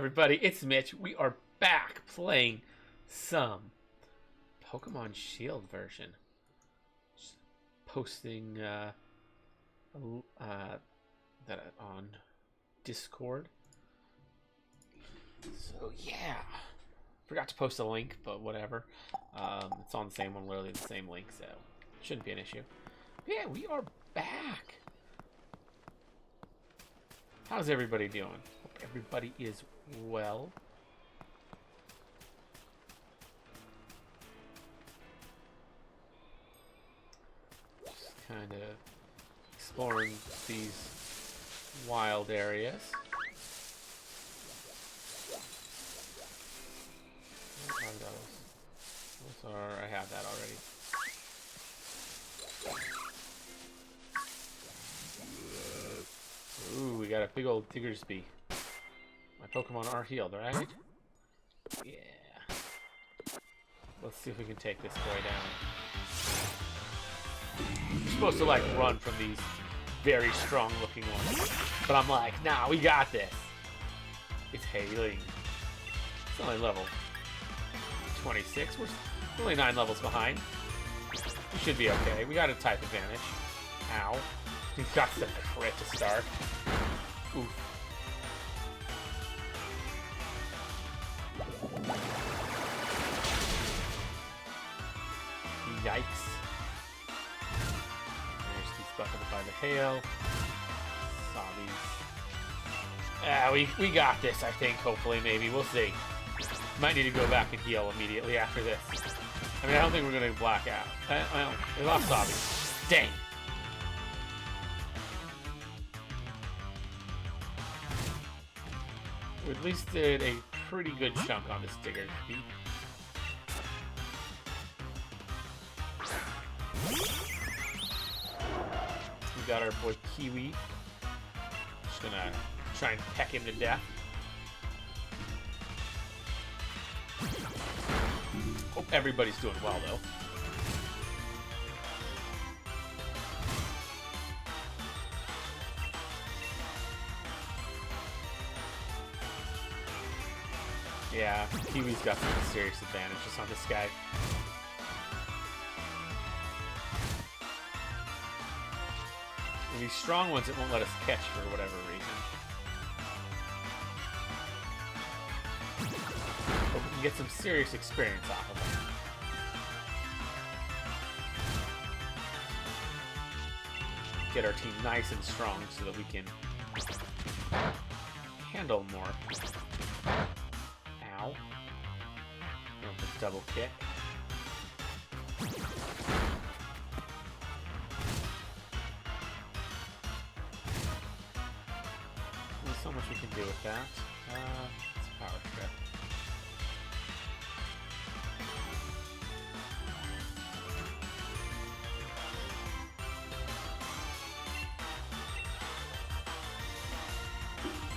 everybody? It's Mitch. We are back playing some Pokemon Shield version. Just posting that on Discord. So yeah, forgot to post a link, but whatever. It's on the same one, literally the same link, so shouldn't be an issue. But yeah, we are back. How's everybody doing? Hope everybody is well. Just kind of exploring these wild areas. What are those? Those are, I have that already. Ooh, we got a big old Diggersby. My Pokemon are healed, right? Yeah. Let's see if we can take this boy down. You're supposed to, like, run from these very strong-looking ones. But I'm like, nah, we got this. It's hailing. It's only level 26. We're only 9 levels behind. We should be okay. We got a type advantage. Ow. We got the crit to start. Oof. Yikes. There's these buffeted by the hail. Saw these. We got this, I think, hopefully, maybe. We'll see. Might need to go back and heal immediately after this. I mean, I don't think we're going to black out. Well, we lost Sabi. Dang. We at least did a pretty good chunk on this Diggersby. We got our boy Kiwi. Just gonna try and peck him to death. Hope everybody's doing well, though. Yeah, Kiwi's got some serious advantages on this guy. And these strong ones, it won't let us catch for whatever reason. But we can get some serious experience off of them. Get our team nice and strong so that we can handle more. Ow. Double kick. There's so much we can do with that. It's a power trip.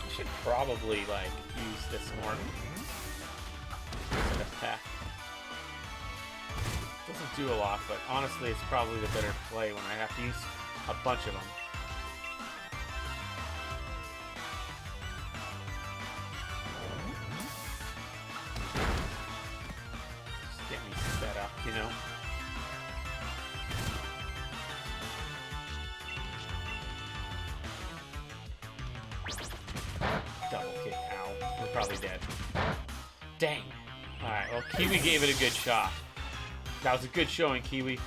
I should probably, like, use this more. Attack. Doesn't do a lot, but honestly, it's probably the better play when I have to use a bunch of them. Just get me set up, you know? Double kick, ow. We're probably dead. Dang. Alright, well, Kiwi gave it a good shot. That was a good showing, Kiwi.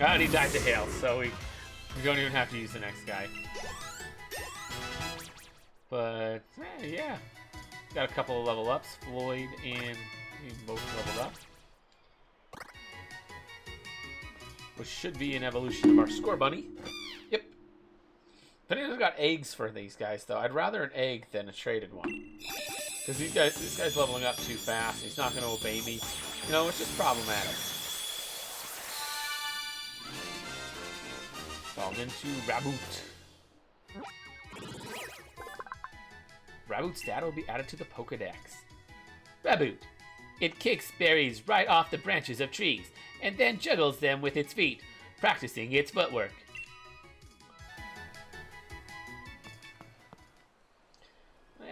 And he died to hail, so we don't even have to use the next guy. But, yeah. Got a couple of level ups. Floyd and both leveled up. Which should be an evolution of our Scorebunny. Yep. I've got eggs for these guys, though. I'd rather an egg than a traded one. Because this guy's leveling up too fast. He's not going to obey me. You know, it's just problematic. Evolved into Raboot. Raboot's data will be added to the Pokedex. Raboot. It kicks berries right off the branches of trees, and then juggles them with its feet, practicing its footwork.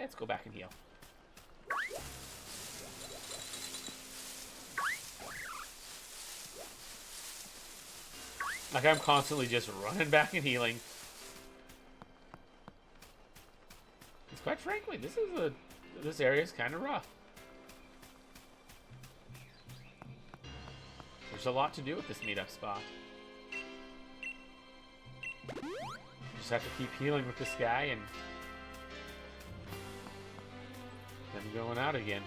Let's go back and heal. Like, I'm constantly just running back and healing. Because quite frankly, this area is kind of rough. There's a lot to do with this meetup spot. You just have to keep healing with this guy and then going out again.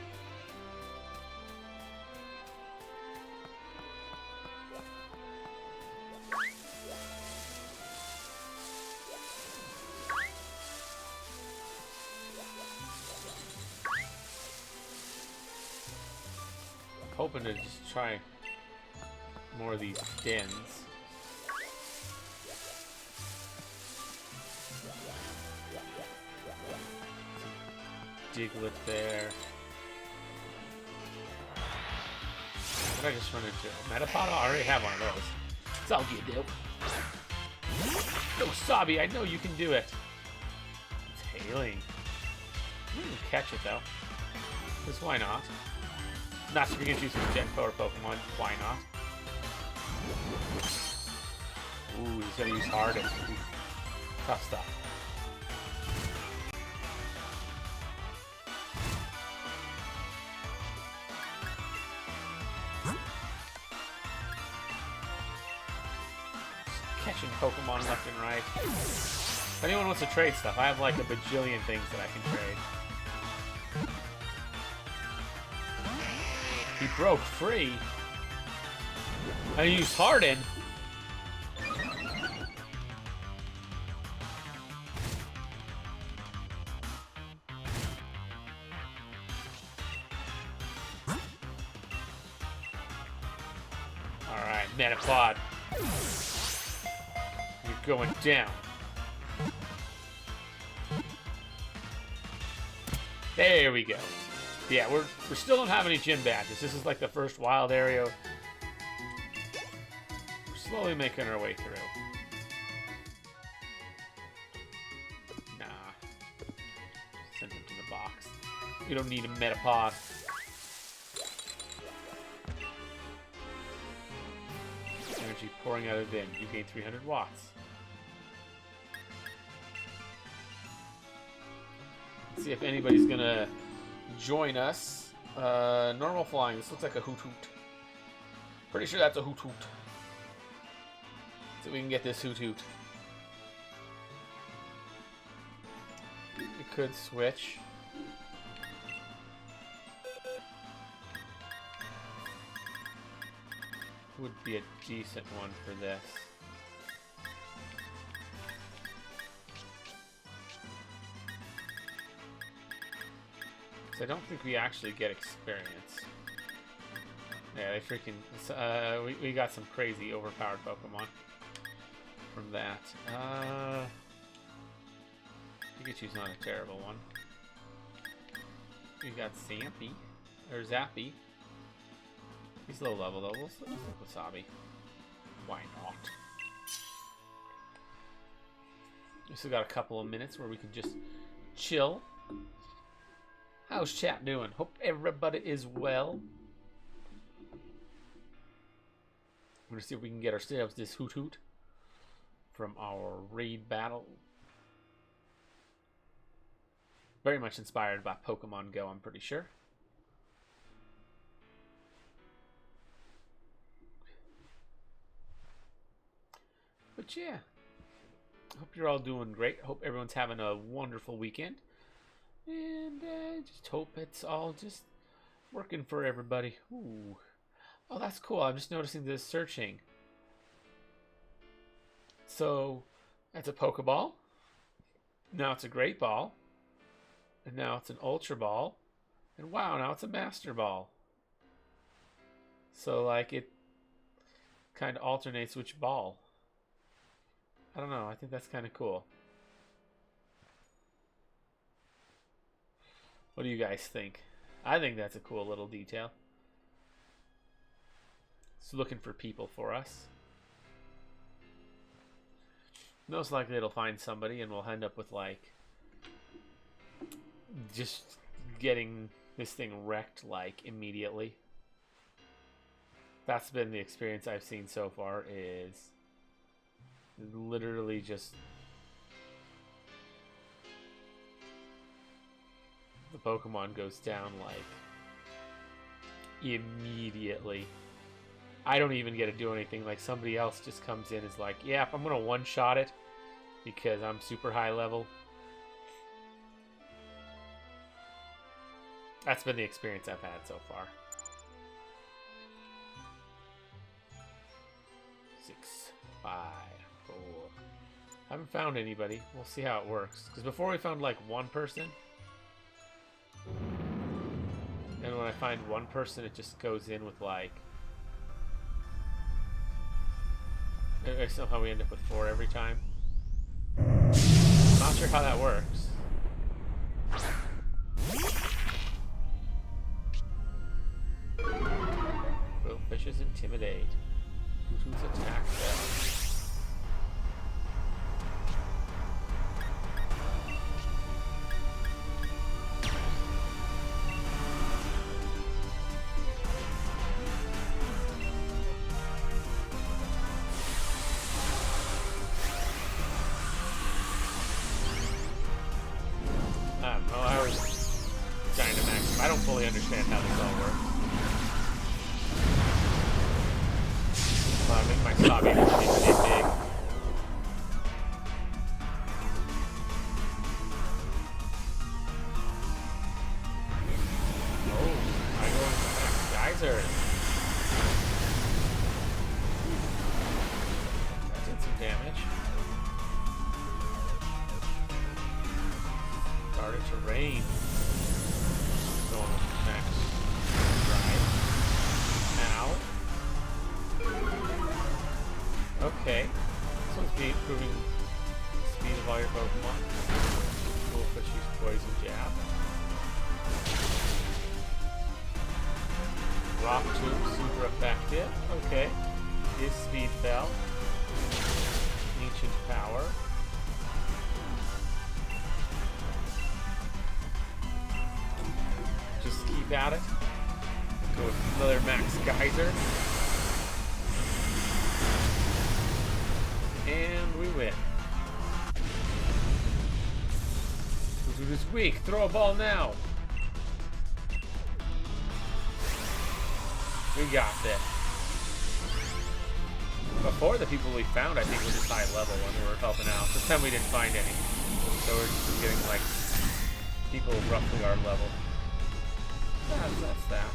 Hoping to just try more of these dens. Diglett there. What did I just run into? A Metapod? I already have one of those. It's all good, dude. No, Sabi, I know you can do it. It's hailing. I'm gonna catch it though. Because why not? Not super gonna choose some Gen Power Pokemon. Why not? Ooh, he's gonna use Harden. Tough stuff. Just catching Pokemon left and right. If anyone wants to trade stuff, I have like a bajillion things that I can trade. He broke free. I used Harden. Alright, Metapod. You're going down. There we go. Yeah, we still don't have any gym badges. This is like the first wild area. We're slowly making our way through. Nah. Send him to the box. You don't need a Metapod. Energy pouring out of the den. You gain 300 watts. Let's see if anybody's gonna join us. Normal flying. This looks like a Hoot Hoot. Pretty sure that's a Hoot Hoot. So we can get this Hoot Hoot. We could switch. Would be a decent one for this. I don't think we actually get experience. Yeah, they freaking... we got some crazy overpowered Pokemon from that. Pikachu's not a terrible one. We got Zampy, or Zappy. He's low level though. We'll stick with Sabi. Why not? We still got a couple of minutes where we can just chill. How's chat doing? Hope everybody is well. I'm gonna see if we can get ourselves this Hoot Hoot from our raid battle. Very much inspired by Pokemon Go, I'm pretty sure. But yeah, hope you're all doing great. Hope everyone's having a wonderful weekend. And just hope it's all just working for everybody. Ooh. Oh, that's cool. I'm just noticing this searching. So, that's a Pokeball. Now it's a Great Ball. And now it's an Ultra Ball. And wow, now it's a Master Ball. So, like, it kind of alternates which ball. I don't know. I think that's kind of cool. What do you guys think? I think that's a cool little detail. It's looking for people for us. Most likely it'll find somebody and we'll end up with like just getting this thing wrecked like immediately. That's been the experience I've seen so far, is literally just the Pokemon goes down like immediately. I don't even get to do anything. Like somebody else just comes in, is like, yeah, I'm gonna one-shot it because I'm super high level. That's been the experience I've had so far. 6, 5, 4. Haven't found anybody. We'll see how it works. Because before we found like one person. And when I find one person, it just goes in with like... Somehow we end up with 4 every time. Not sure how that works. Quillfish's Intimidate. Who's attack fell. Well, I was Dynamax. I don't fully understand how this all works. Well, I think my stop even pretty big. Oh, I go into Max Geyser. That did some damage. Started to rain. Going with Max Drive. Ow. Okay. This one's be improving the speed of all your Pokemon. Cool fish use Poison Jab. Rock Tomb, super effective. Okay. His speed fell. Ancient Power. Just keep at it. Go with another Max Geyser. And we win. Hoothoot is weak. Throw a ball now. We got this. Before, the people we found, I think, were just high level when we were helping out. This time we didn't find any. So we're just getting, like, people roughly our level. That's that.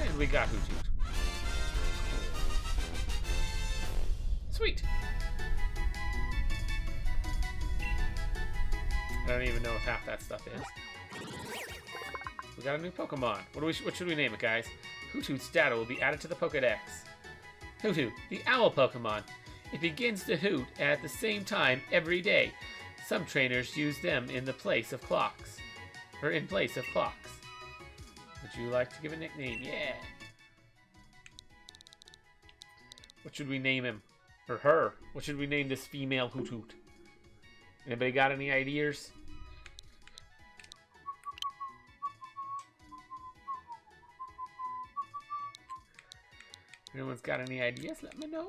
And we got Hoothoot. Sweet. I don't even know what half that stuff is. We got a new Pokemon. What should we name it, guys? Hoothoot's data will be added to the Pokedex. Hoothoot, the owl Pokemon. It begins to hoot at the same time every day. Some trainers use them in the place of clocks. Or in place of clocks. Would you like to give a nickname? Yeah. What should we name him? Or her? What should we name this female Hoothoot? Anybody got any ideas? If anyone's got any ideas, let me know.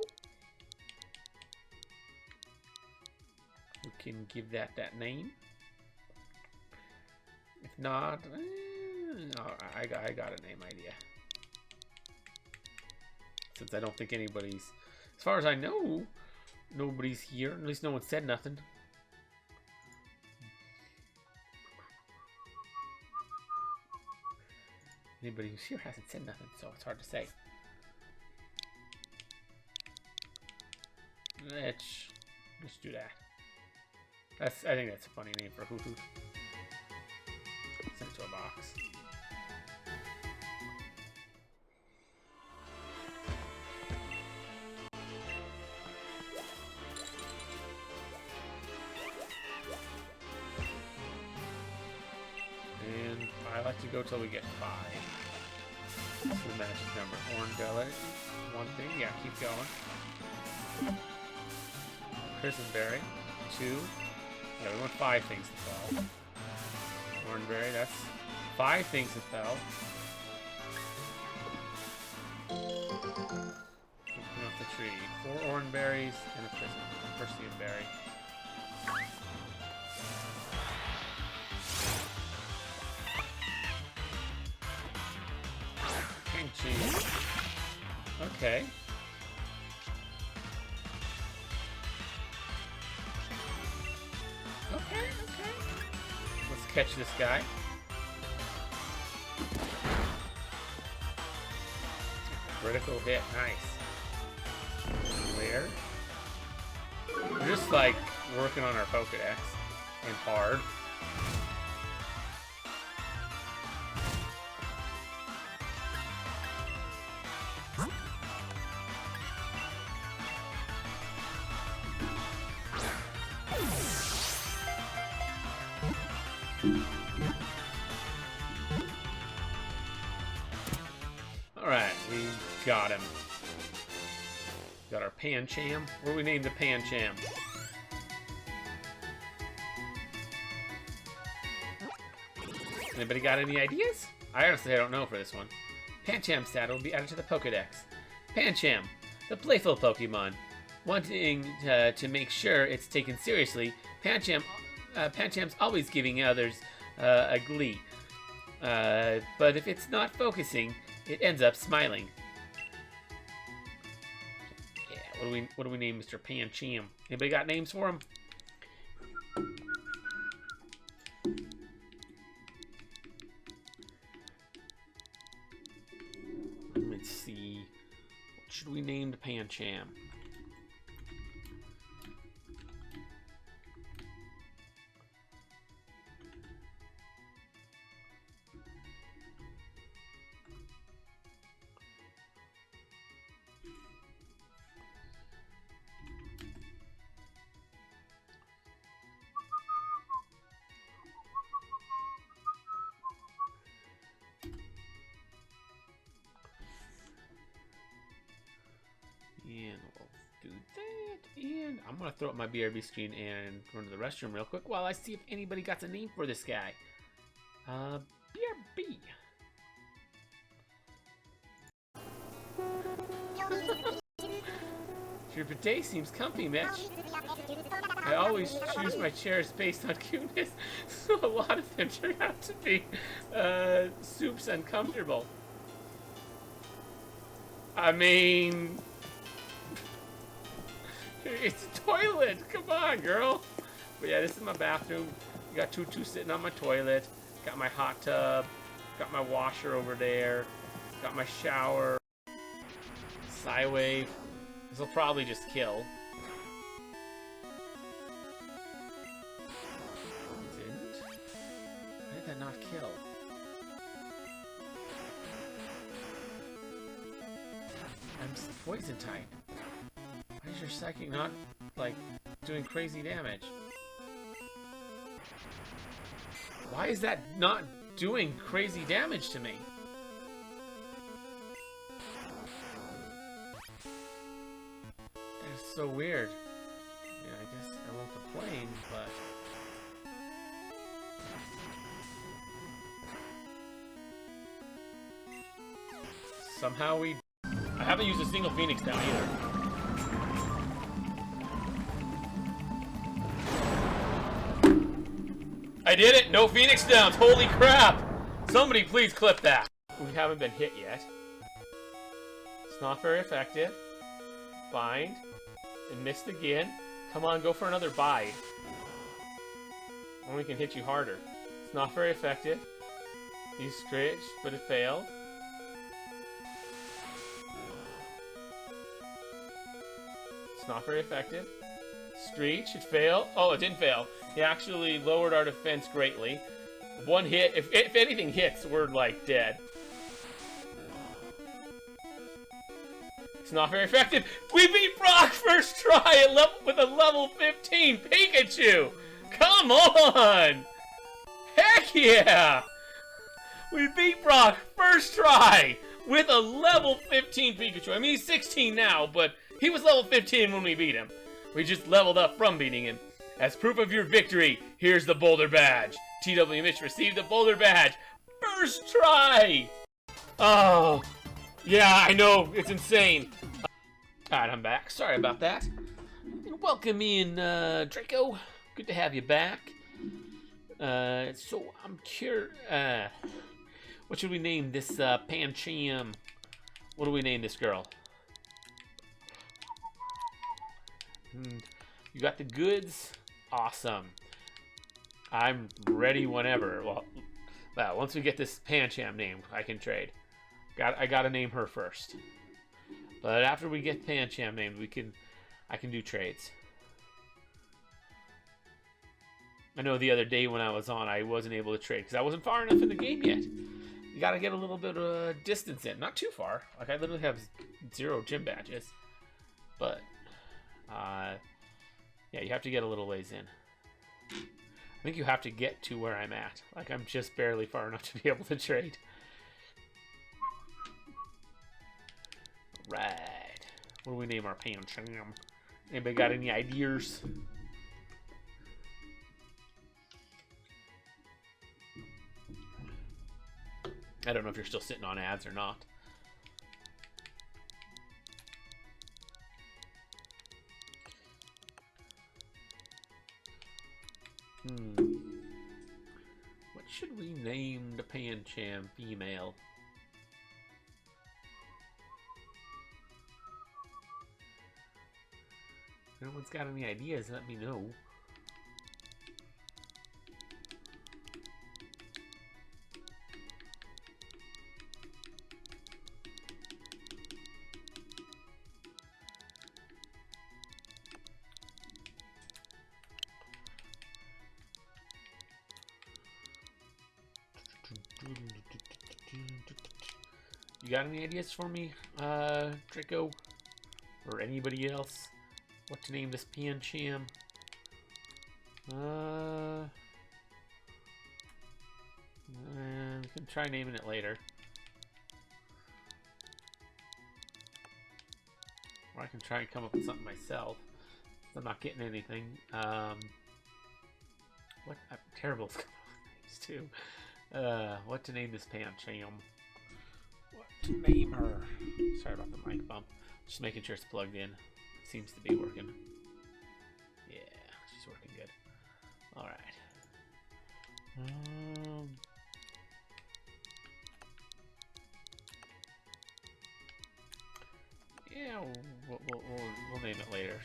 We can give that name. If not, I got a name idea. Since I don't think anybody's, as far as I know, nobody's here. At least no one said nothing. Anybody who's here hasn't said nothing, so it's hard to say. Let's do that. I think that's a funny name for Hoothoot. Send it to a box. And I like to go till we get 5. What's the magic number? Orange belly. One thing. Yeah, keep going. Prison berry. 2. Yeah, we want 5 things to fall. Orange berry, that's 5 things that fell. Open off the tree. 4 orange berries and a Persian berry. King cheese. Okay. Okay. Let's catch this guy. Critical hit, nice. Where? We're just like working on our Pokedex and hard. Alright, we got him. Got our Pancham. What do we name the Pancham? Anybody got any ideas? I honestly don't know for this one. Pancham stat will be added to the Pokedex. Pancham, the playful Pokemon. Wanting to make sure it's taken seriously, Pancham's always giving others a glee. But if it's not focusing, it ends up smiling. Yeah, what do we name Mr. Pancham? Anybody got names for him? Let's see. What should we name the Pancham? And we'll do that. And I'm going to throw up my BRB screen and run to the restroom real quick while I see if anybody got a name for this guy. BRB. Your bidet seems comfy, Mitch. I always choose my chairs based on cuteness, so a lot of them turn out to be soups uncomfortable. I mean, it's a toilet. Come on, girl. But yeah, this is my bathroom. Got Tutu sitting on my toilet. Got my hot tub. Got my washer over there. Got my shower. Psywave. This will probably just kill. It didn't? Why did that not kill? I'm poison type. Why is your psychic not, like, doing crazy damage? Why is that not doing crazy damage to me? That is so weird. Yeah, I guess I won't complain, but... somehow we... I haven't used a single Phoenix down either. I did it! No Phoenix downs! Holy crap! Somebody please clip that! We haven't been hit yet. It's not very effective. Bind. And missed again. Come on, go for another bide. Or we can hit you harder. It's not very effective. You scratch, but it failed. It's not very effective. Screech, it failed. Oh, it didn't fail. He actually lowered our defense greatly. One hit, if anything hits, we're like dead. It's not very effective. We beat Brock first try with a level 15 Pikachu. Come on! Heck yeah! We beat Brock first try with a level 15 Pikachu. I mean, he's 16 now, but he was level 15 when we beat him. We just leveled up from beating him. As proof of your victory, here's the Boulder Badge. TW Mitch received the Boulder Badge. First try! Oh, yeah, I know. It's insane. Alright, I'm back. Sorry about that. Welcome in, Draco. Good to have you back. So I'm curious. What should we name this Pancham? What do we name this girl? You got the goods? Awesome. I'm ready whenever. Well, once we get this Pancham named, I can trade. I gotta name her first. But after we get Pancham named, I can do trades. I know the other day when I was on, I wasn't able to trade because I wasn't far enough in the game yet. You gotta get a little bit of distance in. Not too far. Like, I literally have 0 gym badges. But, yeah, you have to get a little ways in. I think you have to get to where I'm at. Like, I'm just barely far enough to be able to trade. Right. What do we name our Pancham? Anybody got any ideas? I don't know if you're still sitting on ads or not. What should we name the Pancham female? If anyone's got any ideas, let me know. You got any ideas for me, Draco? Or anybody else? What to name this Pancham? We can try naming it later. Or I can try and come up with something myself. I'm not getting anything. What? I'm terrible at coming up with names, too. What to name this Pancham? What to name her? Sorry about the mic bump. Just making sure it's plugged in. Seems to be working. Yeah, she's working good. All right. Yeah, we'll name it later.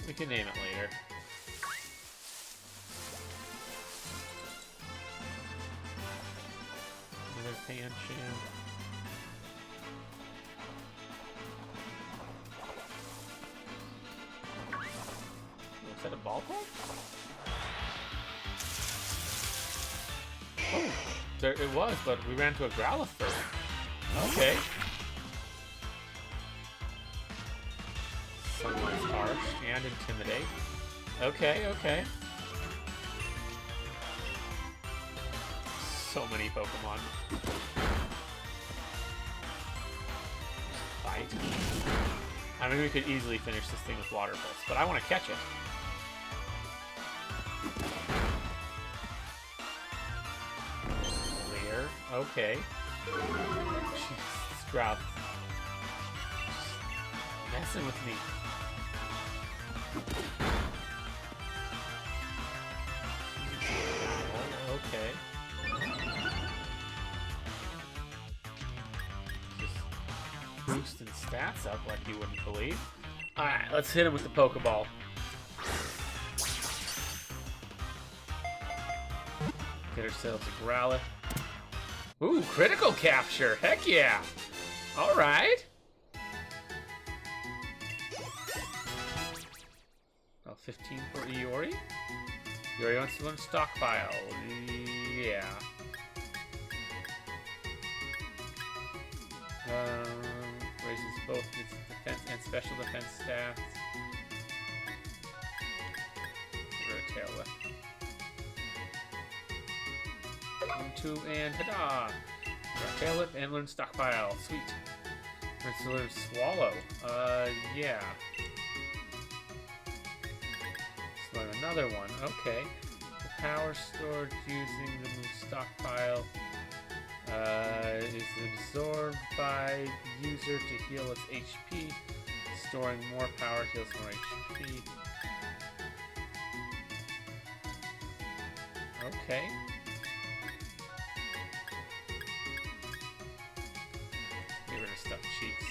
We can name it later. Another Pancham. Is that a ball ball? Oh, there it was, but we ran to a Growlithe first. Okay. Sunlight's harsh and intimidate. Okay, okay. So many Pokemon. Fight. I mean, we could easily finish this thing with Water Pulse, but I want to catch it. Clear. Okay. Jeez, Growlithe. Messing with me. Okay. Just boosting stats up like you wouldn't believe. Alright, let's hit him with the Pokeball. Get ourselves a Growlithe. Ooh, critical capture! Heck yeah! Alright. Well, 15 for Iori. Iori wants to learn Stockpile. Yeah. Raises both its defense and special defense stats. Give her a Tail Whip. 1, 2, and ta-da! Tail Whip and learn Stockpile. Sweet. Let's learn Swallow. Yeah. Let's learn another one. Okay. The power stored using the move Stockpile is absorbed by the user to heal its HP. Storing more power heals more HP. Okay. Get rid of stuffed cheeks.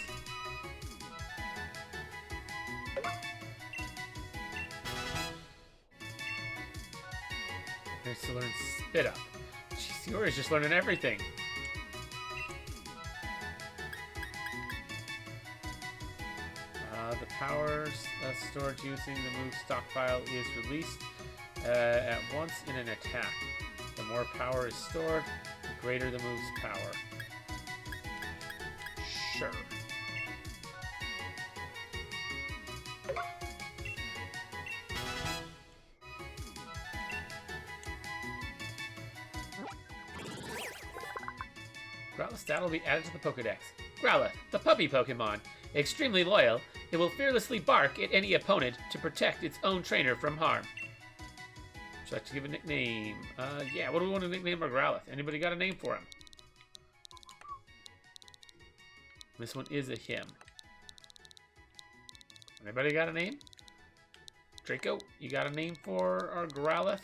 There's to learn Spit Up. Jeez, Yori's just learning everything. The powers stored using the move Stockpile is released at once in an attack. The more power is stored, the greater the move's power. Sure. Growlithe stat will be added to the Pokedex. Growlithe, the puppy Pokemon. Extremely loyal, it will fearlessly bark at any opponent to protect its own trainer from harm. Would you like to give a nickname? Yeah, what do we want to nickname our Growlithe? Anybody got a name for him? This one is a him. Anybody got a name? Draco, you got a name for our Growlithe?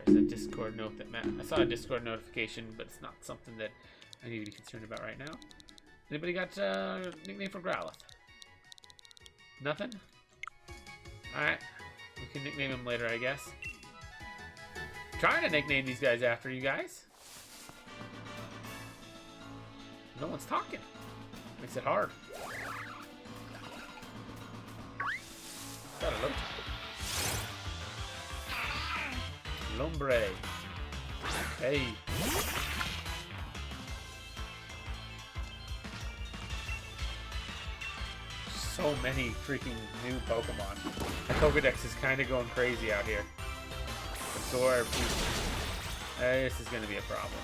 There's a Discord note that I saw a Discord notification, but it's not something that I need to be concerned about right now. Anybody got a nickname for Growlithe? Nothing? Alright. We can nickname him later, I guess. I'm trying to nickname these guys after you guys. No one's talking. Makes it hard. Got a load. Lombre. Okay. So many freaking new Pokemon. My Pokedex is kind of going crazy out here. Absorb. This is going to be a problem.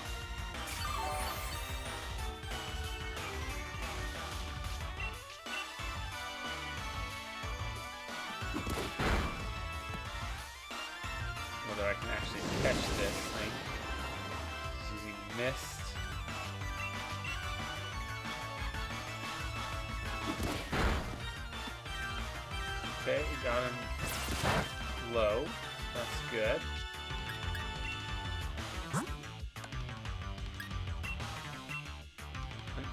Whether I can actually catch this thing. Just using Mist. Okay, got him low. That's good.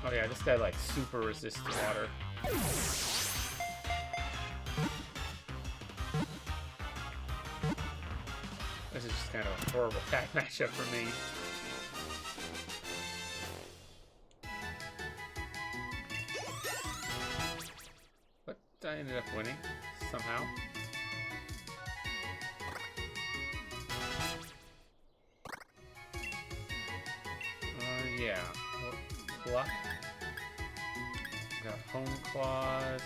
Oh yeah, this guy like super resists water. This is just kind of a horrible attack matchup for me. But I ended up winning somehow. Yeah. Pluck. Got Home Claws.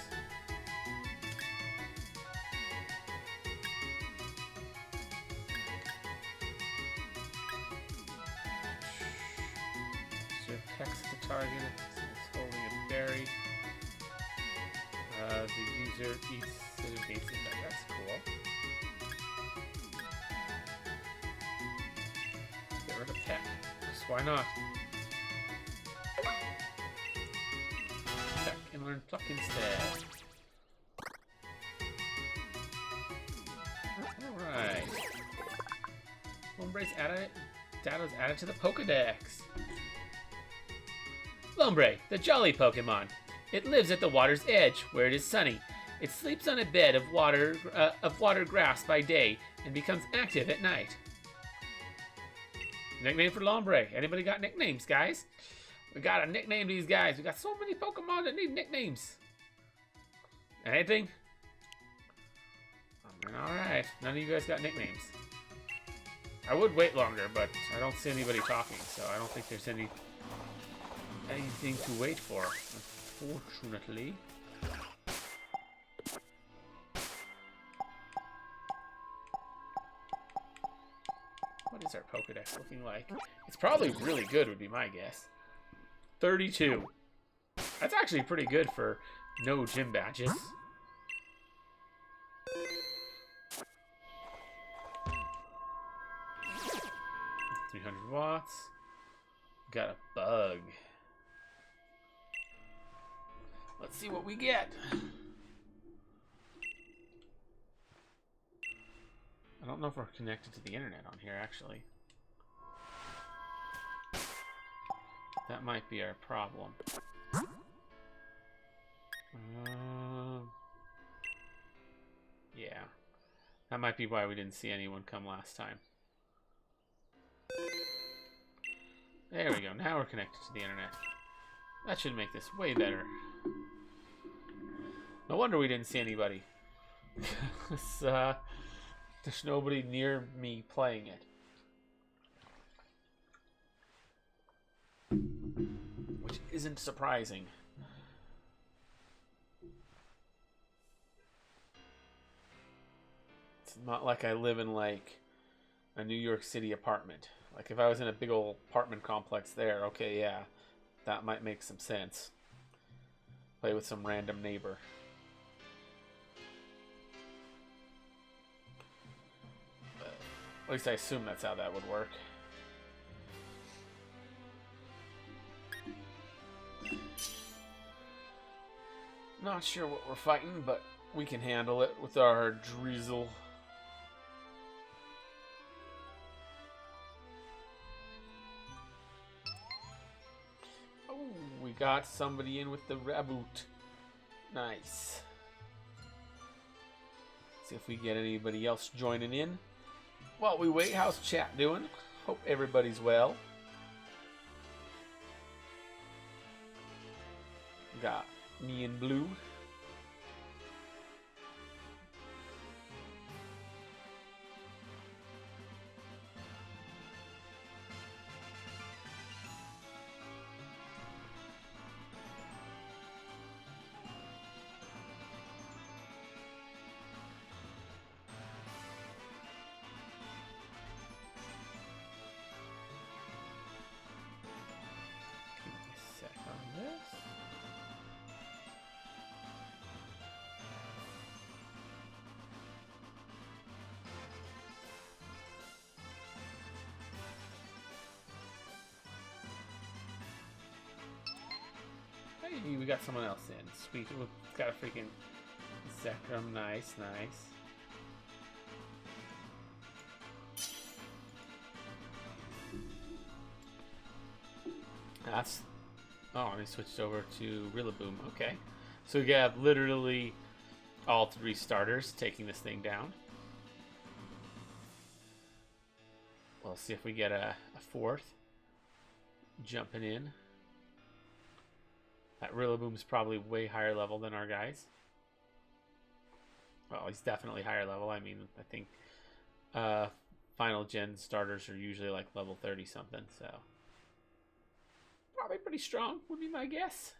Text the target if it's holding a berry. The user eats it and gains it. That's cool. Get rid of Peck. Just why not? Peck and learn Pluck instead. Alright. Lombre's added. Data's added to the Pokedex. Lombre, the jolly Pokemon. It lives at the water's edge, where it is sunny. It sleeps on a bed of water grass by day and becomes active at night. Nickname for Lombre. Anybody got nicknames, guys? We gotta nickname these guys. We got so many Pokemon that need nicknames. Anything? Alright. None of you guys got nicknames. I would wait longer, but I don't see anybody talking, so I don't think there's anything to wait for, unfortunately. What is our Pokedex looking like? It's probably really good, would be my guess. 32. That's actually pretty good for no gym badges. 300 watts. Got a bug. Let's see what we get. I don't know if we're connected to the internet on here, actually. That might be our problem. Yeah. That might be why we didn't see anyone come last time. There we go. Now we're connected to the internet. That should make this way better. No wonder we didn't see anybody. There's nobody near me playing it. Which isn't surprising. It's not like I live in like a New York City apartment. Like if I was in a big old apartment complex there, okay, yeah, that might make some sense. Play with some random neighbor. But at least I assume that's how that would work. Not sure what we're fighting, but we can handle it with our drizzle. Oh, we got somebody in with the reboot. Nice. See if we get anybody else joining in. While we wait, how's chat doing? Hope everybody's well. Got me and Blue. Hey, we got someone else in. Sweet. We've got a freaking Zekrom. Nice, nice. That's... Oh, and he switched over to Rillaboom. Okay. So we have literally all three starters taking this thing down. We'll see if we get a fourth jumping in. That Rillaboom's probably way higher level than our guys. Well, he's definitely higher level. I mean, I think final gen starters are usually like level 30 something, so probably pretty strong would be my guess.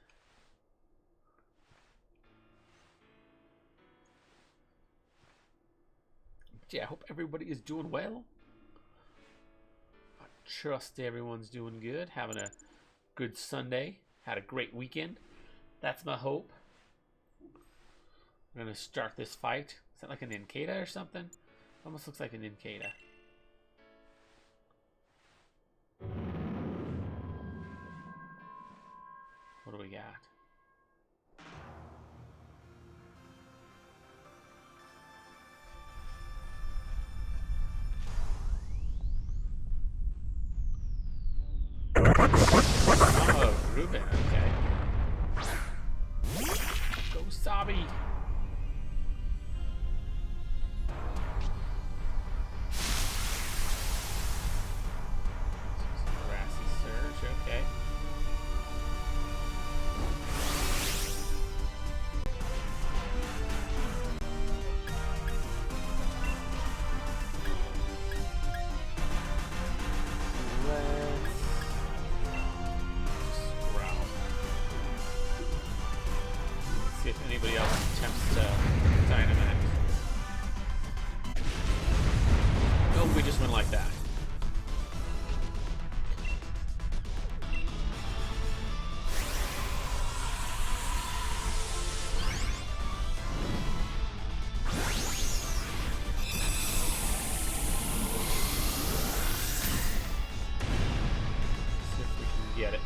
But yeah, I hope everybody is doing well. I trust everyone's doing good, having a good Sunday. Had a great weekend. That's my hope. I'm gonna start this fight. Is that like an Incada or something? Almost looks like an Incada. What do we got? Oh, Ruben, okay. Go Sabi. Grassy Surge, okay. get it.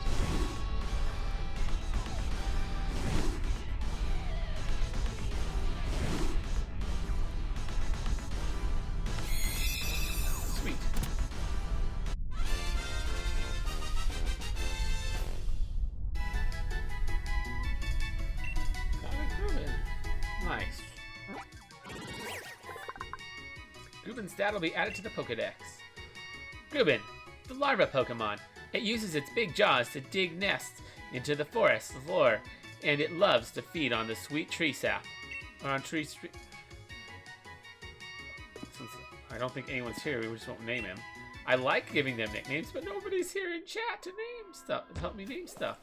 Sweet. Got a Groovin. Nice. Groovin's stat will be added to the Pokedex. Groovin, the larva Pokemon. It uses its big jaws to dig nests into the forest floor, and it loves to feed on the sweet tree sap. Or on trees. Since I don't think anyone's here, we just won't name him. I like giving them nicknames, but nobody's here in chat to name stuff. To help me name stuff.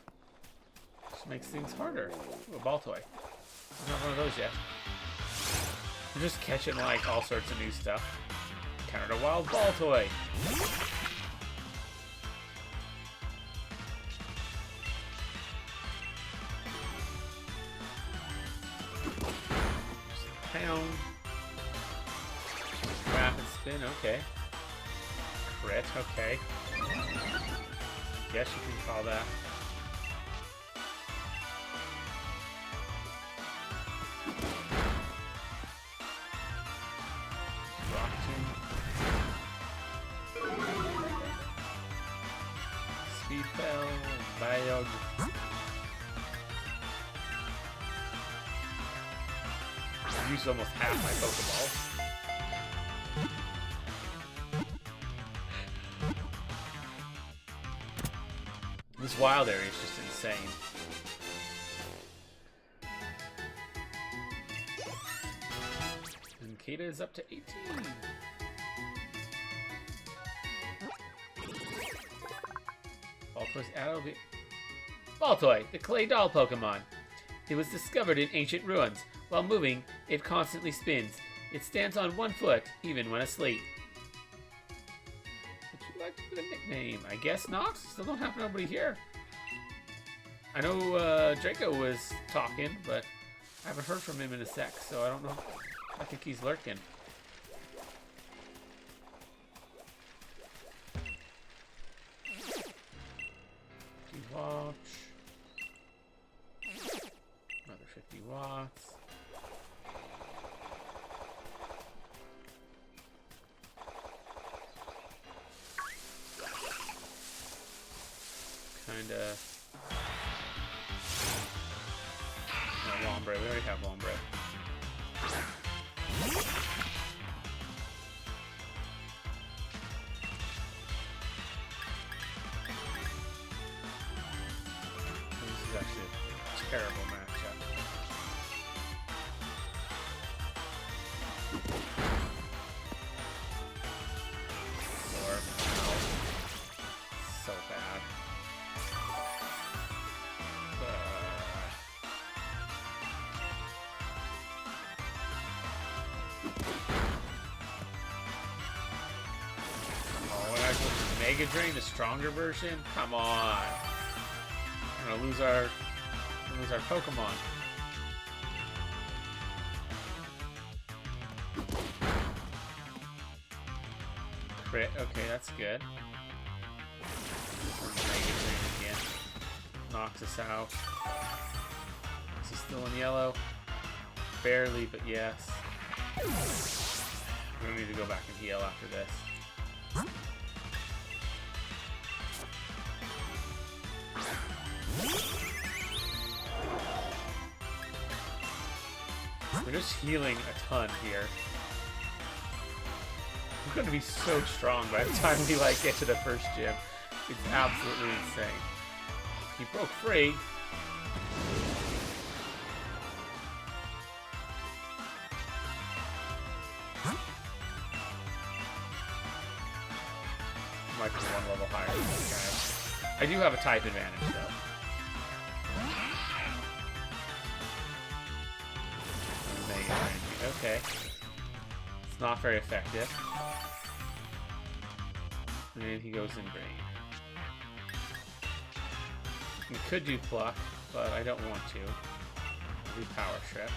Just makes things harder. Ooh, a ball toy. Not one of those yet. I'm just catching like all sorts of new stuff. Counter a wild ball toy. Pound. Rapid spin, okay. Crit, okay. Guess you can call that. Rock Tomb. Speed Bell, Biog. I've used almost half my Pokeballs. This wild area is just insane. And Kata is up to 18. Baltoy's adult be Baltoy, the clay doll Pokemon. It was discovered in ancient ruins. While moving, it constantly spins. It stands on one foot, even when asleep. Would you like to put a nickname? I guess not. Still don't have nobody here. I know Draco was talking, but I haven't heard from him in a sec, so I don't know. I think he's lurking. Watch. Another 50 watts. Kinda. No, Lombre. We already have Lombre. This is actually a terrible matchup. So bad. Oh, and I go for Mega Drain, the stronger version? Come on. We're gonna lose our Pokemon. Crit, okay, that's good. Mega Drain again. Knocks us out. Is he still in yellow? Barely, but yes. We don't need to go back and heal after this. We're just healing a ton here. We're gonna be so strong by the time we like get to the first gym. It's absolutely insane. He broke free. Might be one level higher than this guy. I do have a type advantage though. Okay. It's not very effective. And he goes in green. We could do Pluck, but I don't want to. I'll do Power Trip.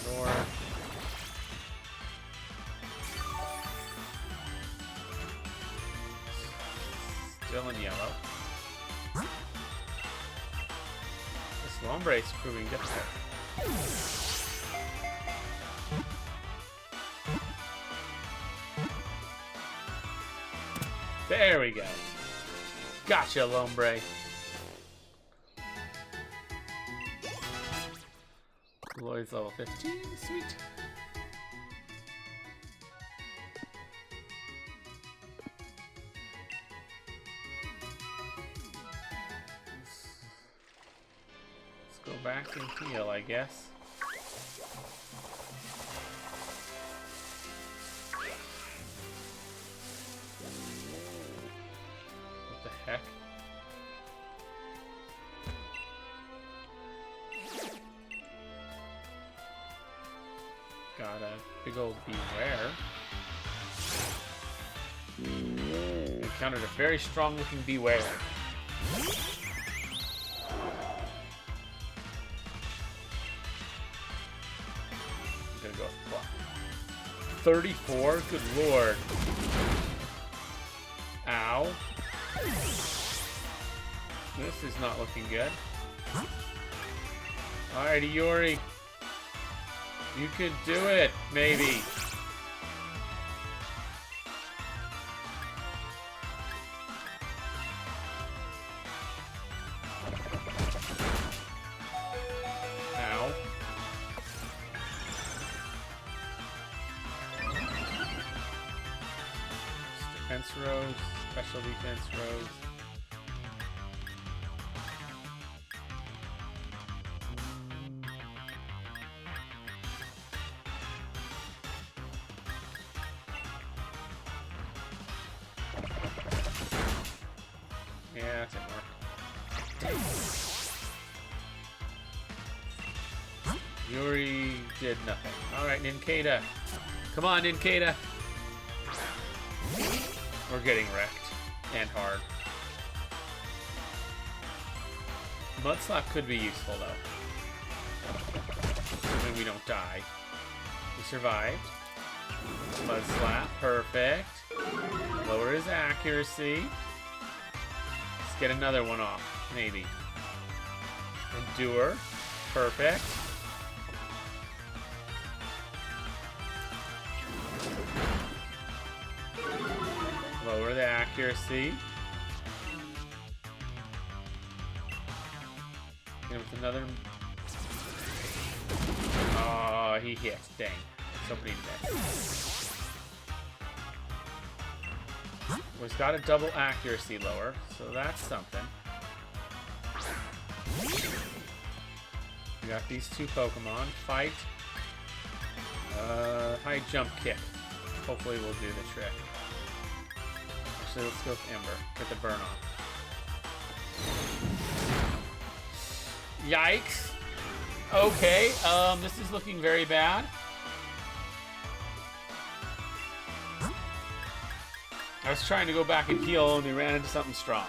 Ignore. still in yellow. This Lombre is proving difficult. There we go. Gotcha, Lombre. Lloyd's level 15. Sweet. Let's go back and heal, I guess. What the heck? Got a big old beware. Encountered a very strong looking beware. I'm gonna go with pluck. 34? Good lord. Ow. This is not looking good. Alrighty, Yuri. You could do it, maybe. Ow. Defense rose, special defense rose. Yeah, that didn't work. Yuri did nothing. Alright, Ninkata. Come on, Ninkata. We're getting wrecked. And hard. Mudslap could be useful, though. Assuming we don't die. We survived. Mudslap. Perfect. Lower his accuracy. Get another one off, maybe. Endure. Perfect. Lower the accuracy. Hit with another. Oh, he hit. Dang. Somebody missed. Was got a double accuracy lower, so that's something. We got these two Pokemon. Fight. High jump kick. Hopefully we'll do the trick. Actually, let's go with Ember. Get the burn off. Yikes. Okay, this is looking very bad. I was trying to go back and heal, only ran into something strong.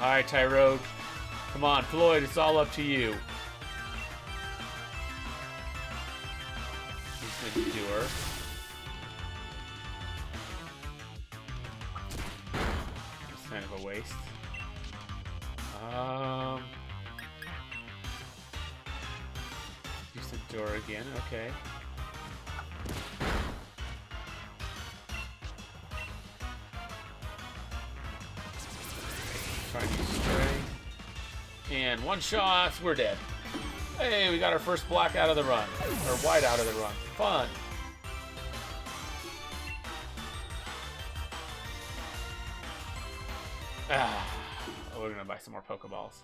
Alright, Tyrode. Come on, Floyd, it's all up to you. He's gonna endure. It's kind of a waste. Just endure again, okay. Trying to use Stray. And one shot, we're dead. Hey, we got our first black out of the run. Or white out of the run. Fun. We're gonna buy some more Pokeballs.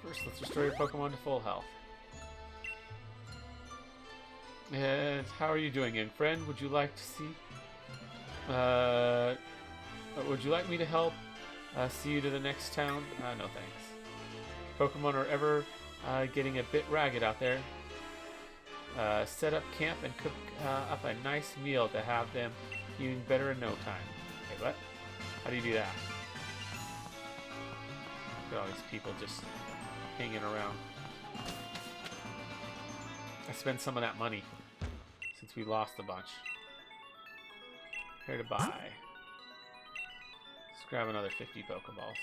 First, let's restore your Pokemon to full health. And how are you doing, young friend? Would you like to see? Would you like me to help see you to the next town? No thanks. Pokemon are ever getting a bit ragged out there. Set up camp and cook up a nice meal to have them eating better in no time. Wait, what? How do you do that? Look at all these people just hanging around. I spend some of that money. since we lost a bunch. Here to buy. Let's grab another 50 Pokeballs.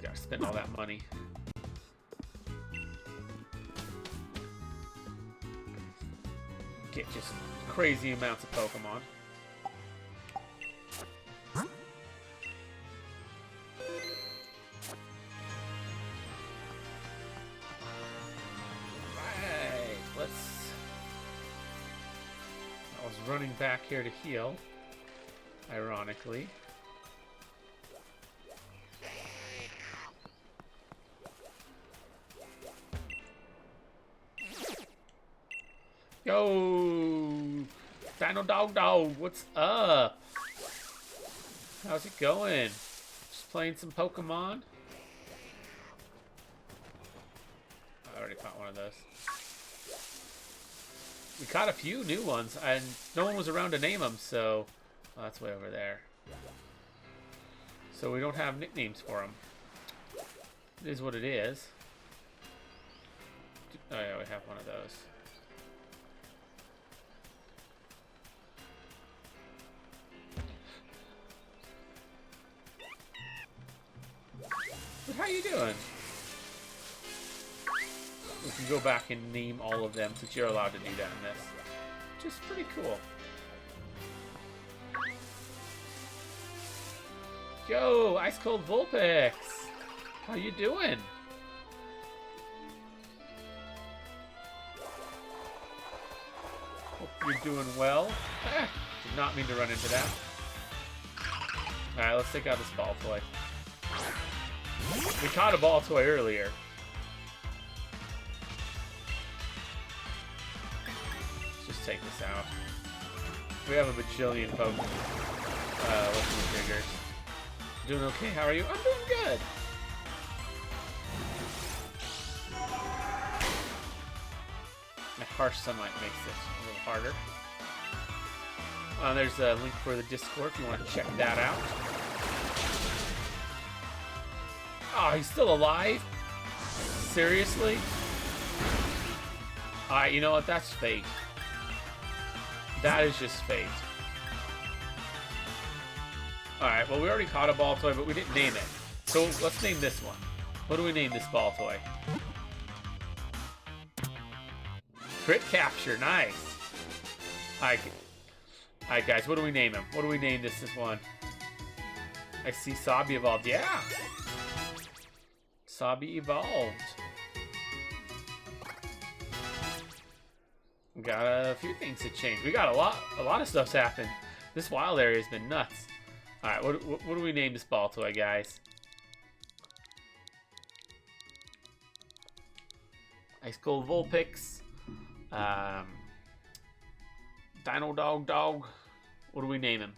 Gotta spend all that money. Get just crazy amounts of Pokemon. Running back here to heal, ironically. Yo, Dino Dog, what's up? How's it going? Just playing some Pokemon. I already caught one of those. We caught a few new ones, and no one was around to name them, so... Oh, that's way over there. So we don't have nicknames for them. It is what it is. Oh yeah, we have one of those. But how you doing? We can go back and name all of them since you're allowed to do that in this. Which is pretty cool. Yo, Ice Cold Vulpix! How you doing? Hope you're doing well. Ah, did not mean to run into that. Alright, let's take out this ball toy. We caught a ball toy earlier. Take this out. We have a bajillion Pokemon. Looking triggers. Doing okay? How are you? I'm doing good. The harsh sunlight makes it a little harder. There's a link for the Discord if you want to check that out. Oh, he's still alive? Seriously? Alright, you know what? That's fate. That is just fate. Alright, well we already caught a ball toy, but we didn't name it. So let's name this one. What do we name this ball toy? Crit Capture, nice. Alright guys, what do we name him? What do we name this one? I see Sabi evolved. Yeah! Sabi evolved. We got a few things to change. We got a lot of stuff's happened. This wild area has been nuts. Alright, what do we name this ball toy, guys? Ice Cold Vulpix. Dino Dog. What do we name him?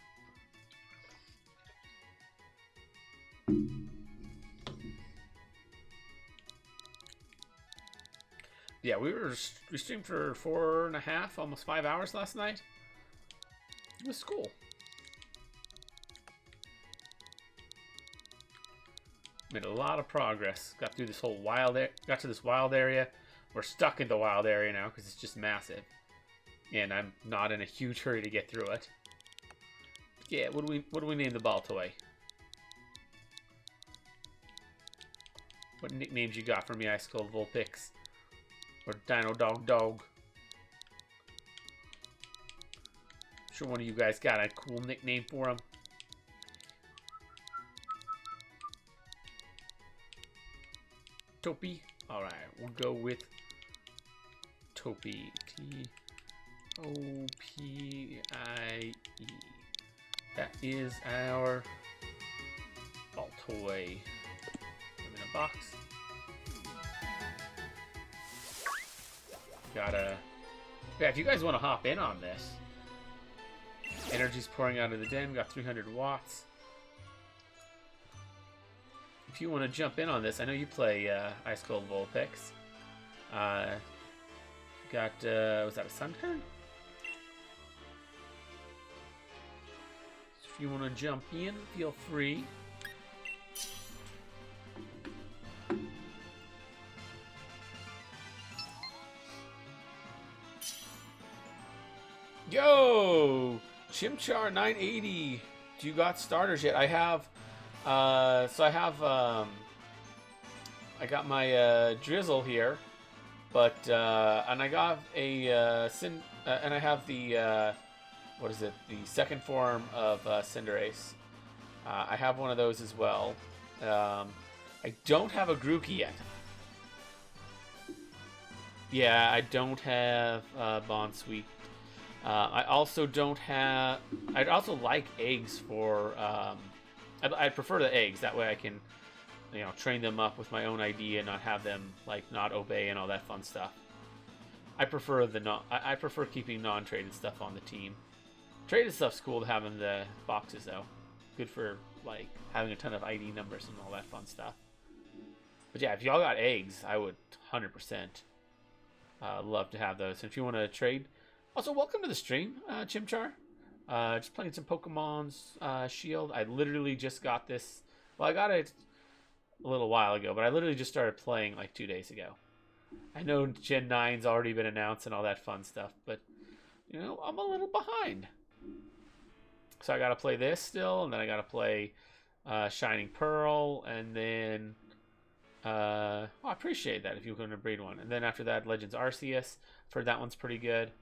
Yeah, we streamed for 4.5, almost 5 hours last night. It was cool. Made a lot of progress. Got through this whole got to this wild area. We're stuck in the wild area now because it's just massive, and I'm not in a huge hurry to get through it. Yeah, what do we name the ball toy? What nicknames you got for me, Ice Cold Vulpix? Or Dino Dog. I'm sure one of you guys got a cool nickname for him. Topi. Alright, we'll go with Topi. T-O-P-I-E. That is our ball toy. Put him in a box. Yeah, if you guys want to hop in on this. Energy's pouring out of the den. We got 300 watts. If you want to jump in on this, I know you play Ice Cold Vulpix. Was that a Sunkern? If you want to jump in, feel free. Oh, Chimchar 980. Do you got starters yet? I have. So I have. I got my Drizzle here, but and I got a and I have the what is it? The second form of Cinderace. I have one of those as well. I don't have a Grooky yet. Yeah, I don't have Bond Sweet. I also don't have. I'd also like eggs for. I'd prefer the eggs. That way I can, you know, train them up with my own ID and not have them like not obey and all that fun stuff. I prefer I prefer keeping non-traded stuff on the team. Traded stuff's cool to have in the boxes though. Good for like having a ton of ID numbers and all that fun stuff. But yeah, if y'all got eggs, I would 100% love to have those. And if you want to trade, also welcome to the stream, Chimchar. Just playing some Pokemon's Shield. I literally just got this. Well, I got it a little while ago, but I literally just started playing like 2 days ago. I know Gen 9's already been announced and all that fun stuff, but you know, I'm a little behind. So I got to play this still, and then I got to play Shining Pearl, and then I appreciate that if you're going to breed one. And then after that, Legends Arceus. I've heard that one's pretty good.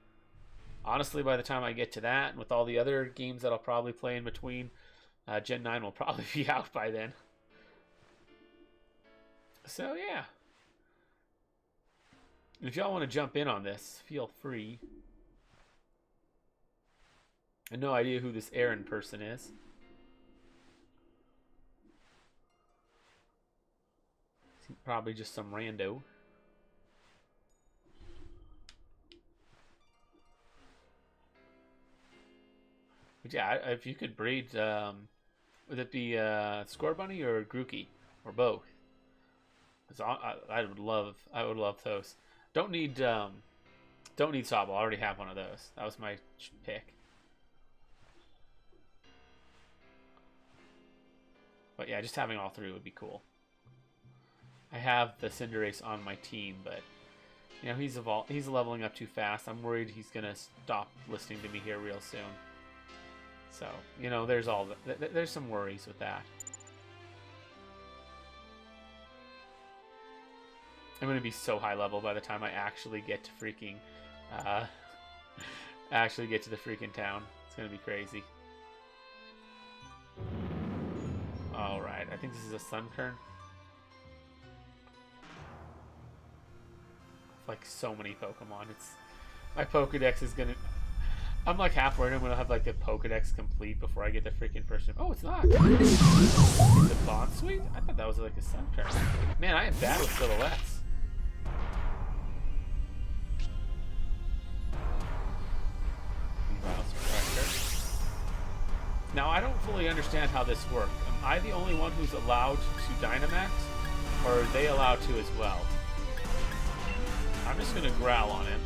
Honestly, by the time I get to that, and with all the other games that I'll probably play in between, Gen 9 will probably be out by then. So yeah. If y'all want to jump in on this, feel free. I have no idea who this Aaron person is. Probably just some rando. But yeah, if you could breed, would it be Scorebunny or Grooky or both? I would love those. Don't need Sobble. I already have one of those. That was my pick. But yeah, just having all three would be cool. I have the Cinderace on my team, but you know, he's leveling up too fast. I'm worried he's gonna stop listening to me here real soon. So, you know, there's some worries with that. I'm gonna be so high level by the time I actually get to freaking the freaking town. It's gonna be crazy. Alright, I think this is a Sunkern. Like so many Pokemon. My Pokedex is gonna. I'm like half worried I'm gonna have like the Pokedex complete before I get the freaking first. Oh, it's not. Is it Bond Sweet? I thought that was like a Sunkern. Man, I am bad with silhouettes. Now I don't fully understand how this works. Am I the only one who's allowed to Dynamax, or are they allowed to as well? I'm just gonna growl on him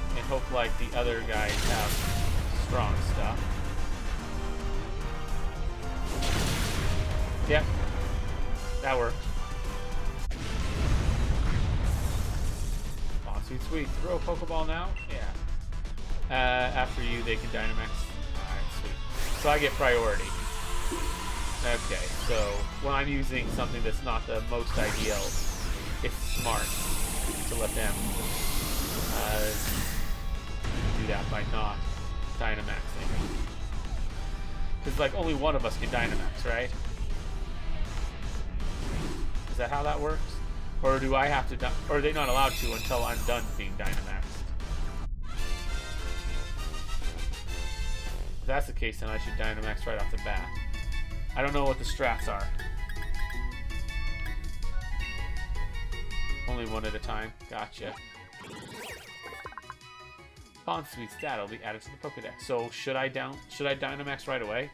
and hope like the other guys have strong stuff. Yep, that worked. Oh, sweet. Throw a Pokeball now? Yeah. After you, they can Dynamax. Alright, sweet. So I get priority. Okay, so when I'm using something that's not the most ideal, it's smart to let them do that by not Dynamaxing. Because like only one of us can Dynamax, right? Is that how that works? Or do I have to, or are they not allowed to until I'm done being Dynamaxed? If that's the case, then I should Dynamax right off the bat. I don't know what the strats are. Only one at a time. Gotcha. Bond Sweet stat will be added to the Pokedex. So should I Dynamax right away?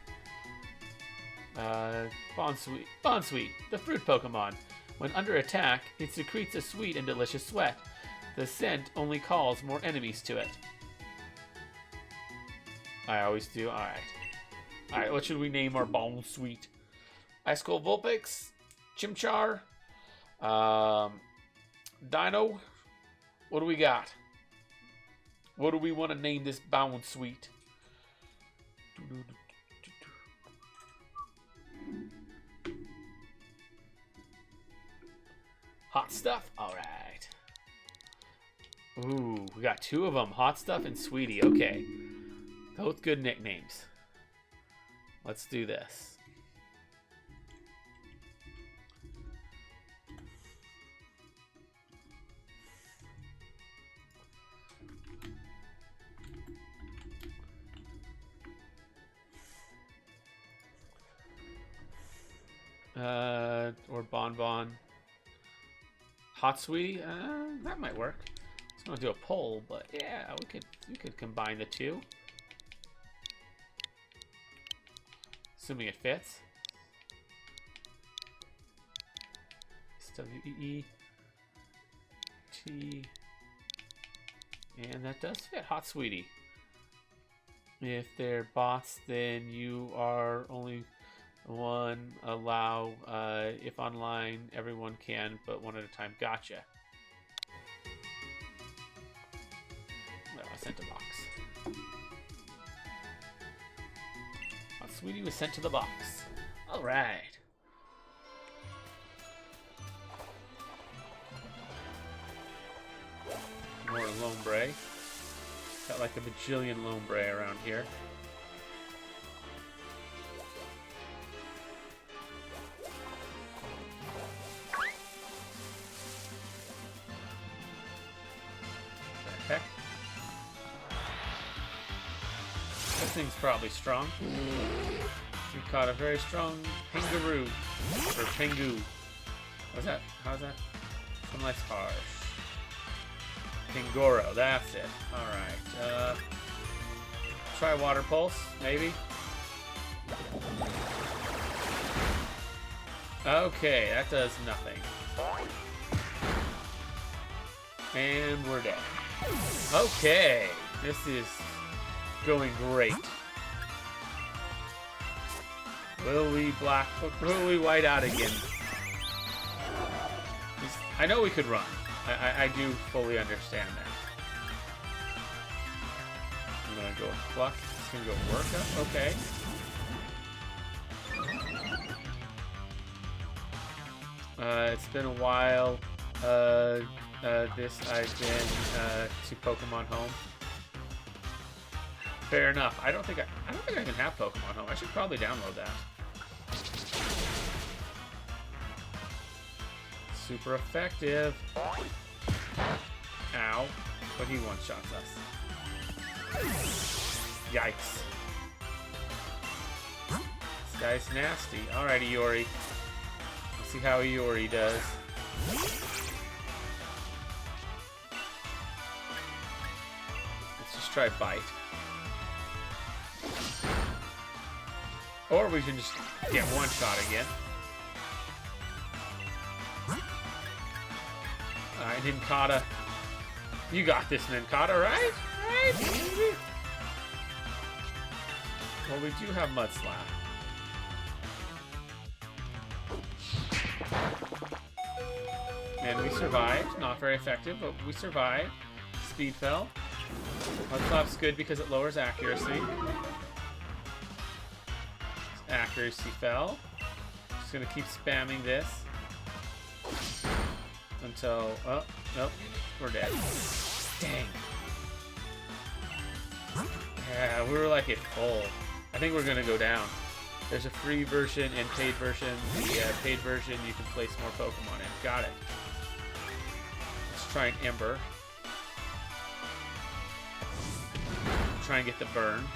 Bond Sweet, the fruit Pokemon. When under attack, it secretes a sweet and delicious sweat. The scent only calls more enemies to it. I always do. Alright. Alright, what should we name our Bond Sweet? Ice Cold Vulpix, Chimchar, Dino. What do we got? What do we want to name this bound sweet? Hot stuff? Alright. Ooh, we got 2 of them. Hot stuff and sweetie. Okay. Both good nicknames. Let's do this. Or Bonbon. Hot Sweetie? That might work. I was gonna do a poll, but yeah, we could combine the 2. Assuming it fits. S-W-E-E-T. And that does fit. Hot Sweetie. If they're bots, then you are only one. Allow, if online, everyone can, but one at a time. Gotcha. Well, I sent a box. Hot Sweetie was sent to the box. All right. More Lombre. Got like a bajillion Lombre around here. Heck. This thing's probably strong. We caught a very strong Pingaroo. Or Pingu. What's that? How's that? Some nice harsh. Pingoro, that's it. Alright. Try Water Pulse, maybe. Okay, that does nothing. And we're dead. Okay, this is going great. Will we white out again? I know we could run. I do fully understand that. I'm gonna go pluck. It's gonna go work up. Okay. It's been a while. I've been to Pokemon Home. Fair enough. I don't think I can have Pokemon Home. I should probably download that. Super effective. Ow. But he one-shots us. Yikes. This guy's nasty. Alright, Iori. Let's see how Iori does. Let's just try Bite. Or we can just get one shot again. Alright, Nincada. You got this, Nincada, right? Right? Well, we do have Mud Slap. And we survived. Not very effective, but we survived. Speed fell. Mud Slap's good because it lowers accuracy. Accuracy fell. Just gonna keep spamming this until nope, we're dead. Dang. Yeah, we were like at full. I think we're gonna go down. There's a free version and paid version. The paid version you can place more Pokemon in. Got it. Let's try an Ember. Try and get the burn.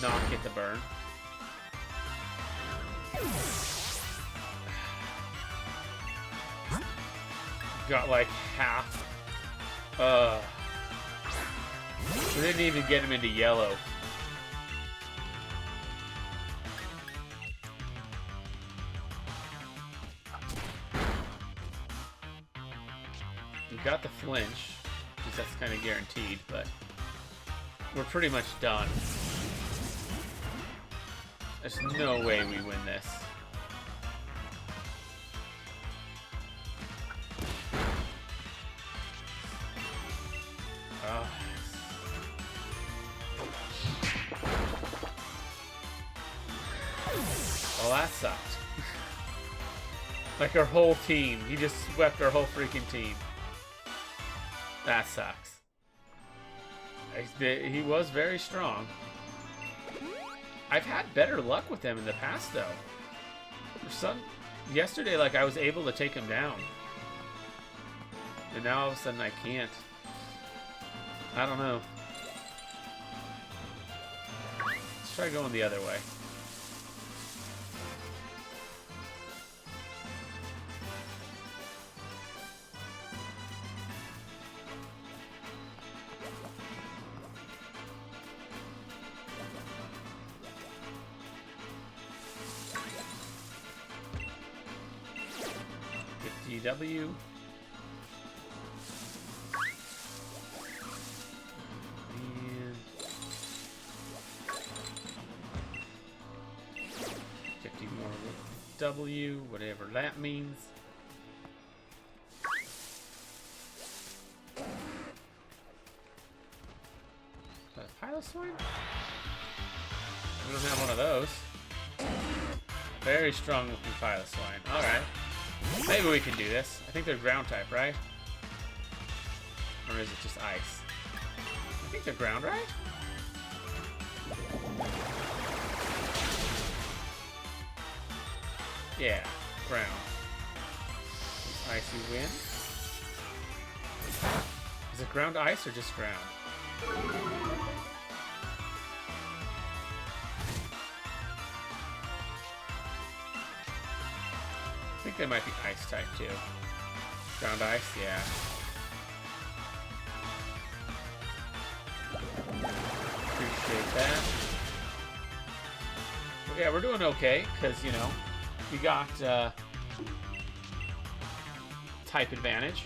Not get the burn. Got like half. We didn't even get him into yellow. We got the flinch, because that's kind of guaranteed, but we're pretty much done. There's no way we win this. Well, that sucked. Like our whole team. He just swept our whole freaking team. That sucks. He was very strong. I've had better luck with him in the past, though. Yesterday, like, I was able to take him down. And now all of a sudden I can't. I don't know. Let's try going the other way. GW. And 50 more with W, whatever that means. Is that a pilot swine? We don't have one of those. Very strong looking pilot swine. Alright. Maybe we can do this. I think they're ground type, right? Or is it just ice? I think they're ground, right? Yeah, ground. Icy wind. Is it ground ice or just ground? I think they might be ice type too. Ground ice, yeah. Appreciate that. Well, yeah, we're doing okay because, you know, we got type advantage.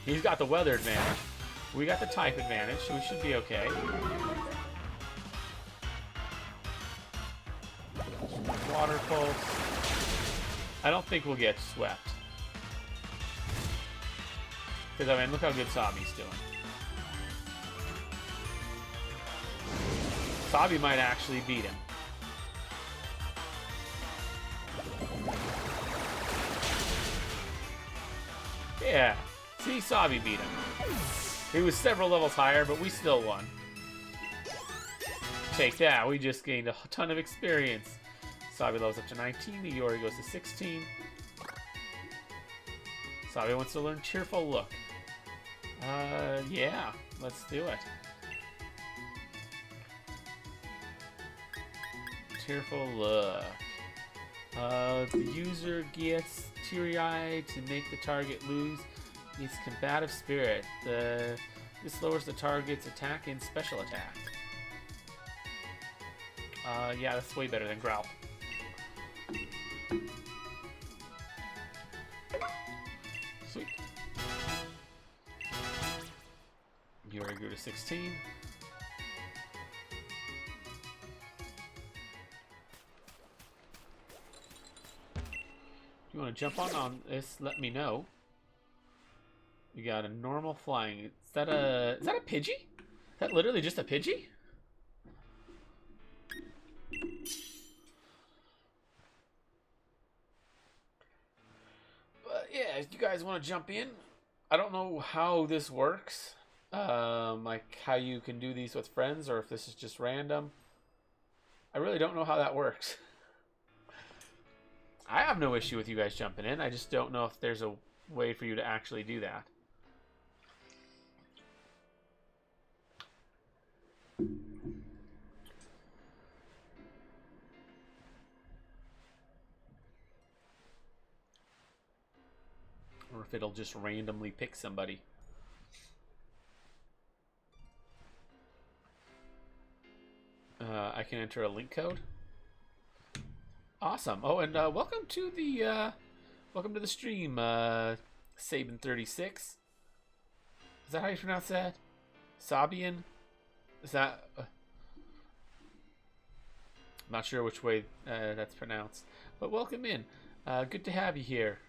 He's got the weather advantage. We got the type advantage, so we should be okay. Water pulse. I don't think we'll get swept. Because, I mean, look how good Sabi's doing. Sabi might actually beat him. Yeah. See, Sabi beat him. He was several levels higher, but we still won. Take that. We just gained a ton of experience. Sabi levels up to 19. Iori goes to 16. Sabi wants to learn Cheerful Look. Yeah. Let's do it. Cheerful Look. The user gets teary-eyed to make the target lose its combative spirit. This lowers the target's attack and special attack. Yeah, that's way better than Growl. Sweet. Yuri grew to 16. If you want to jump on this, let me know. We got a normal flying. Is that a Pidgey? Is that literally just a Pidgey? But yeah, if you guys want to jump in, I don't know how this works. Like how you can do these with friends, or if this is just random. I really don't know how that works. I have no issue with you guys jumping in. I just don't know if there's a way for you to actually do that. Or if it'll just randomly pick somebody. I can enter a link code. Awesome. Oh, and welcome to the stream, Sabin36. Is that how you pronounce that? Sabian? Is that? I'm not sure which way that's pronounced, but welcome in. Good to have you here.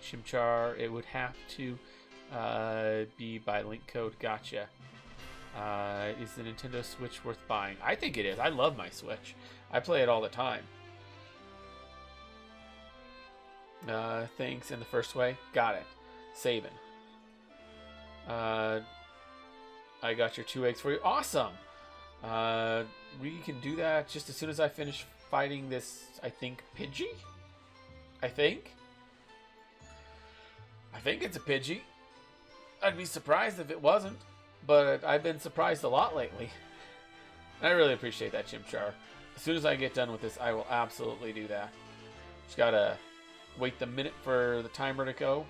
Chimchar, it would have to be by link code. Gotcha. Is the Nintendo Switch worth buying? I think it is. I love my Switch. I play it all the time. Thanks in the first way. Got it. Saving. I got your 2 eggs for you. Awesome! We can do that just as soon as I finish fighting this, I think, Pidgey? I think it's a Pidgey. I'd be surprised if it wasn't, but I've been surprised a lot lately. I really appreciate that, Chimchar. As soon as I get done with this, I will absolutely do that. Just gotta wait the minute for the timer to go.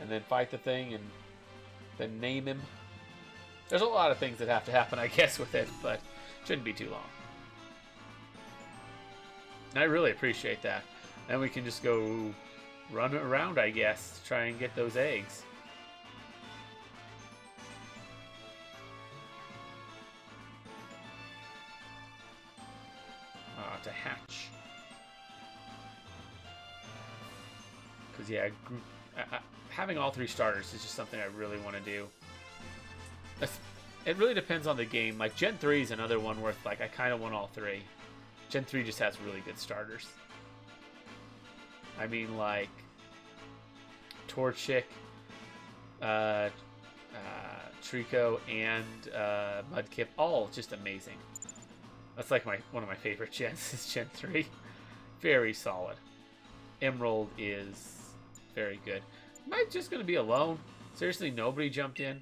And then fight the thing and then name him. There's a lot of things that have to happen, I guess, with it, but shouldn't be too long. And I really appreciate that. Then we can just go run around, I guess, to try and get those eggs. To hatch. Because, yeah, having all 3 starters is just something I really want to do. It really depends on the game. Like, Gen 3 is another one where, like, I kind of want all 3. Gen 3 just has really good starters. I mean, like, Torchic, Trico, and Mudkip, all just amazing. That's like one of my favorite gens is Gen 3. Very solid. Emerald is very good. Am I just going to be alone? Seriously, nobody jumped in?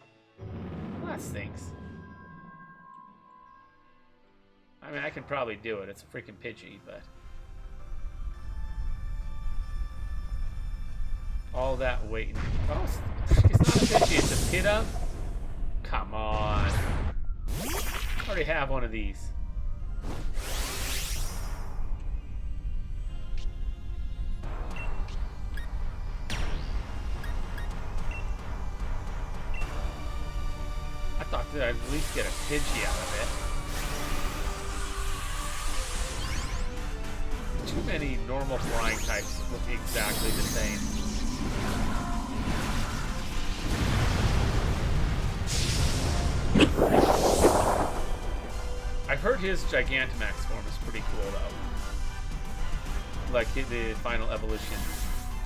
Well, that stinks. I mean, I can probably do it. It's a freaking Pidgey, but... all that waiting. Oh, it's not a Pidgey, it's a Pidove? Come on. I already have one of these. I thought that I'd at least get a Pidgey out of it. Too many normal flying types look exactly the same. I've heard his Gigantamax form is pretty cool, though. Like the final evolution.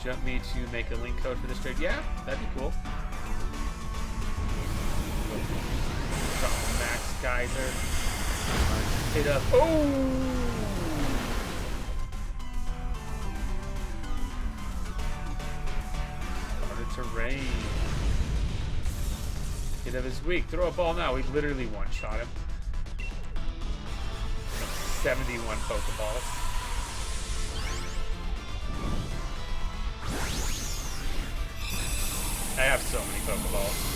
Jump me to make a link code for this trade? Yeah, that'd be cool. Max Geyser. Hit up. Oh! Started to rain. Hit of his weak. Throw a ball now. We literally one-shot him. 71 Pokeballs. I have so many Pokeballs.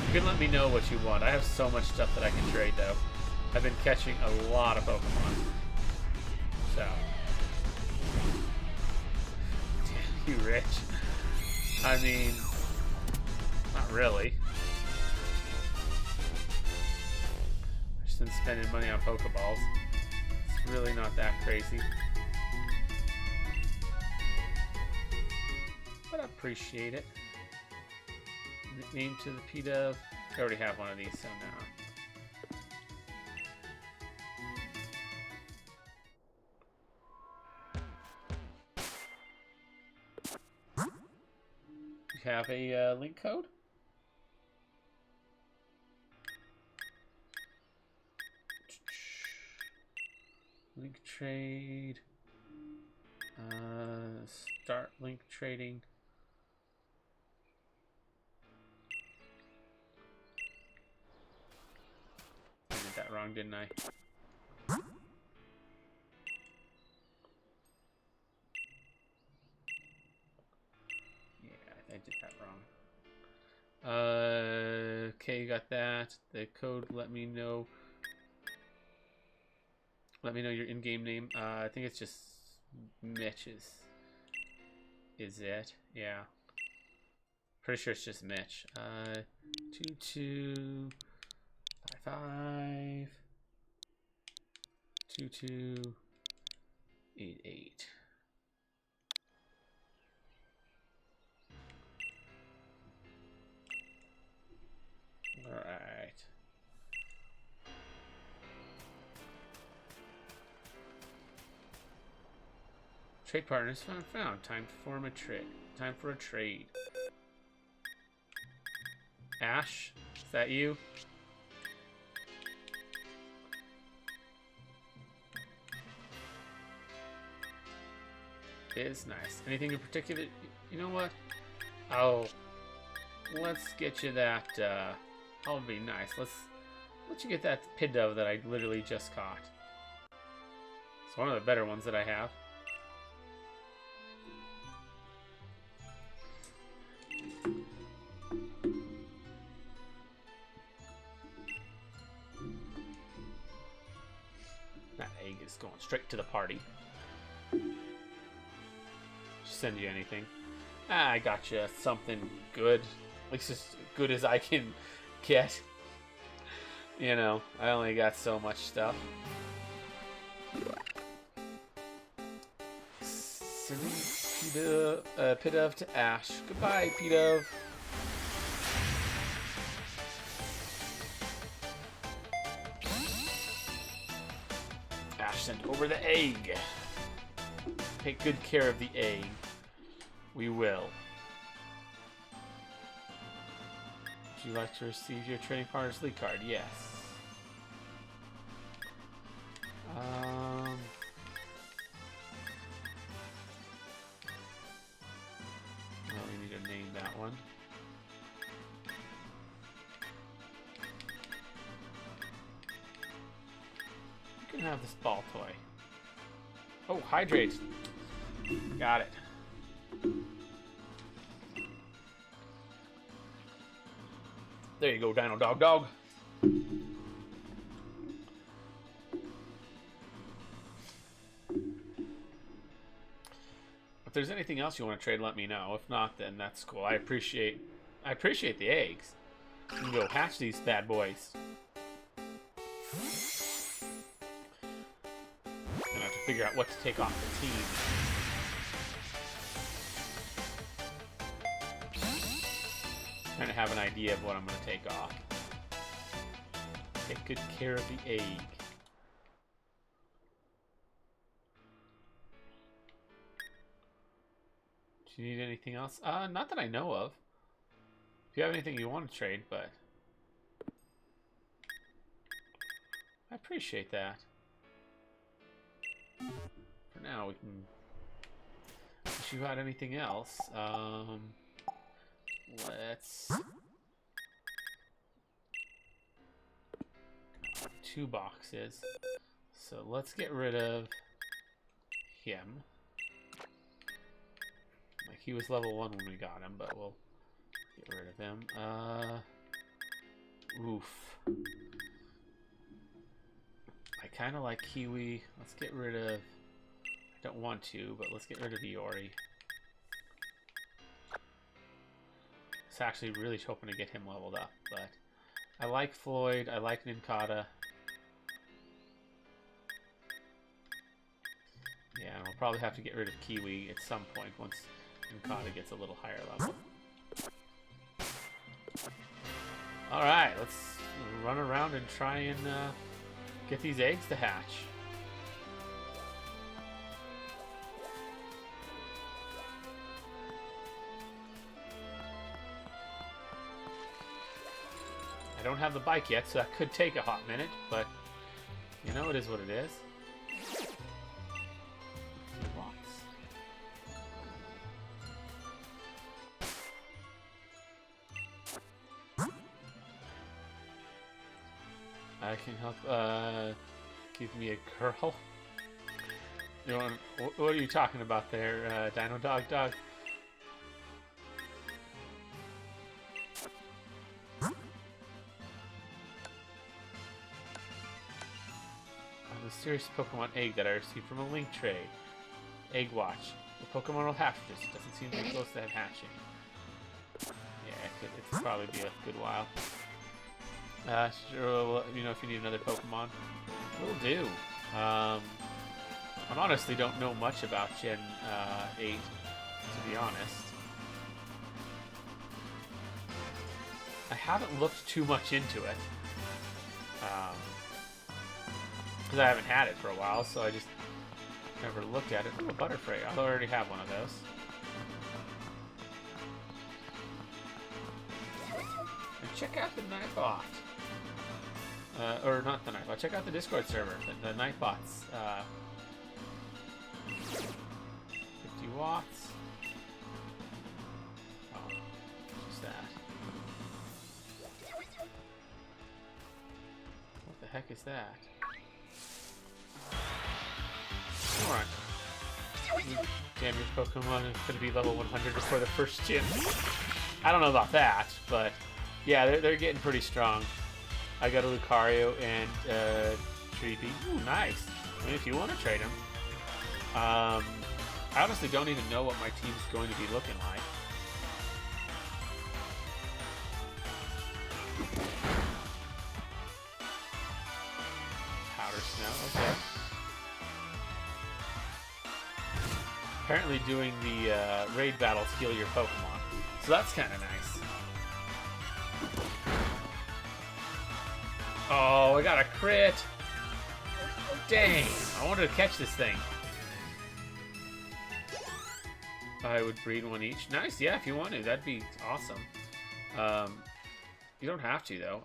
You can let me know what you want. I have so much stuff that I can trade, though. I've been catching a lot of Pokemon. So. Damn you, Rich. I mean, not really. I've just been spending money on Pokeballs. It's really not that crazy. But I appreciate it. Nickname to the Pidove. I already have one of these, so now. You have a link code? Link trade. Start link trading. I did that wrong, didn't I? Yeah, I did that wrong. Okay, you got that. The code, let me know. Let me know your in-game name. I think it's just Mitch is it? Yeah. Pretty sure it's just Mitch. 2255 2288. Alright. Trade partners found. Time to form a trade. Time for a trade. Ash, is that you? Is nice. Anything in particular? You know what? Oh, let's get you that. That'll be nice. Let's let you get that pid dove that I literally just caught. It's one of the better ones that I have. That egg is going straight to the party. Send you anything. I got you something good. At least as good as I can get. You know, I only got so much stuff. Sending Pidove to Ash. Goodbye, Pidove. Ash sent over the egg. Take good care of the egg. We will. Would you like to receive your trading partner's lead card? Yes. Oh, we need to name that one. You can have this ball toy. Oh, hydrate. Got it. There you go, Dino Dog. If there's anything else you want to trade, let me know. If not, then that's cool. I appreciate the eggs. You can go hatch these bad boys. And I have to figure out what to take off the team. Trying to have an idea of what I'm going to take off. Take good care of the egg. Do you need anything else? Not that I know of. If you have anything you want to trade, but I appreciate that. For now, we can. If you had anything else, let's. 2 boxes. So let's get rid of him. Like, he was level 1 when we got him, but we'll get rid of him. Oof. I kind of like Kiwi. Let's get rid of... I don't want to, but let's get rid of Iori. I was actually really hoping to get him leveled up, but I like Floyd. I like Ninkata. Yeah, and we'll probably have to get rid of Kiwi at some point once Ninkata gets a little higher level. Alright, let's run around and try and get these eggs to hatch. I don't have the bike yet, so that could take a hot minute, but you know, it is what it is. I can help give me a girl. You want, what are you talking about there, Dino Dog? A mysterious Pokemon egg that I received from a link trade. Egg watch. The Pokemon will hatch this. It doesn't seem to be close to hatching. Yeah, it'd probably be a good while. Sure, you know, if you need another Pokemon, will do. I honestly don't know much about Gen 8, to be honest. I haven't looked too much into it. Because I haven't had it for a while, so I just never looked at it. Oh, a Butterfree. I already have one of those. And check out the Nightbot. Or not the Nightbot. Check out the Discord server. The Nightbots. 50 watts. Oh, what's that? What the heck is that? Alright. Damn, your Pokemon is going to be level 100 before the first gym. I don't know about that, but yeah, they're getting pretty strong. I got a Lucario and Treepy. Ooh, nice. I mean, if you want to trade them. I honestly don't even know what my team's going to be looking like. Powder Snow, okay. Apparently doing the raid battles heal your Pokemon. So that's kind of nice. Oh, I got a crit. Dang, I wanted to catch this thing. I would breed one each. Nice, yeah, if you want to. That'd be awesome. You don't have to, though.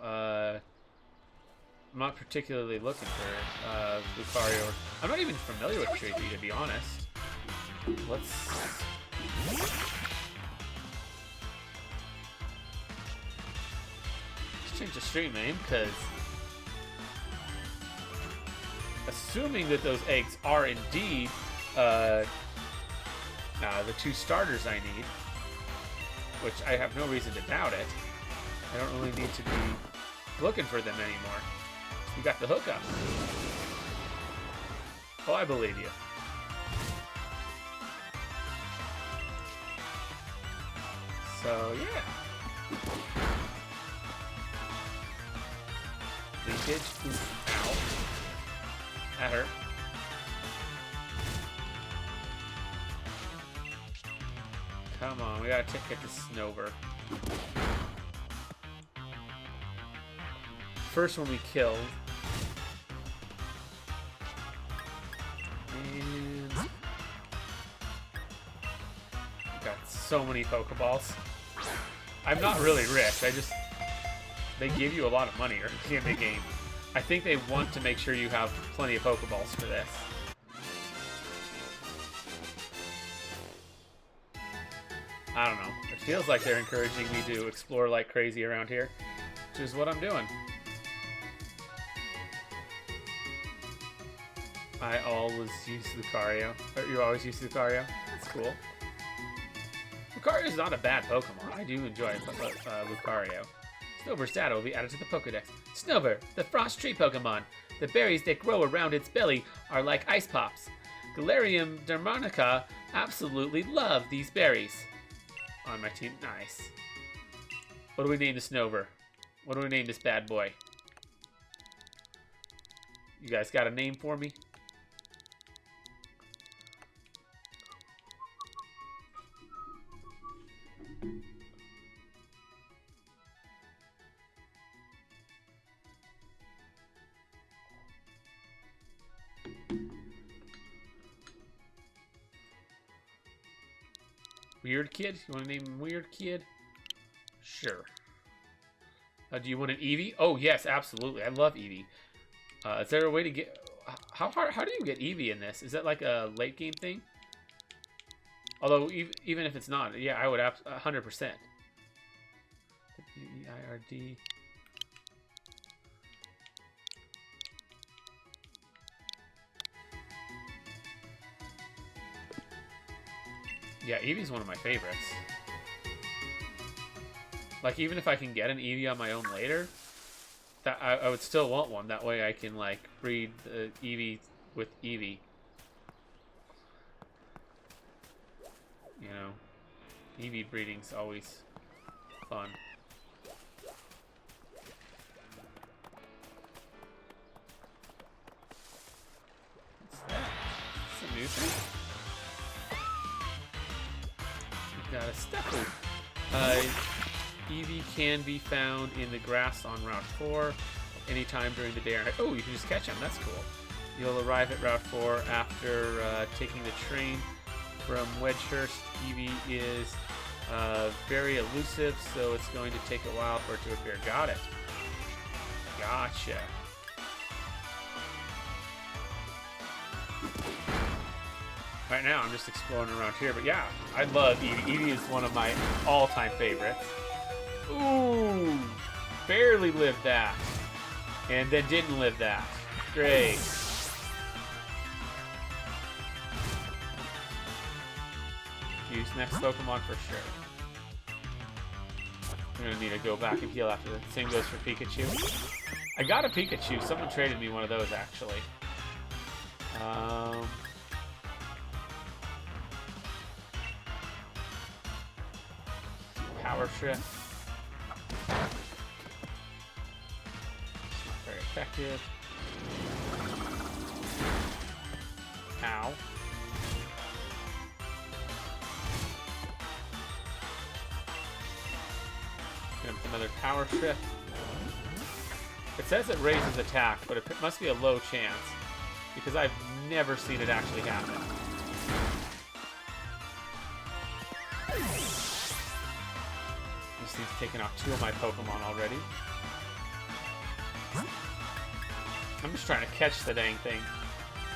I'm not particularly looking for Lucario. I'm not even familiar with Treepy, to be honest. Let's... change the stream name, because... assuming that those eggs are indeed the 2 starters I need, which I have no reason to doubt it. I don't really need to be looking for them anymore. You got the hookup. Oh, I believe you. So, yeah. Leakage. Ow. That hurt. Come on, we gotta get the Snover. First one we killed. And... got so many Pokeballs. I'm not really rich, they give you a lot of money in the game. I think they want to make sure you have plenty of Pokeballs for this. I don't know. It feels like they're encouraging me to explore like crazy around here, which is what I'm doing. I always use Lucario. Or you always use Lucario? That's cool. Lucario is not a bad Pokemon. I do enjoy Lucario. Snover's data will be added to the Pokedex. Snover, the frost tree Pokemon. The berries that grow around its belly are like ice pops. Galarium Darmonica absolutely love these berries. On my team, nice. What do we name the Snover? What do we name this bad boy? You guys got a name for me? Weird Kid? You want to name him Weird Kid? Sure. Do you want an Eevee? Oh, yes, absolutely. I love Eevee. Is there a way to get... How do you get Eevee in this? Is that like a late game thing? Although, even if it's not, yeah, I would 100%. E-I-R-D... Yeah, Eevee's one of my favorites. Like, even if I can get an Eevee on my own later, that I would still want one. That way I can, like, breed the Eevee with Eevee. You know, Eevee breeding's always fun. What's that? Is this a new thing? Got a Stepple. Eevee can be found in the grass on Route 4 anytime during the day or night. Oh, you can just catch him. That's cool. You'll arrive at Route 4 after taking the train from Wedgehurst. Eevee is very elusive, so it's going to take a while for it to appear. Got it. Gotcha. Right now, I'm just exploring around here, but yeah, I love Eevee. Eevee is one of my all-time favorites. Ooh, barely lived that, and then didn't live that. Great. Use next Pokemon for sure. I'm gonna need to go back and heal after that. Same goes for Pikachu. I got a Pikachu. Someone traded me one of those actually. Power Trip. Not very effective. Ow. Another Power Trip. It says it raises attack, but it must be a low chance because I've never seen it actually happen. This thing's taken off 2 of my Pokemon already. I'm just trying to catch the dang thing.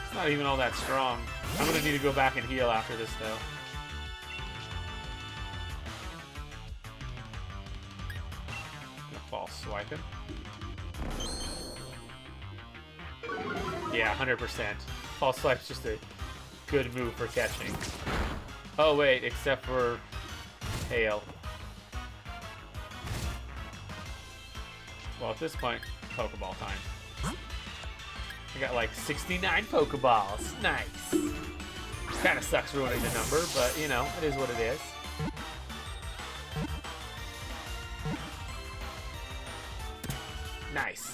It's not even all that strong. I'm gonna need to go back and heal after this though. False swipe him. Yeah, 100%. False swipe's just a good move for catching. Oh wait, except for hail. Well, at this point, Pokeball time. I got like 69 Pokeballs. Nice. Kind of sucks ruining the number, but you know, it is what it is. Nice.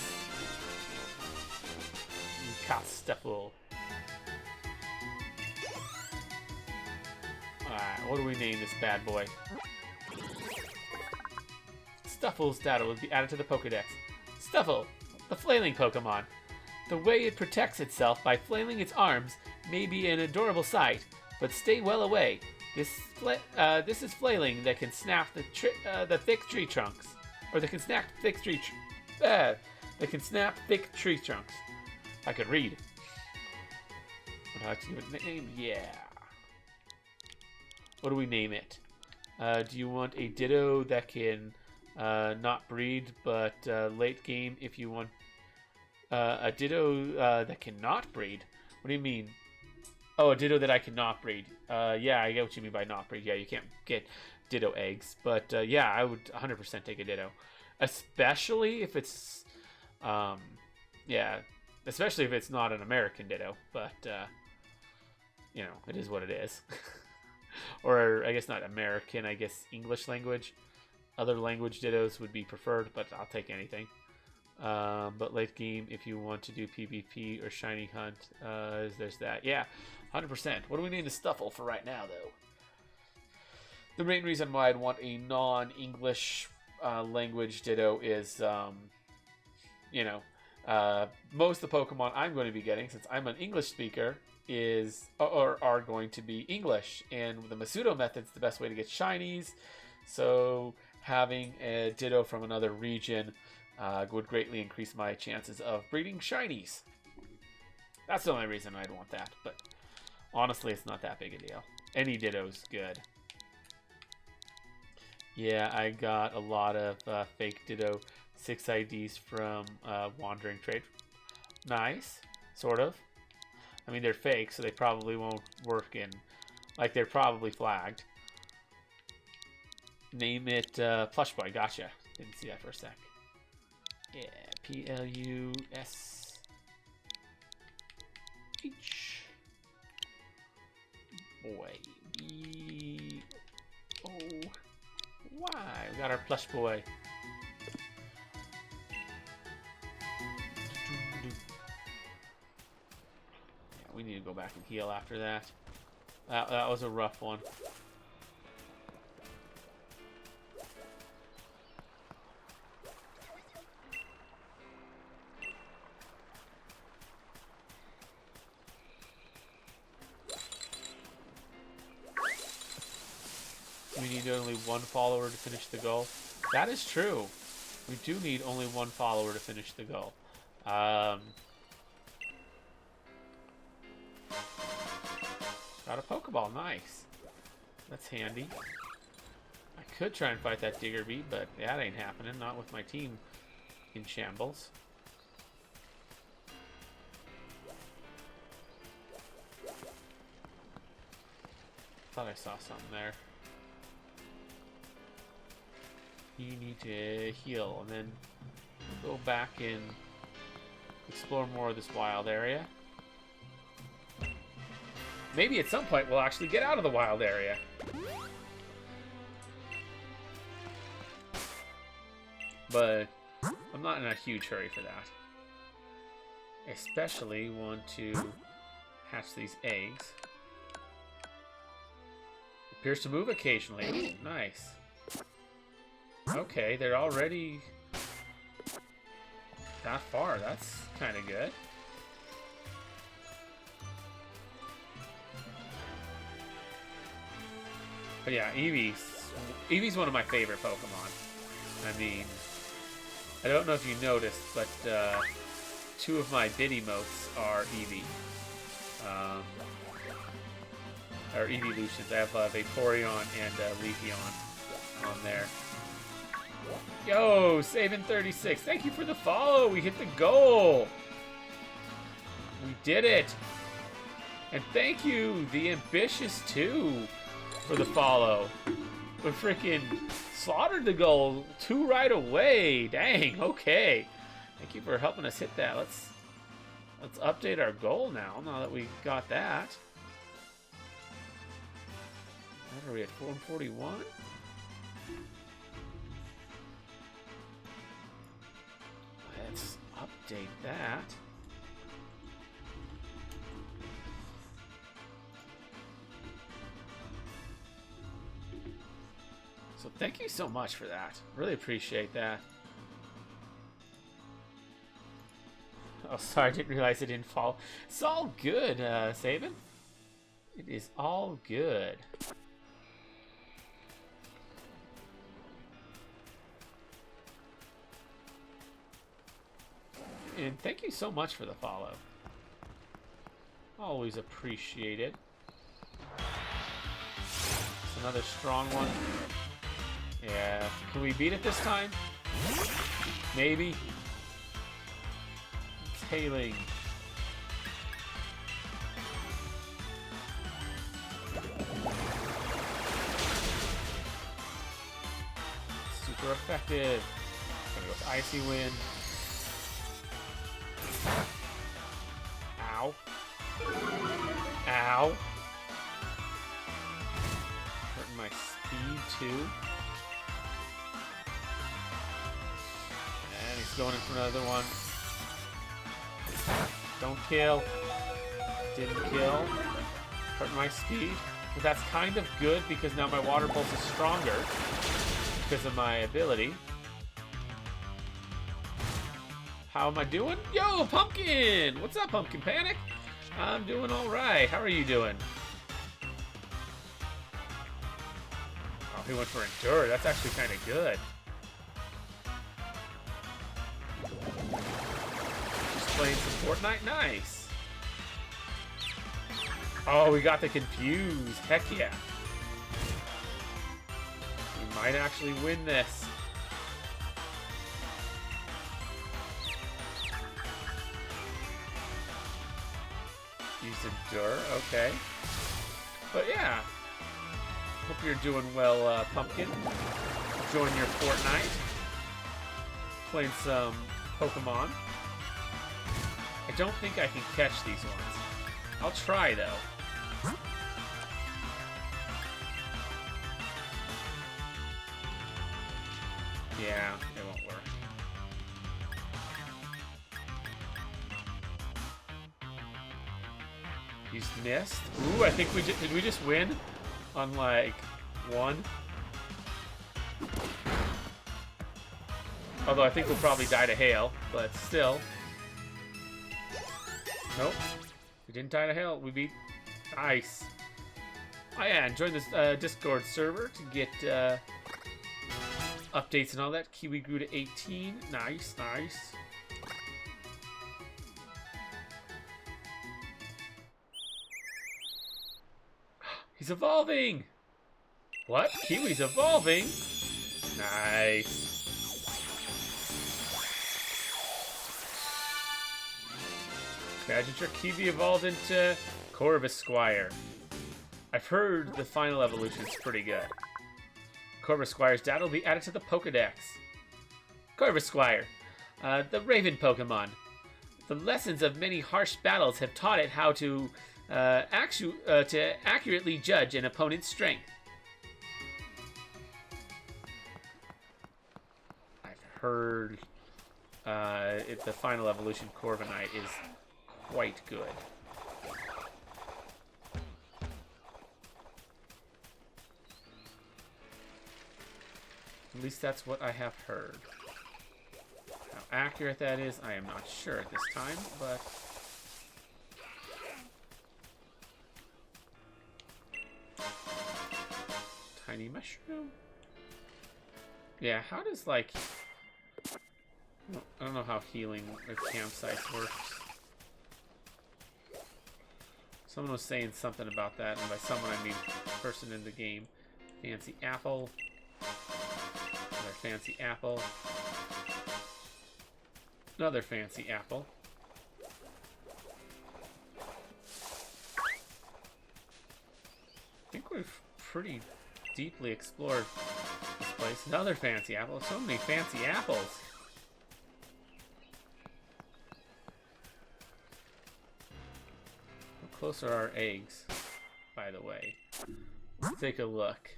Stuffle. Alright, what do we name this bad boy? Stuffle's data will be added to the Pokedex. Stuffle, the flailing Pokemon. The way it protects itself by flailing its arms may be an adorable sight, but stay well away. This is flailing that can snap the thick tree trunks, or that can snap thick tree. That can snap thick tree trunks. I could read. What how to give it a nickname? Yeah. What do we name it? Do you want a Ditto that can not breed, but late game if you want a Ditto that cannot breed? What do you mean? Oh, a Ditto that I cannot breed. Yeah, I get what you mean by not breed. Yeah, you can't get Ditto eggs. But yeah, I would 100% take a Ditto. Especially if it's, yeah, especially if it's not an American Ditto. But, you know, it is what it is. Or I guess not American, I guess English language. Other language Dittos would be preferred, but I'll take anything. But late game, if you want to do PvP or shiny hunt, there's that. Yeah, 100%. What do we need to Stuffle for right now, though? The main reason why I'd want a non-English language Ditto is, you know, most of the Pokemon I'm going to be getting, since I'm an English speaker, are going to be English. And with the Masudo method's the best way to get shinies. So having a Ditto from another region would greatly increase my chances of breeding shinies. That's the only reason I'd want that, but honestly, it's not that big a deal. Any Ditto's good. Yeah, I got a lot of fake Ditto 6 IDs from Wandering Trade. Nice, sort of. I mean, they're fake, so they probably won't work in... Like, they're probably flagged. Name it Plush Boy. Gotcha. Didn't see that for a sec. Yeah, P-L-U-S-H. Boy. B-O-Y. We got our Plush Boy. Yeah, we need to go back and heal after that. That was a rough one. need only one follower to finish the goal. That is true. We do need only one follower to finish the goal. Got a Pokeball. Nice. That's handy. I could try and fight that Diggerbee, but that ain't happening. Not with my team in shambles. Thought I saw something there. You need to heal and then go back and explore more of this wild area. Maybe at some point we'll actually get out of the wild area. But I'm not in a huge hurry for that. Especially want to hatch these eggs. Appears to move occasionally. Ooh, nice. Okay, they're already that far. That's kind of good. But yeah, Eevee's one of my favorite Pokemon. I mean, I don't know if you noticed, but 2 of my bid emotes are Eevee. Or Eeveelutions. I have Vaporeon and Leafeon on there. Yo, Saving 36. Thank you for the follow. We hit the goal. We did it. And thank you, The Ambitious 2, for the follow. We freaking slaughtered the goal 2 right away. Dang, okay. Thank you for helping us hit that. Let's update our goal now that we got that. What are we at, 441? Let's update that. So thank you so much for that. Really appreciate that. Oh, sorry, I didn't realize it didn't fall. It's all good, Sabin. It is all good. And thank you so much for the follow. Always appreciate it. It's another strong one. Yeah. Can we beat it this time? Maybe. It's hailing. Super effective. Gonna go with Icy Wind. Ow. Ow. Hurting my speed too. And he's going in for another one. Don't kill. Didn't kill. Hurting my speed. But that's kind of good because now my Water Pulse is stronger because of my ability. How am I doing? Yo, Pumpkin! What's up, Pumpkin Panic? I'm doing all right. How are you doing? Oh, he went for Endure. That's actually kind of good. Just playing some Fortnite. Nice. Oh, we got the Confuse. Heck yeah. We might actually win this. Use Endure, okay. But yeah, hope you're doing well, Pumpkin. Enjoying your Fortnite. Playing some Pokemon. I don't think I can catch these ones. I'll try, though. Yeah, it won't work. He's missed. Ooh, I think we did we just win on like 1? Although I think we'll probably die to hail, but still. Nope. We didn't die to hail. We beat Ice. Oh yeah, and join this Discord server to get updates and all that. Kiwi grew to 18. Nice, nice. He's evolving! What? Kiwi's evolving? Nice. Badger Kiwi evolved into Corvusquire. I've heard the final evolution's pretty good. Corvusquire's data will be added to the Pokedex. Corvusquire, the Raven Pokemon. The lessons of many harsh battles have taught it how to accurately judge an opponent's strength. I've heard the final evolution Corviknight is quite good. At least that's what I have heard. How accurate that is, I am not sure at this time, but... Tiny mushroom? Yeah, how does, like... I don't know how healing with campsites works. Someone was saying something about that, and by someone I mean person in the game. Fancy apple. Another fancy apple. Another fancy apple. I think we've pretty deeply explored this place. Another fancy apple. So many fancy apples. How close are our eggs, by the way? Let's take a look.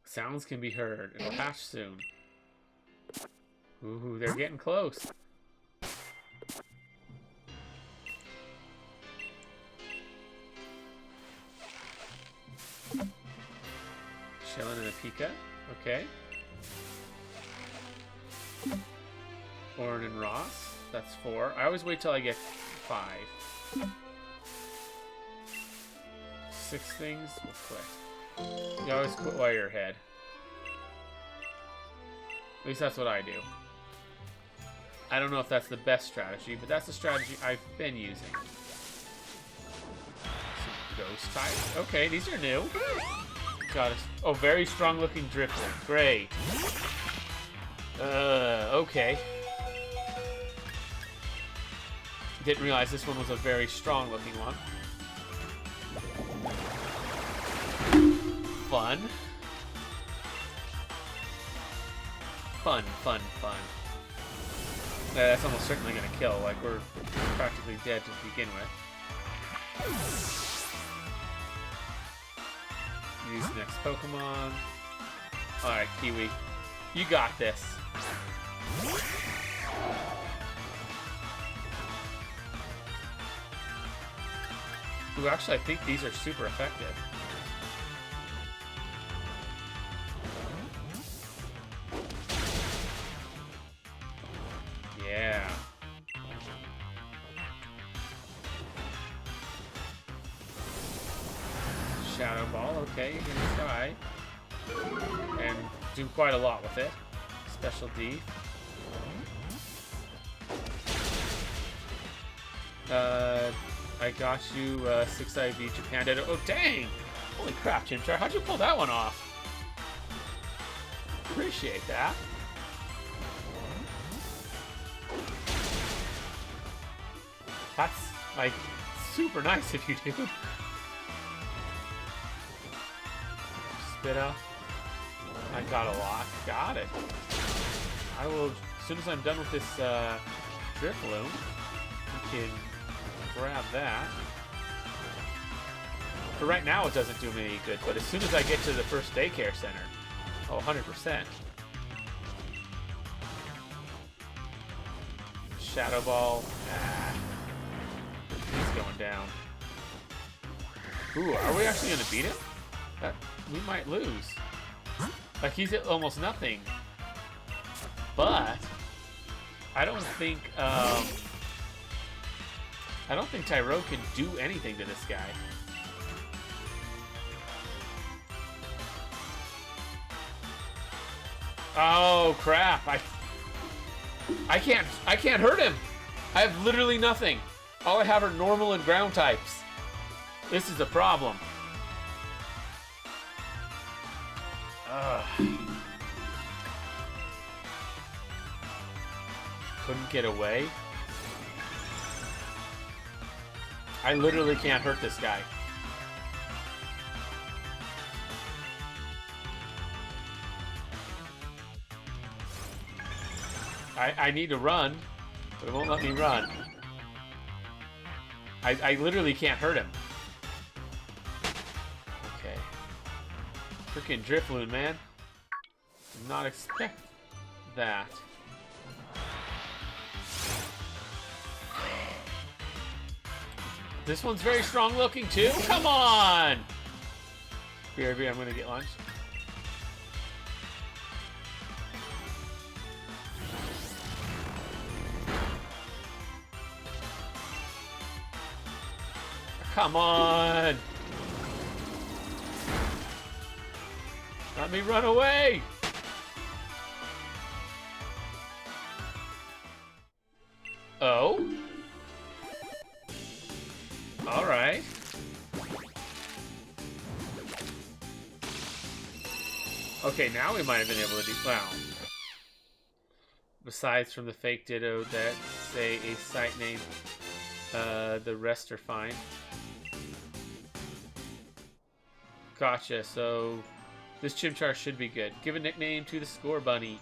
Sounds can be heard. It'll hatch soon. Ooh, they're getting close. Chilling in a Pika. Okay. Orin and Ross. That's 4. I always wait till I get 5. 6 things will quit. You always quit while you're ahead. At least that's what I do. I don't know if that's the best strategy, but that's the strategy I've been using. Some ghost types. Okay, these are new. Got a very strong looking Drifter. Great. Okay. Didn't realize this one was a very strong looking one. Fun. Fun, fun, fun. That's almost certainly gonna kill. Like, we're practically dead to begin with. Use next Pokemon. Alright, Kiwi. You got this. Ooh, actually, I think these are super effective. Yeah. Shadow Ball, okay, you're gonna try. And do quite a lot with it. Special D. I got you 6 IV Japan Data. Oh, dang! Holy crap, Chimchar, how'd you pull that one off? Appreciate that. That's, like, super nice if you do. Spit up. I got a lot. Got it. I will, as soon as I'm done with this Drifloon, we can grab that. For right now, it doesn't do me any good, but as soon as I get to the first daycare center, oh, 100%. Shadow Ball. Ah. He's going down. Ooh, are we actually going to beat him? We might lose. Like, he's at almost nothing. But I don't think I don't think Tyro can do anything to this guy. Oh crap! I can't hurt him. I have literally nothing. All I have are normal and ground types. This is a problem. Ugh. Couldn't get away. I literally can't hurt this guy. I need to run, but it won't let me run. I literally can't hurt him. Okay. Freaking Drifloon, man. Did not expect that. This one's very strong looking too. Come on! BRB, I'm gonna get lunch. Come on! Let me run away! Oh? Alright. Okay, now we might have been able to do... Wow. Besides from the fake ditto that say a site name, the rest are fine. Gotcha, so this Chimchar should be good. Give a nickname to the Scorebunny.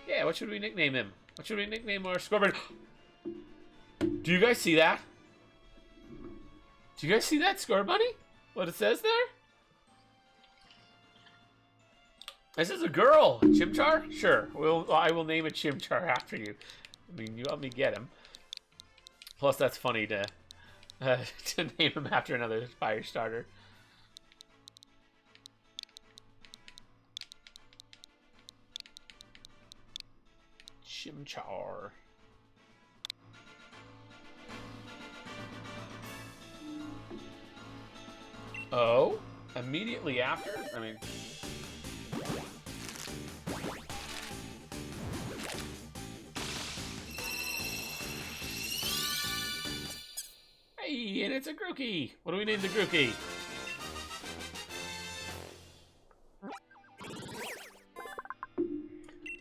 Yeah, what should we nickname him? What should we nickname our Scorebunny? Do you guys see that? Do you guys see that, Scorebunny? What it says there? This is a girl. Chimchar? Sure. I will name a Chimchar after you. I mean, you help me get him. Plus, that's funny to name him after another fire starter. Chimchar. Oh? Immediately after? I mean... Hey, and it's a Grooky! What do we name the Grooky?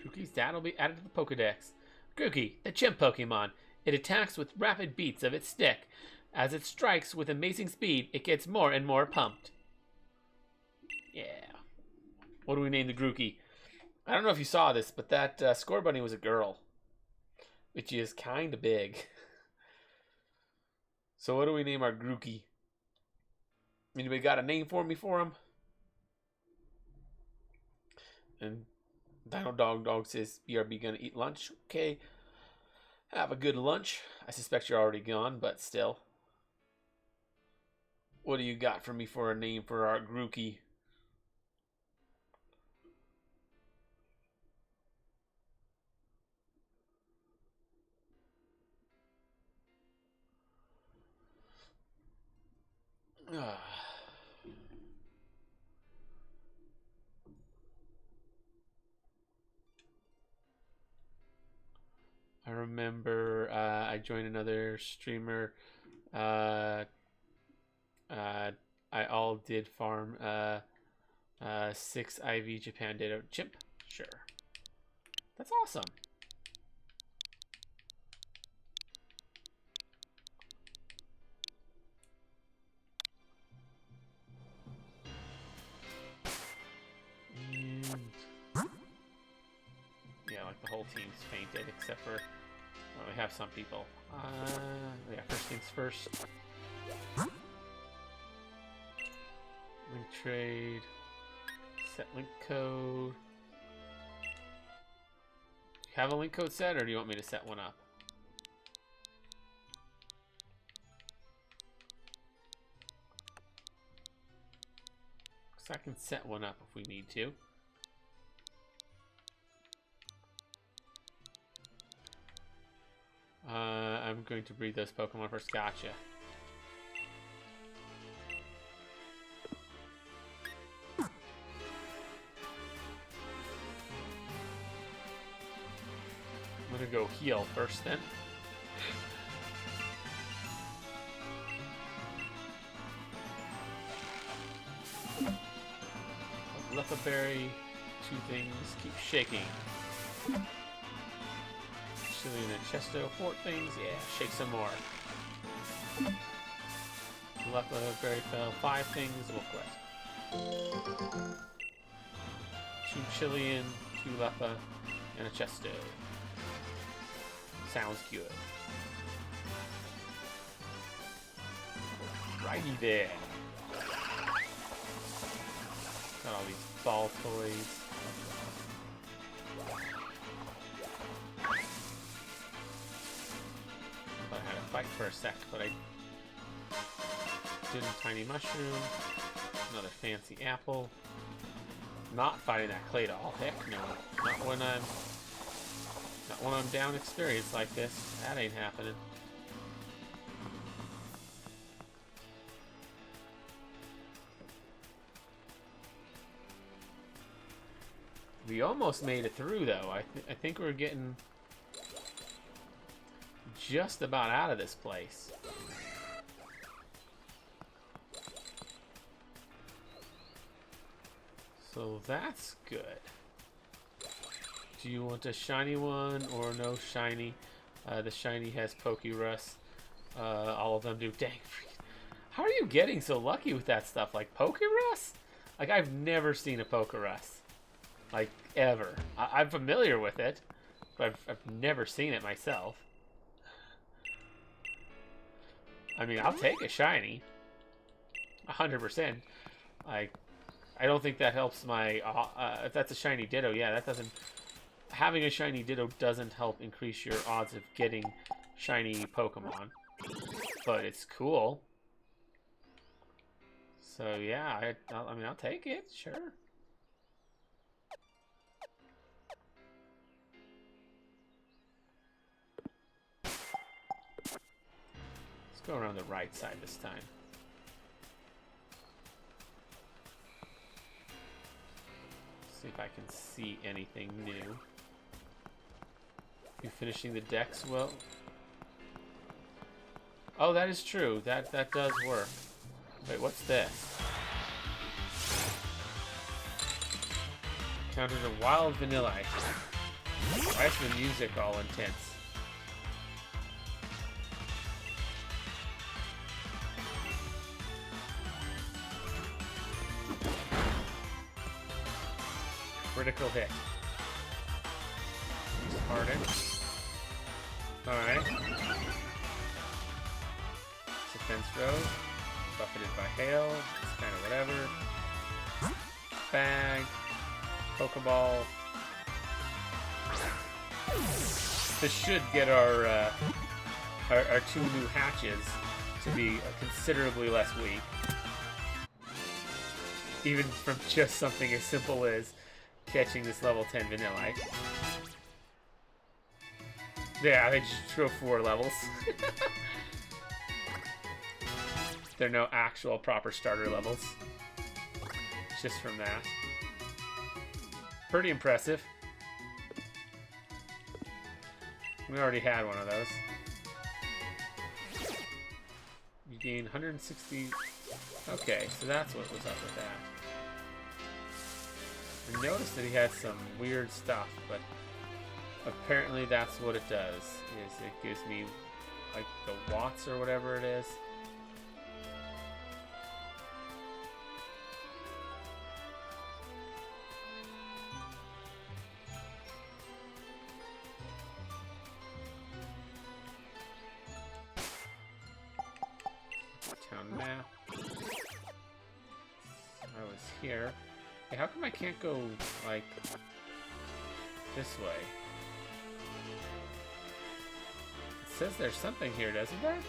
Grooky's dad will be added to the Pokedex. Grooky, the chimp Pokemon. It attacks with rapid beats of its stick. As it strikes with amazing speed, it gets more and more pumped. Yeah. What do we name the Grooky? I don't know if you saw this, but that Scorebunny was a girl. Which is kind of big. So what do we name our Grooky? Anybody got a name for me for him? And Dino Dog says, BRB gonna eat lunch? Okay. Have a good lunch. I suspect you're already gone, but still. What do you got for me for a name for our Grooky? I remember I joined another streamer. I all did farm 6 IV Japan Ditto Chimp. Sure. That's awesome. And yeah, like the whole team's fainted except for, well, we have some people. Yeah, first things first. Link trade. Set link code. Have a link code set, or do you want me to set one up? Because I can set one up if we need to. I'm going to breed those Pokemon first. Gotcha. I'm gonna go heal first then. Lepa Berry, 2 things, keep shaking. Chilean and Chesto, 4 things, yeah, shake some more. Lepa Berry fell, 5 things, we'll quit. 2 Chilean, 2 Lepa, and a Chesto. Sounds good. Righty there. Got all these ball toys. I thought I had a fight for a sec, but I didn't. Tiny mushroom. Another fancy apple. Not fighting that clay doll. Heck no. Not when I'm down experience like this. That ain't happening. We almost made it through, though. I think we're getting just about out of this place. So that's good. Do you want a shiny one or no shiny? The shiny has Pokerus. All of them do. Dang. How are you getting so lucky with that stuff? Like Pokerus? Like, I've never seen a Pokerus. Like, ever. I'm familiar with it, but I've never seen it myself. I mean, I'll take a shiny. 100%. Like, I don't think that helps my... if that's a shiny Ditto, yeah, that doesn't... Having a shiny Ditto doesn't help increase your odds of getting shiny Pokemon. But it's cool. So, yeah, I mean, I'll take it, sure. Let's go around the right side this time. See if I can see anything new. You finishing the decks well? Oh, that is true. That does work. Wait, what's this? Countered a wild vanilla ice. Why is the music all intense? Critical hit. Harden. Alright. Defense Rose. Buffeted by Hail. It's kind of whatever. Bag. Pokeball. This should get our 2 new hatches to be considerably less weak. Even from just something as simple as catching this level 10 Vanillite. Yeah, they just drove 4 levels. There are no actual proper starter levels. Just from that. Pretty impressive. We already had one of those. You gain 160... Okay, so that's what was up with that. I noticed that he had some weird stuff, but apparently that's what it does, is it gives me like the watts or whatever it is. Town map. I was here. Hey, how come I can't go, like, this way? It says there's something here, doesn't there?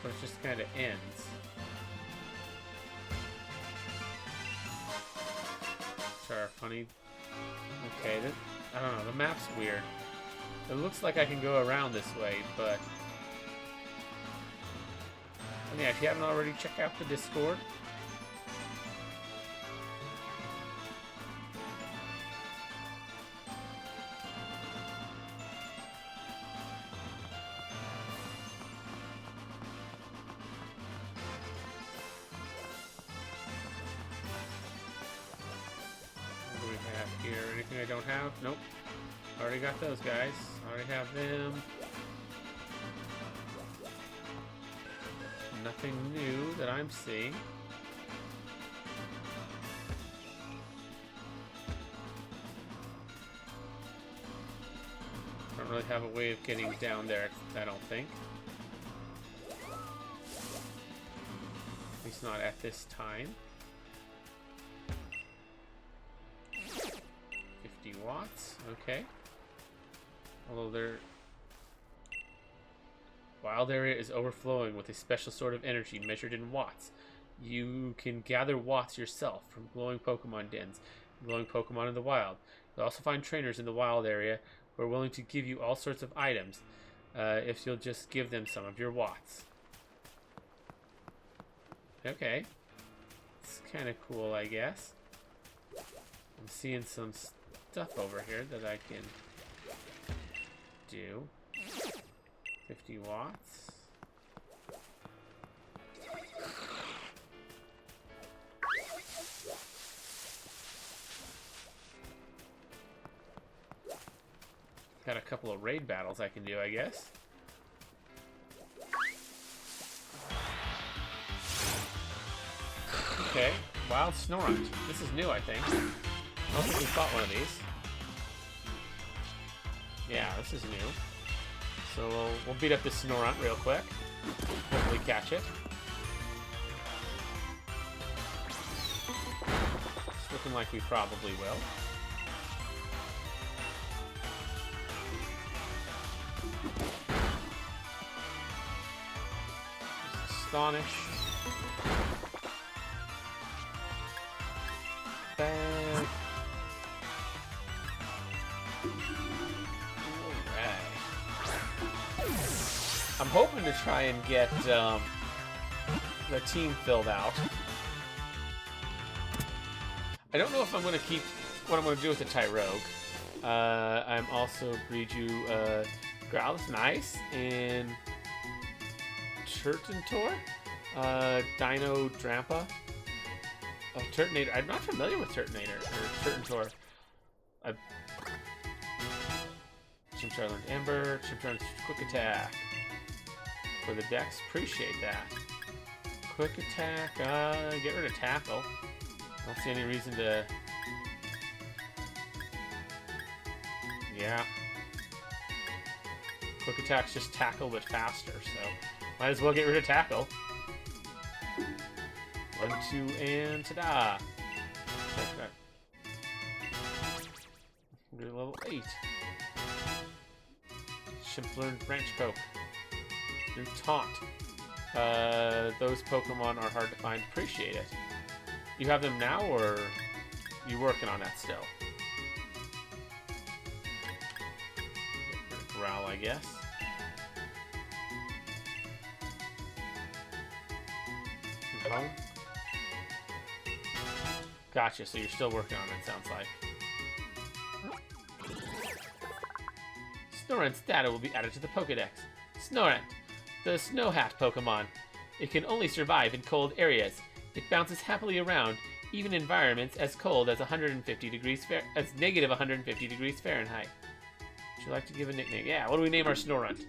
Or it just kind of ends. Sure, funny. Okay, I don't know, the map's weird. It looks like I can go around this way, but... And yeah, if you haven't already, check out the Discord. What do we have here? Anything I don't have? Nope. Already got those guys. Already have them. Nothing new that I'm seeing. Don't really have a way of getting down there, I don't think. At least not at this time. 50 watts, okay. Although their wild area is overflowing with a special sort of energy measured in watts. You can gather watts yourself from glowing Pokemon dens, glowing Pokemon in the wild. You'll also find trainers in the wild area who are willing to give you all sorts of items if you'll just give them some of your watts. Okay. It's kind of cool, I guess. I'm seeing some stuff over here that I can do. 50 watts. Got a couple of raid battles I can do, I guess. Okay, Wild Snorunt. This is new, I think. I don't think we fought one of these. Yeah, this is new. So we'll beat up this Snorunt real quick. Hopefully catch it. It's looking like we probably will. Astonish. Bang. I'm hoping to try and get the team filled out. I don't know if I'm going to keep what I'm going to do with the Tyrogue. I'm also Breeju Growlithe, nice, and Turtonator, Dino Drampa, Turtonator. I'm not familiar with Turtonator or Turtonator. Chimchar learned Ember, Chimchar Quick Attack. For the Dex, appreciate that. Quick Attack, get rid of Tackle. I don't see any reason to... Yeah. Quick Attack's just Tackle but faster, so might as well get rid of Tackle. 1, 2, and ta-da! We're level 8. Chimp learned Branch Poke. New Taunt. Those Pokemon are hard to find. Appreciate it. You have them now, or are you working on that still? Growl, I guess. Home. Gotcha, so you're still working on it, sounds like. Snorunt's data will be added to the Pokedex. Snorunt, the Snow Hat Pokemon. It can only survive in cold areas. It bounces happily around, even in environments as cold as negative 150 degrees Fahrenheit. Would you like to give a nickname? Yeah, what do we name our Snorunt?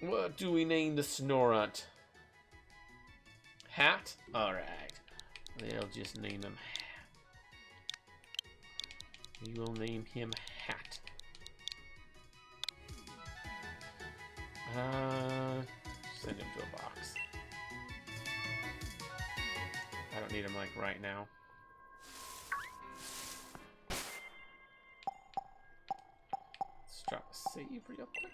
What do we name the Snorunt? Hat? Alright. They'll just name him Hat. We will name him Hat. Send him to a box. I don't need him like right now. Let's drop a save real quick.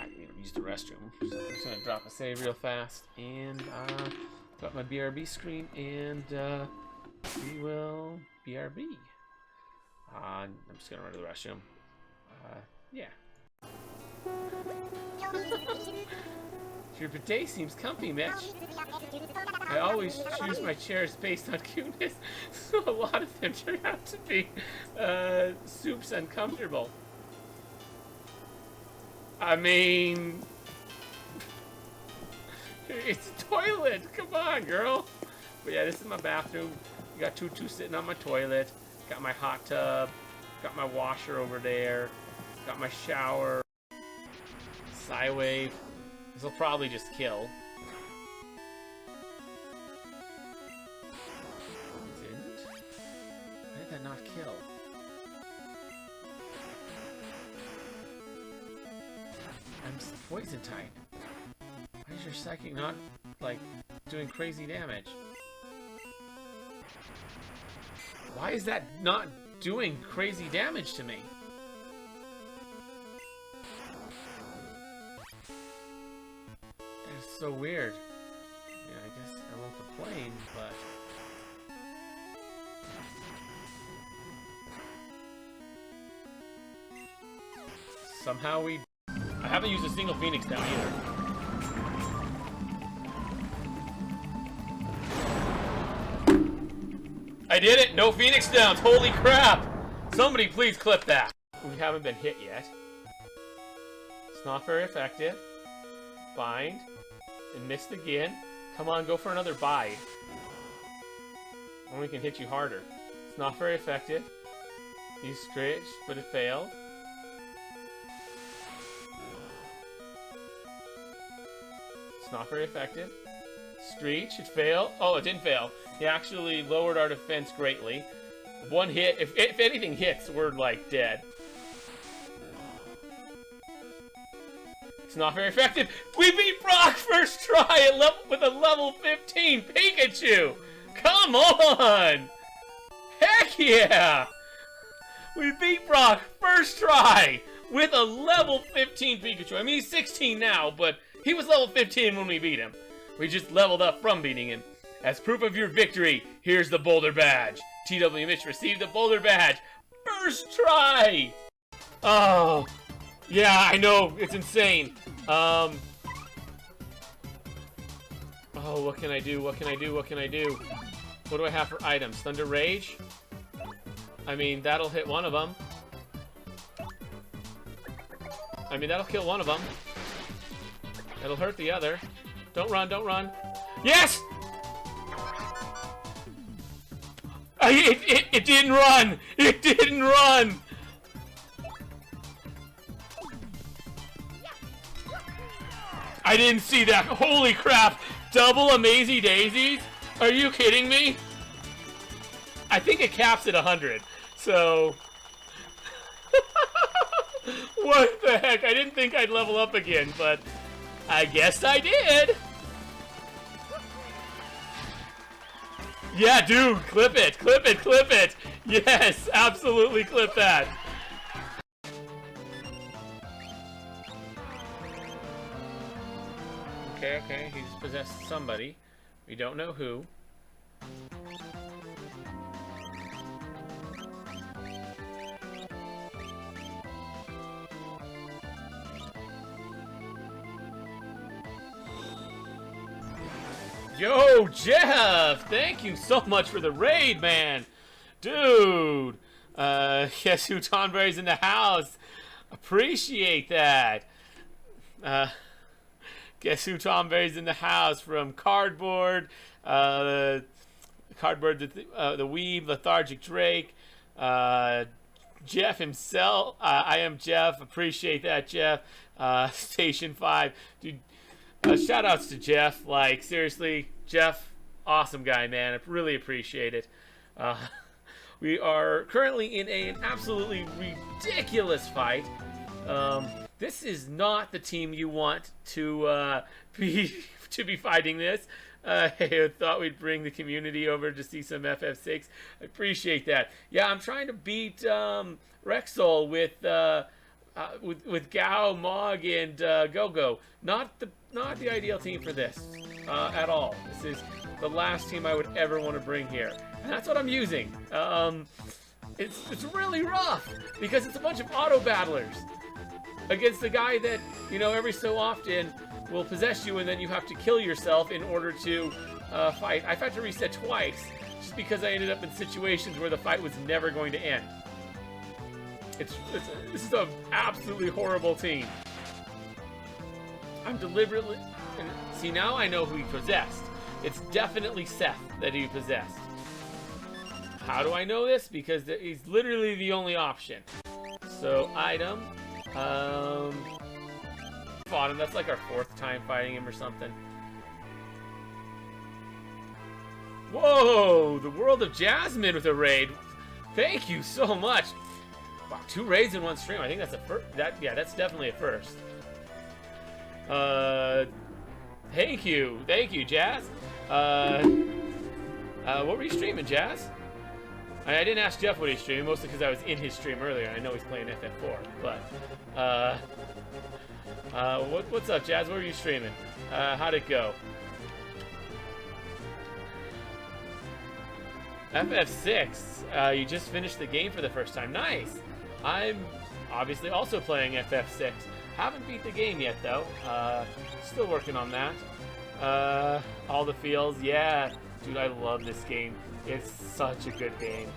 I need to use the restroom, so I'm just gonna drop a save real fast and got my BRB screen and we will BRB. I'm just gonna run to the restroom. Yeah. Your bidet seems comfy, Mitch. I always choose my chairs based on cuteness, so a lot of them turn out to be soups uncomfortable. I mean, it's a toilet. Come on, girl. But yeah, this is my bathroom. You got Tutu sitting on my toilet. Got my hot tub. Got my washer over there. Got my shower. Psywave. This will probably just kill. It didn't? Why did that not kill? I'm poison type. Why is your psychic not, like, doing crazy damage? Why is that not doing crazy damage to me? That's so weird. Yeah, I guess I won't complain, but... somehow we... I haven't used a single Phoenix down either. I did it! No Phoenix downs! Holy crap! Somebody please clip that! We haven't been hit yet. It's not very effective. Bind. And missed again. Come on, go for another bite. Only can hit you harder. It's not very effective. You scratch, but it failed. It's not very effective. Screech, it failed. Oh, it didn't fail. He actually lowered our defense greatly. One hit, if anything hits, we're like dead. It's not very effective. We beat Brock first try with a level 15 Pikachu. Come on! Heck yeah! We beat Brock first try with a level 15 Pikachu. I mean, he's 16 now, but he was level 15 when we beat him. We just leveled up from beating him. As proof of your victory, here's the Boulder Badge. TW Mitch received the Boulder Badge. First try! Oh, yeah, I know, it's insane. Oh, what can I do? What can I do? What can I do? What do I have for items? Thunder Rage? I mean, that'll hit one of them. I mean, that'll kill one of them. It'll hurt the other. Don't run, don't run. Yes! It didn't run! It didn't run! I didn't see that. Holy crap! Double Amazy Daisies? Are you kidding me? I think it caps at 100. So... what the heck? I didn't think I'd level up again, but I guess I did. Yeah, dude, clip it, clip it, clip it. Yes, absolutely clip that. Okay, he's possessed somebody. We don't know who. Yo, Jeff! Thank you so much for the raid, man! Dude! Guess who Tonberry's in the house? Appreciate that! Guess who Tonberry's in the house from Cardboard, the Weeb, Lethargic Drake, Jeff himself. I am Jeff. Appreciate that, Jeff. Station 5. Dude, shout outs to Jeff. Like, seriously, Jeff, awesome guy, man. I really appreciate it. We are currently in an absolutely ridiculous fight. This is not the team you want to be fighting this. I thought we'd bring the community over to see some FF6. I appreciate that. Yeah, I'm trying to beat Rexol with with Gao, Mog, and Go-Go. Not the ideal team for this at all. This is the last team I would ever want to bring here, and that's what I'm using. It's really rough because it's a bunch of auto battlers against the guy that, you know, every so often will possess you, and then you have to kill yourself in order to fight. I've had to reset twice just because I ended up in situations where the fight was never going to end. This is an absolutely horrible team. I'm deliberately... See, now I know who he possessed. It's definitely Seth that he possessed. How do I know this? Because he's literally the only option. So, item. Fought him. That's like our 4th time fighting him or something. Whoa! The World of Jasmine with a raid. Thank you so much. Wow, 2 raids in one stream. I think that's a first. Yeah, that's definitely a first. Thank you, Jazz. What were you streaming, Jazz? I didn't ask Jeff what he's streaming, mostly because I was in his stream earlier, and I know he's playing FF4. But what's up, Jazz? What were you streaming? How'd it go? FF6. You just finished the game for the first time. Nice. I'm obviously also playing FF6. Haven't beat the game yet, though. Still working on that. All the feels, yeah. Dude, I love this game. It's such a good game.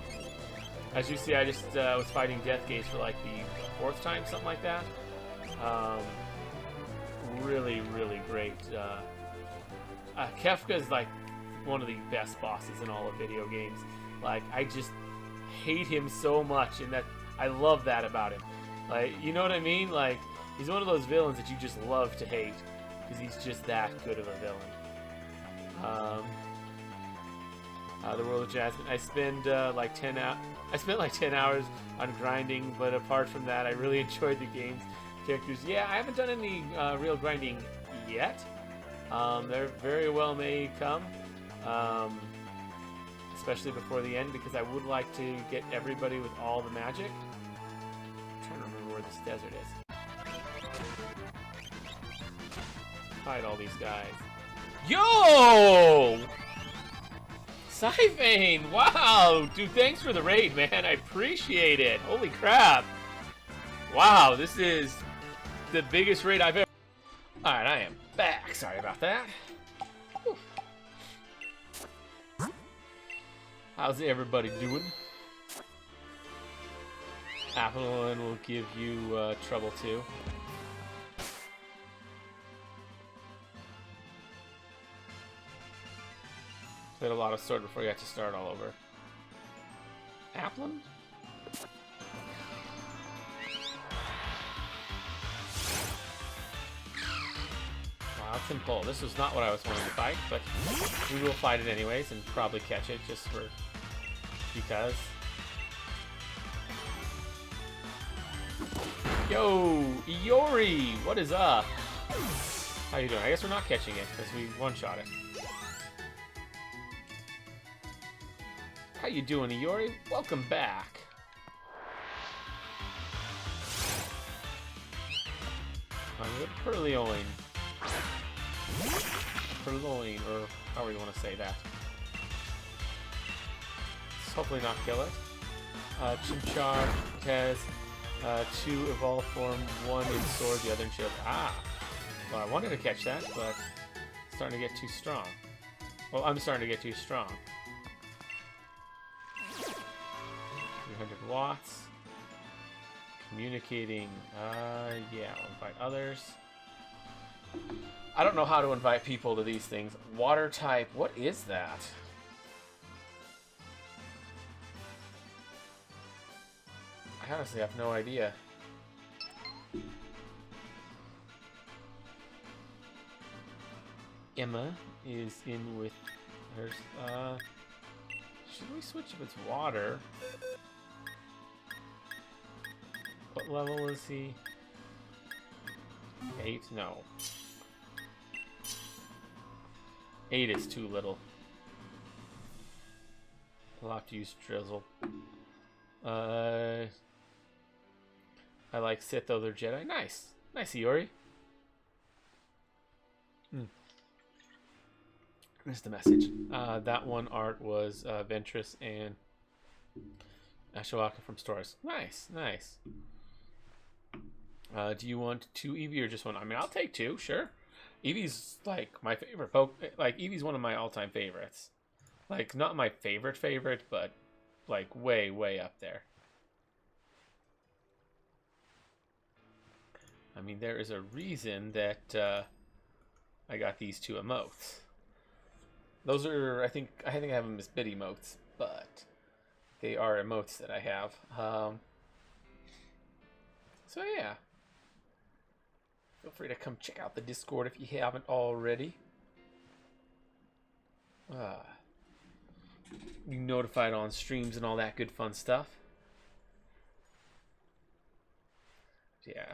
As you see, I just was fighting Death Gaze for like the 4th time, something like that. Really, really great. Kefka is like one of the best bosses in all of video games. Like, I just hate him so much, and that I love that about him. Like, you know what I mean? Like, he's one of those villains that you just love to hate because he's just that good of a villain. The World of Jasmine. I spent like 10 hours on grinding, but apart from that, I really enjoyed the game's characters. Yeah, I haven't done any real grinding yet. There very well may come, especially before the end, because I would like to get everybody with all the magic. I'm trying to remember where this desert is. Fight all these guys. Yo! Siphane! Wow! Dude, thanks for the raid, man. I appreciate it. Holy crap. Wow, this is the biggest raid I've ever... Alright, I am back. Sorry about that. Whew. How's everybody doing? Apple will give you trouble too. Played a lot of Sword before you had to start all over. Applin? Wow, it's in pull. This was not what I was wanting to fight, but we will fight it anyways and probably catch it just for because. Yo, Iori, what is up? How you doing? I guess we're not catching it because we one-shot it. How you doing, Iori? Welcome back. Purloin. Purloin, or however you want to say that. Let's hopefully not kill it. Chimchar has 2 evolved form, 1 in sword, the other in shield. Ah! Well, I wanted to catch that, but it's starting to get too strong. Well, I'm starting to get too strong. 300 watts. Communicating. Yeah, I'll invite others. I don't know how to invite people to these things. Water type. What is that? I honestly have no idea. Emma is in with hers. Should we switch if it's water? What level is he? 8? No. 8 is too little. I'll have to use Drizzle. I like Sith, though they're Jedi. Nice. Nice, Iori. Here's the message. That one art was Ventress and Ashwaka from Stores. Nice, nice. Do you want 2 Eevee or just 1? I mean, I'll take 2, sure. Eevee's like my favorite like Eevee's one of my all-time favorites. Like not my favorite, but like way up there. I mean, there is a reason that I got these 2 emotes. Those are I think I have them as bid emotes, but they are emotes that I have. So yeah. Feel free to come check out the Discord if you haven't already. You notified on streams and all that good fun stuff. Yeah.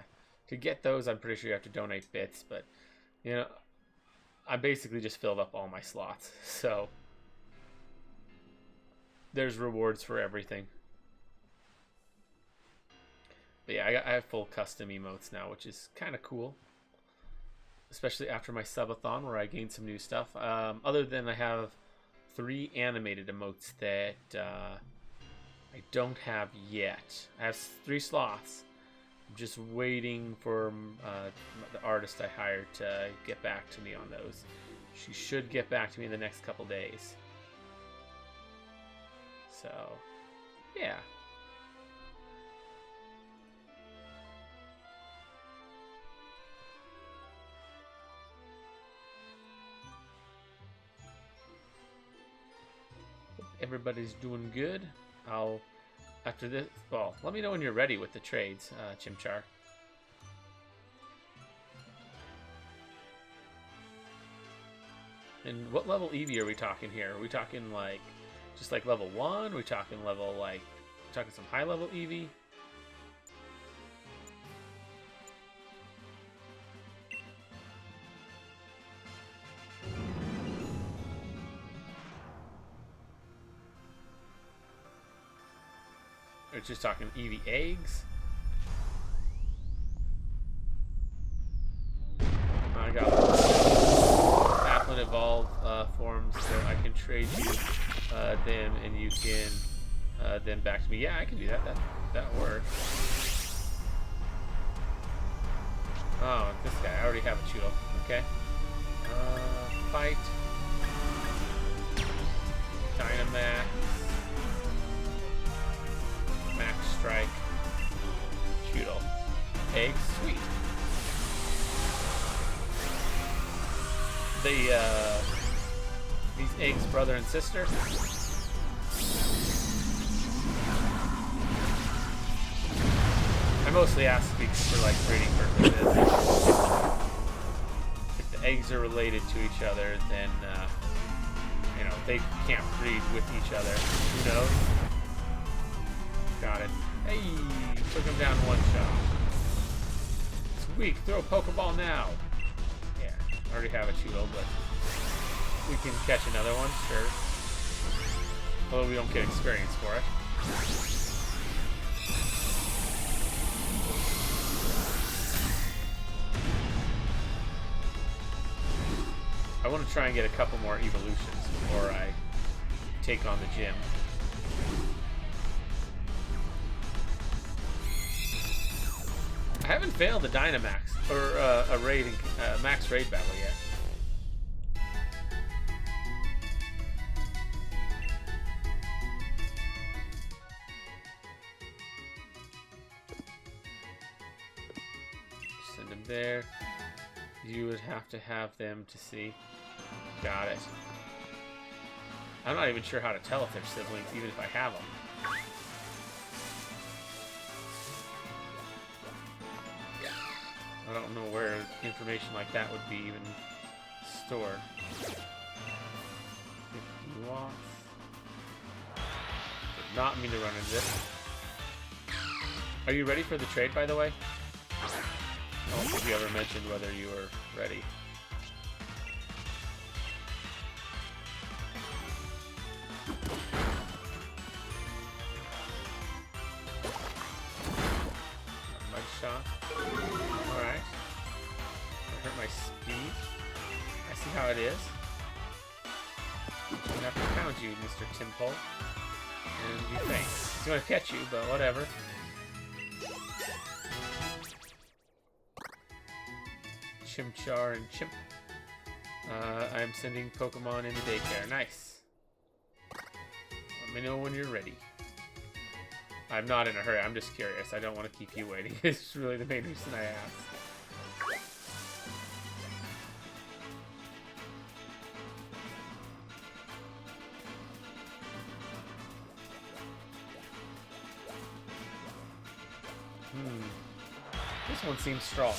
To get those, I'm pretty sure you have to donate bits, but, you know, I basically just filled up all my slots, so there's rewards for everything. But yeah, I have full custom emotes now, which is kind of cool. Especially after my subathon, where I gained some new stuff. Other than I have 3 animated emotes that I don't have yet. I have 3 slots. I'm just waiting for the artist I hired to get back to me on those. She should get back to me in the next couple days. So, yeah. Everybody's doing good. After this, well, let me know when you're ready with the trades, Chimchar. And what level Eevee are we talking here? Are we talking like, just like level 1? Are we talking level like, talking some high level Eevee? We're just talking Eevee eggs. I got Applin Evolve forms, so I can trade you them, and you can then back to me. Yeah, I can do that. That works. Oh, this guy. I already have a Choodle. Okay. Fight. Dynamax. Max Strike. Choodle. Egg. Sweet. These eggs, brother and sister. I mostly ask for like breeding purposes. If the eggs are related to each other, then you know, they can't breed with each other. Who knows? Got it. Hey, took him down one shot. It's weak. Throw a Pokeball now. Yeah, I already have a Choodle, but we can catch another one, sure. Although we don't get experience for it. I want to try and get a couple more evolutions before I take on the gym. I haven't failed the Dynamax or a raiding max raid battle yet. Send them there. You would have to have them to see. Got it. I'm not even sure how to tell if they're siblings, even if I have them. I don't know where information like that would be even stored. 50 watts. Did not mean to run into this. Are you ready for the trade, by the way? I don't think you ever mentioned whether you were ready. Not much. speed. I see how it is. I'm gonna have to pound you, Mr. Timpole. And you think. He's gonna catch you, but whatever. Chimchar and Chimp. I'm sending Pokemon into daycare. Nice. Let me know when you're ready. I'm not in a hurry. I'm just curious. I don't want to keep you waiting. It's really the main reason I asked. This one seems strong.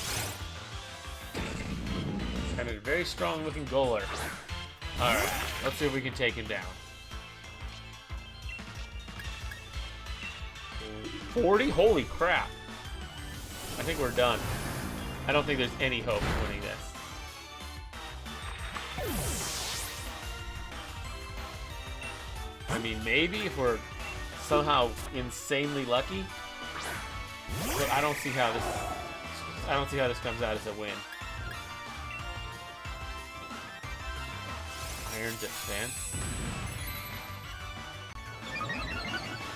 Kind of a very strong looking goaler. Alright, let's see if we can take him down. 40? Holy crap. I think we're done. I don't think there's any hope of winning this. I mean, maybe if we're somehow insanely lucky. But I don't see how this comes out as a win. Iron Defense.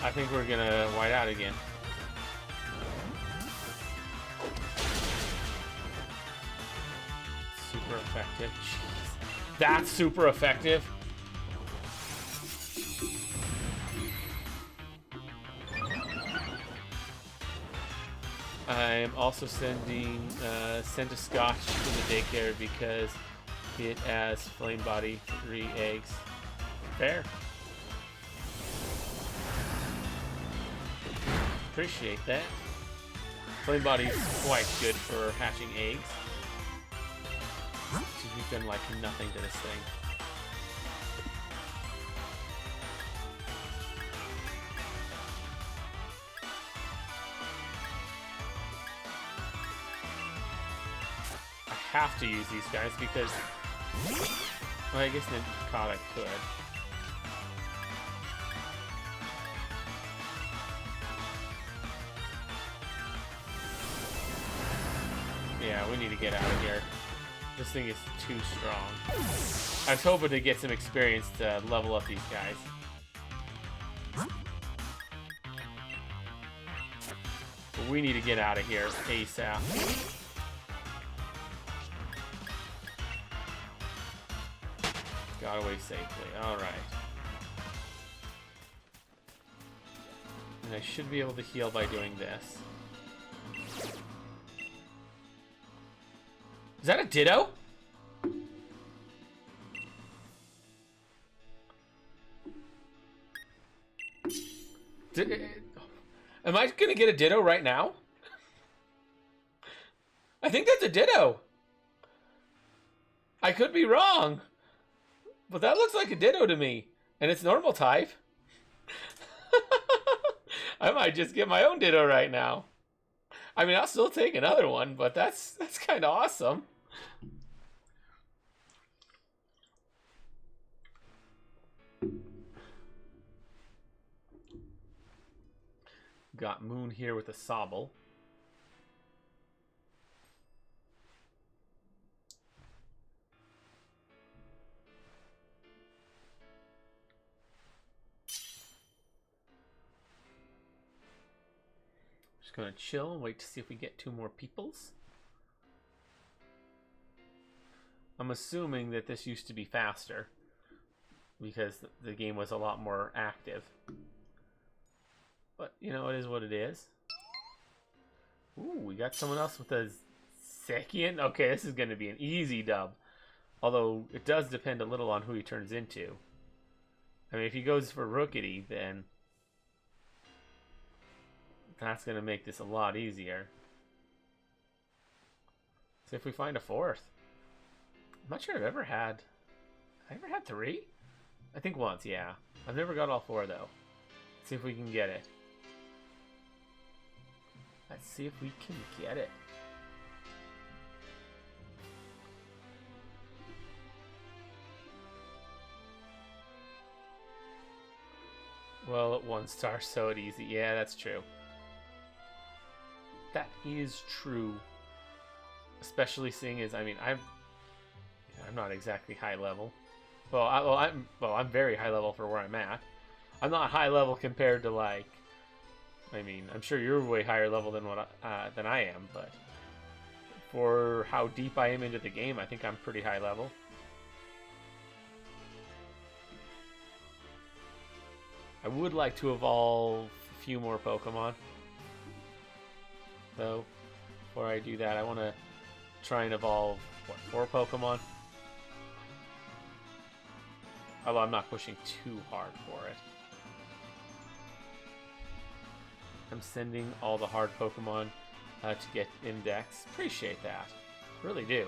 I think we're gonna white out again. Super effective. Jeez. That's super effective. I'm also sending Scotch to the daycare because it has Flame Body 3 eggs. Fair. Appreciate that. Flame Body's quite good for hatching eggs. We've done like nothing to this thing. I have to use these guys because, well, I guess Nikata could. Yeah, we need to get out of here. This thing is too strong. I was hoping to get some experience to level up these guys. But we need to get out of here ASAP. Got away safely. Alright. And I should be able to heal by doing this. Is that a Ditto? Am I gonna get a Ditto right now? I think that's a Ditto. I could be wrong. But that looks like a Ditto to me. And it's normal type. I might just get my own Ditto right now. I mean, I'll still take another one, but that's kind of awesome. Got Moon here with a Sobble. Just gonna chill and wait to see if we get 2 more peoples. I'm assuming that this used to be faster because the game was a lot more active. But, you know, it is what it is. Ooh, we got someone else with a Zekian. Okay, this is going to be an easy dub. Although, it does depend a little on who he turns into. I mean, if he goes for Rookity, then that's going to make this a lot easier. See if we find a 4th. I'm not sure I've ever had... I ever had 3? I think once, yeah. I've never got all 4, though. Let's see if we can get it. Let's see if we can get it. Well, at 1 star, so it easy. Yeah, that's true. That is true. Especially seeing as, I mean, I'm not exactly high level. Well, I'm very high level for where I'm at. I'm not high level compared to, like, I mean, I'm sure you're way higher level than than I am, but for how deep I am into the game, I think I'm pretty high level. I would like to evolve a few more Pokemon, though. Before I do that, I want to try and evolve, what, 4 Pokemon? Although I'm not pushing too hard for it. I'm sending all the hard Pokemon to get Index. Appreciate that. Really do.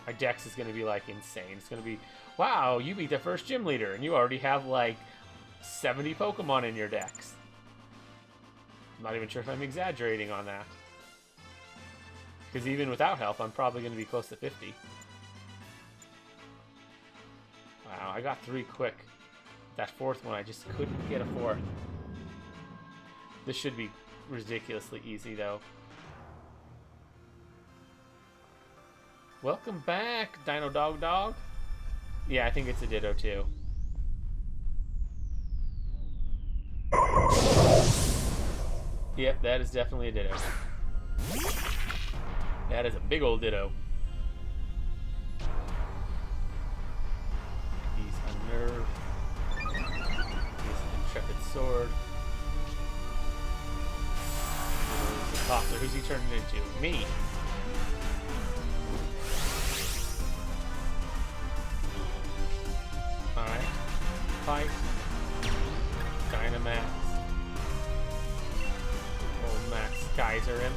My Dex is going to be, like, insane. It's going to be, wow, you beat the first gym leader, and you already have, like, 70 Pokemon in your Dex. I'm not even sure if I'm exaggerating on that. Because even without health, I'm probably going to be close to 50. Wow, I got 3 quick. That 4th one, I just couldn't get a 4th. This should be ridiculously easy, though. Welcome back, Dino Dog Dog. Yeah, I think it's a Ditto, too. Yep, that is definitely a Ditto. That is a big old Ditto. He's unnerved. He's an intrepid sword. He's a toddler. Who's he turning into? Me. Alright. Fight. Dynamax. Old Max Geyser him.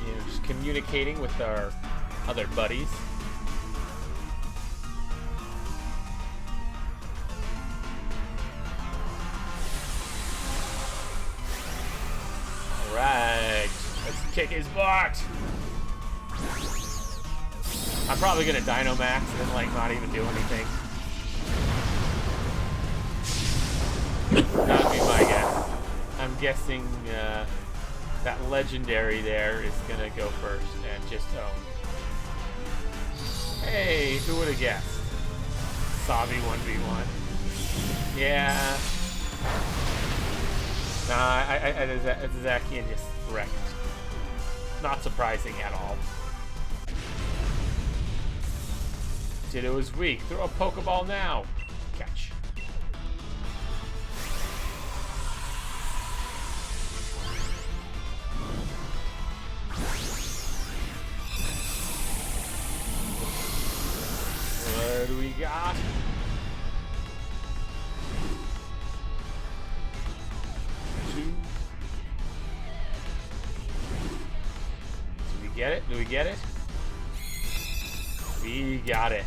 You know, just communicating with our other buddies. Alright. Let's kick his butt. I'm probably gonna Dynamax and then, like, not even do anything. That'd be my guess. I'm guessing that legendary there is gonna go first and just own. Hey, who would have guessed? Sabi 1v1. Yeah. Nah, Zacian just wrecked. Not surprising at all. Ditto is weak. Throw a Pokeball now. Catch. What do we got? Two. Do we get it? Do we get it? We got it.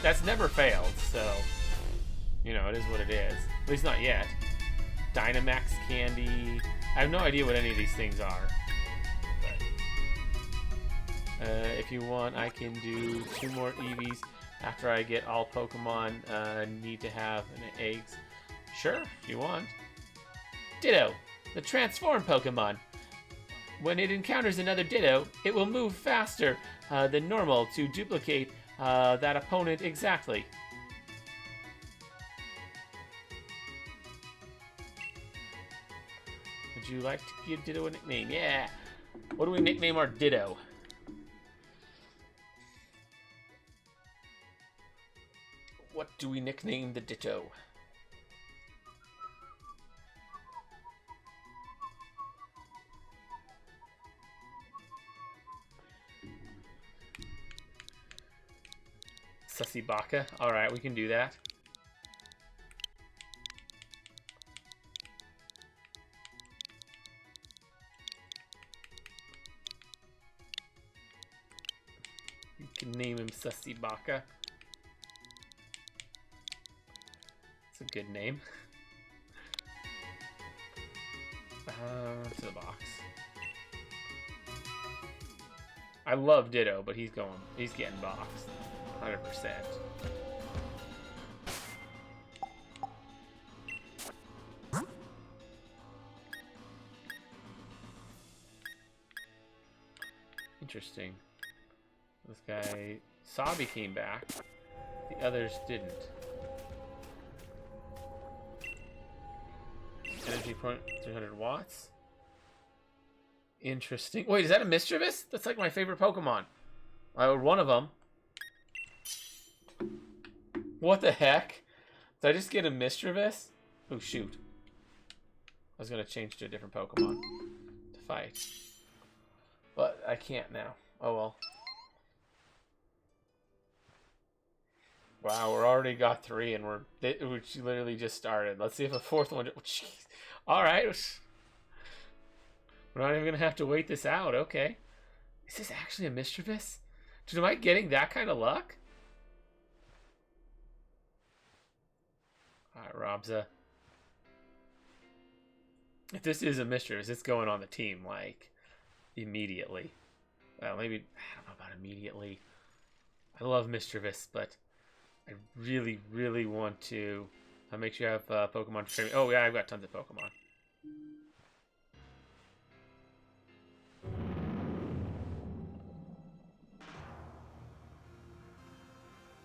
That's never failed, so, you know, it is what it is. At least not yet. Dynamax Candy. I have no idea what any of these things are. But, if you want, I can do 2 more EVs after I get all Pokemon need to have eggs. Sure, if you want. Ditto, the transform Pokemon. When it encounters another Ditto, it will move faster than normal to duplicate that opponent exactly. Would you like to give Ditto a nickname? Yeah. What do we nickname our Ditto? What do we nickname the Ditto? Sussy Baka. Alright, we can do that. You can name him Sussy Baka. It's a good name. To the box. I love Ditto, but he's getting boxed. 100%. Interesting. This guy, Sabi came back. The others didn't. Energy point 300 watts. Interesting. Wait, is that a Mischievous? That's like my favorite Pokemon. One of them. What the heck? Did I just get a Mischievous? Oh, shoot. I was going to change to a different Pokemon to fight. But I can't now. Oh, well. Wow, we're already got 3 and we literally just started. Let's see if a 4th one... Oh, jeez. All right. We're not even going to have to wait this out. Okay. Is this actually a Mischievous? Dude, am I getting that kind of luck? Alright, Robza. If this is a Mischievous, it's going on the team, like, immediately. Well, maybe... I don't know about immediately. I love Mischievous, but I really, really want to make sure you have Pokemon to train. Oh, yeah, I've got tons of Pokemon.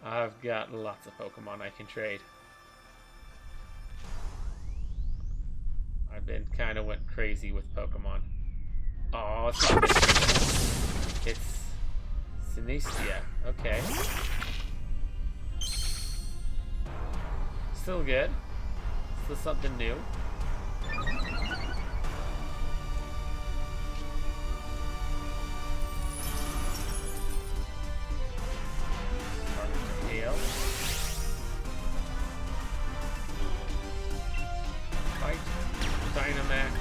I've got lots of Pokemon I can trade. I've been kind of went crazy with Pokemon. Oh, it's not this. It's Synestia. Okay. Still good. Still something new. Fight. Dynamax.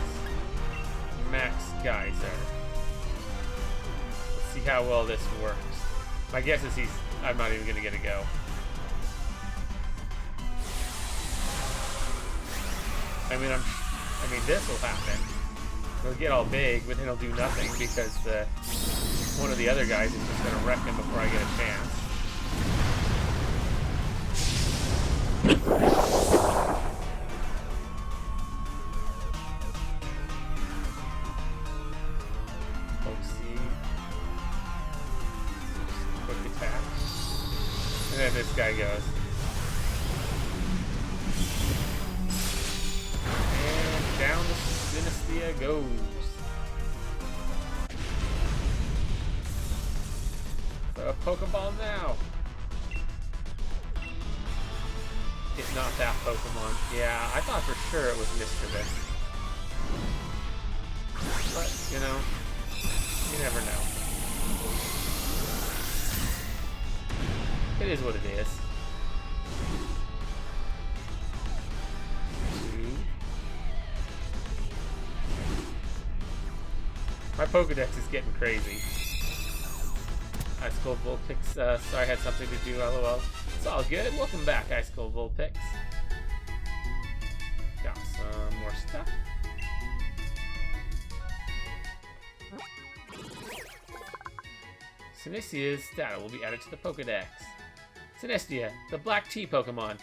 Max Geyser. Let's see how well this works. My guess is I'm not even gonna get a go. I mean this will happen. He'll get all big, but then he'll do nothing because one of the other guys is just gonna wreck him before I get a chance. Quick attack. And then this guy goes. And down the Synestia goes. So a Pokeball now. It's not that Pokemon. Yeah, I thought for sure it was Mischievous. But, you know, you never know. It is what it is. 2. My Pokedex is getting crazy. Ice Cold Vulpix, sorry I had something to do, lol. It's all good. Welcome back, Ice Cold Vulpix. Got some more stuff. Synestia's data will be added to the Pokedex. Synestia, the black tea Pokemon.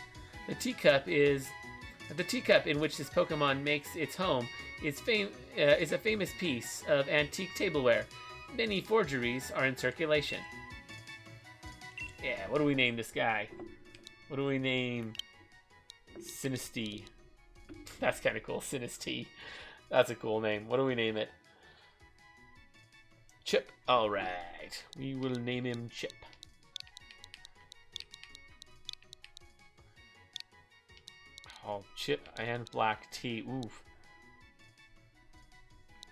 The teacup in which this Pokemon makes its home is a famous piece of antique tableware. Many forgeries are in circulation. Yeah, what do we name this guy? What do we name Synestia? That's kind of cool, Synestia. That's a cool name. What do we name it? Chip. Alright. We will name him Chip. Oh, Chip and black tea. Oof.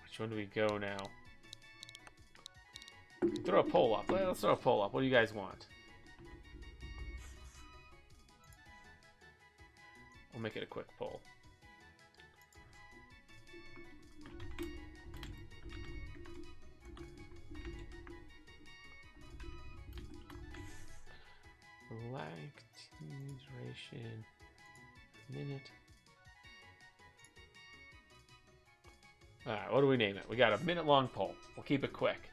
Which one do we go now? Throw a poll up. Let's throw a poll up. What do you guys want? We'll make it a quick poll. Black tea duration. Minute. Alright, what do we name it? We got a minute-long poll. We'll keep it quick.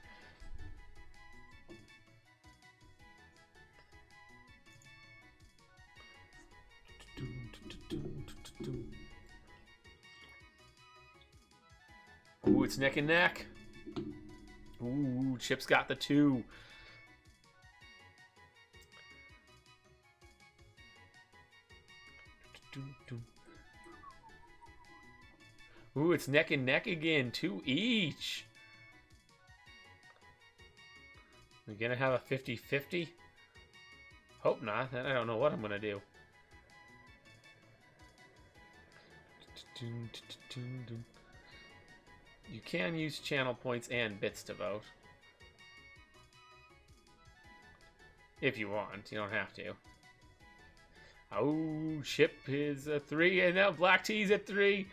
Ooh, it's neck and neck. Ooh, Chip's got the 2. Ooh, it's neck and neck again. 2 each. We're gonna have a 50-50? Hope not. Then I don't know what I'm gonna do. You can use channel points and bits to vote. If you want. You don't have to. Oh, Chip is a 3, and now Black Tea's at 3.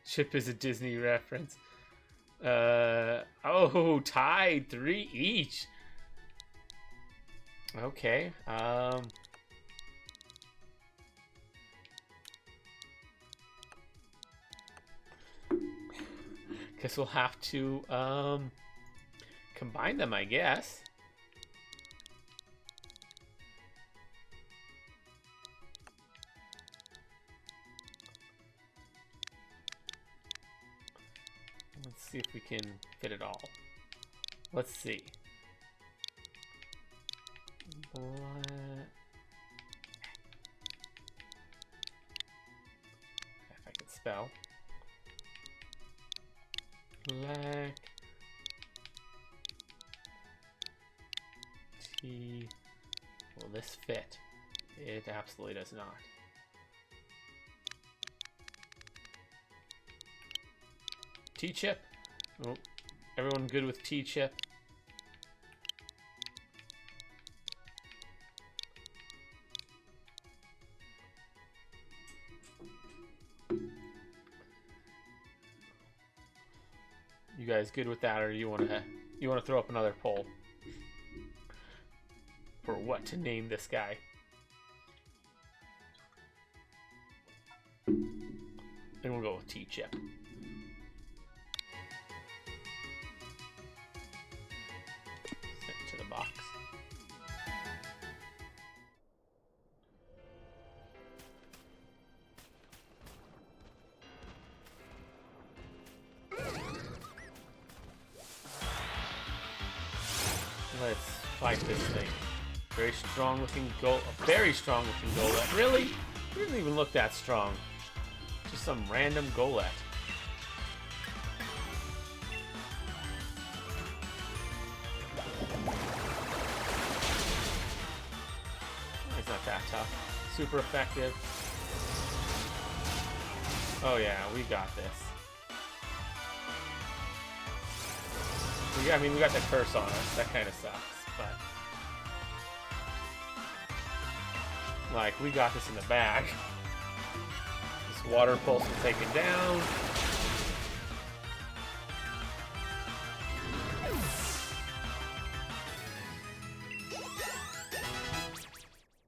Chip is a Disney reference. Oh, tied 3 each. Okay. Guess we'll have to combine them, I guess. Let's see if we can fit it all. Let's see. If I can spell. Black T. Will this fit? It absolutely does not. T-chip. Oh, everyone good with T-chip? You guys good with that, or you want to throw up another poll for what to name this guy? And we'll go with T-chip. To the box. Let's fight this thing. Very strong looking goal. A very strong looking Golett. Really? He doesn't even look that strong. Just some random Golett. It's not that tough. Super effective. Oh yeah, we got this. I mean, we got the curse on us. That kind of sucks, but... like, we got this in the bag. This water pulse is taken down.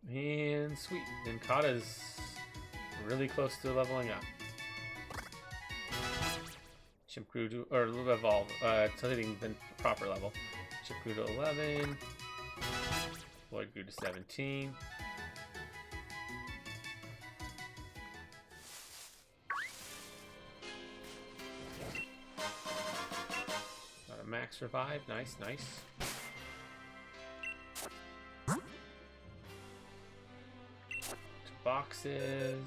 And sweet. And Kata's really close to leveling up. Chimp grew to, or evolve, to hitting the proper level. Chip grew to 11. Lloyd grew to 17. Got a max revive. Nice, nice. Two boxes.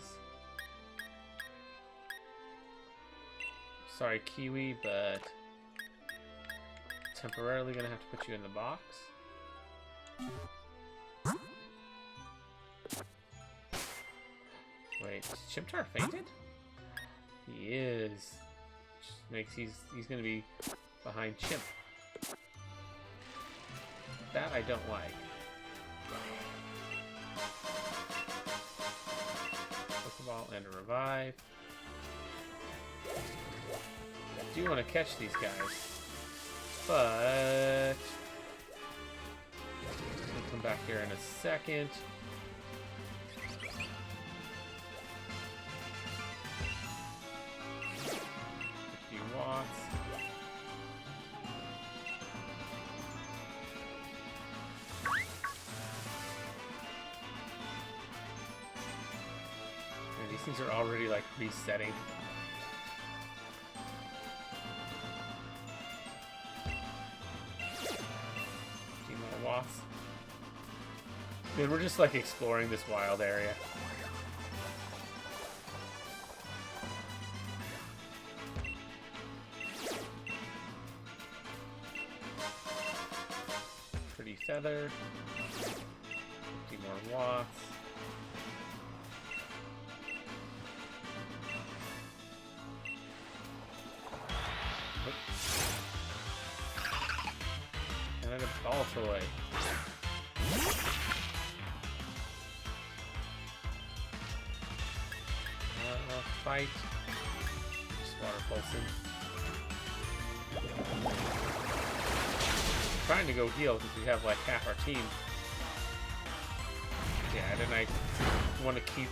Sorry, Kiwi, but temporarily gonna have to put you in the box. Wait, Chimchar fainted? He is. Just makes he's gonna be behind Chimp. That I don't like. Pokeball and a revive. I do want to catch these guys, but we'll come back here in a second. 50 watts. And these things are already like resetting. wasps. Dude, we're just like exploring this wild area. Pretty feather. 50 more wasps. And a ball toy. Fight. Just water pulsing. Trying to go heal because we have like half our team. Yeah, and I want to keep.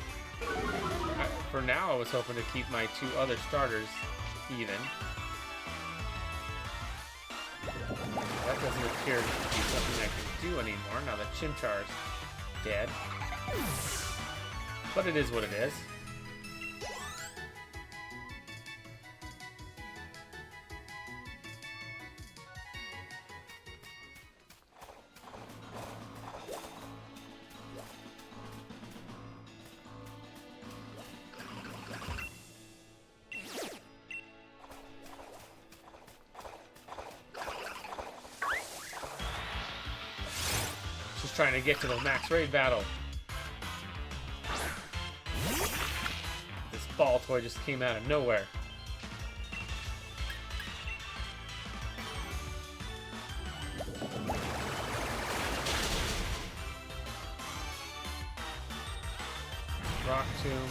For now, I was hoping to keep my 2 other starters even. That doesn't appear to be something I can do anymore now that Chimchar's dead. But it is what it is. Trying to get to the max raid battle. This ball toy just came out of nowhere. Rock tomb.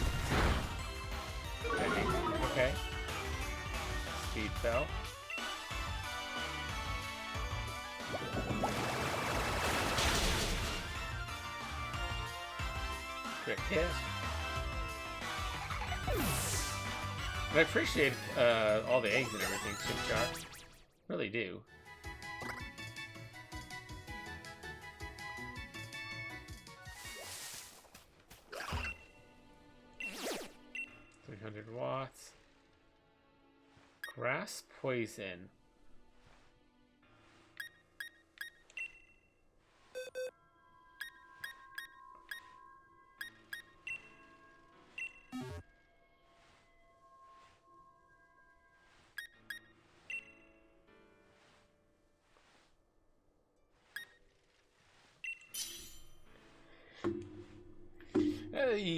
Okay. Speed fell. Quick hit. And I appreciate all the eggs and everything, Chimchar. Really do. $300. Grass poison.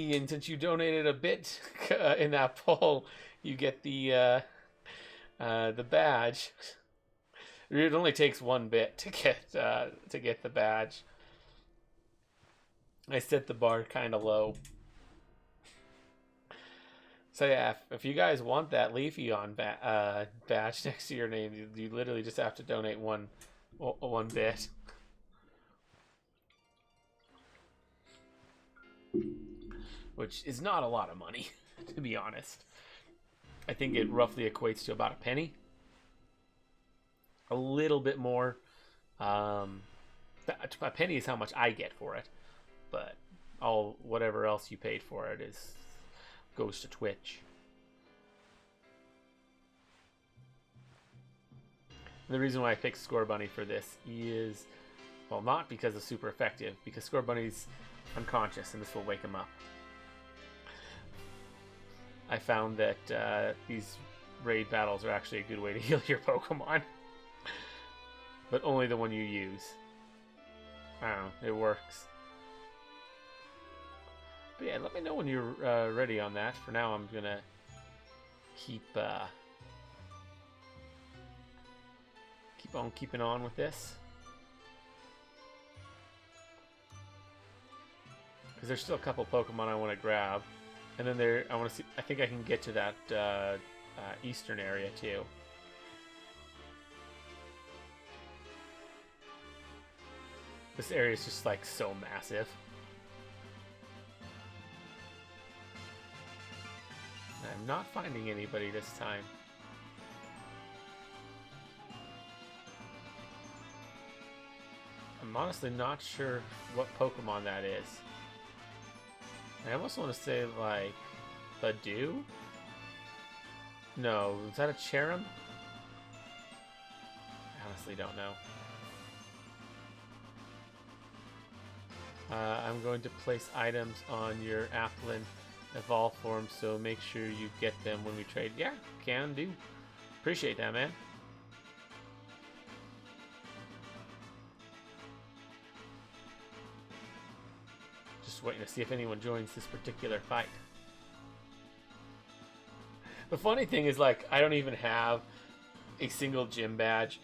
And since you donated a bit in that poll, you get the badge. It only takes 1 bit to get the badge. I set the bar kind of low. So yeah, if you guys want that Leafy on badge next to your name, you literally just have to donate one bit. Which is not a lot of money, to be honest. I think it roughly equates to about a penny. A little bit more. A penny is how much I get for it, but whatever else you paid for it goes to Twitch. And the reason why I picked Scorebunny for this is, well, not because it's super effective, because Scorebunny's unconscious and this will wake him up. I found that these raid battles are actually a good way to heal your Pokemon. But only the one you use. I don't know, it works. But yeah, let me know when you're ready on that. For now, I'm gonna keep on keeping on with this. Because there's still a couple Pokemon I want to grab. And then I want to see. I think I can get to that eastern area too. This area is just like so massive. I'm not finding anybody this time. I'm honestly not sure what Pokemon that is. I almost want to say, like, Badoo? No, is that a Cherim? I honestly don't know. I'm going to place items on your Applin Evolve form, so make sure you get them when we trade. Yeah, can do. Appreciate that, man. Just waiting to see if anyone joins this particular fight. The funny thing is, like, I don't even have a single gym badge.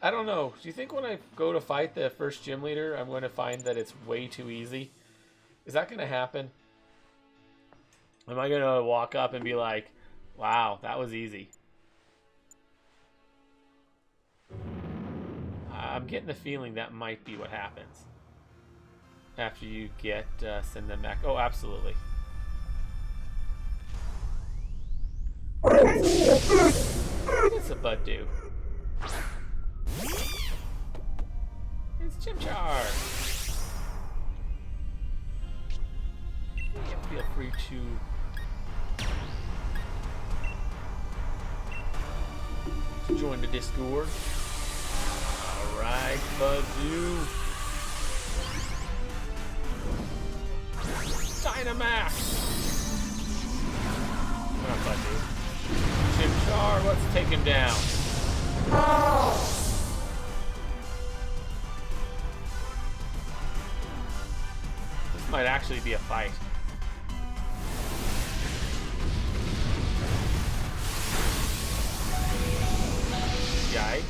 I don't know. Do you think when I go to fight the first gym leader, I'm going to find that it's way too easy? Is that going to happen? Am I going to walk up and be like, wow, that was easy? I'm getting the feeling that might be what happens. After you get, send them back. Oh, absolutely. What's a bud do? It's Chimchar! Yeah, feel free to join the Discord. Alright, Budoo. Dynamax! Come on, Budoo. Chimchar, let's take him down. This might actually be a fight. Yikes.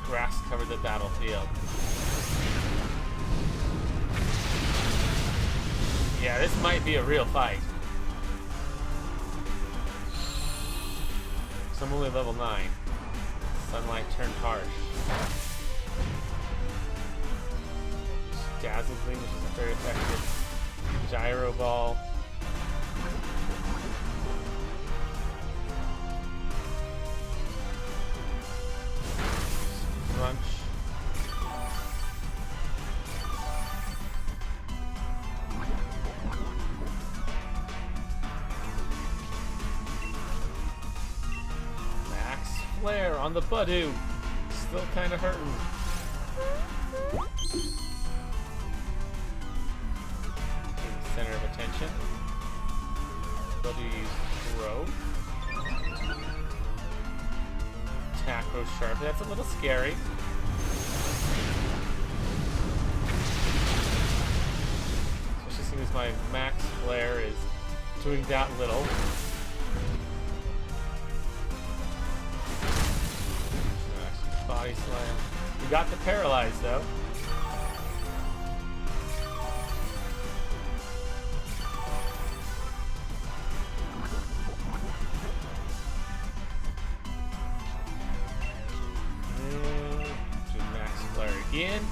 Grass covered the battlefield. Yeah, this might be a real fight. So I'm only level 9. Sunlight turned harsh. Dazzle Gleam, which is very effective. Gyro Ball. Crunch. Max Flare on the Budoo. Still kind of hurting. Center of attention. Budoo use Throw. Tackle Sharp. That's a little scary. Especially seeing as my Max Flare is doing that little. Body Slam. We got the Paralyze though. Again.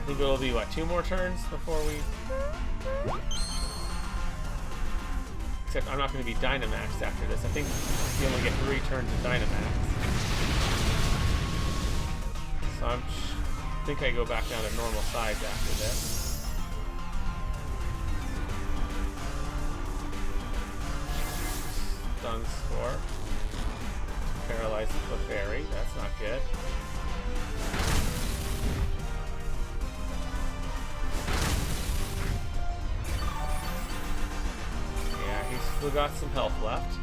I think it'll be, what, 2 more turns before we... Except I'm not going to be Dynamaxed after this. I think you only get 3 turns of Dynamax. So I think I go back down to normal size after this. Stun Score. Paralyze the Clefairy. That's not good. Yeah, he's still got some health left.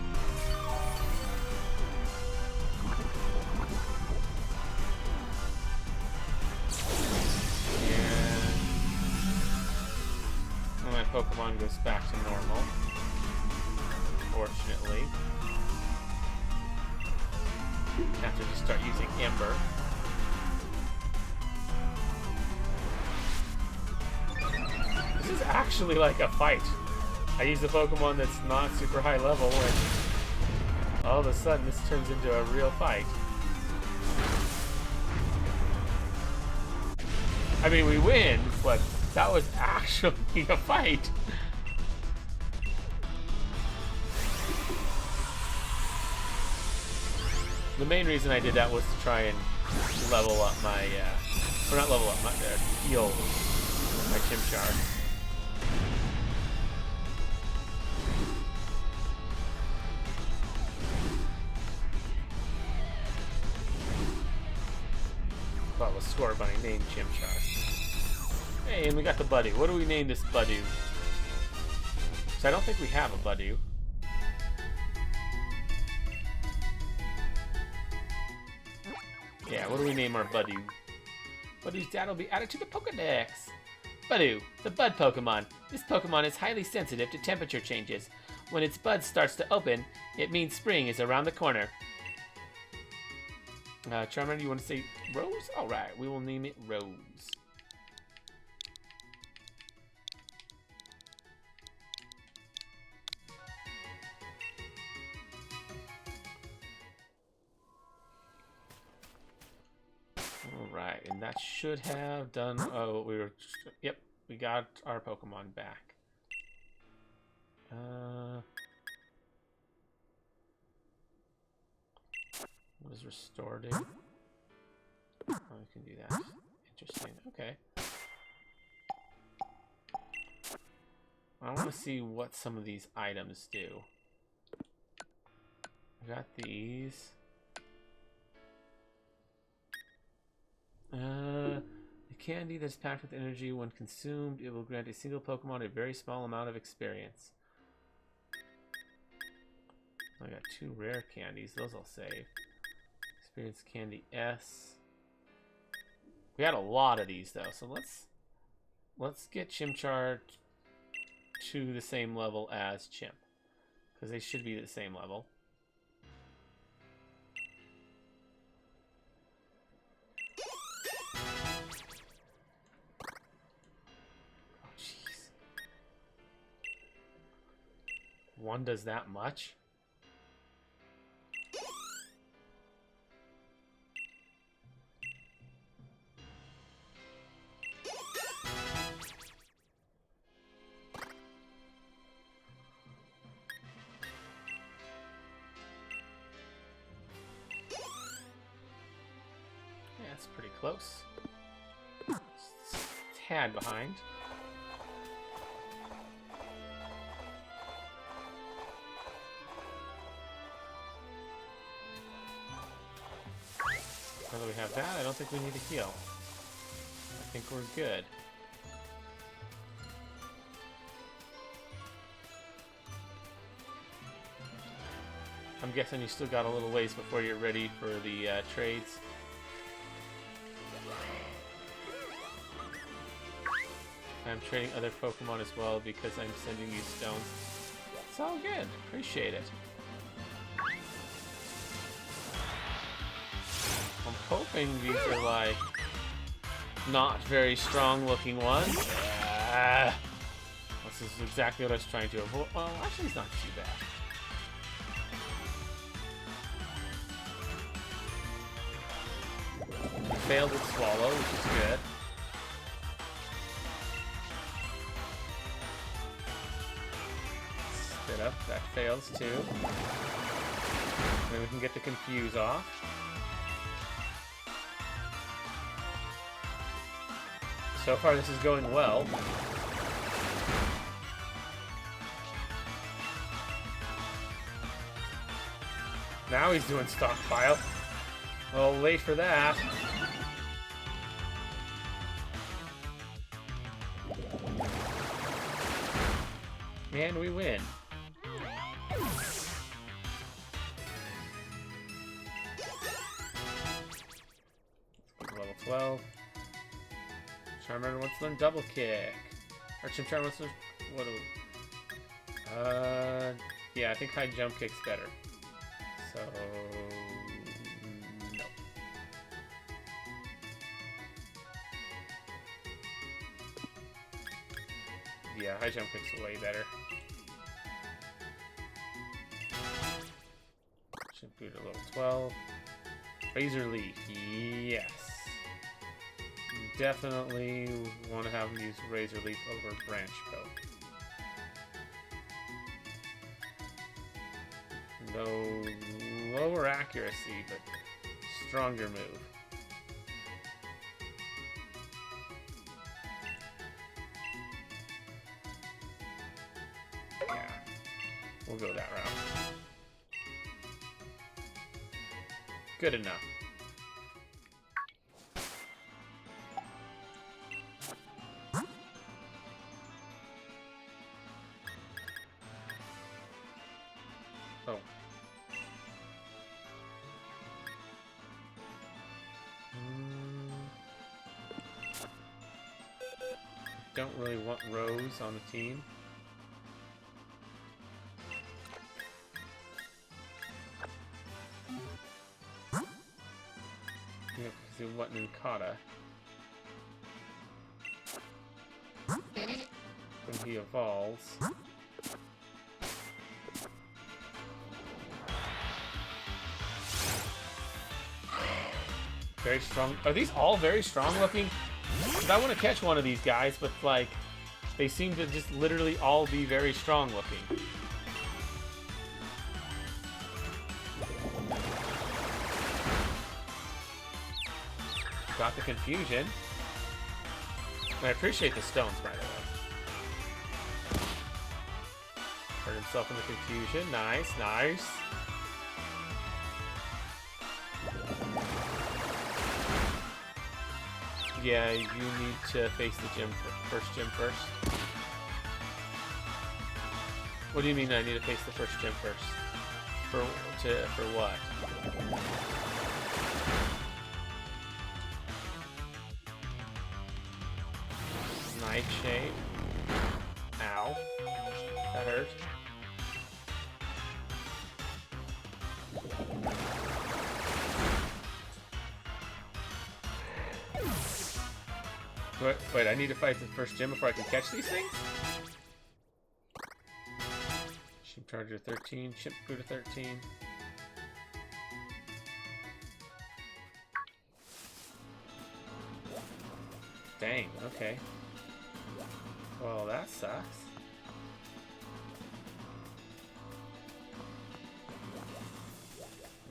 And my Pokemon goes back to normal. Fortunately. Have to just start using Ember. This is actually like a fight. I use a Pokemon that's not super high level and all of a sudden this turns into a real fight. I mean, we win, but that was actually a fight. The main reason I did that was to try and level up my, or not level up, my heal my Chimchar. Well, the Scorebunny named Chimchar. Hey, and we got the Buddy. What do we name this Buddy? So I don't think we have a Buddy. Yeah, what do we name our Buddy? Buddy's dad will be added to the Pokedex. Buddy, the Bud Pokemon. This Pokemon is highly sensitive to temperature changes. When its bud starts to open, it means spring is around the corner. Charmander, you want to say Rose? Alright, we will name it Rose. Alright, and that should have done... Oh, we were... Yep, we got our Pokemon back. What does restore do? Oh, we can do that. Interesting. Okay. I want to see what some of these items do. We got these. The candy that's packed with energy, when consumed, it will grant a single Pokemon a very small amount of experience. I got 2 rare candies. Those I'll save. Experience Candy S. We had a lot of these though, so let's get Chimchar to the same level as Chimp, because they should be the same level. Oh jeez. One does that much? That's pretty close. Just a tad behind. Now that we have that, I don't think we need to heal. I think we're good. I'm guessing you still got a little ways before you're ready for the trades. I'm trading other Pokemon as well because I'm sending you stones. It's all good. Appreciate it. I'm hoping these are like not very strong looking ones. This is exactly what I was trying to avoid. Well, actually it's not too bad. Failed with Swallow, which is good. Spit up, that fails too. Then we can get the Confuse off. So far this is going well. Now he's doing Stockpile. A little late for that. And we win. Level 12. Charmander wants to learn Double Kick. Or Chimchar wants to... What do we... yeah, I think High Jump Kick's better. So... no. Yeah, High Jump Kick's way better. Shampoo to level 12. Razor Leaf, yes. Definitely want to have him use Razor Leaf over Branch Poke. No lower accuracy, but stronger move. Yeah, we'll go that route. Good enough. don't really want Rose on the team. Because we want Ninkata. When he evolves. Very strong. Are these all very strong looking? Because I want to catch one of these guys, but like, they seem to just literally all be very strong looking. Got the confusion. And I appreciate the stones, by the way. Hurt himself in the confusion. Nice, nice. Yeah, you need to face the gym first. What do you mean I need to face the first gym first? For what? Nightshade. Ow. That hurt. Wait, I need to fight the first gym before I can catch these things? Sheep Charger 13, Ship Buddha 13. Dang, okay. Well, that sucks.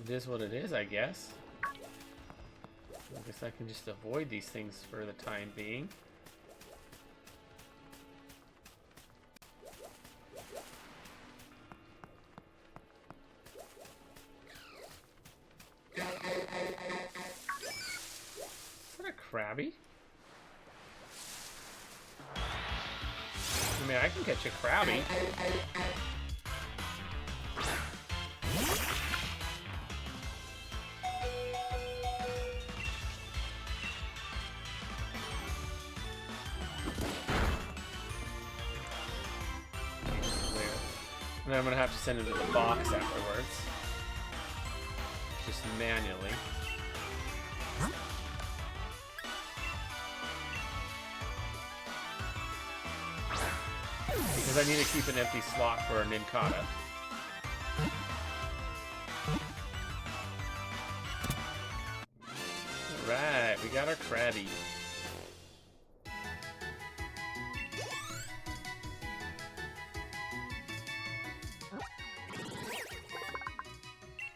It is what it is, I guess. I guess I can just avoid these things for the time being. Is that a Krabby? I mean, I can catch a Krabby. And I'm gonna have to send it to the box afterwards. Just manually. Because I need to keep an empty slot for a Ninkata. Alright, we got our Krabby.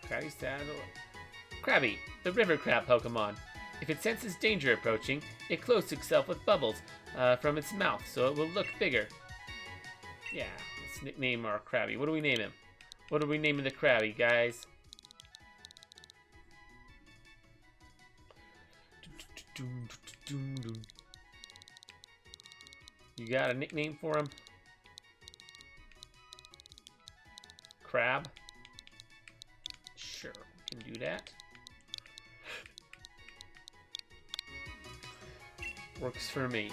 Krabby saddle. Krabby, the river crab Pokemon. If it senses danger approaching, it clothes itself with bubbles from its mouth so it will look bigger. Yeah, let's nickname our Krabby. What do we name him? What are we naming the Krabby, guys? You got a nickname for him? Crab? Sure, we can do that. Works for me.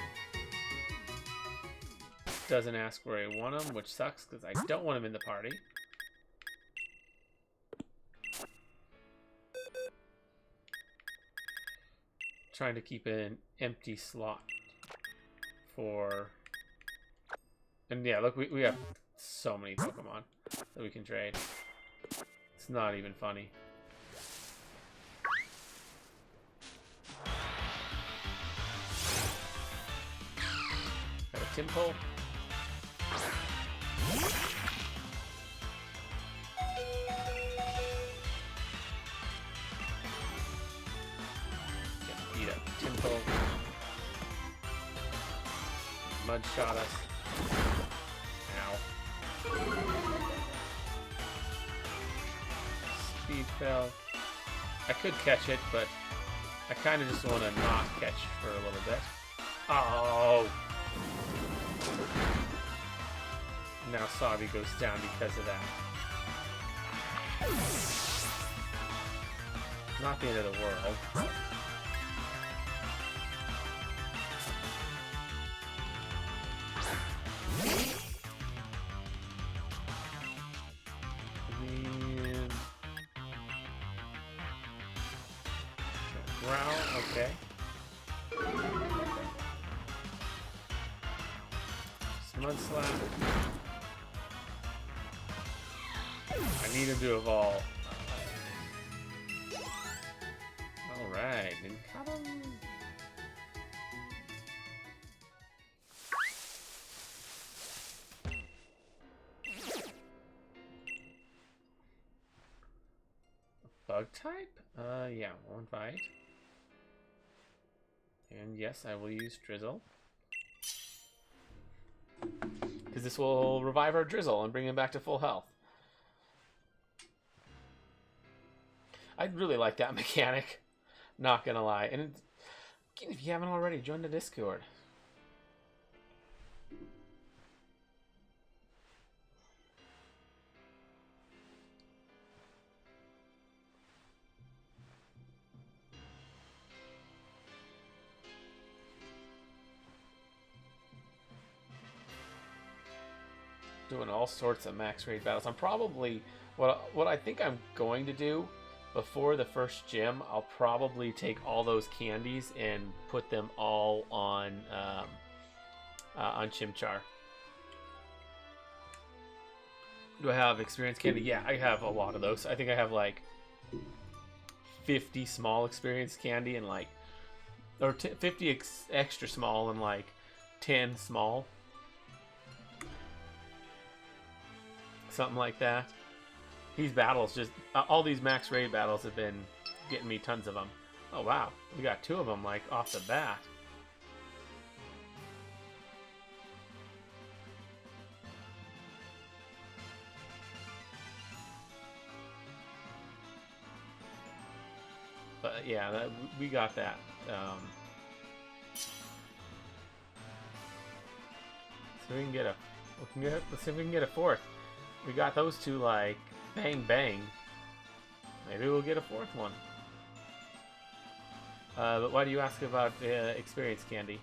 Doesn't ask where I want him, which sucks because I don't want him in the party. Trying to keep an empty slot for... And yeah, look, we have so many Pokemon that we can trade. It's not even funny. Got a Timple. Get beat up. Timple. Mud shot us. Ow. Speed fell. I could catch it, but I kind of just want to not catch for a little bit. Oh! Now Sabi goes down because of that. Not the end of the world. Growl, okay. Mudslap. I need him to evolve. Alright, then cut him. Bug type? Yeah, one fight. And yes, I will use Drizzle. Because this will revive our Drizzle and bring him back to full health. I really like that mechanic. Not gonna lie. And if you haven't already, join the Discord. Doing all sorts of max raid battles. I'm probably what I think I'm going to do before the first gym. I'll probably take all those candies and put them all on Chimchar. Do I have experience candy? Yeah, I have a lot of those. I think I have like 50 small experience candy and like, or 50 extra small and like 10 small. Something like that. These battles just all these max raid battles have been getting me tons of them. Oh wow, we got 2 of them like off the bat. But yeah, we got that. So we can get let's see if we can get a 4th. We got those 2 like bang bang. Maybe we'll get a 4th one. But why do you ask about experience candy?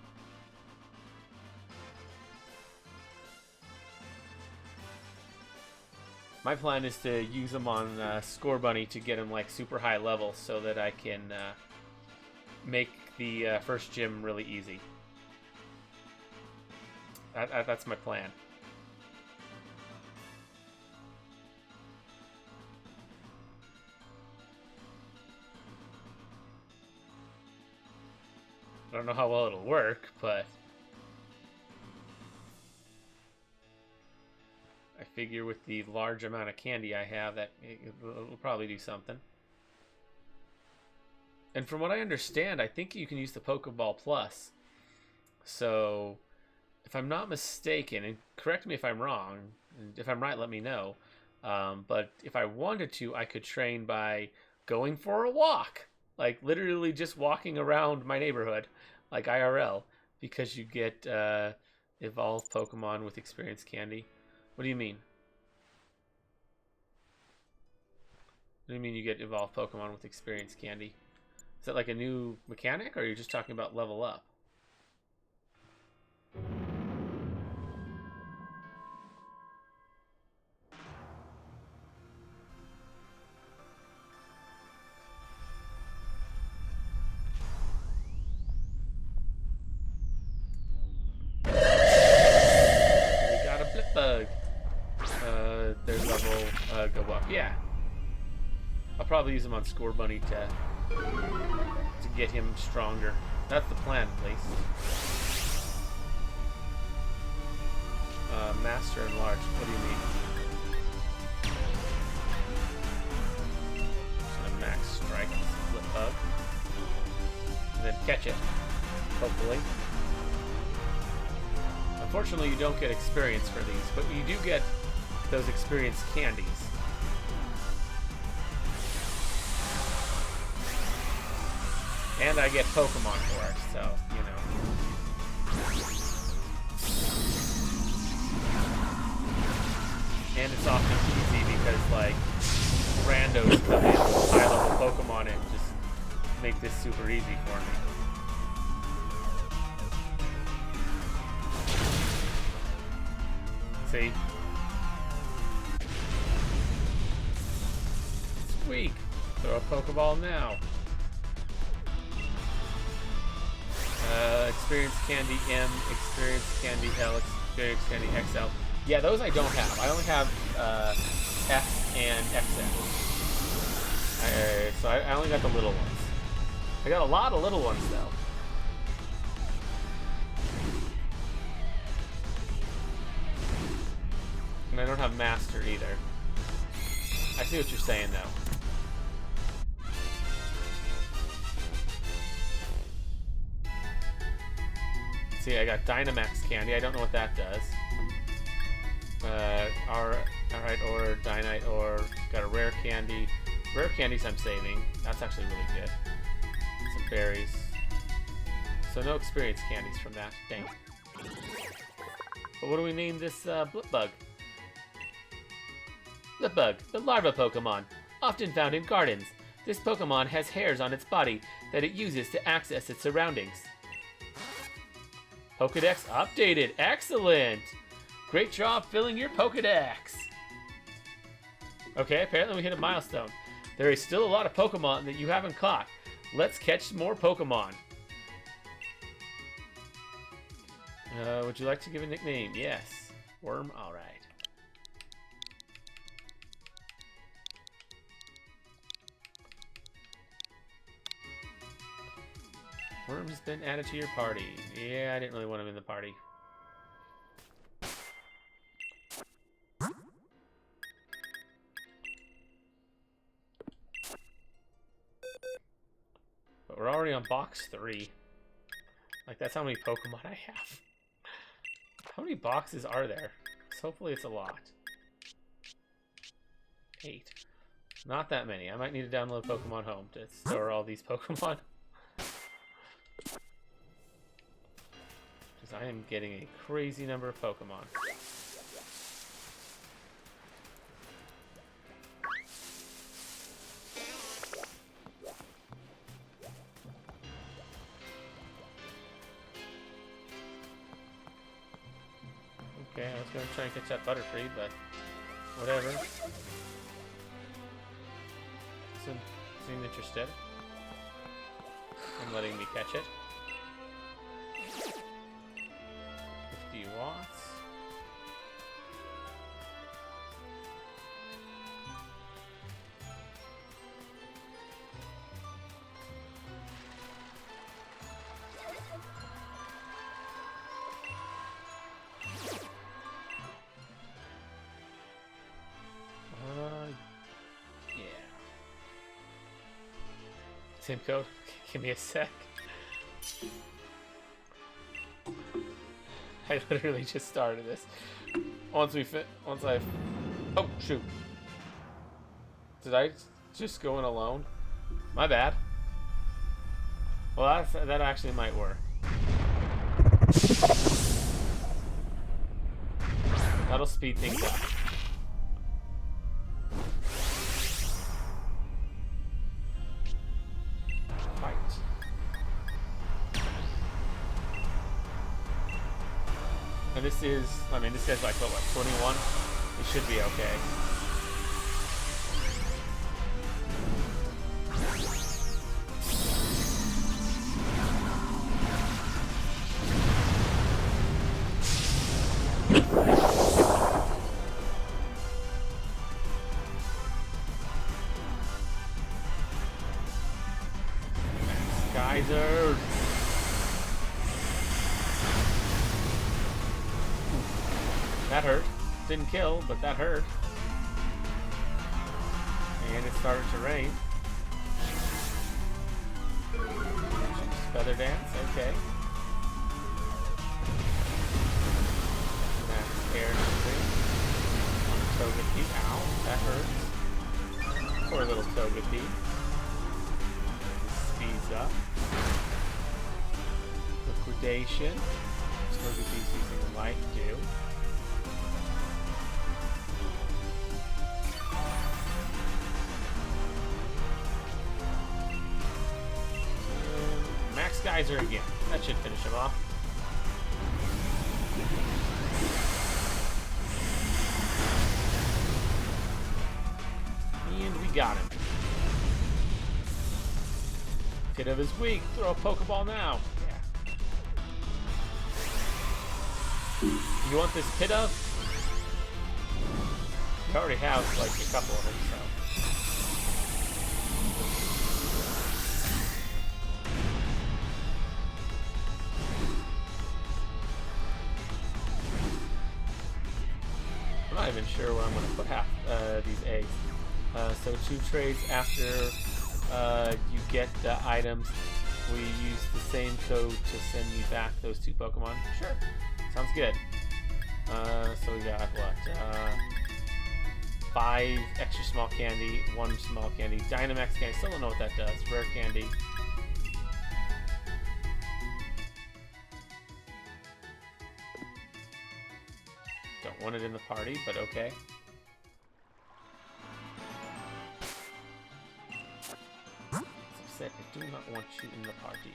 My plan is to use them on Scorebunny to get them like super high levels so that I can make the first gym really easy. That's my plan. I don't know how well it'll work, but I figure with the large amount of candy I have that it'll probably do something. And from what I understand, I think you can use the Pokeball Plus. So, if I'm not mistaken, and correct me if I'm wrong, and if I'm right, let me know. But if I wanted to, I could train by going for a walk. Like, literally just walking around my neighborhood, like IRL, because you get evolved Pokemon with experience candy. What do you mean? What do you mean you get evolved Pokemon with experience candy? Is that like a new mechanic, or are you just talking about level up? Their level go up. Yeah, I'll probably use him on Scorebunny to get him stronger. That's the plan, at least. Master and large. What do you mean? Just gonna max strike, flip bug, and then catch it. Hopefully. Unfortunately, you don't get experience for these, but you do get those experience candies. And I get Pokemon for it, so, you know. And it's often easy because, like, randos come in with high-level Pokemon and just make this super easy for me. See? Squeak! Throw a Pokeball now. Experience Candy M, Experience Candy L, Experience Candy XL. Yeah, those I don't have. I only have F and XL. So I only got the little ones. I got a lot of little ones, though. And I don't have Master either. I see what you're saying, though. See, I got Dynamax Candy. I don't know what that does. Alright, or Dynite, or got a Rare Candy. Rare Candies I'm saving. That's actually really good. Some berries. So no Experience Candies from that. Dang. But what do we name this Blipbug? Blipbug, the larva Pokemon, often found in gardens. This Pokemon has hairs on its body that it uses to access its surroundings. Pokedex updated. Excellent! Great job filling your Pokedex. Okay, apparently we hit a milestone. There is still a lot of Pokemon that you haven't caught. Let's catch more Pokemon. Would you like to give a nickname? Yes. Worm? Alright. Worm has been added to your party. Yeah, I didn't really want him in the party. But we're already on box 3. Like, that's how many Pokemon I have. How many boxes are there? Hopefully it's a lot. 8. Not that many. I might need to download Pokemon Home to store all these Pokemon. Because I am getting a crazy number of Pokemon. Okay, I was going to try and catch that Butterfree, but whatever. Seemed interested in letting me catch it. 50 watts. Yeah. Same code. Give me a sec. I literally just started this. Once I... Oh, shoot. Did I just go in alone? My bad. Well, that actually might work. That'll speed things up. And this is, I mean, this guy's like, what, 21? It should be okay. Geyser! That hurt. Didn't kill, but that hurt. And it started to rain. Feather dance, okay. That's air number 3. Togepi. Ow, that hurts. Poor little Togepi. Speeds up. Liquidation. Togepi's using Life Dew. Max Geyser again. That should finish him off. And we got him. Kid of his week. Throw a Pokeball now. Yeah. You want this pit of? You already have like a couple of them, so. I'm not even sure where I'm going to put half these eggs. So 2 trades after you get the items, we use the same code to send you back those 2 Pokemon. Sure, sounds good. So we got what? 5 extra small candy, 1 small candy, Dynamax candy. Still don't know what that does. Rare candy. Don't want it in the party, but okay. As I said, I do not want you in the party.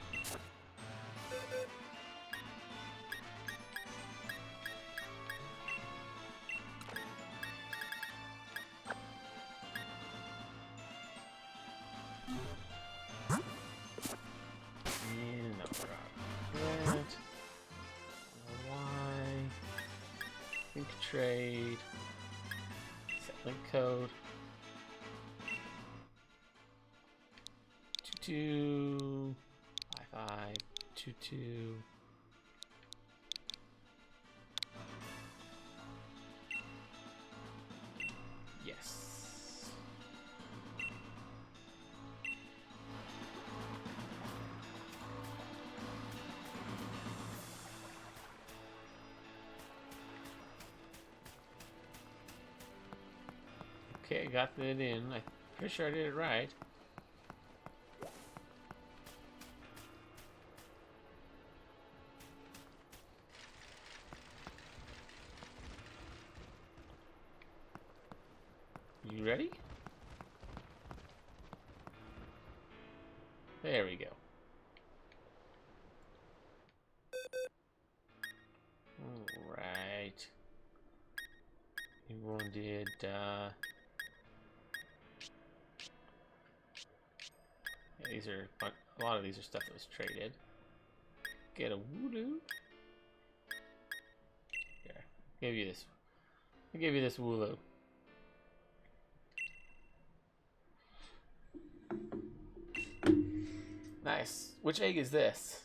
Trade. Set link code. 22 55 22. Yes. Okay, got that in. I'm pretty sure I did it right. You ready? There we go. Alright. Everyone did, yeah, these are a lot of these are stuff that was traded. Get a Wooloo. Here, give you this. I'll give you this Wooloo. Nice. Which egg is this?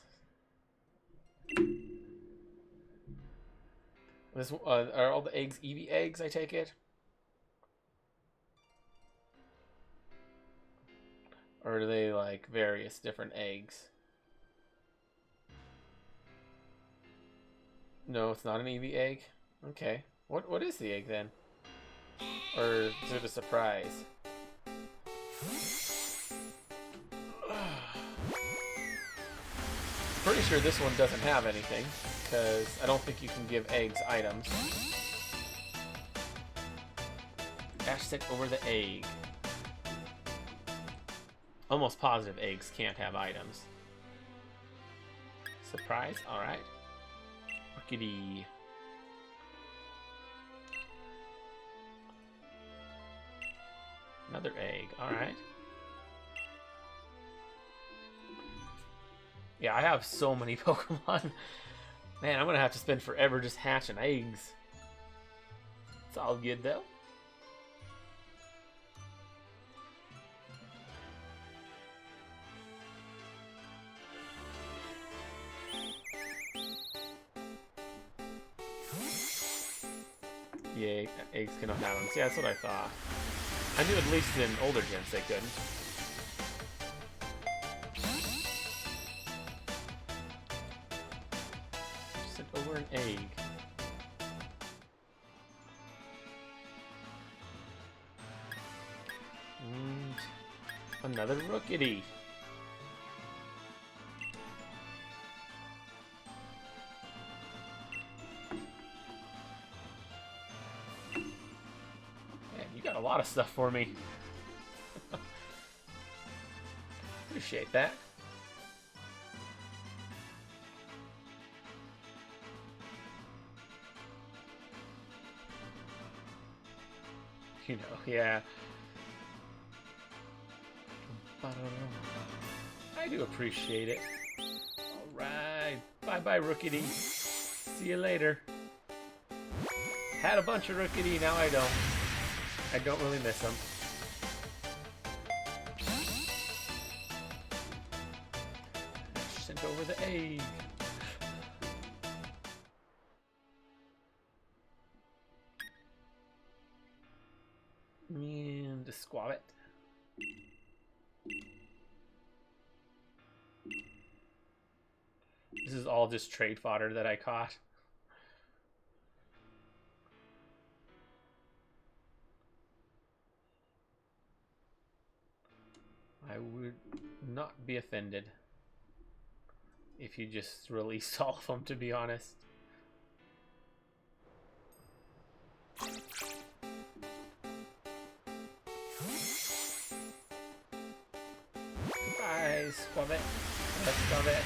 This are all the eggs Eevee eggs? I take it. Or are they like various different eggs? No, it's not an Eevee egg. Okay. What is the egg then? Or is it a surprise? Pretty sure this one doesn't have anything, because I don't think you can give eggs items. Ash sent over the egg. Almost positive eggs can't have items. Surprise? Alright. Rookity. Another egg. Alright. Yeah, I have so many Pokemon. Man, I'm gonna have to spend forever just hatching eggs. It's all good though. Yeah, eggs cannot have them. See, that's what I thought. I knew at least in older gens they couldn't. Sent over an egg. And another Rookity. A lot of stuff for me. Appreciate that. You know, yeah. I do appreciate it. Alright. Bye-bye, Rookity. See you later. Had a bunch of Rookity, now I don't. I don't really miss them. Sent over the egg. And to squab it. This is all just trade fodder that I caught. I would not be offended if you just released all of them, to be honest. Goodbye, squab it. Let's squab it.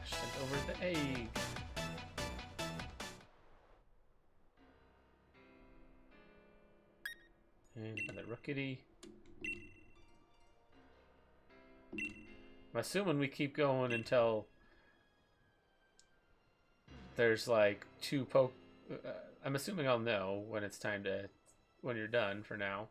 Sent over the egg. And another Rookity. I'm assuming we keep going until there's like two poke. I'm assuming I'll know when it's time to, when you're done for now.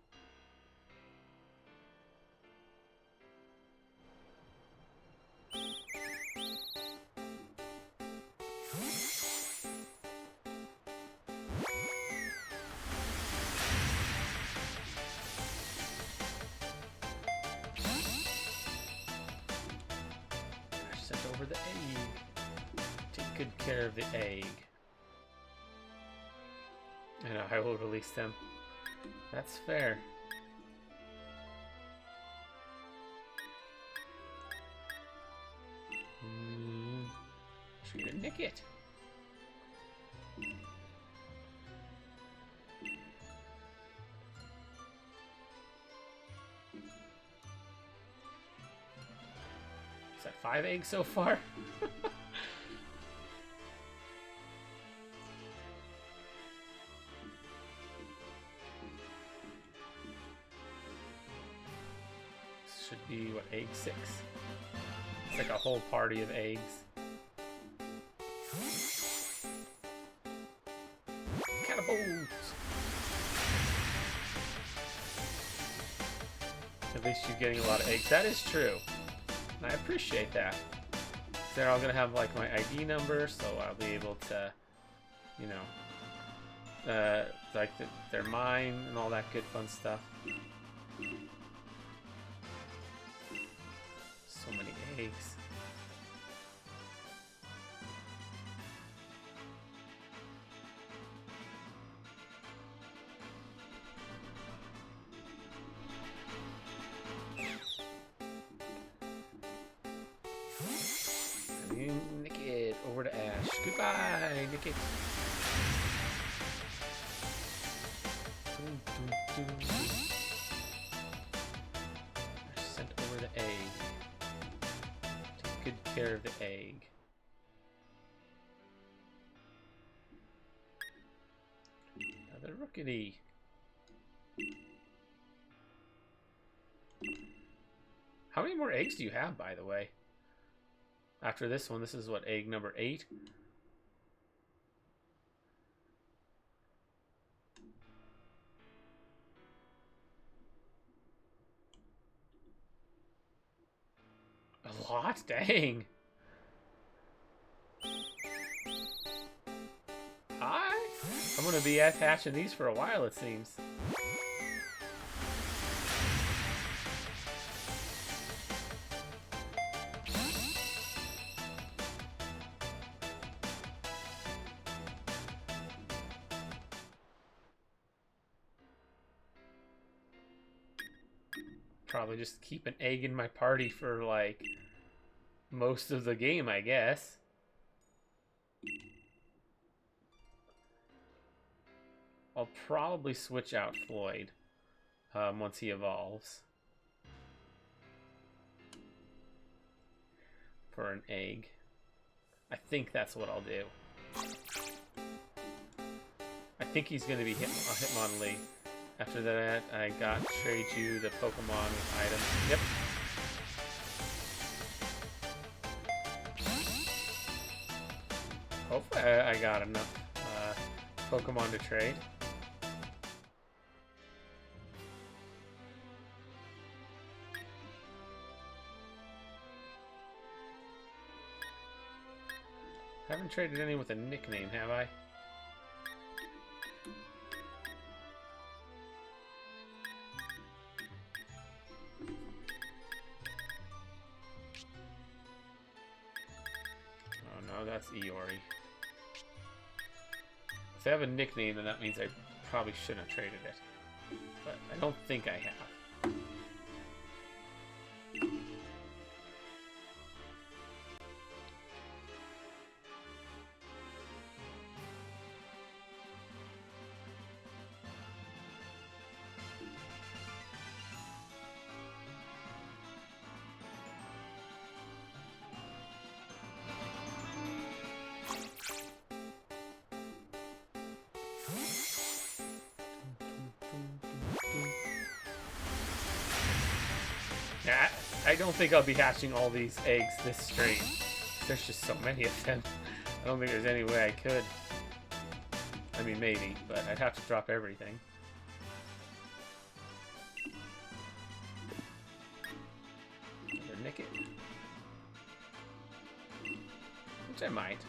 Sent over the egg. Take good care of the egg. And I will release them. That's fair. Should we nick it? Is that 5 eggs so far? Should be, what, egg 6? It's like a whole party of eggs. Catapult! At least you're getting a lot of eggs. That is true. And I appreciate that. They're all going to have, like, my ID number, so I'll be able to, you know, like, they're mine and all that good fun stuff. So many eggs. Nick it over to Ash. Goodbye, Nick it. Sent over the egg. Take good care of the egg. Another Rookity. How many more eggs do you have, by the way? After this one, this is what, egg number 8? A lot? Dang. I'm gonna be attaching these for a while, it seems. Probably just keep an egg in my party for, like, most of the game, I guess. I'll probably switch out Floyd once he evolves for an egg. I think that's what I'll do. I think he's going to be Hitmonlee. After that, I got trade you the Pokemon with items. Yep. Hopefully I got enough Pokemon to trade. Haven't traded any with a nickname, have I? Oh no, that's Eeyore. If they have a nickname, then that means I probably shouldn't have traded it. But I don't think I have. Yeah, I don't think I'll be hatching all these eggs this straight. There's just so many of them. I don't think there's any way I could. I mean, maybe, but I'd have to drop everything. Or nick it. Which I might.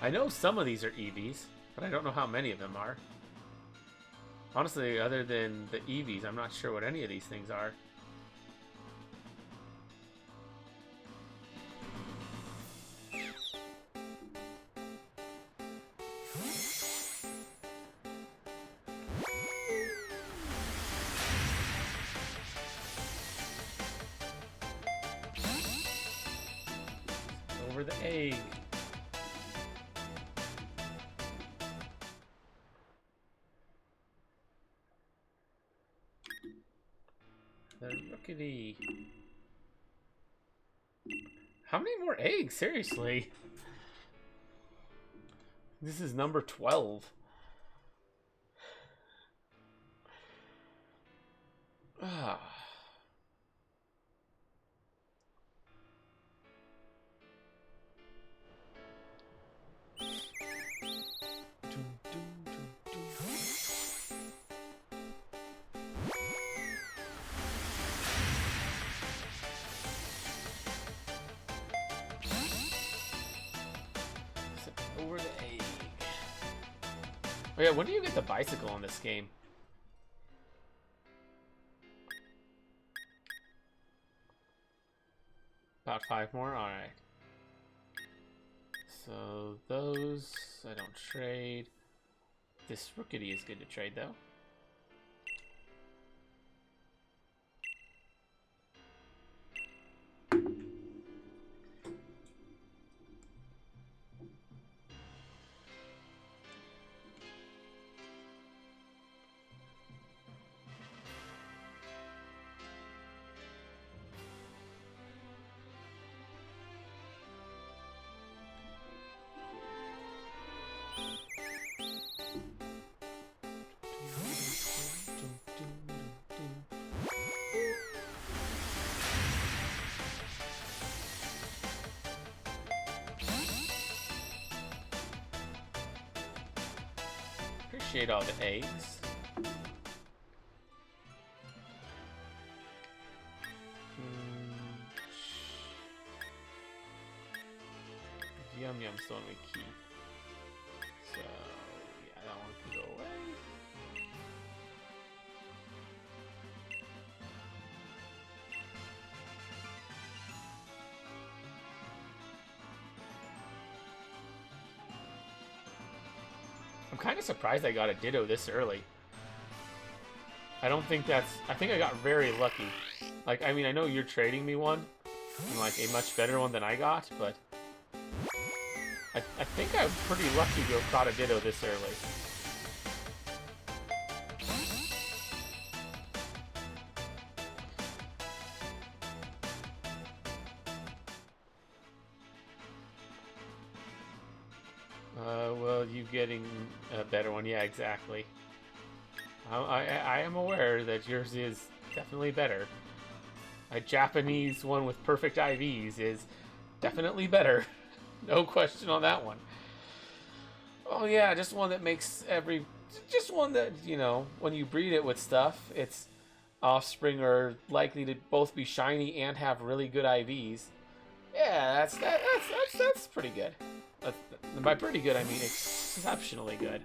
I know some of these are EVs, but I don't know how many of them are. Honestly, other than the EVs, I'm not sure what any of these things are. Over the egg. The Rookity. How many more eggs? Seriously? This is number 12. Ah. Over the egg. Oh yeah, when do you get the bicycle in this game? About 5 more? Alright. So those I don't trade. This Rookity is good to trade though. Appreciate all the eggs. Yum Yum's the one we keep. So yeah, that one can go away. I'm kind of surprised I got a Ditto this early. I don't think that's... I think I got very lucky. Like, I mean, I know you're trading me one, and like a much better one than I got, but I think I'm pretty lucky to have caught a Ditto this early. Well, you getting a better one. Yeah, exactly. I am aware that yours is definitely better. A Japanese one with perfect IVs is definitely better. No question on that one. Oh yeah, just one that makes just one that, you know, when you breed it with stuff, its offspring are likely to both be shiny and have really good IVs. Yeah, that's pretty good. And by pretty good, I mean exceptionally good.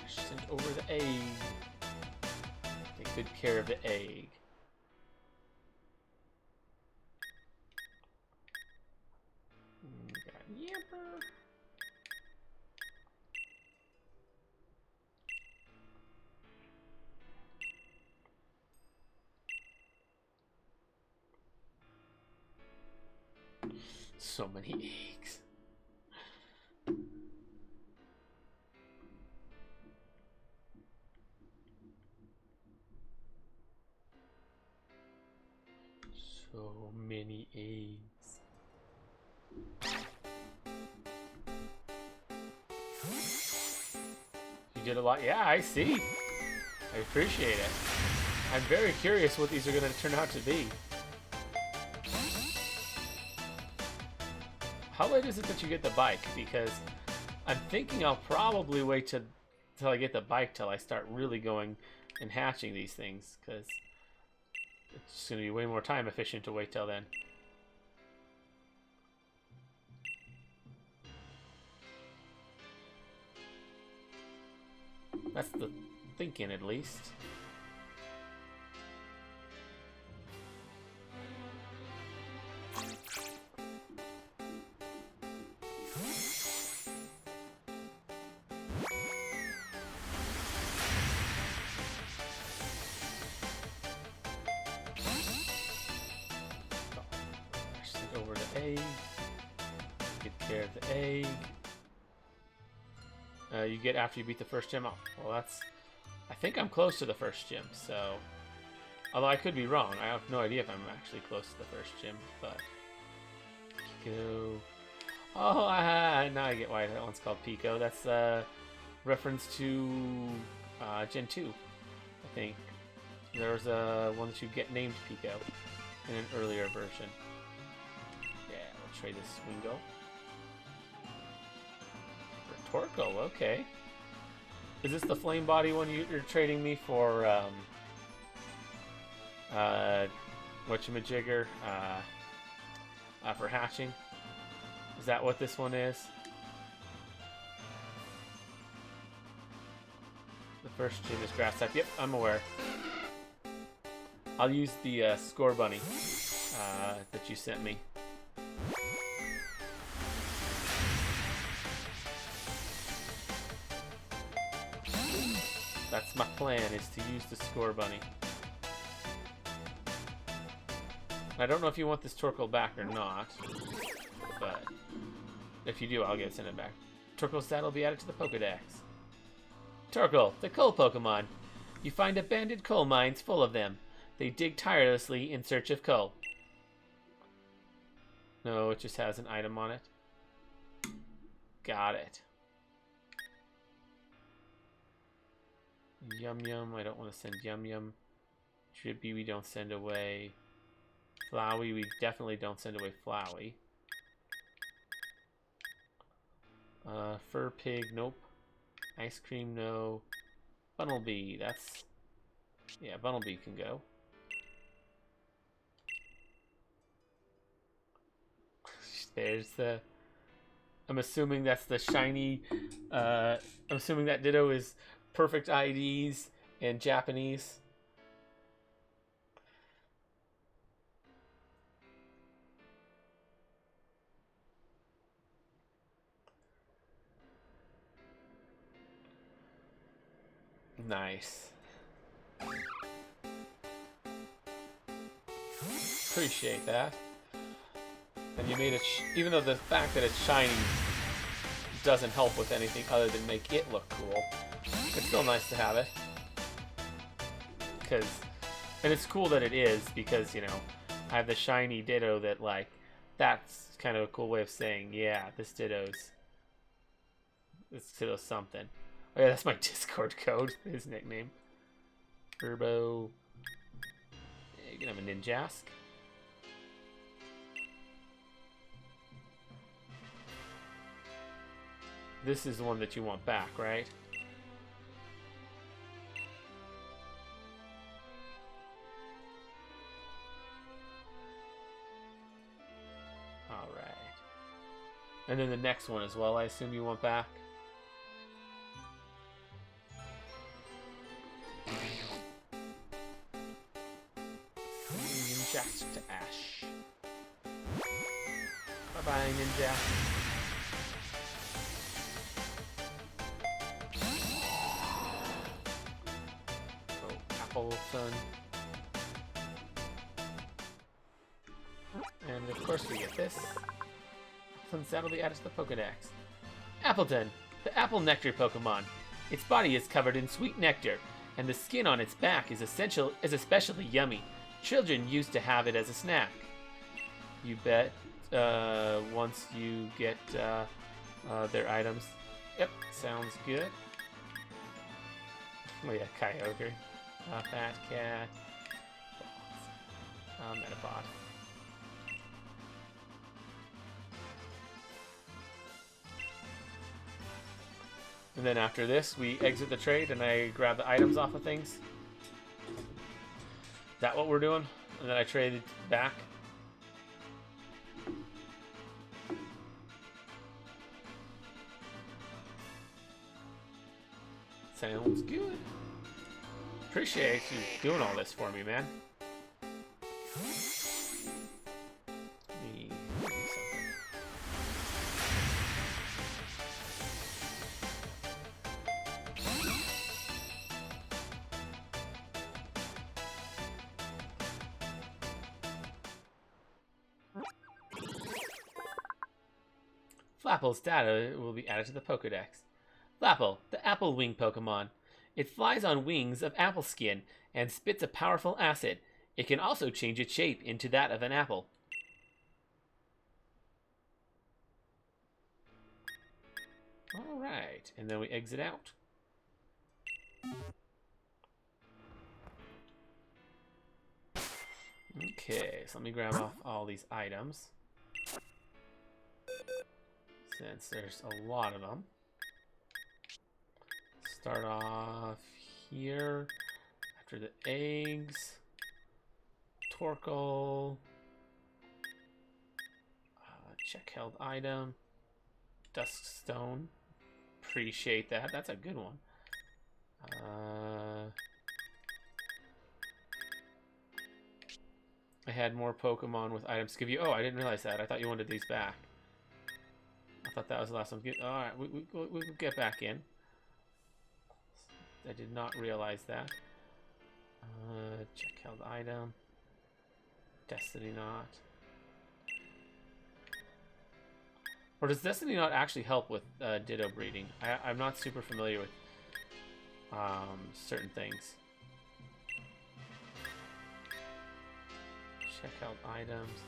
Send over the egg. Take good care of the egg. Got Yamper. So many eggs. So many eggs. You did a lot. Yeah, I see. I appreciate it. I'm very curious what these are going to turn out to be. How late is it that you get the bike? Because I'm thinking I'll probably wait till I get the bike till I start really going and hatching these things, because it's just going to be way more time efficient to wait till then. That's the thinking, at least. Over the egg. Get care of the egg. You get after you beat the first gym. Oh, well, that's... I think I'm close to the first gym, so... Although I could be wrong. I have no idea if I'm actually close to the first gym, but... Pico... Oh, now I get why that one's called Pico. That's a reference to Gen 2, I think. There was one that you get named Pico in an earlier version. Trade this Wingo for Torkoal. Okay, is this the flame body one you're trading me for? Whatchamajigger? For hatching? Is that what this one is? The first gym is grass type. Yep, I'm aware. I'll use the Scorebunny that you sent me. That's my plan, is to use the Scorebunny. I don't know if you want this Torkoal back or not, but if you do, I'll send it back. Torkoal's stat will be added to the Pokedex. Torkoal, the coal Pokemon. You find abandoned coal mines full of them. They dig tirelessly in search of coal. No, it just has an item on it. Got it. Yum Yum, I don't want to send Yum Yum. Drippy, we don't send away. Flowey, we definitely don't send away Flowey. Fur Pig, nope. Ice Cream, no. Bunnelby, that's... Yeah, Bunnelby can go. There's the... I'm assuming that's the shiny... I'm assuming that Ditto is perfect IDs and Japanese. Nice. Appreciate that. And you made it, even though the fact that it's shiny doesn't help with anything other than make it look cool, it's still nice to have it. And it's cool that it is, because, you know, I have the shiny Ditto that, like, that's kind of a cool way of saying, yeah, this Ditto's Let's do something. Oh yeah, that's my Discord code. His nickname. Turbo. Yeah, you can have a Ninjask. This is the one that you want back, right? Alright. And then the next one as well, I assume you want back? Ninjask to Ash. Bye-bye, Ninja. Appleton. And of course we get this. Since that'll be added to the Pokedex. Appleton, the apple nectar Pokemon. Its body is covered in sweet nectar, and the skin on its back is especially yummy. Children used to have it as a snack. You bet. Once you get their items. Yep, sounds good. Oh yeah, Kyogre. Fat Cat. Metapod. And then after this, we exit the trade and I grab the items off of things. Is that what we're doing? And then I trade it back. Sounds good. Appreciate you doing all this for me, man. Let me do something. Flapple's data will be added to the Pokedex. Flapple, the apple wing Pokemon. It flies on wings of apple skin and spits a powerful acid. It can also change its shape into that of an apple. Alright, and then we exit out. Okay, so let me grab off all these items. Since there's a lot of them. Start off here. After the eggs. Torkoal. Check held item. Duskstone. Appreciate that. That's a good one. I had more Pokemon with items to give you. Oh, I didn't realize that. I thought you wanted these back. I thought that was the last one. Alright, we'll get back in. I did not realize that. Check held item. Destiny Knot. Or does Destiny Knot actually help with Ditto breeding? I'm not super familiar with certain things. Check out items.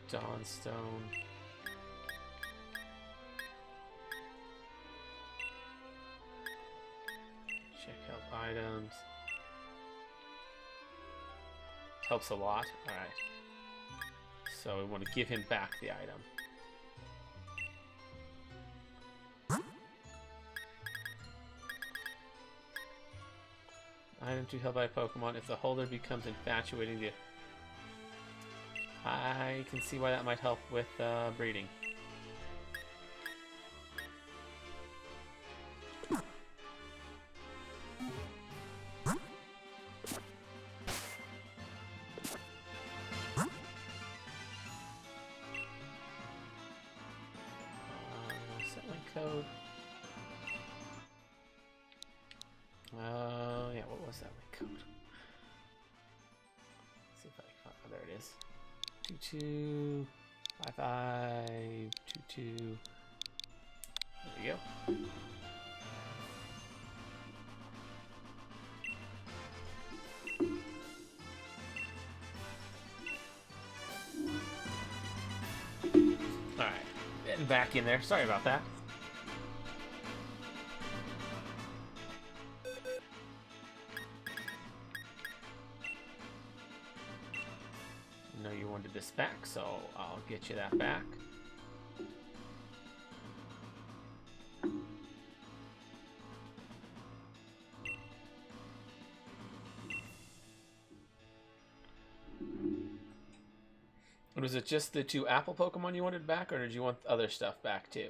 Dawnstone. Check out items. Helps a lot. Alright. So we want to give him back the item. Item to held by a Pokemon. If the holder becomes infatuating, I can see why that might help with breeding. Settling code. Yeah, what was that link code? Let's see if I can find. Oh, there it is. 225522. There we go. Alright, getting back in there. Sorry about that. wanted this back, so I'll get you that back. Was it just the 2 apple Pokemon you wanted back, or did you want other stuff back too?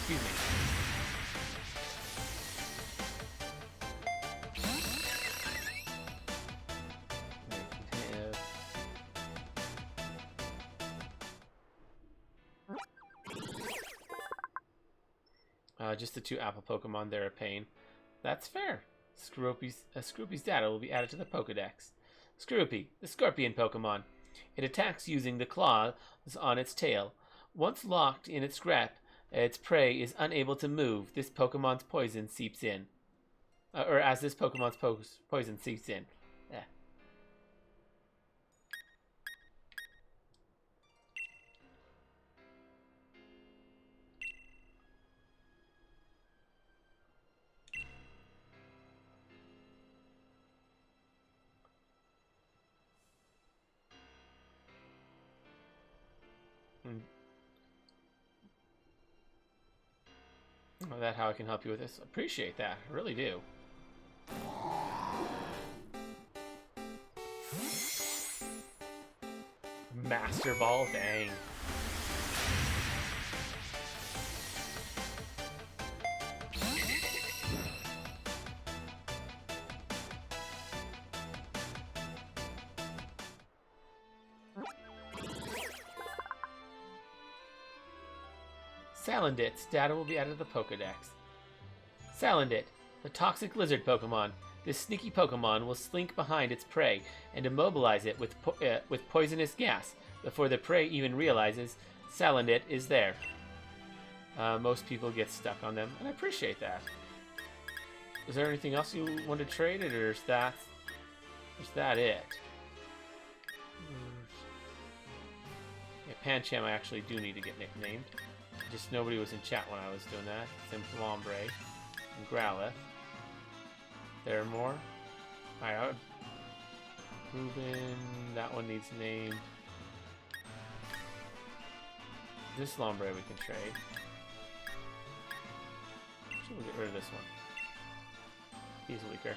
Excuse me. Just the 2 apple Pokemon, they're a pain. That's fair. Scroopy's data will be added to the Pokedex. Scroopy, the scorpion Pokemon. It attacks using the claws on its tail. Once locked in its grip, its prey is unable to move. This Pokemon's poison seeps in. Or as this Pokemon's poison seeps in. Yeah. Oh, that how I can help you with this? Appreciate that. I really do. Master Ball? Dang. Salandit's data will be added to the Pokedex. Salandit, the toxic lizard Pokemon. This sneaky Pokemon will slink behind its prey and immobilize it with poisonous gas before the prey even realizes Salandit is there. Most people get stuck on them, and I appreciate that. Is there anything else you want to trade, or is that it? Yeah, Pancham I actually do need to get nicknamed. Just nobody was in chat when I was doing that. Simplambre and Growlithe. There are more. Alright, Ruben, that one needs named. This Lombre we can trade. Actually, we'll get rid of this one. He's weaker.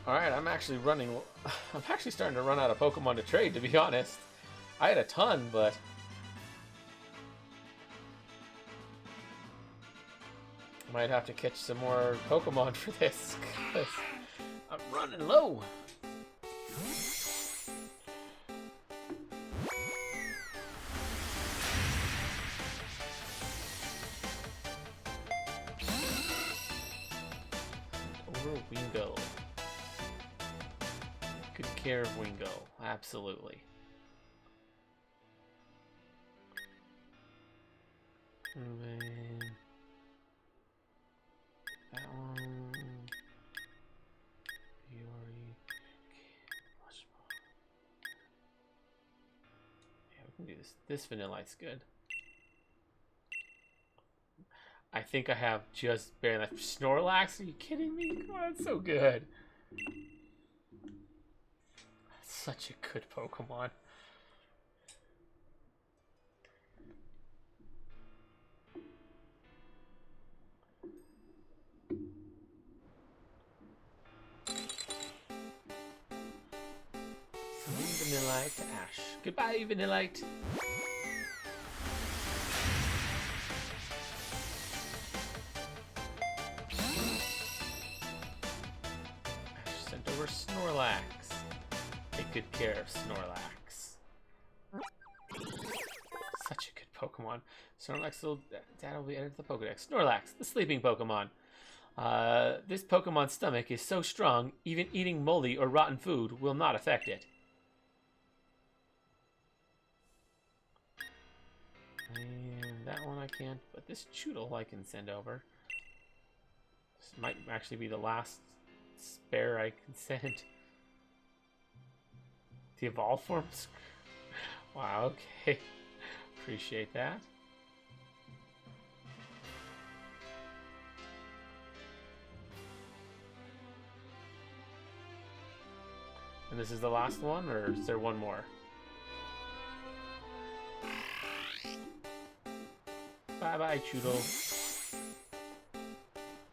Alright, I'm actually starting to run out of Pokemon to trade, to be honest. I had a ton, but might have to catch some more Pokemon for this, because I'm running low. Over Wingo. Good care of Wingo, absolutely. Moving. That one. Yori. Yeah, we can do this. This Vanillite's good. I think I have just barely enough. Snorlax? Are you kidding me? Come on, it's so good. Such a good Pokemon. Vanillite to Ash. Goodbye, Vanillite. Ash sent over Snorlax. Take good care of Snorlax. Such a good Pokemon. Snorlax will be added to the Pokedex. Snorlax, the sleeping Pokemon. This Pokemon's stomach is so strong, even eating moldy or rotten food will not affect it. And that one I can't, but this Choodle I can send over. This might actually be the last spare I can send. The evolved forms? Wow, okay. Appreciate that. And this is the last one, or is there one more? Bye-bye, Choodle.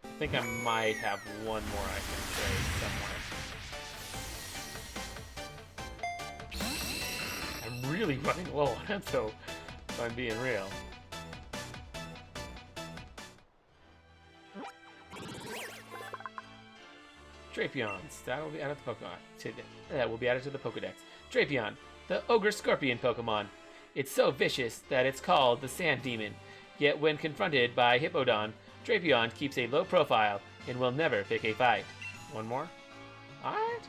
I think I might have one more I can trade somewhere. I'm really running low on it, though, if I'm being real. Drapions. That will be added to the Pokemon. That will be added to the Pokedex. Drapion, the Ogre Scorpion Pokemon. It's so vicious that it's called the Sand Demon. Yet when confronted by Hippowdon, Drapion keeps a low profile and will never pick a fight. One more? Alright.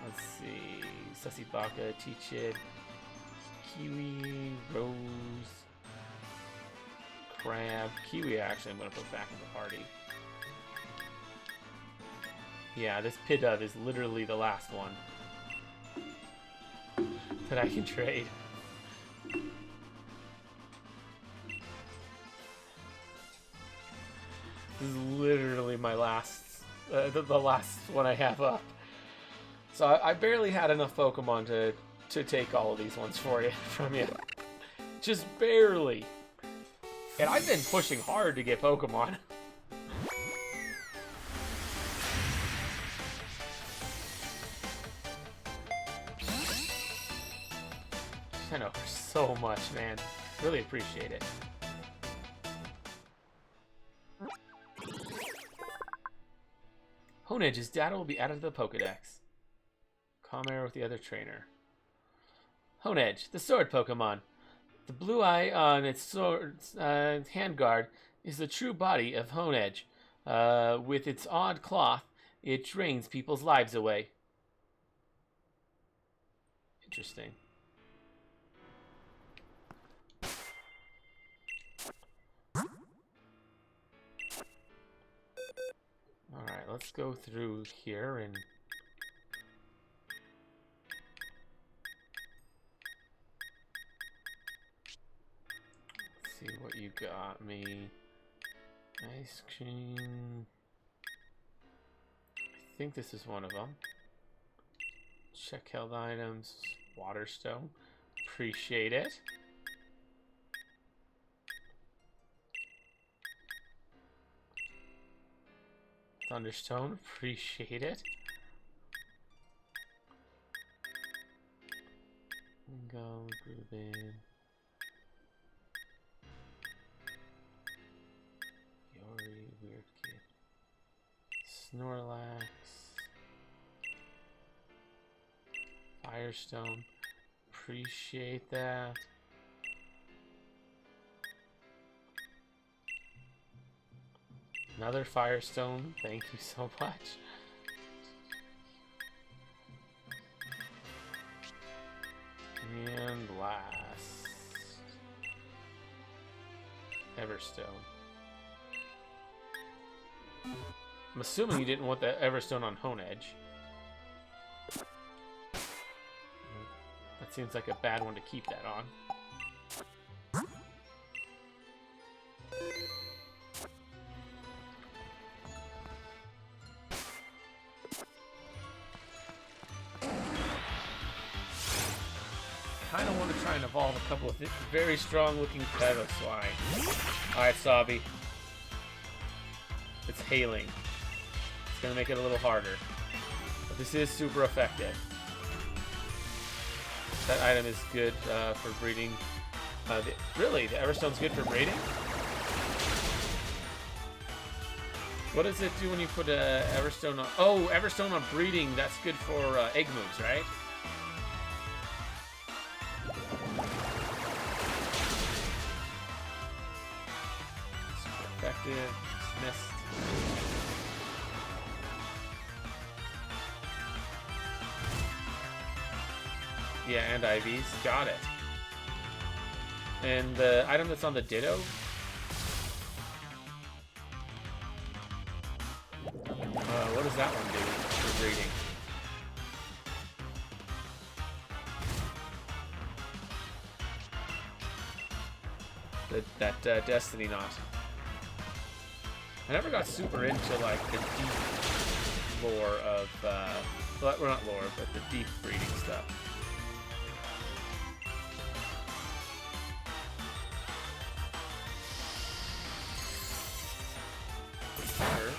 Let's see. Sussy Baka, Teachit, Kiwi, Rose, Crab. Kiwi actually I'm going to put back in the party. Yeah, this Pidove is literally the last one that I can trade. This is literally my last, the last one I have up. So I barely had enough Pokemon to take all of these ones for you, from you. Just barely. And I've been pushing hard to get Pokemon. I know so much, man. Really appreciate it. Honedge's data will be added to the Pokedex. Comare with the other trainer. Honedge, the sword Pokemon. The blue eye on its sword's handguard is the true body of Honedge. With its odd cloth, it drains people's lives away. Interesting. Alright, let's go through here and see what you got me. Ice cream. I think this is one of them. Check held items. Waterstone. Appreciate it. Thunderstone, appreciate it. Go, Groovin. Yori, Weird Kid. Snorlax. Firestone, appreciate that. Another Firestone, thank you so much. And last, Everstone. I'm assuming you didn't want the Everstone on Honedge. That seems like a bad one to keep that on. I kind of want to try and evolve a couple of very strong looking Swine. Alright, Sabi. It's hailing. It's going to make it a little harder. But this is super effective. That item is good for breeding. Really? The Everstone's good for breeding? What does it do when you put Everstone on? Oh, Everstone on breeding. That's good for egg moves, right? Super effective. Dismissed. Yeah, and IVs. Got it. And the item that's on the Ditto? What does that one do for breeding? That Destiny Knot. I never got super into like the deep lore of, well, not lore, but the deep breeding stuff. Sure.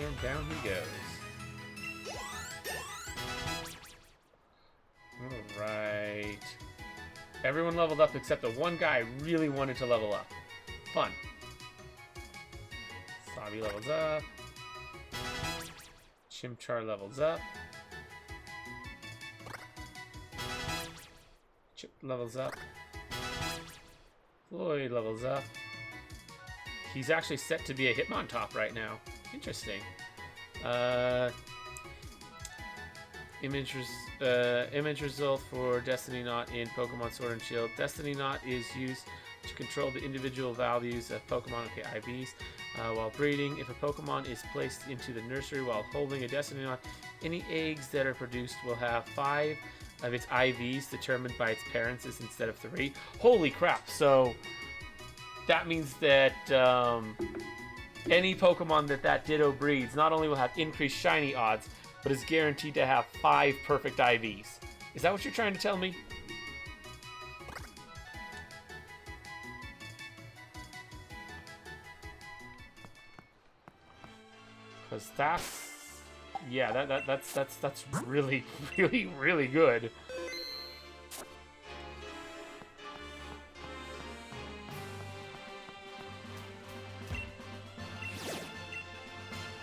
And down he goes. Alright. Everyone leveled up except the one guy really wanted to level up. Fun. Sabi levels up. Chimchar levels up. Chip levels up. Floyd levels up. He's actually set to be a Hitmontop right now. Interesting. Image result for Destiny Knot in Pokemon Sword and Shield. Destiny Knot is used to control the individual values of Pokemon, okay, IVs, while breeding. If a Pokemon is placed into the nursery while holding a Destiny Knot, any eggs that are produced will have 5 of its IVs determined by its parents instead of 3. Holy crap! So that means that any Pokemon that Ditto breeds not only will have increased shiny odds, but is guaranteed to have 5 perfect IVs. Is that what you're trying to tell me? Because that's... yeah, that's really, really, really good.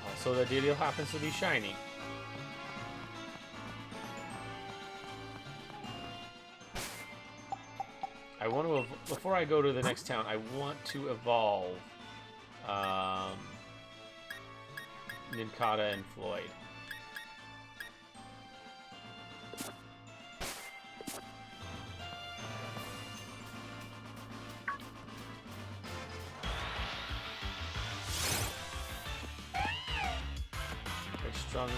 Also, the Ditto happens to be shiny. I want to, before I go to the next town, I want to evolve Nincada and Floyd. Very strong.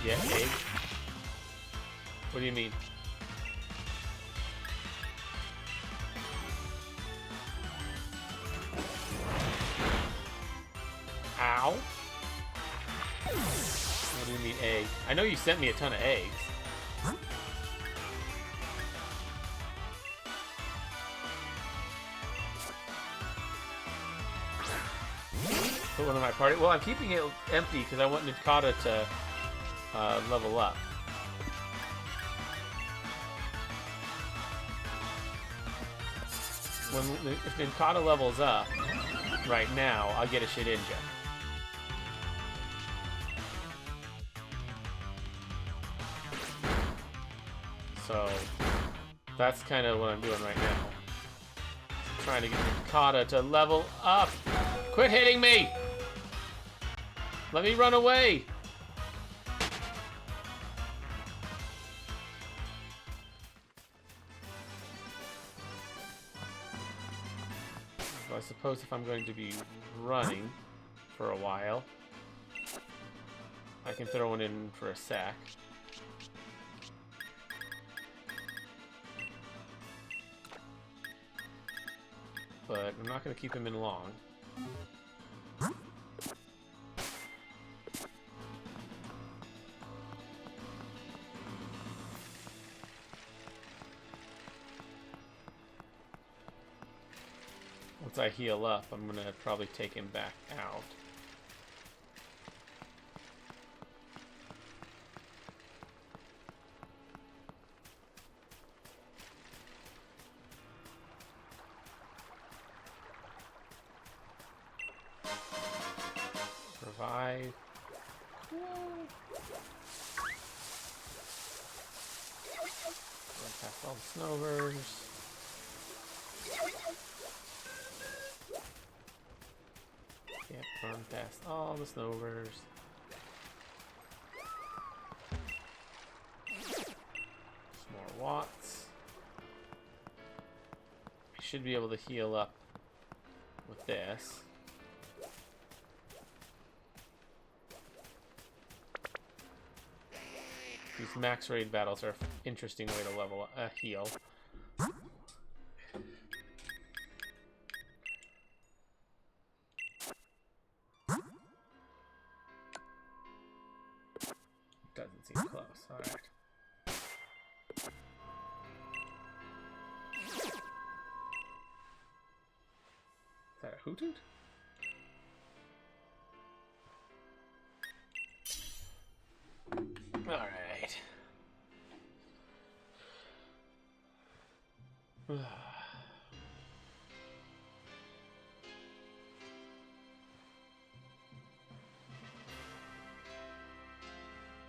Yeah, egg. What do you mean? Ow. What do you mean egg? I know you sent me a ton of eggs. Put one in my party. Well, I'm keeping it empty because I want Nincada to level up. If Nincada levels up right now, I'll get a Shedinja. So that's kind of what I'm doing right now. Trying to get Nincada to level up. Quit hitting me! Let me run away! I suppose if I'm going to be running for a while, I can throw one in for a sack. But I'm not going to keep him in long. Once I heal up, I'm going to probably take him back out. Revive. Run past all the Snovers. Can't run past all the Snovers. watts. I should be able to heal up with this. These max raid battles are an interesting way to level heal. Doesn't seem close. All right. Is that a hoot-hoot? All right.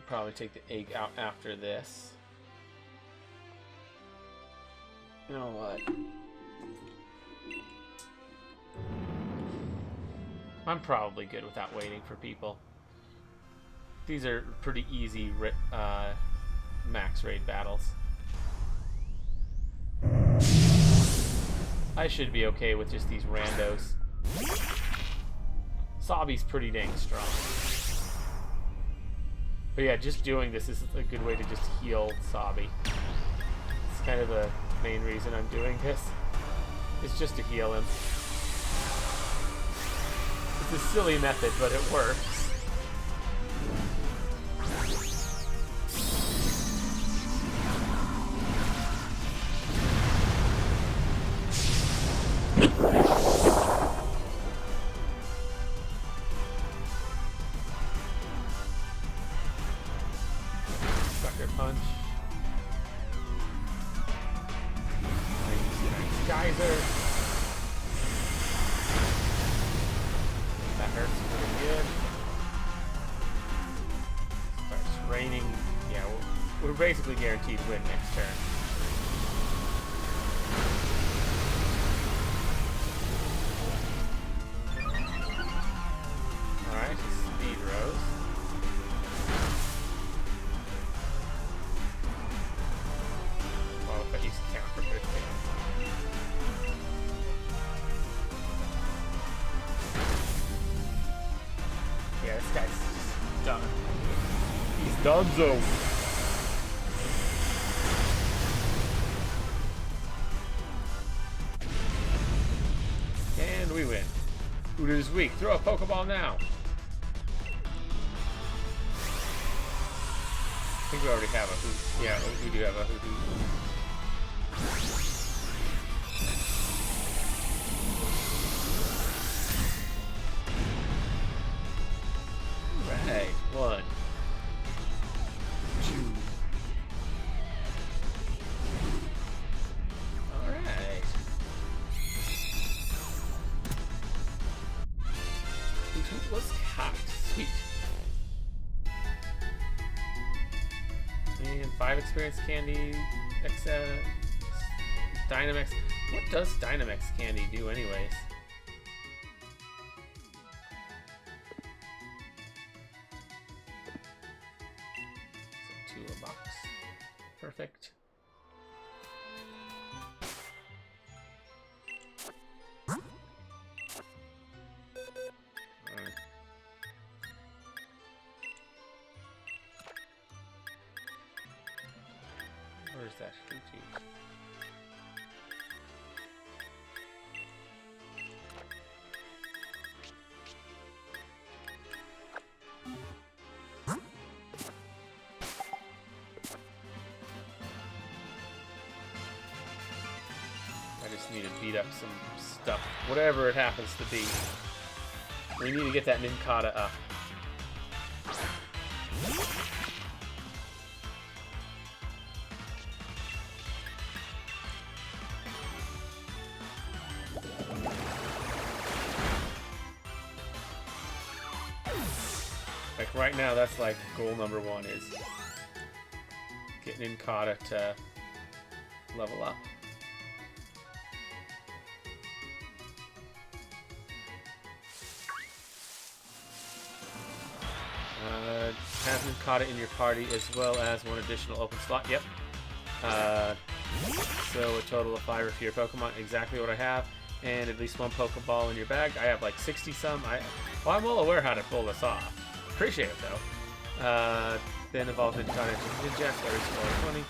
Probably take the egg out after this. You know what? I'm probably good without waiting for people. These are pretty easy max raid battles. I should be okay with just these randos. Sabi's pretty dang strong. But yeah, just doing this is a good way to just heal Sabi. It's kind of the main reason I'm doing this. It's just to heal him. It's a silly method, but it works. Sucker punch. Nice geyser. That hurts pretty good. Starts raining. Yeah, we're basically guaranteed win next turn. Alright, speed rose. Well, but he's counter for 15. Yeah, this guy's just done. He's donezo. And we win. Hoot is weak. Throw a Pokeball now. I think we already have a Hoot. Yeah, we do have a Hoot. Right. 1, 2. Alright. Hoot was hot. Sweet. And 5 experience candy. Dynamax. What does Dynamax candy do anyways? So 2 a box. Perfect. Alright. Where's that Grooky? I just need to beat up some stuff, whatever it happens to be. We need to get that Nincada up. Like right now, that's like goal number 1 is getting Nincada to level up. Have Nincada in your party as well as 1 additional open slot. Yep. So a total of 5 for your Pokemon, exactly what I have, and at least 1 Pokeball in your bag. I have like 60 some. Well, I'm well aware how to pull this off. Appreciate it though. Then evolved into Cottage Ninja, started score 20.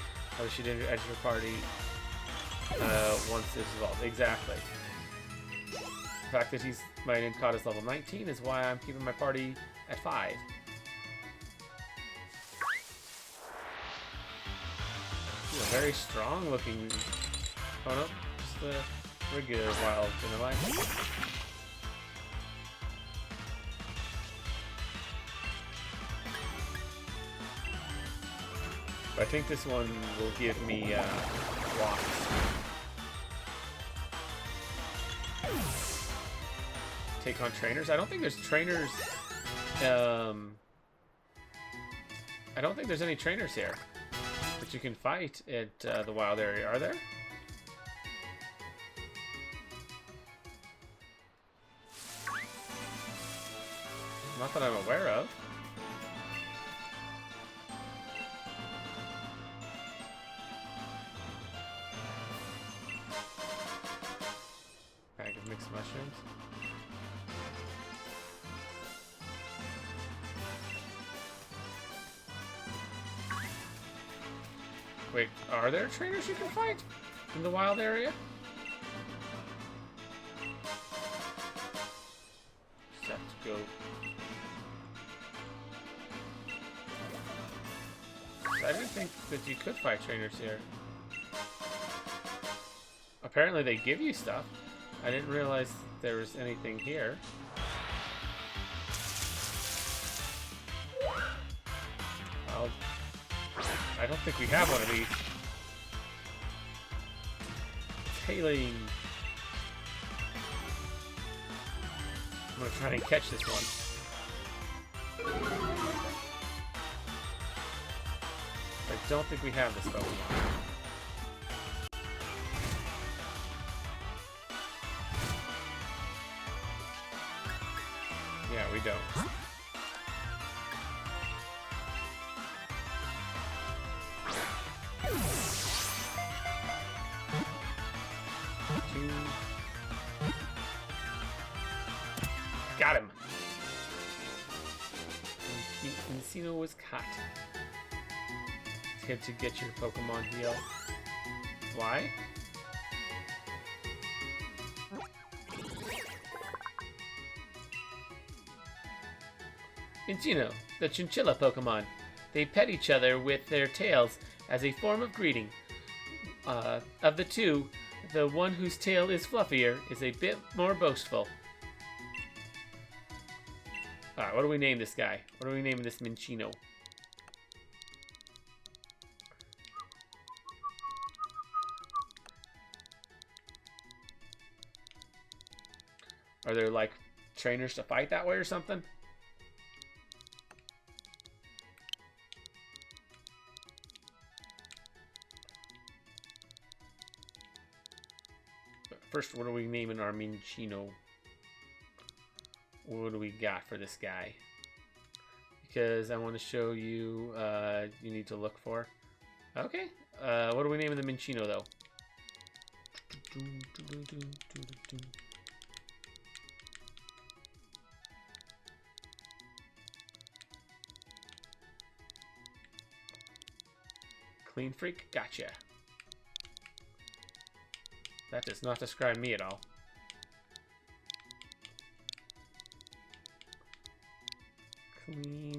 She didn't enter your party once it's evolved. Exactly. The fact that my Nincada is level 19 is why I'm keeping my party at 5. A very strong looking. Oh no, just the regular wild Vanillite. I think this one will give me blocks. Take on trainers? I don't think there's trainers. I don't think there's any trainers here that you can fight at the wild area, are there? Not that I'm aware of. Bag of mixed mushrooms. Wait, are there trainers you can fight in the wild area? Just have to go. I didn't think that you could fight trainers here. Apparently they give you stuff. I didn't realize there was anything here. I don't think we have one of these. Tailing. I'm gonna try and catch this one. I don't think we have this Pokemon. Yeah, we don't. Got him. Encino was caught. It's good to get your Pokemon heal. Why? Encino, the chinchilla Pokemon. They pet each other with their tails as a form of greeting. Of the two, the one whose tail is fluffier is a bit more boastful. Alright, what do we name this guy? What do we name this Minccino? Are there, like, trainers to fight that way or something? But first, what are we naming our Minccino? What do we got for this guy? Because I want to show you, you need to look for. Okay, what are we naming the Minccino though? Clean Freak? Gotcha. That does not describe me at all. Clean.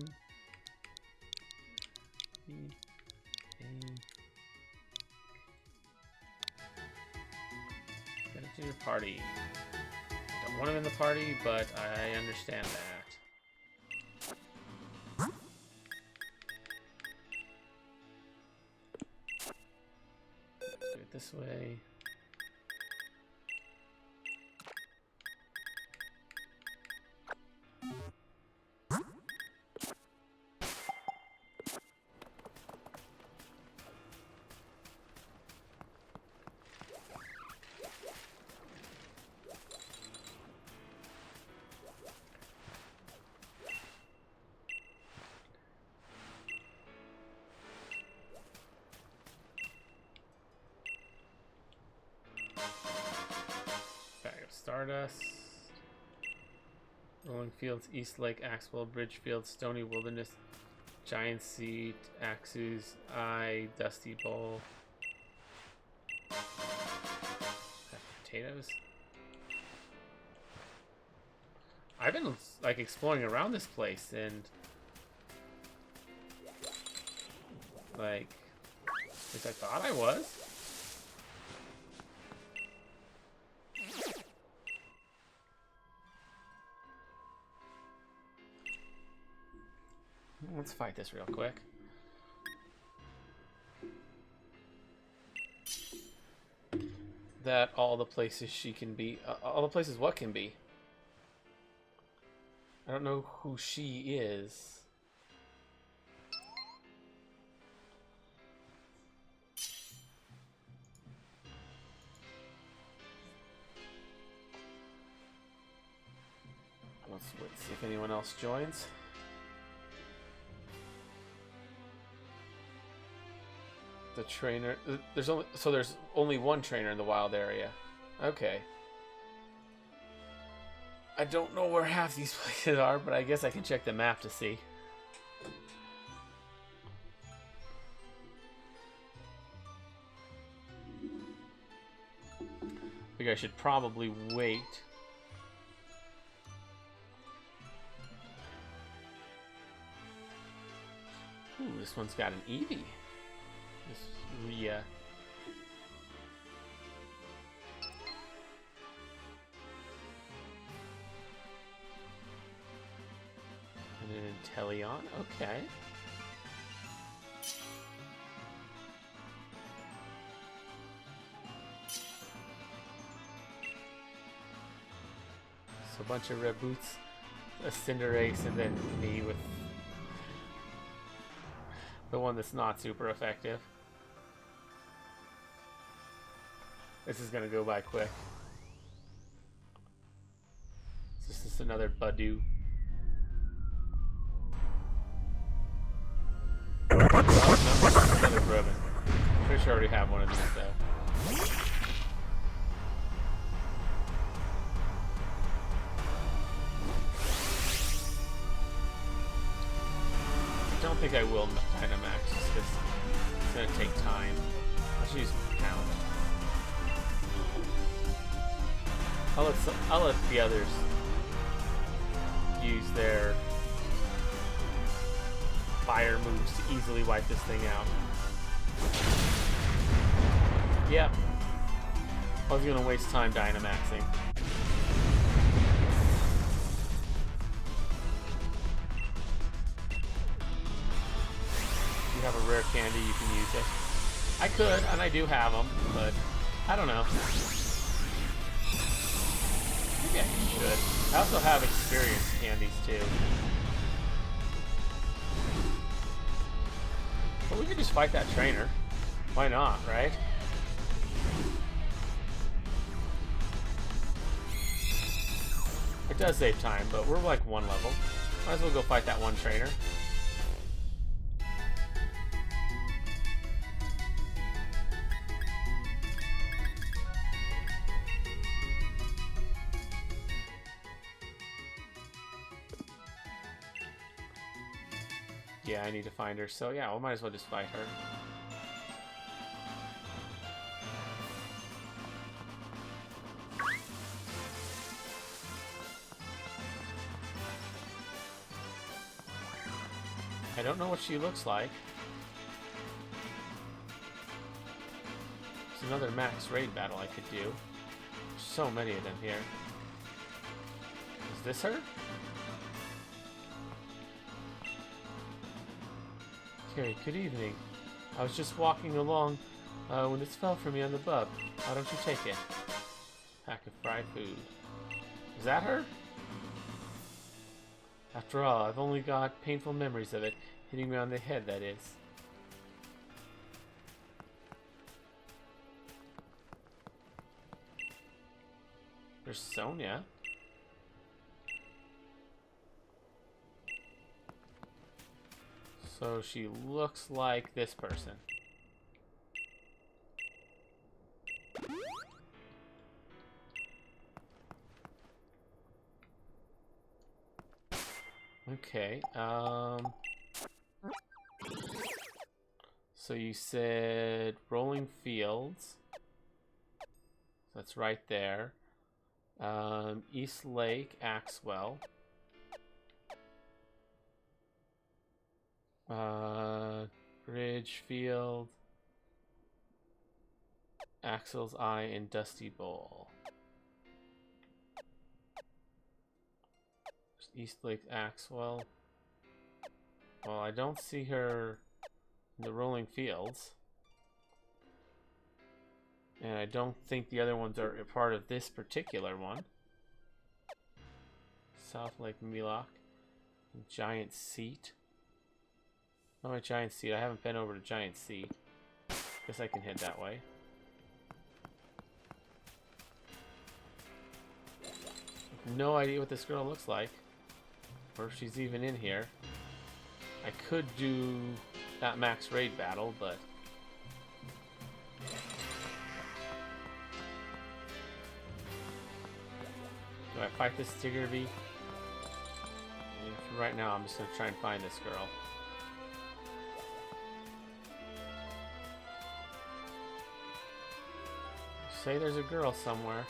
Get it to your party. Don't want him in the party, but I understand that. Let's do it this way. Stardust. Rolling Fields, East Lake, Axwell, Bridgefield, Stony Wilderness, Giant Seat, Axus, Eye, Dusty Bowl. Potatoes. I've been like exploring around this place and like at least I thought I was. Let's fight this real quick. That all the places she can be. All the places what can be? I don't know who she is. Let's wait, see if anyone else joins. The trainer. There's only one trainer in the wild area. Okay. I don't know where half these places are, but I guess I can check the map to see. I think I should probably wait. Ooh, this one's got an Eevee. This Rhea. And an Inteleon, okay. So a bunch of red boots, a Cinderace, and then me with the one that's not super effective. This is gonna go by quick. This is another Badoo. Another Ribbon. Pretty sure I already have one of these though. I don't think I will Dynamax just because it's gonna take time. Let's use Pound. I'll let the others use their fire moves to easily wipe this thing out. Yep. I was gonna waste time Dynamaxing. If you have a rare candy, you can use it. I could, and I do have them, but I don't know. Maybe I should. I also have experience candies too. But we could just fight that trainer. Why not, right? It does save time, but we're like one level. Might as well go fight that one trainer. Yeah, I need to find her, so yeah, we might as well just fight her. I don't know what she looks like. It's another max raid battle I could do. There's so many of them here. Is this her? Okay, good evening. I was just walking along when this fell for me on the bub. Why don't you take it? Pack of fried food. Is that her? After all, I've only got painful memories of it. Hitting me on the head, that is. There's Sonia. So she looks like this person. Okay. So you said Rolling Fields. That's right there. East Lake, Axwell. Ridgefield, Axel's Eye, and Dusty Bowl. East Lake, Axwell. Well, I don't see her in the Rolling Fields. And I don't think the other ones are a part of this particular one. South Lake Milok. Giant Seat. Oh, my Giant Seat. I haven't been over to Giant Seat. Guess I can head that way. No idea what this girl looks like. Or if she's even in here. I could do that max raid battle, but... do I fight this Tiggerby? For right now, I'm just going to try and find this girl. Say there's a girl somewhere.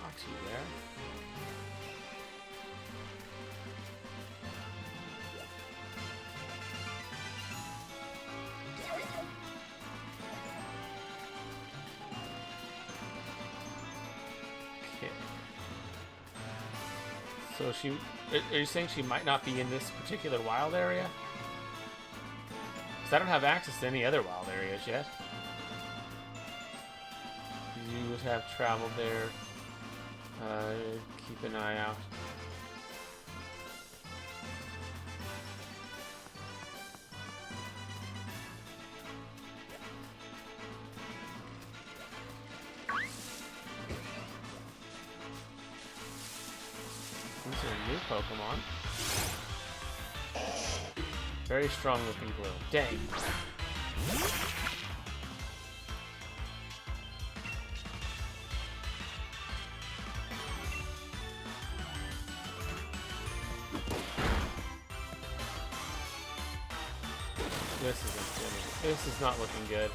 Foxy there. So she, are you saying she might not be in this particular wild area? Because I don't have access to any other wild areas yet. You would have traveled there. Keep an eye out. These are new Pokemon. Very strong looking glue. Dang. This is not looking good.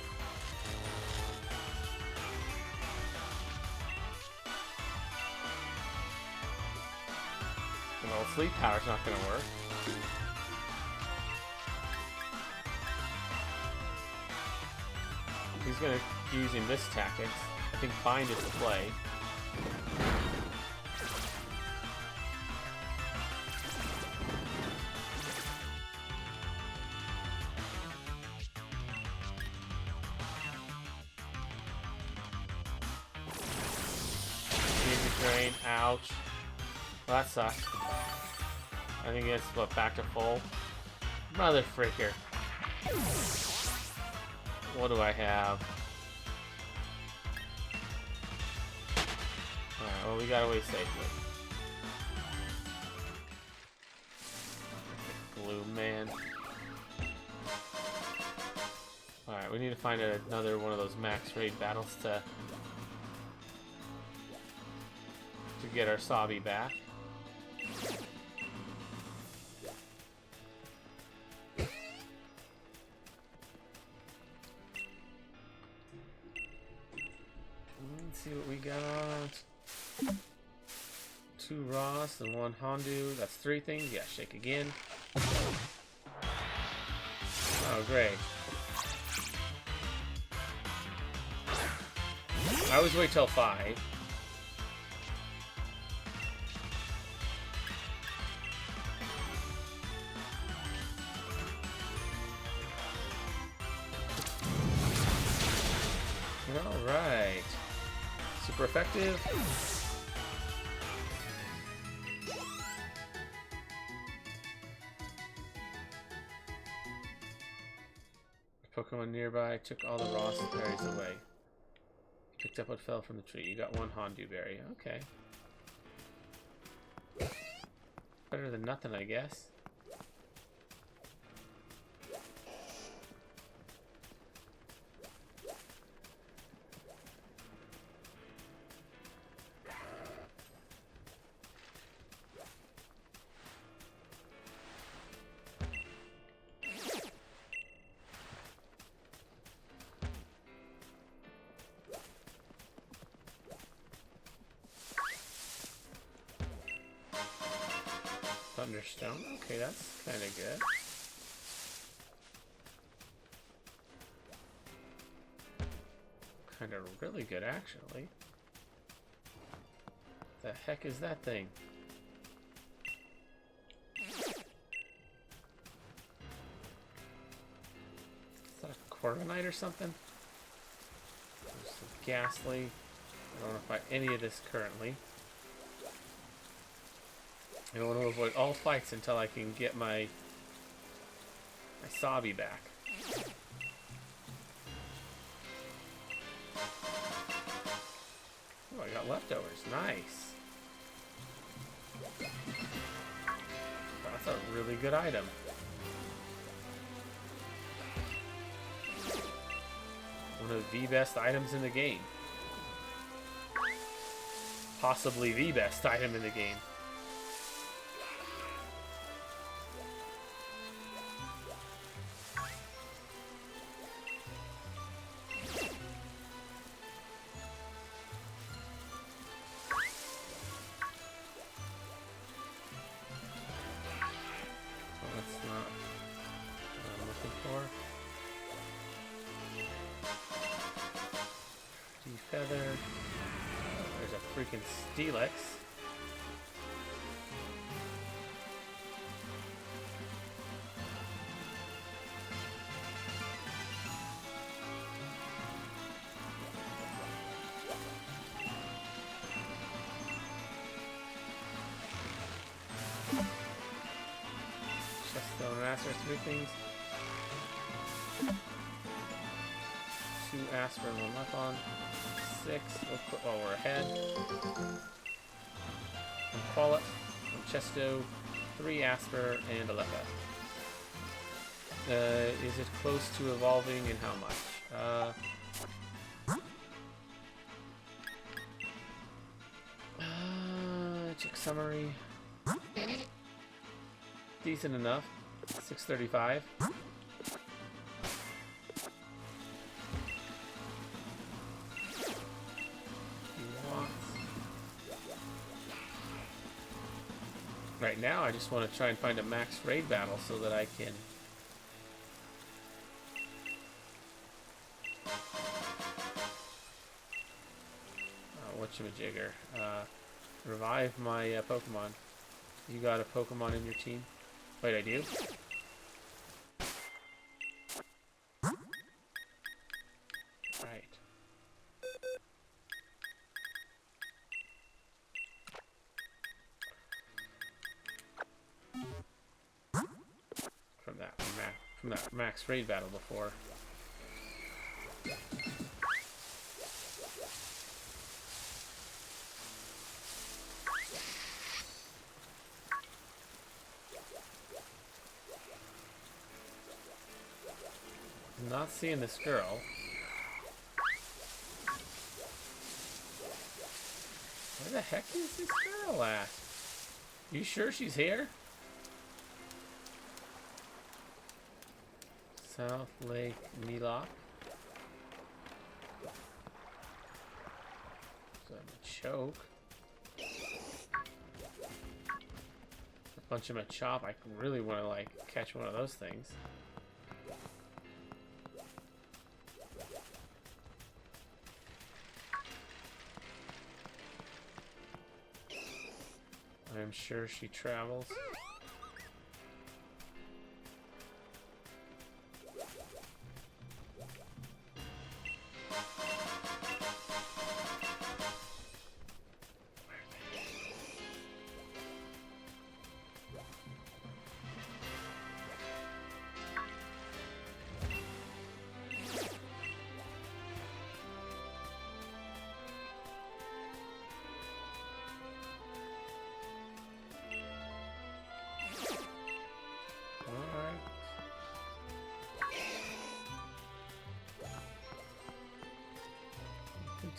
Well, sleep power's not gonna work. He's gonna be using this tactics. I think Bind is the play. Drain, ouch. Well, that sucks. I think it's what, back to full? Mother fricker. What do I have? Alright, well, we got away safely. Glue man. Alright, we need to find another one of those max raid battles to get our Sabi back. Let's see what we got. 2 Ross and 1 Hondu. That's 3 things. Yeah, shake again. Oh, great. I always wait till 5. Alright. Super effective. Pokemon nearby took all the Ross berries away. Picked up what fell from the tree. You got one Hondu berry. Okay. Better than nothing, I guess. Thunderstone. Okay, that's kind of good. Kind of really good, actually. The heck is that thing? Is that a Corviknight or something? There's some Ghastly. I don't want to fight any of this currently. I want to avoid all fights until I can get my Sabi back. Oh, I got leftovers. Nice. That's a really good item. One of the best items in the game. Possibly the best item in the game. Feather. There's a freaking Steelix. Cheststone and Asper, 3 things. 2 Asper and 1 Lepon. 6. Oh, we're ahead. 1 Qualit, 1 Chesto, 3 Asper, and a Leppa. Is it close to evolving, and how much? Check summary. Decent enough. 635. Right now, I just want to try and find a max raid battle so that I can whatchamajigger, revive my Pokemon. You got a Pokemon in your team? Wait, I do? Right. From that max raid battle before. I'm not seeing this girl. Where the heck is this girl at? You sure she's here? South Lake Milok. So a choke. A bunch of Machop. I really want to like catch one of those things. I'm sure she travels.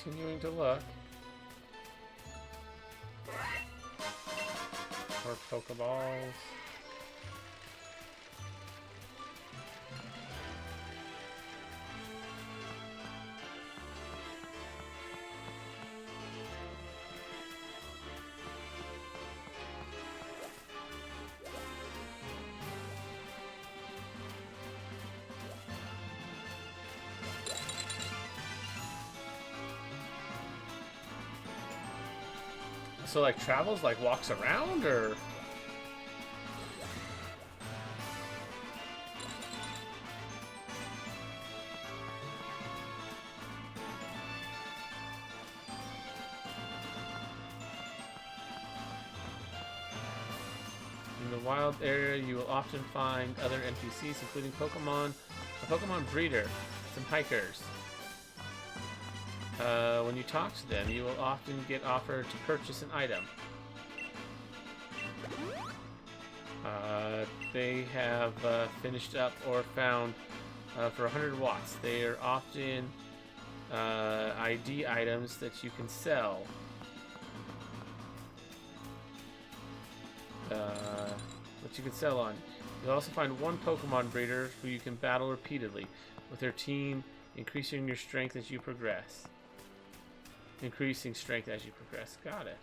Continuing to look. More Pokeballs. So like travels, like walks around, or in the wild area, you will often find other NPCs, including Pokemon, a Pokemon breeder, some hikers. When you talk to them, you will often get offered to purchase an item. They have finished up or found for 100 watts. They are often ID items that you can sell. That you can sell on. You'll also find one Pokemon breeder who you can battle repeatedly with their team, increasing your strength as you progress. Increasing strength as you progress. Got it.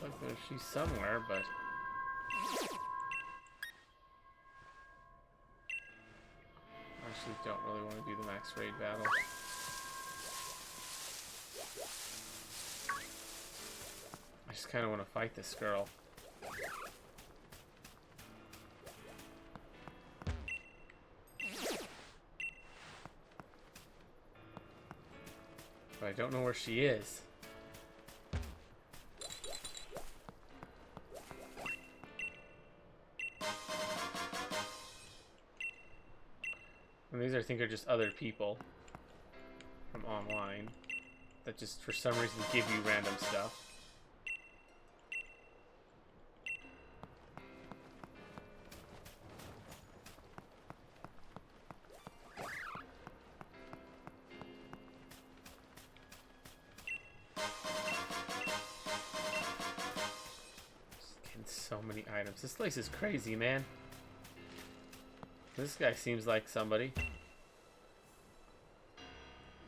Looks like she's somewhere, but actually don't really want to do the max raid battle. I just kind of want to fight this girl. But I don't know where she is. And these I think are just other people from online that just for some reason give you random stuff. So many items. This place is crazy, man. This guy seems like somebody.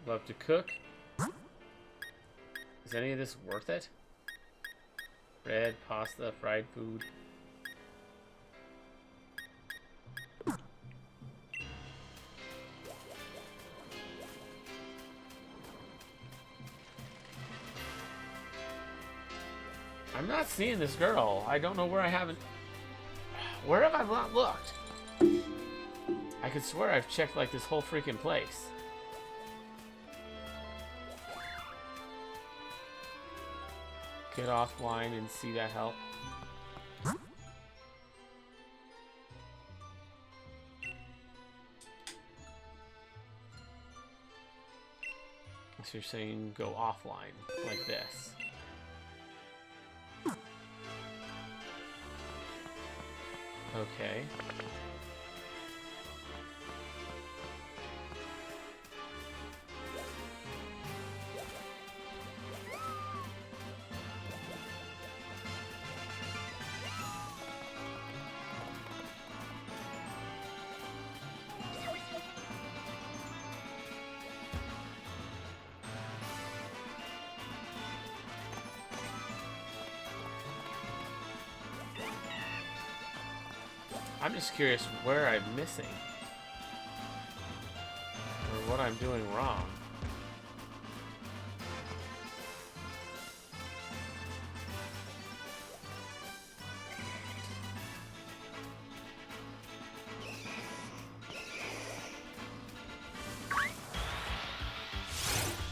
Love to cook. Is any of this worth it? Bread, pasta, fried food. I'm not seeing this girl. I don't know where I haven't... Where have I not looked? I could swear I've checked like this whole freaking place. Get offline and see that help. So you're saying go offline like this. Okay. I'm just curious where I'm missing. Or what I'm doing wrong.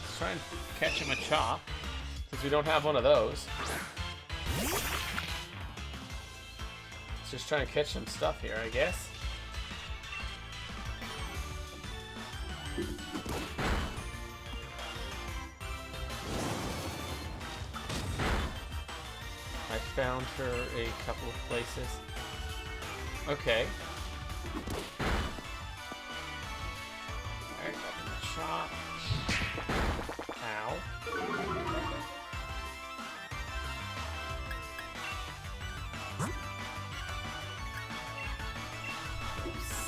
Let's try and catch him a chop, since we don't have one of those. Just trying to catch some stuff here, I guess. I found found her a couple of places. Okay. Alright, got the chop. Ow.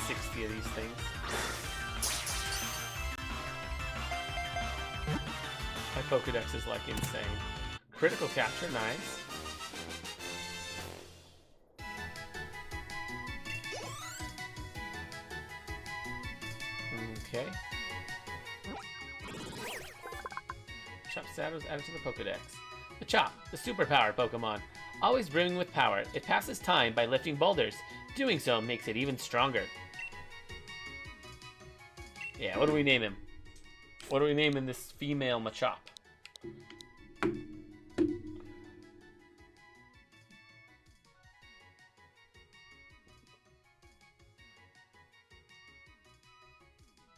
60 of these things. My Pokedex is like insane. Critical capture, nice. Okay. Chop status added to the Pokedex. The Chop, the superpowered Pokemon. Always brimming with power, it passes time by lifting boulders. Doing so makes it even stronger. Yeah, what do we name him? What are we naming this female Machop?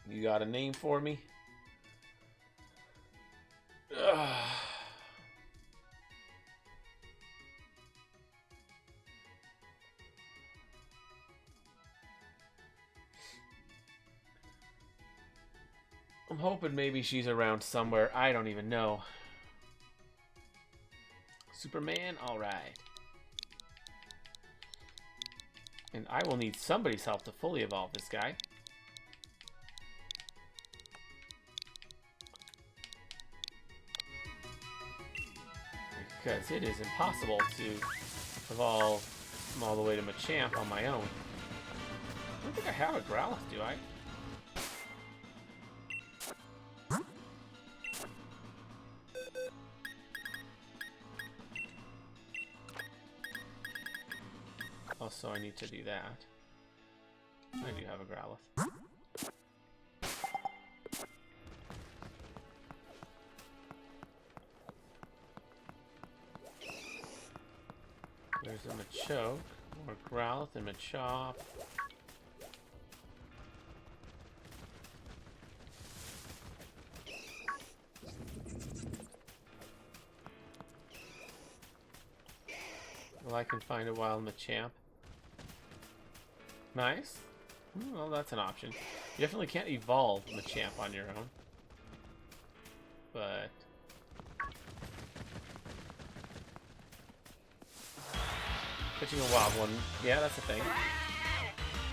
You got a name for me? Ugh. I'm hoping maybe she's around somewhere. I don't even know. Superman? Alright. And I will need somebody's help to fully evolve this guy. Because it is impossible to evolve all the way to Machamp on my own. I don't think I have a Growlithe, do I? Also, I need to do that. I do have a Growlithe. There's a Machoke, more Growlithe and Machop. Well, I can find a wild Machamp. Nice. Well, that's an option. You definitely can't evolve Machamp on your own. But... catching a wild one. Yeah, that's a thing.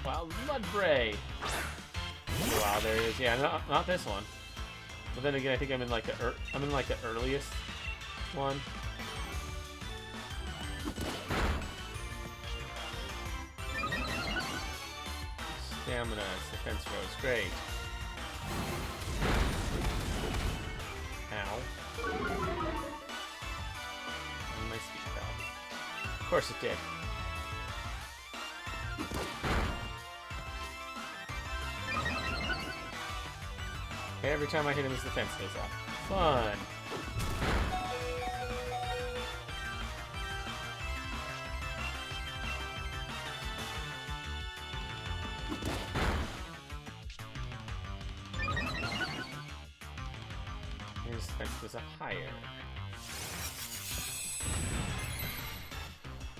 Wild Mudbray. Wow, there it is. Yeah, not this one. But then again, I think I'm in like the earliest one. Stamina, defense rose, great. Ow. And my speed fell. Of course it did. Every time I hit him, his defense goes up. Fun. His defense goes up higher.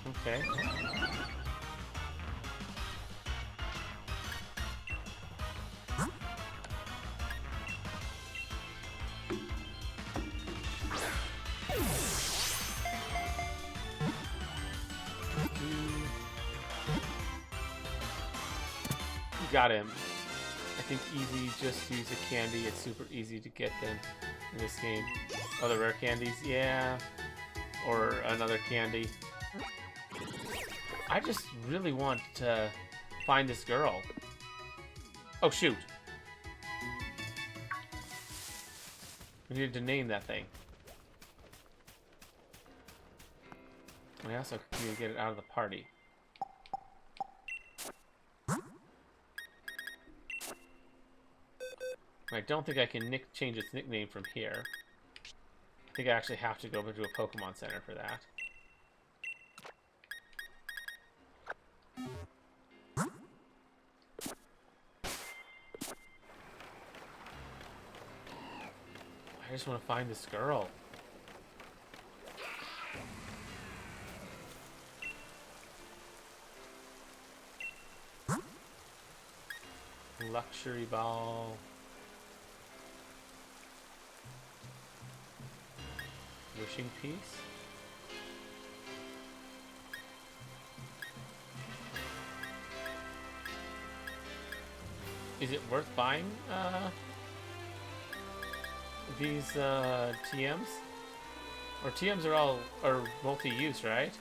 Okay. Got him. I think easy, just use a candy. It's super easy to get them in this game. Oh, the rare candies? Yeah. Or another candy. I just really want to find this girl. Oh, shoot. We needed to name that thing. I also need to get it out of the party. I don't think I can change its nickname from here. I think I actually have to go over to a Pokemon Center for that. I just want to find this girl. Luxury ball. Wishing piece. Is it worth buying these TMs? Or TMs are multi-use, right?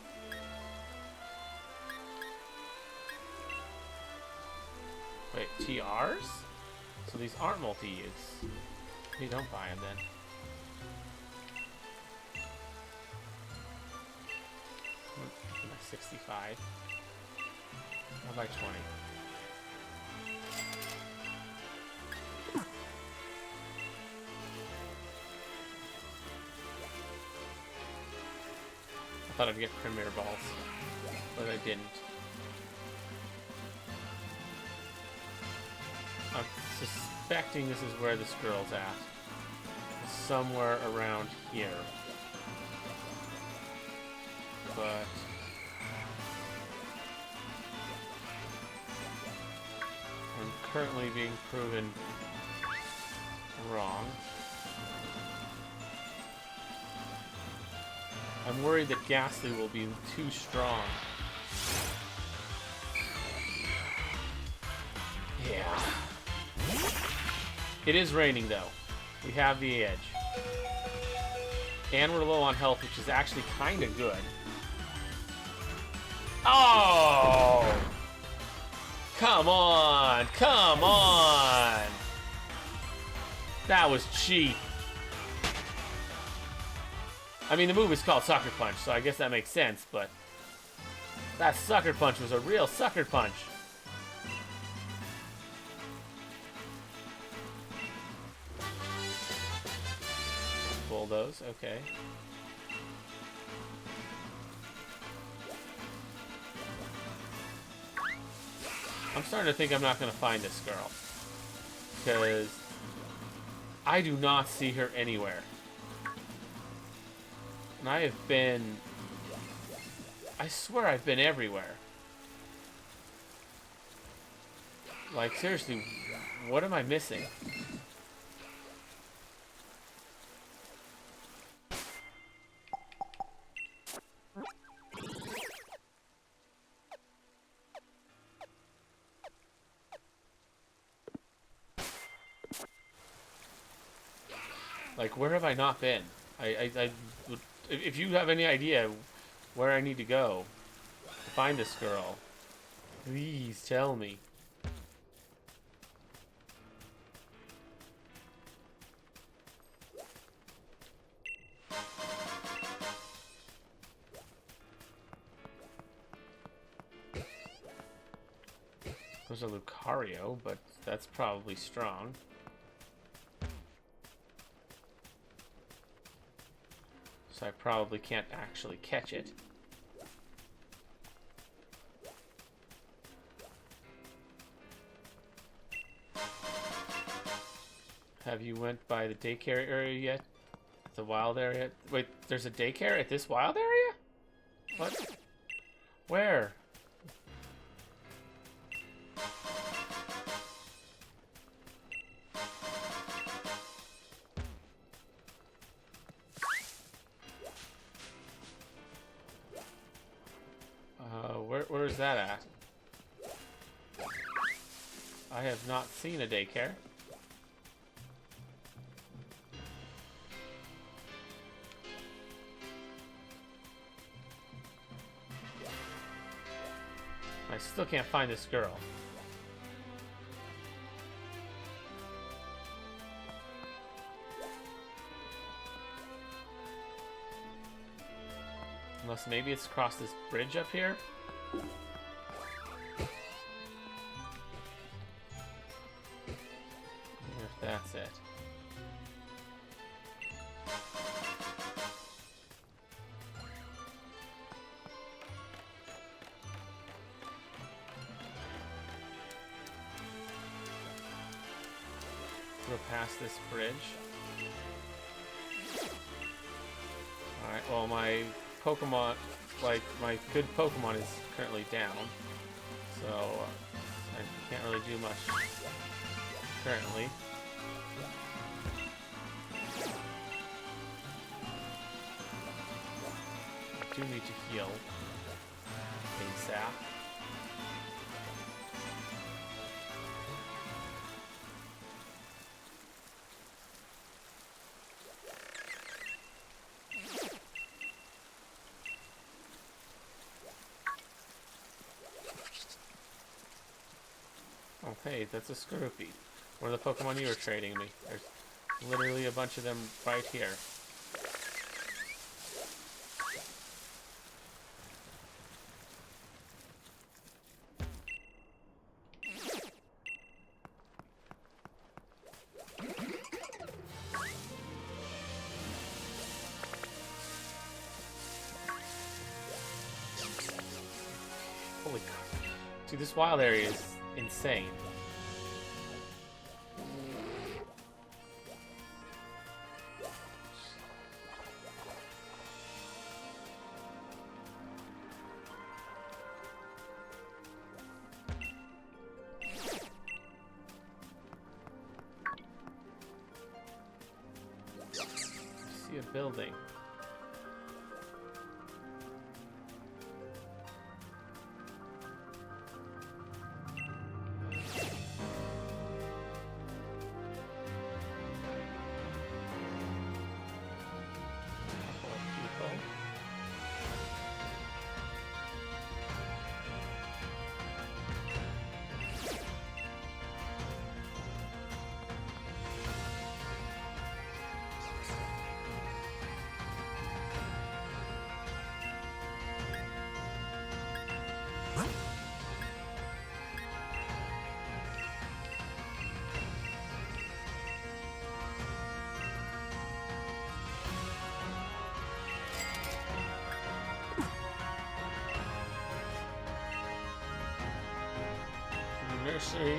Wait, TRs? So these aren't multi-use. You don't buy them then. My 65. I'll buy 20. I thought I'd get Premier Balls, but I didn't. I'm suspecting this is where this girl's at. Somewhere around here. But I'm currently being proven wrong. I'm worried that Ghastly will be too strong. Yeah. It is raining, though. We have the edge. And we're low on health, which is actually kind of good. Oh! Come on! Come on! That was cheap. I mean, the move is called Sucker Punch, so I guess that makes sense, but that Sucker Punch was a real Sucker Punch. Bulldoze, okay. I'm starting to think I'm not going to find this girl, because I do not see her anywhere. And I have been... I swear I've been everywhere. Like, seriously, what am I missing? Like, where have I not been? If you have any idea where I need to go to find this girl, please tell me. There's a Lucario, but that's probably strong. So I probably can't actually catch it. Have you went by the daycare area yet? The wild area? Wait, there's a daycare at this wild area? What? Where? Where's that at? I have not seen a daycare. I still can't find this girl. Unless maybe it's across this bridge up here? I wonder if that's it. Go past this bridge. Alright, well my Pokemon, like my good Pokemon is currently down. So I I can't really do much currently. I do need to heal ASAP. Oh, hey, that's a Grooky. One of the Pokemon you were trading me. There's literally a bunch of them right here. Holy crap. Dude, this wild area is insane. I see a building. Nursery.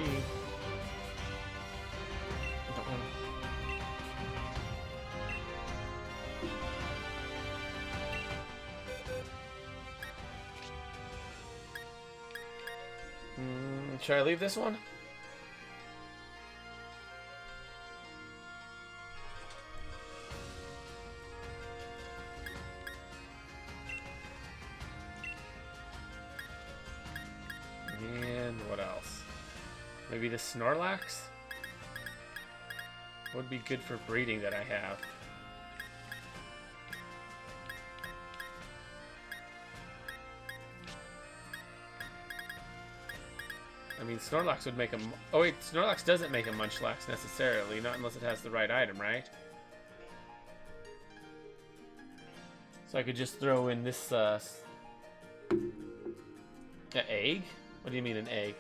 Should I leave this one? And what else? Maybe the Snorlax? Would be good for breeding that I have. I mean, Snorlax would make a... Oh wait, Snorlax doesn't make a Munchlax necessarily, not unless it has the right item, right? So I could just throw in this, an egg? What do you mean an egg?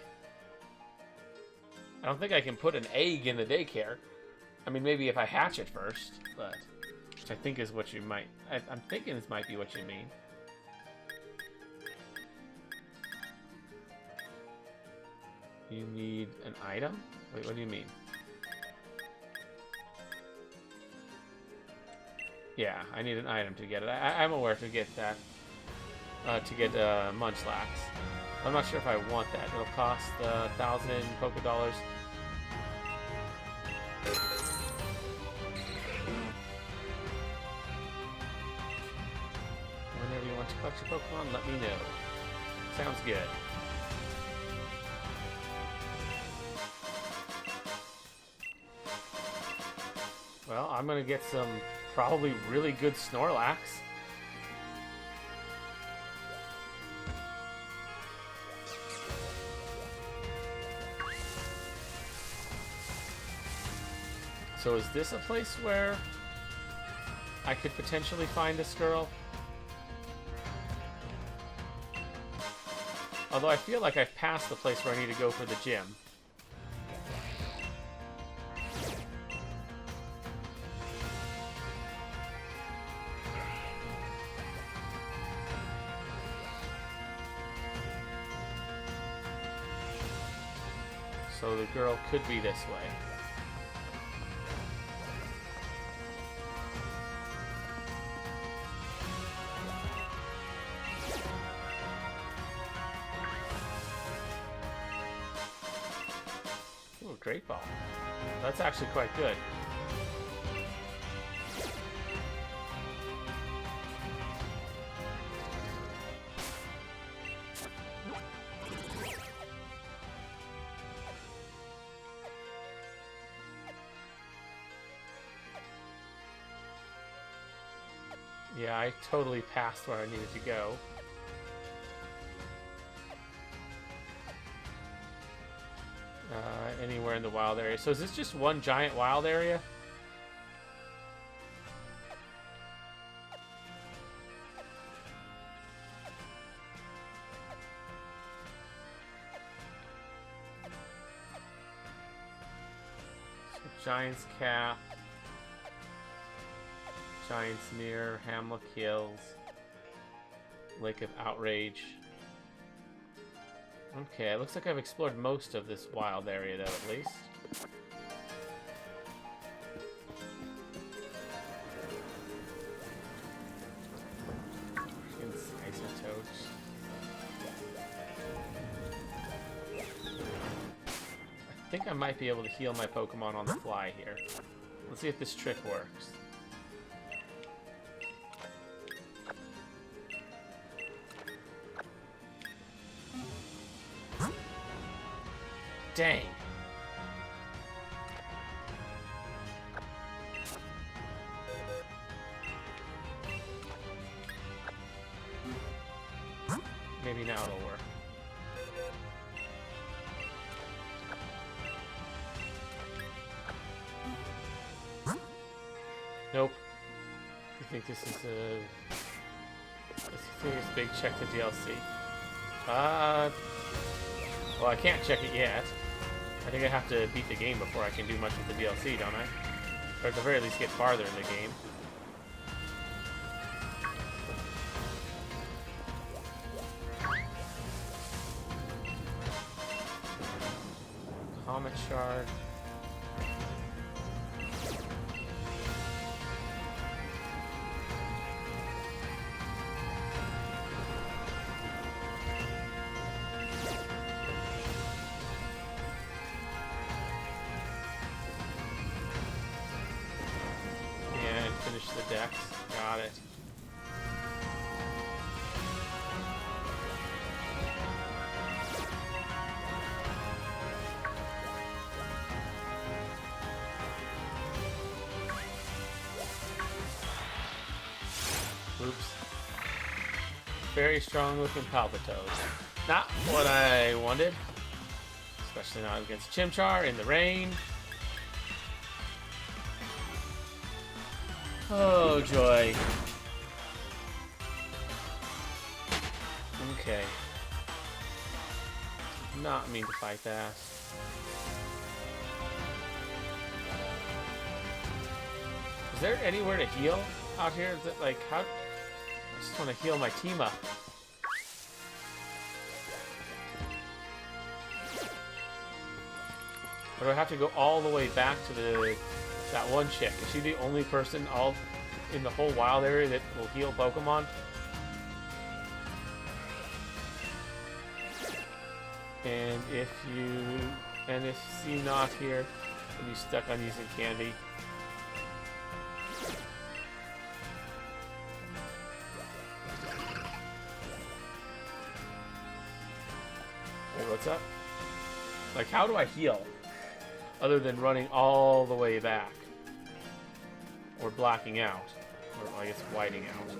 I don't think I can put an egg in the daycare. I mean, maybe if I hatch it first, but... Which I think is what you might... I'm thinking this might be what you mean. You need an item? Wait, what do you mean? Yeah, I need an item to get it. I'm aware to get that. To get Munchlax. I'm not sure if I want that. It'll cost 1,000 Poké Dollars. Whenever you want to collect your Pokemon, let me know. Sounds good. Well, I'm gonna get some probably really good Snorlax. So is this a place where I could potentially find a Skirl? Although I feel like I've passed the place where I need to go for the gym. So the girl could be this way. Great Ball. That's actually quite good. Yeah, I totally passed where I needed to go. Anywhere in the wild area. So is this just one giant wild area? So Giant's Cap, Giant's Mirror, Hamlock Hills, Lake of Outrage. Okay, it looks like I've explored most of this wild area, though, at least. Isotopes. I think I might be able to heal my Pokemon on the fly here. Let's see if this trick works. Dang. Maybe now it'll work. Nope. I think this is a... I think it's a big check to DLC. Well, I can't check it yet. I think I have to beat the game before I can do much with the DLC, don't I? Or at the very least get farther in the game. Comet Shard. Finish the decks. Got it. Oops. Very strong looking Palpitoad. Not what I wanted. Especially not against Chimchar in the rain. Oh, joy. Okay. Did not mean to fight that. Is there anywhere to heal out here? Is it like, how? I just want to heal my team up. Or do I have to go all the way back to that one chick? Is she the only person in the whole wild area that will heal Pokemon? And if you not here, and you stuck on using candy. Wait, what's up? Like, how do I heal? Other than running all the way back. Or blacking out. Or I guess whiting out.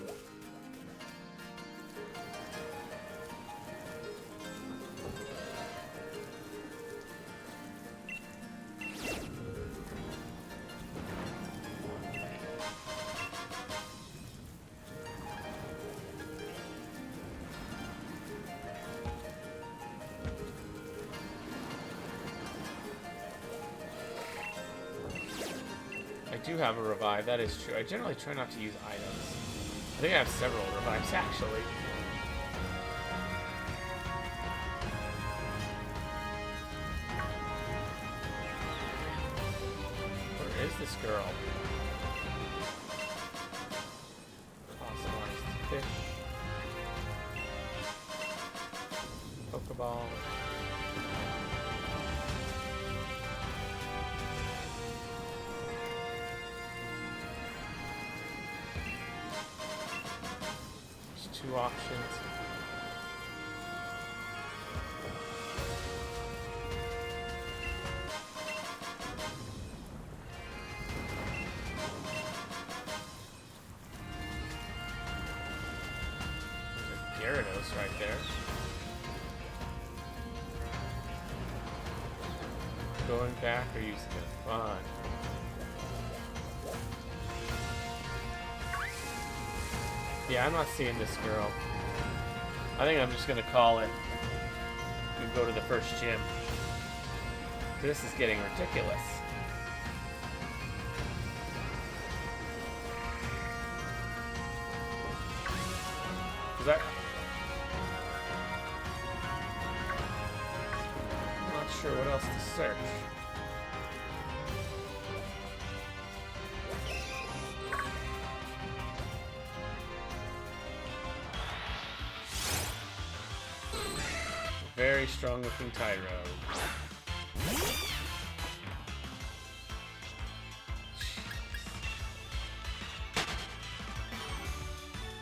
I do have a revive, that is true. I generally try not to use items. I think I have several revives, actually. Where is this girl? Fossilized fish. Pokeball. 2 options. There's a Gyarados right there. Going back or using it? Fun. Yeah, I'm not seeing this girl. I think I'm just gonna call it and go to the first gym. This is getting ridiculous. I'm not sure what else to search. Very strong looking Tyro.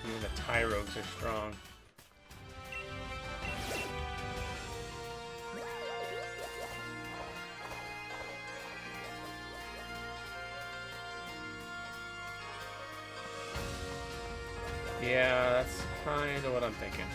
Even the Tyros are strong. Yeah, that's kind of what I'm thinking.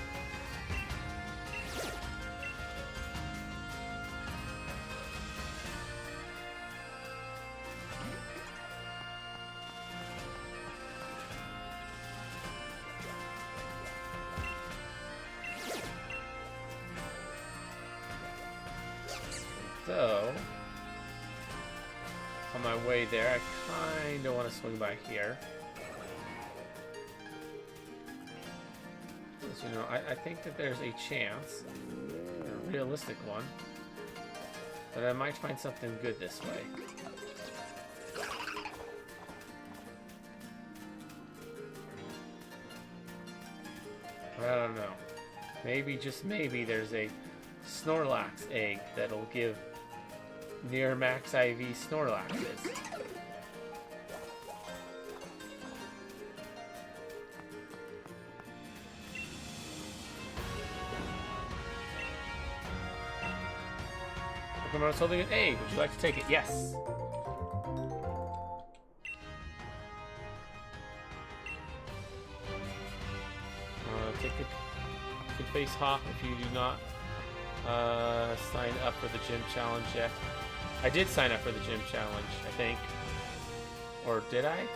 So, on my way there, I kind of want to swing by here. Because, you know, I think that there's a chance, a realistic one, that I might find something good this way. I don't know. Maybe, just maybe, there's a Snorlax egg that'll give near max IV Snorlaxes. Pokemon's holding an egg. Would you like to take it? Yes. Take a good face hop if you do not sign up for the gym challenge yet. I did sign up for the gym challenge, I think. Or did I?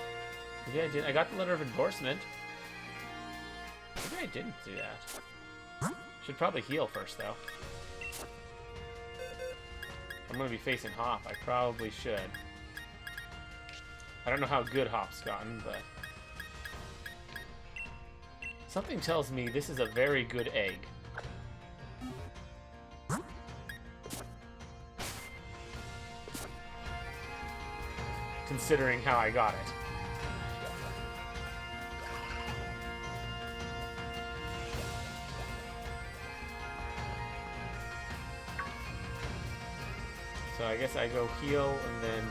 Maybe I did. I got the letter of endorsement. Maybe I didn't do that. Should probably heal first, though. I'm going to be facing Hop. I probably should. I don't know how good Hop's gotten, but... something tells me this is a very good egg. Considering how I got it. So I guess I go heal and then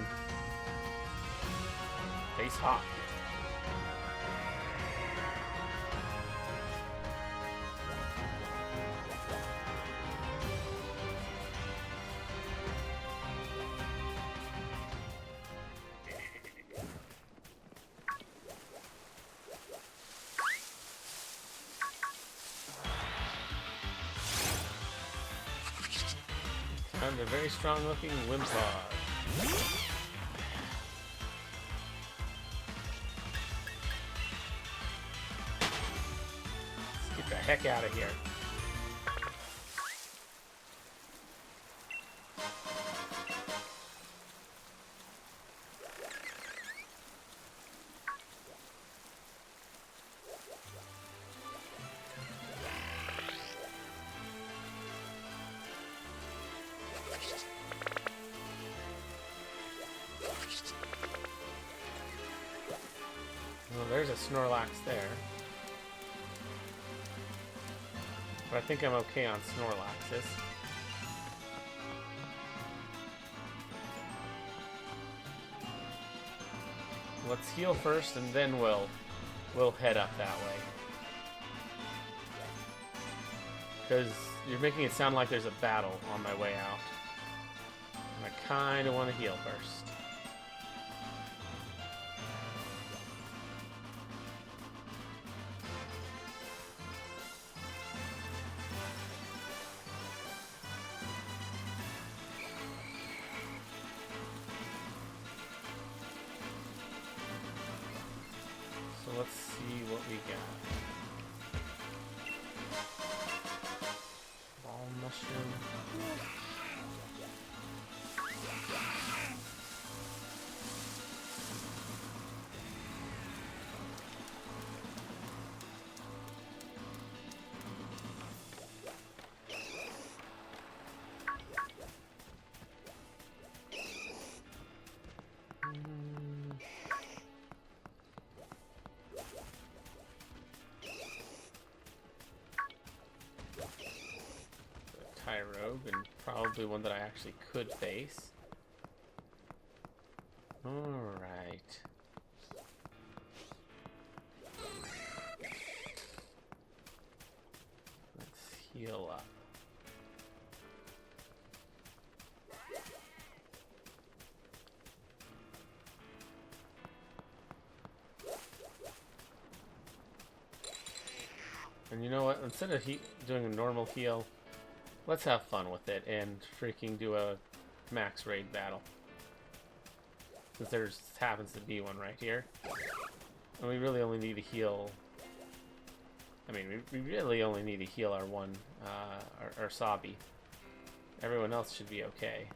face Hop. And a very strong looking Wimpod. Let's get the heck out of here. Well, there's a Snorlax there. But I think I'm okay on Snorlaxes. Let's heal first and then we'll head up that way. Because you're making it sound like there's a battle on my way out. And I kind of want to heal first. So let's see what we got. Ball mushroom. Rogue, and probably one that I actually could face. Alright. Let's heal up. And you know what? Instead of doing a normal heal, let's have fun with it and freaking do a max raid battle. Since there happens to be one right here. And we really only need to heal... I mean, we really only need to heal our one, our Sabi. Everyone else should be okay.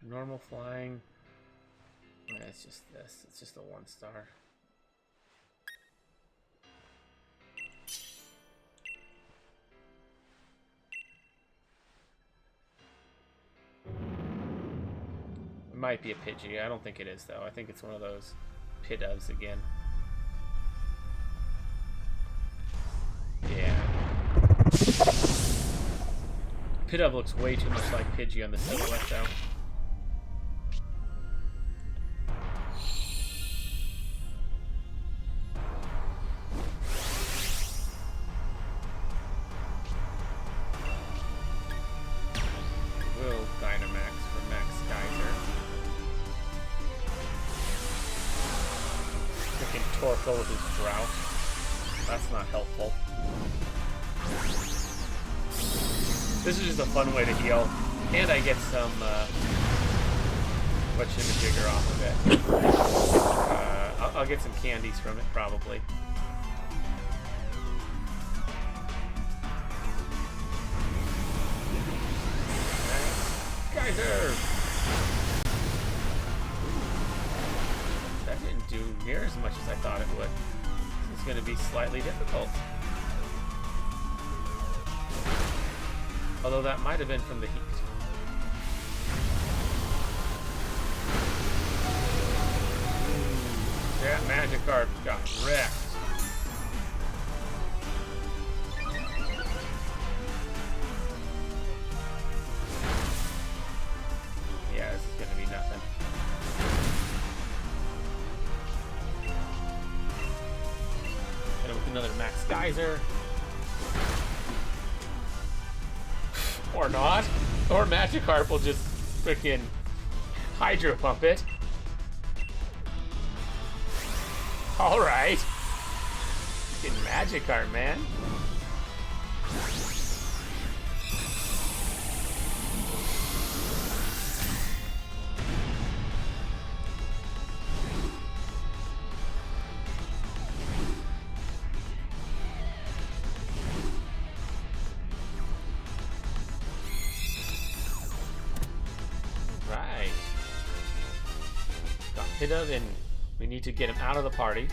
Normal flying... It's just this. It's just a 1-star. It might be a Pidgey. I don't think it is, though. I think it's one of those Pidovs again. Yeah. Pidove looks way too much like Pidgey on the silhouette, though. Torkoal with his drought. That's not helpful. This is just a fun way to heal. And I get some whatchamajigger off of it. I'll get some candies from it, probably. Geyser! Do near as much as I thought it would. This is going to be slightly difficult. Although that might have been from the heat. That Magikarp got wrecked. Yeah, this is going to be nothing. Another Max Geyser. Or not. Or Magikarp will just freaking Hydro Pump it. Alright. Freaking Magikarp, man. Pidove, and we need to get him out of the party.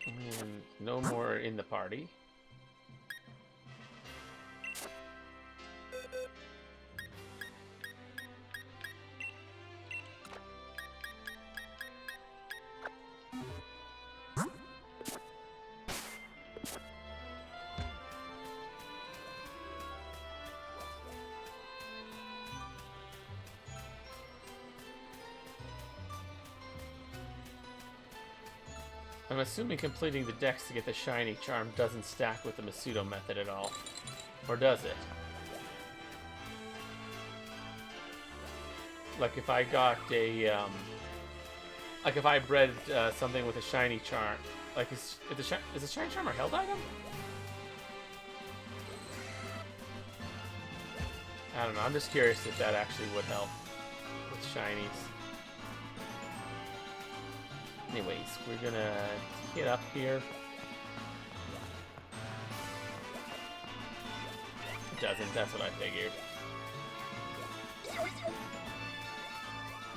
And no more in the party. I'm assuming completing the dex to get the shiny charm doesn't stack with the Masudo method at all. Or does it? Like if I got a, like if I bred something with a shiny charm, like is the shiny charm a held item? I don't know, I'm just curious if that actually would help with shinies. Anyways, we're gonna get up here. It doesn't, that's what I figured.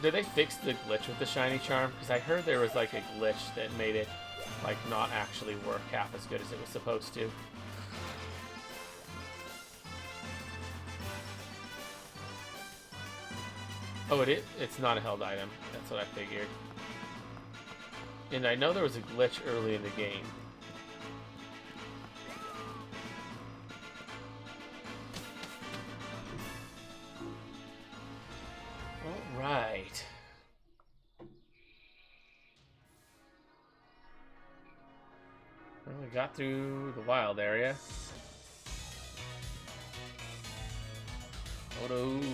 Did they fix the glitch with the shiny charm? Because I heard there was like a glitch that made it like not actually work half as good as it was supposed to. Oh, it's not a held item. That's what I figured. And I know there was a glitch early in the game. Alright. Well, we got through the wild area. Photo. Nope.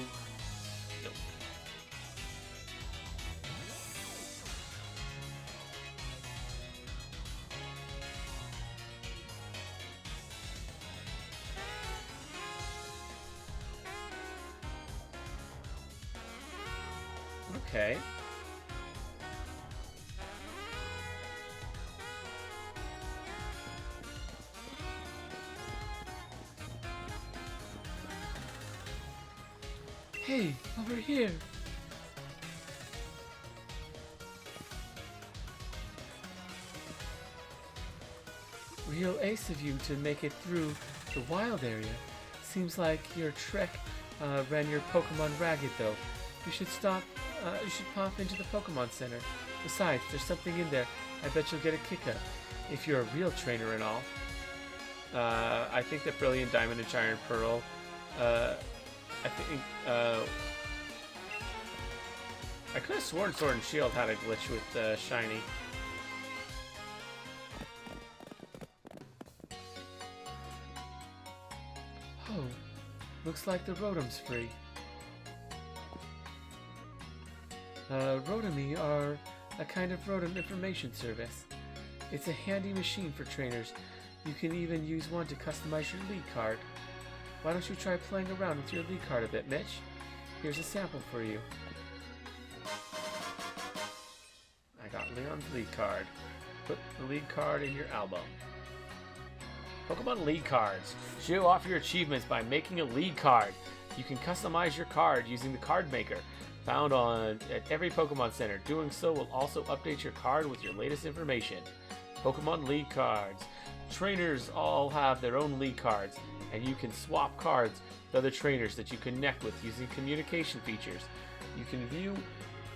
Okay. Hey, over here. Real ace of you to make it through the wild area. Seems like your trek ran your Pokemon ragged though. You should pop into the Pokemon Center. Besides, there's something in there I bet you'll get a kick up, if you're a real trainer and all. I think that Brilliant Diamond and Iron Pearl, I think, I could have sworn Sword and Shield had a glitch with Shiny. Oh, looks like the Rotom's free. Rotomi are a kind of Rotom information service. It's a handy machine for trainers. You can even use one to customize your lead card. Why don't you try playing around with your lead card a bit, Mitch? Here's a sample for you. I got Leon's lead card. Put the lead card in your album. Pokemon lead cards. Show off your achievements by making a lead card. You can customize your card using the card maker. Found at every Pokemon Center. Doing so will also update your card with your latest information. Pokemon lead cards. Trainers all have their own lead cards, and you can swap cards with other trainers that you connect with using communication features. You can view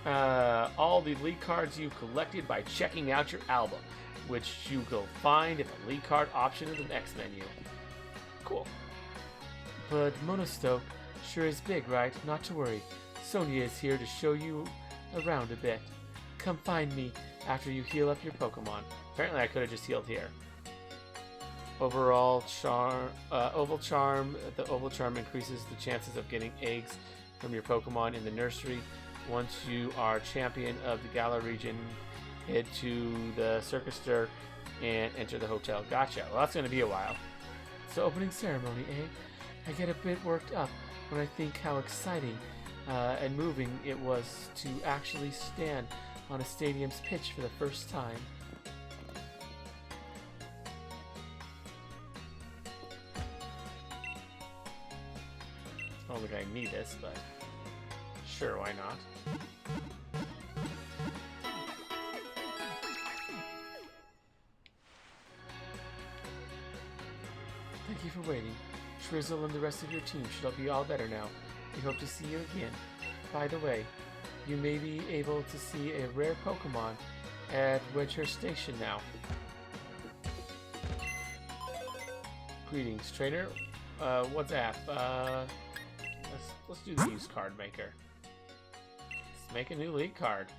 all the lead cards you collected by checking out your album, which you will find in the lead card option of the next menu. Cool. But Monostoke sure is big, right? Not to worry. Sonia is here to show you around a bit. Come find me after you heal up your Pokemon. Apparently I could have just healed here. Oval Charm. The Oval Charm increases the chances of getting eggs from your Pokemon in the nursery. Once you are champion of the Galar region, head to the Circus Stir and enter the hotel. Gotcha. Well, that's going to be a while. So, opening ceremony, eh? I get a bit worked up when I think how exciting and moving it was to actually stand on a stadium's pitch for the first time. I don't think I need this, but sure, why not? Thank you for waiting. Trizzle and the rest of your team should be all better now. We hope to see you again. By the way, you may be able to see a rare Pokemon at Wedgehurst Station now. Greetings, trainer. What's up? Let's do the use card maker. Let's make a new league card.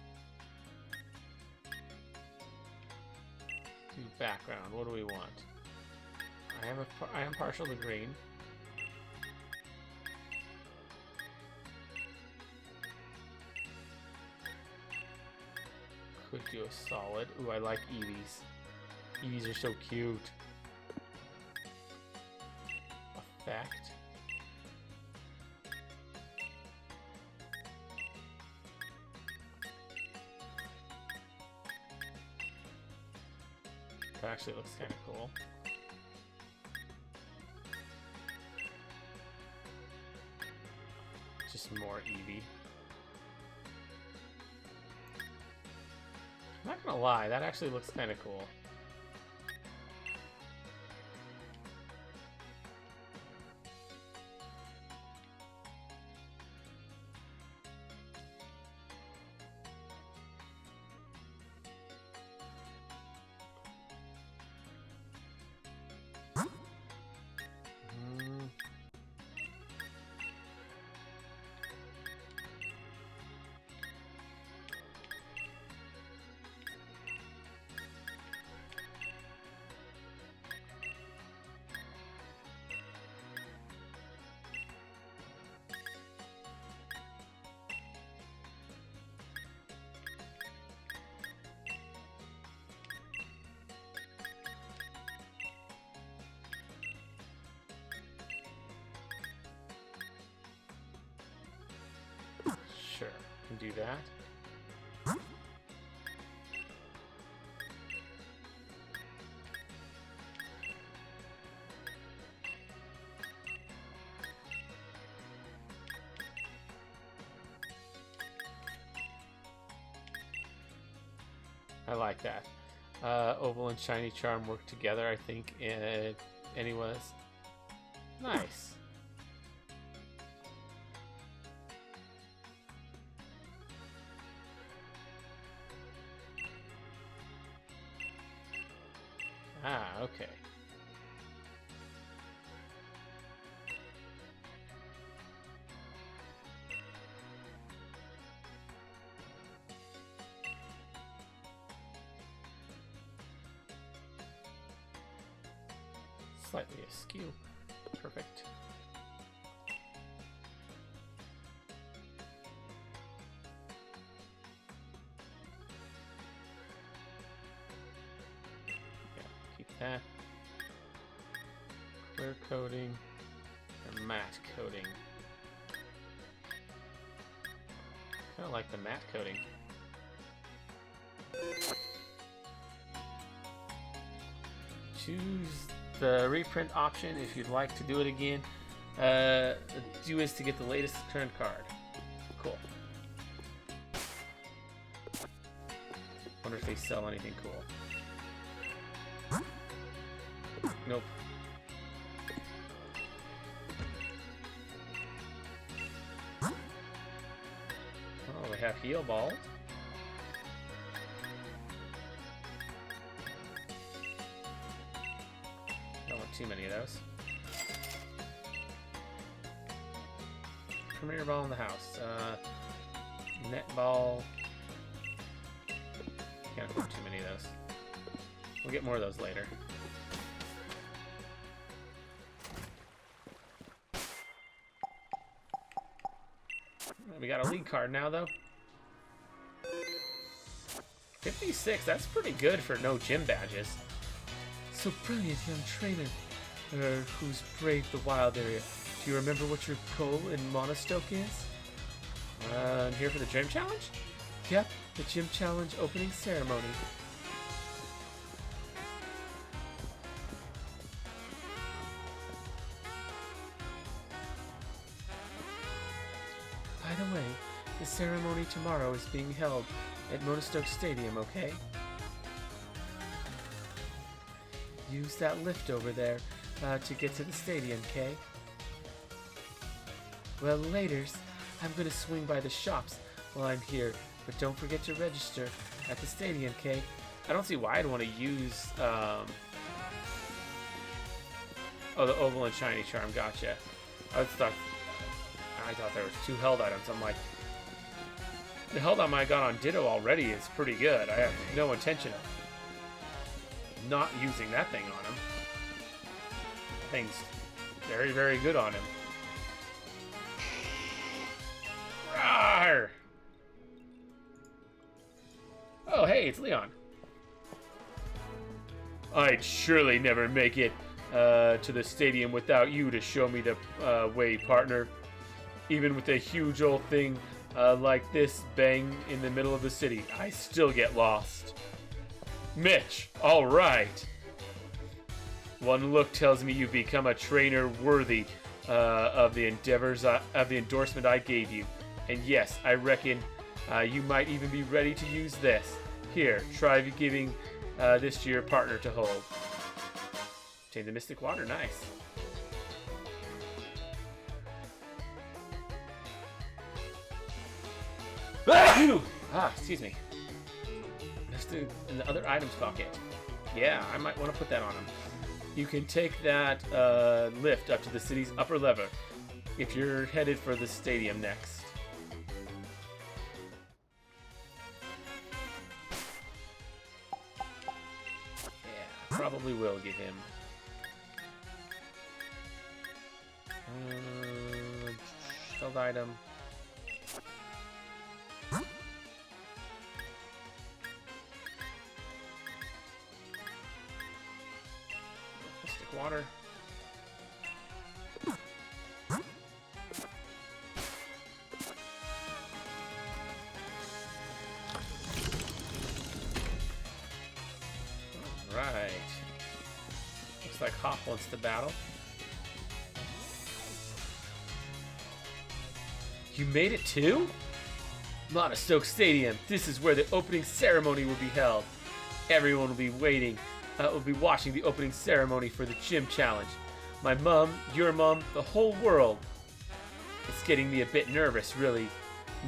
background. What do we want? I am partial to green. Could do a solid. Ooh, I like Eevees. Eevees are so cute. Effect. That actually looks kind of cool. Just more Eevee. I'm not gonna lie, that actually looks kind of cool. Sure, can do that. I like that. Oval and Shiny Charm work together, I think, anyways. Nice. Ah, okay. Slightly askew. Perfect. Yeah, keep that. Clear coating or matte coating. Kind of like the matte coating. Choose the reprint option if you'd like to do it again. Do is to get the latest current card. Cool. Wonder if they sell anything cool. Nope. Oh, they have heal balls. Don't want too many of those. Premier ball in the house. Net ball. Can't afford too many of those. We'll get more of those later. We got a league card now, though. 56, that's pretty good for no gym badges. So brilliant young trainer who's braved the wild area. Do you remember what your goal in Monostoke is? I'm here for the gym challenge? Yep, the gym challenge opening ceremony. By the way, the ceremony tomorrow is being held at Monostoke Stadium, okay? Use that lift over there to get to the stadium, Kay? Well, laters, I'm gonna swing by the shops while I'm here, but don't forget to register at the stadium, Kay. I don't see why I'd want to use, oh, the Oval and Shiny Charm, gotcha. I thought there was 2 held items. I'm like, the held item I got on Ditto already is pretty good. I have no intention of not using that thing on him. Thing's very, very good on him. Rawr! Oh, hey, it's Leon. I'd surely never make it to the stadium without you to show me the way, partner. Even with a huge old thing like this bang in the middle of the city, I still get lost. Mitch, all right. One look tells me you've become a trainer worthy of the endorsement I gave you. And yes, I reckon you might even be ready to use this. Here, try giving this to your partner to hold. Obtain the mystic water, nice. Excuse me. In the other items bucket. Yeah, I might want to put that on him. You can take that lift up to the city's upper level if you're headed for the stadium next. Yeah, probably will give him. Held item. Water. Right. Looks like Hop wants to battle. You made it too? Monostoke Stadium. This is where the opening ceremony will be held. Everyone will be waiting. Will be watching the opening ceremony for the gym challenge. My mom, your mom, the whole world. It's getting me a bit nervous, really.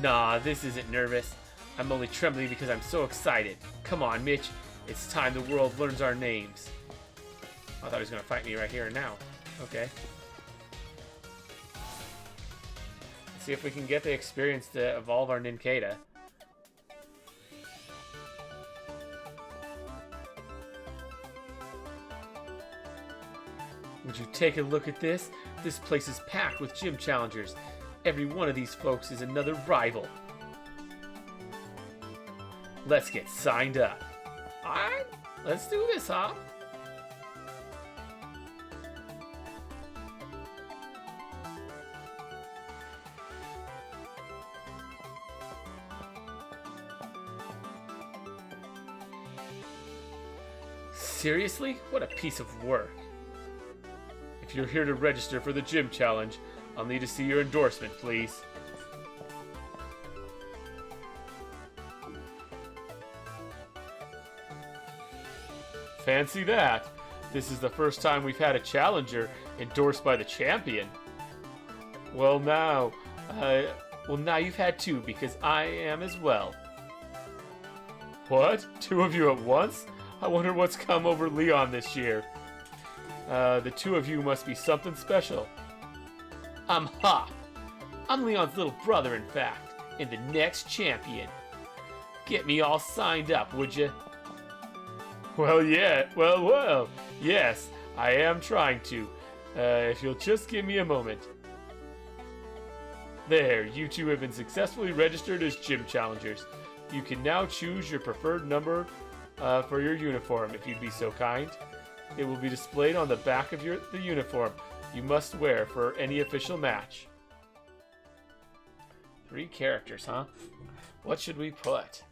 Nah, this isn't nervous. I'm only trembling because I'm so excited. Come on, Mitch. It's time the world learns our names. I thought he was going to fight me right here and now. Okay. Let's see if we can get the experience to evolve our Nincada. Would you take a look at this? This place is packed with gym challengers. Every one of these folks is another rival. Let's get signed up. Alright, let's do this, Hop. Seriously? What a piece of work. If you're here to register for the gym challenge, I'll need to see your endorsement, please. Fancy that. This is the first time we've had a challenger endorsed by the champion. Well now you've had two because I am as well. What? Two of you at once? I wonder what's come over Leon this year. The two of you must be something special. I'm Hop. I'm Leon's little brother, in fact, and the next champion. Get me all signed up, would you? Well, yes, I am trying to. If you'll just give me a moment. There, you two have been successfully registered as gym challengers. You can now choose your preferred number for your uniform, if you'd be so kind. It will be displayed on the back of the uniform you must wear for any official match. 3 characters, huh? What should we put?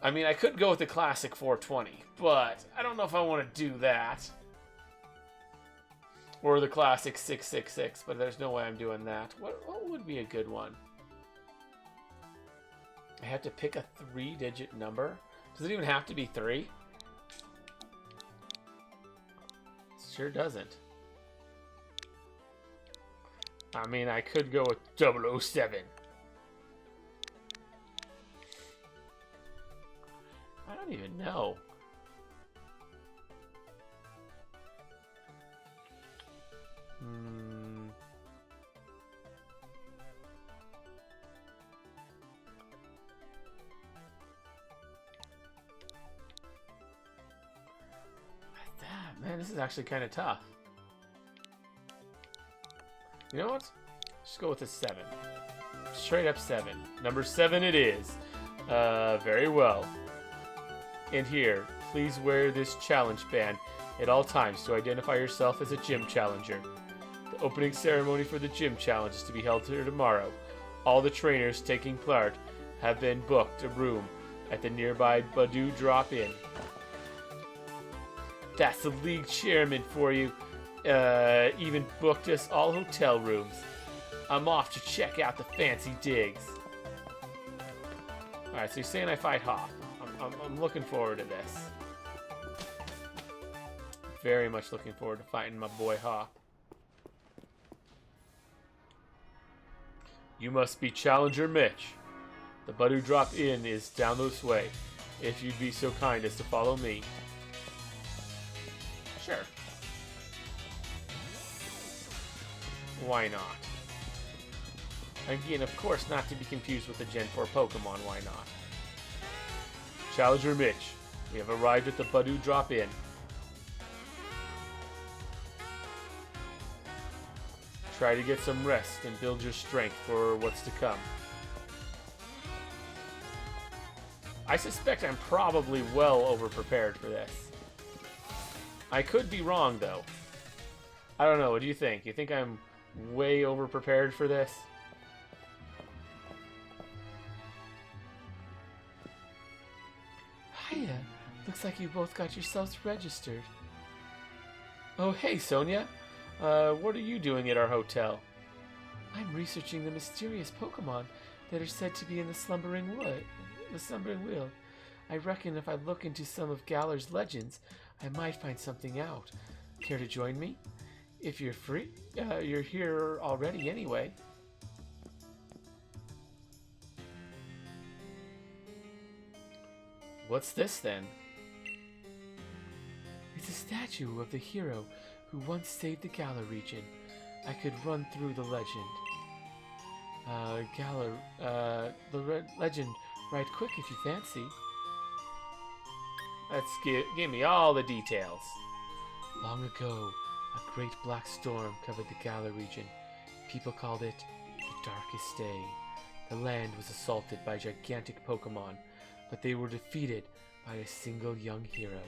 I mean, I could go with the classic 420, but I don't know if I want to do that. Or the classic 666, but there's no way I'm doing that. What would be a good one? I have to pick a 3-digit number? Does it even have to be 3? Sure doesn't. I mean, I could go with 007. I don't even know. Man, this is actually kind of tough. You know what? Just go with a 7. Straight up 7. Number 7 it is. Very well. And here, please wear this challenge band at all times to identify yourself as a gym challenger. The opening ceremony for the gym challenge is to be held here tomorrow. All the trainers taking part have been booked a room at the nearby Badoo Drop-In. That's the league chairman for you. Even booked us all hotel rooms. I'm off to check out the fancy digs. Alright, so you're saying I fight Hop. I'm looking forward to this. Very much looking forward to fighting my boy Hop. You must be Challenger Mitch. The Badoo Drop-In is down this way. If you'd be so kind as to follow me. Sure. Why not? Again, of course, not to be confused with the Gen 4 Pokemon, why not? Challenger Mitch, we have arrived at the Badoo Drop-In. Try to get some rest and build your strength for what's to come. I suspect I'm probably well over-prepared for this. I could be wrong, though. I don't know, what do you think? You think I'm way over-prepared for this? Hiya. Looks like you both got yourselves registered. Oh, hey, Sonia. What are you doing at our hotel? I'm researching the mysterious Pokemon that are said to be in the Slumbering Wheel. I reckon if I look into some of Galar's legends, I might find something out. Care to join me? If you're free, you're here already anyway. What's this then? It's a statue of the hero who once saved the Galar region. I could run through the legend. Legend right quick if you fancy. Let's give me all the details. Long ago, a great black storm covered the Galar region. People called it the Darkest Day. The land was assaulted by gigantic Pokemon, but they were defeated by a single young hero,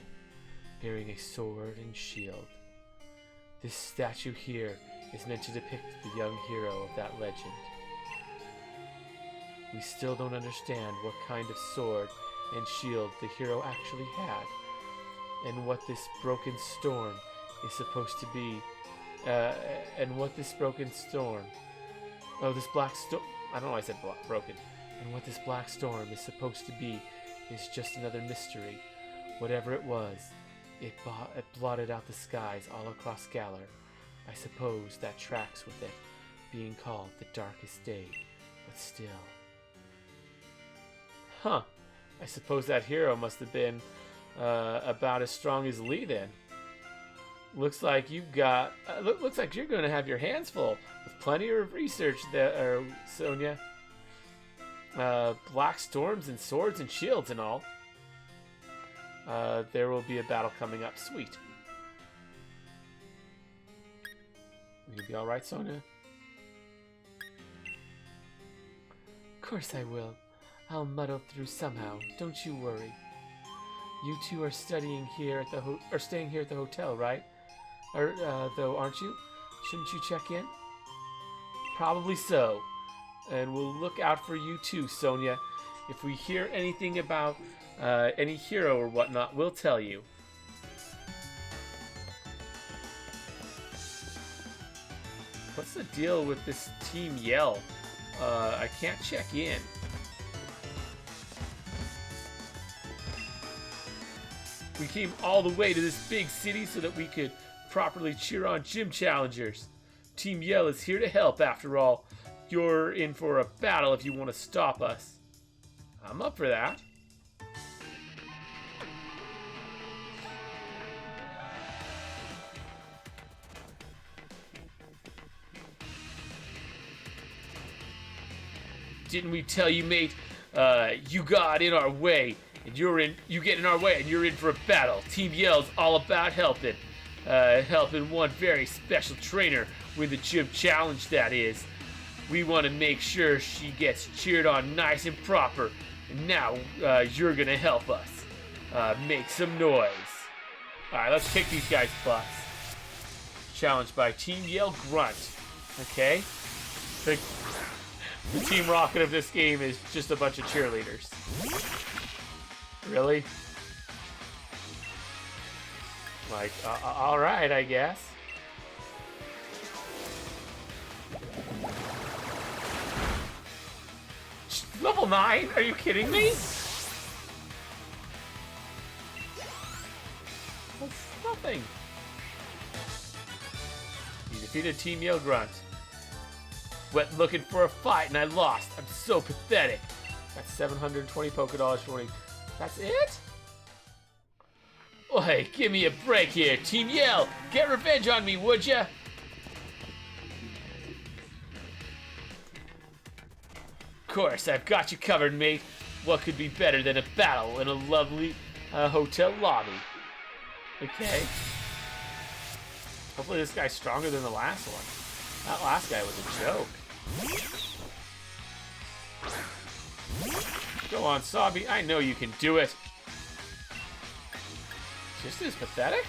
bearing a sword and shield. This statue here is meant to depict the young hero of that legend. We still don't understand what kind of sword and shield the hero actually had, and what this broken storm is supposed to be, this black storm, I don't know why I said broken, and what this black storm is supposed to be is just another mystery. Whatever it was, it blotted out the skies all across Galar. I suppose that tracks with it being called the Darkest Day, but still. Huh. I suppose that hero must have been about as strong as Lee then. Looks like you've got. Looks like you're going to have your hands full with plenty of research there, Sonia. Black storms and swords and shields and all. There will be a battle coming up. Sweet. You'll be all right, Sonia. Of course I will. I'll muddle through somehow. Don't you worry. You two are studying here at the staying here at the hotel, right? Though, aren't you? Shouldn't you check in? Probably so. And we'll look out for you too, Sonia. If we hear anything about any hero or whatnot, we'll tell you. What's the deal with this Team Yell? I can't check in. We came all the way to this big city so that we could properly cheer on gym challengers. Team Yell is here to help after all. You're in for a battle if you want to stop us. I'm up for that. Didn't we tell you, mate? You got in our way, and you get in our way, and you're in for a battle. Team Yell's all about helping. helping one very special trainer win the gym challenge, that is. We want to make sure she gets cheered on nice and proper. And now you're going to help us. Make some noise. Alright, let's kick these guys' butts. Challenged by Team Yell Grunt. Okay? The Team Rocket of this game is just a bunch of cheerleaders. Really? Like, alright, I guess. Level 9? Are you kidding me? That's nothing. You defeated Team Yell Grunt. Went looking for a fight and I lost. I'm so pathetic. That's 720 polka dollars for me. That's it? Oh, hey, give me a break here. Team Yell, get revenge on me, would ya? Of course, I've got you covered, mate. What could be better than a battle in a lovely hotel lobby? Okay. Hopefully this guy's stronger than the last one. That last guy was a joke. Go on, Sabi. I know you can do it. Just as pathetic?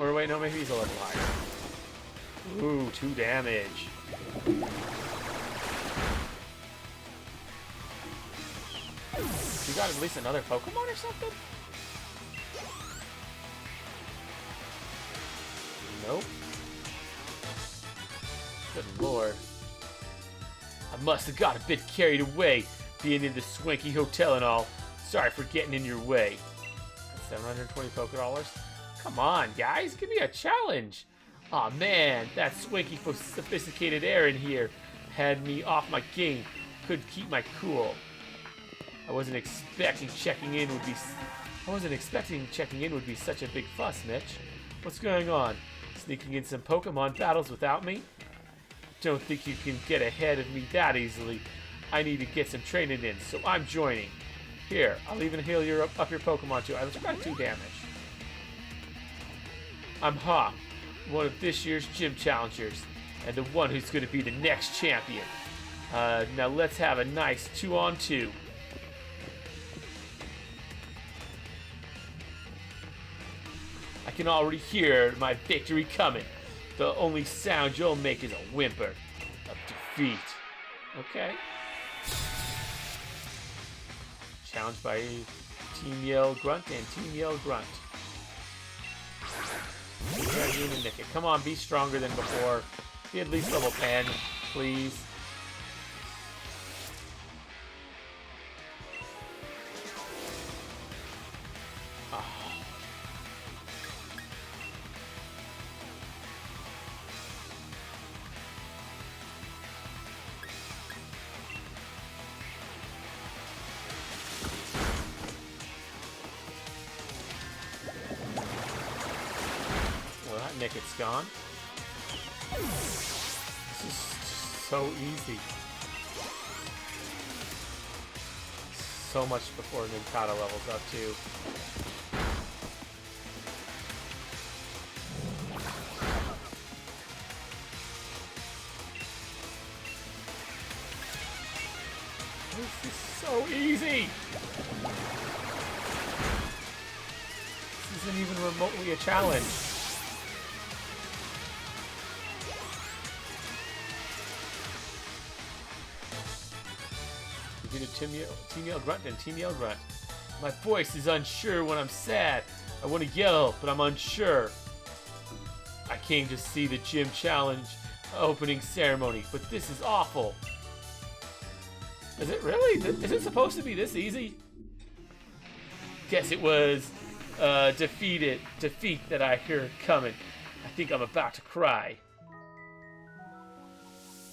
Or wait, no, maybe he's a little higher. Ooh, 2 damage. You got at least another Pokemon or something? Nope. Good lord. I must have got a bit carried away, being in the swanky hotel and all. Sorry for getting in your way. 720 Poké Dollars? Come on, guys, give me a challenge. Aw, man, that swanky, sophisticated air in here had me off my game. Couldn't keep my cool. I wasn't expecting checking in would be such a big fuss, Mitch. What's going on? Sneaking in some Pokemon battles without me? Don't think you can get ahead of me that easily. I need to get some training in, so I'm joining. Here, I'll even heal up your Pokemon too. I was about 2 damage. I'm Hawk, one of this year's gym challengers, and the one who's going to be the next champion. Now let's have a nice 2-on-2. I can already hear my victory coming. The only sound you'll make is a whimper of defeat. Okay. Challenged by Team Yell Grunt and Team Yell Grunt. Come on, be stronger than before. Be at least level 10, please. Oh. Nick, it's gone. This is so easy. So much before Ninkata levels up too. This is so easy. This isn't even remotely a challenge. Team Yell Grunt and Team Yell Grunt. My voice is unsure when I'm sad. I want to yell, but I'm unsure. I came to see the gym challenge opening ceremony, but this is awful. Is it really? Is it supposed to be this easy? Guess it was defeat that I hear coming. I think I'm about to cry.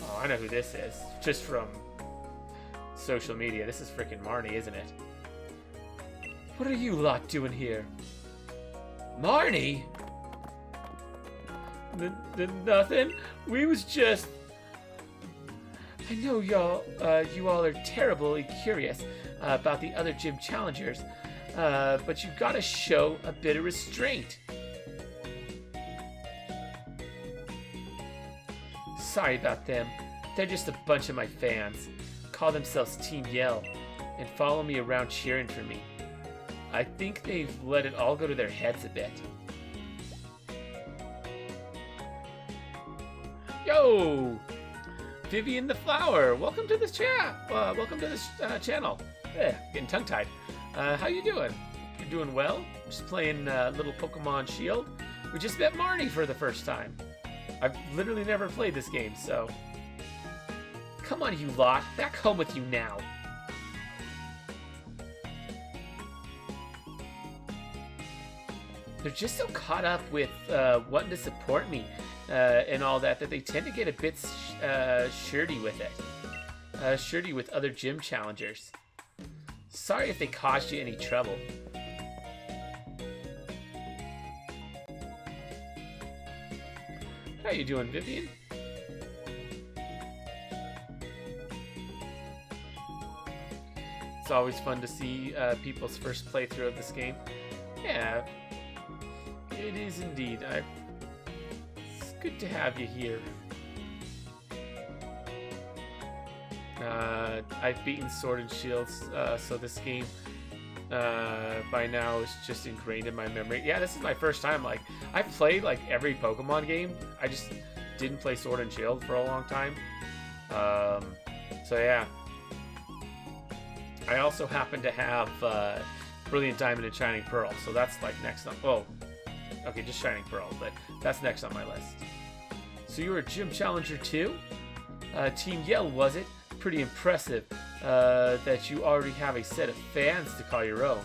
Oh, I know who this is. Just from social media. This is freaking Marnie, isn't it? What are you lot doing here? Marnie? Nothing. We was just... I know you all are terribly curious about the other gym challengers. but you gotta show a bit of restraint. Sorry about them. They're just a bunch of my fans. Call themselves Team Yell and follow me around cheering for me. I think they've let it all go to their heads a bit. Yo! Vivian the Flower, welcome to this chat. Welcome to this channel. Getting tongue-tied. How you doing? You're doing well? Just playing little Pokemon Shield. We just met Marnie for the first time. I've literally never played this game, so... Come on, you lot. Back home with you now. They're just so caught up with wanting to support me and all that they tend to get a bit shirty with it. Shirty with other gym challengers. Sorry if they caused you any trouble. How you doing, Vivian? It's always fun to see people's first playthrough of this game. Yeah, it is indeed. It's good to have you here. I've beaten Sword and Shield, so this game by now is just ingrained in my memory. Yeah, this is my first time. Like, I've played like every Pokemon game. I just didn't play Sword and Shield for a long time. So yeah. I also happen to have Brilliant Diamond and Shining Pearl, so that's like next on. Oh, okay, just Shining Pearl, but that's next on my list. So you were a gym challenger too? Team Yell, was it? Pretty impressive that you already have a set of fans to call your own.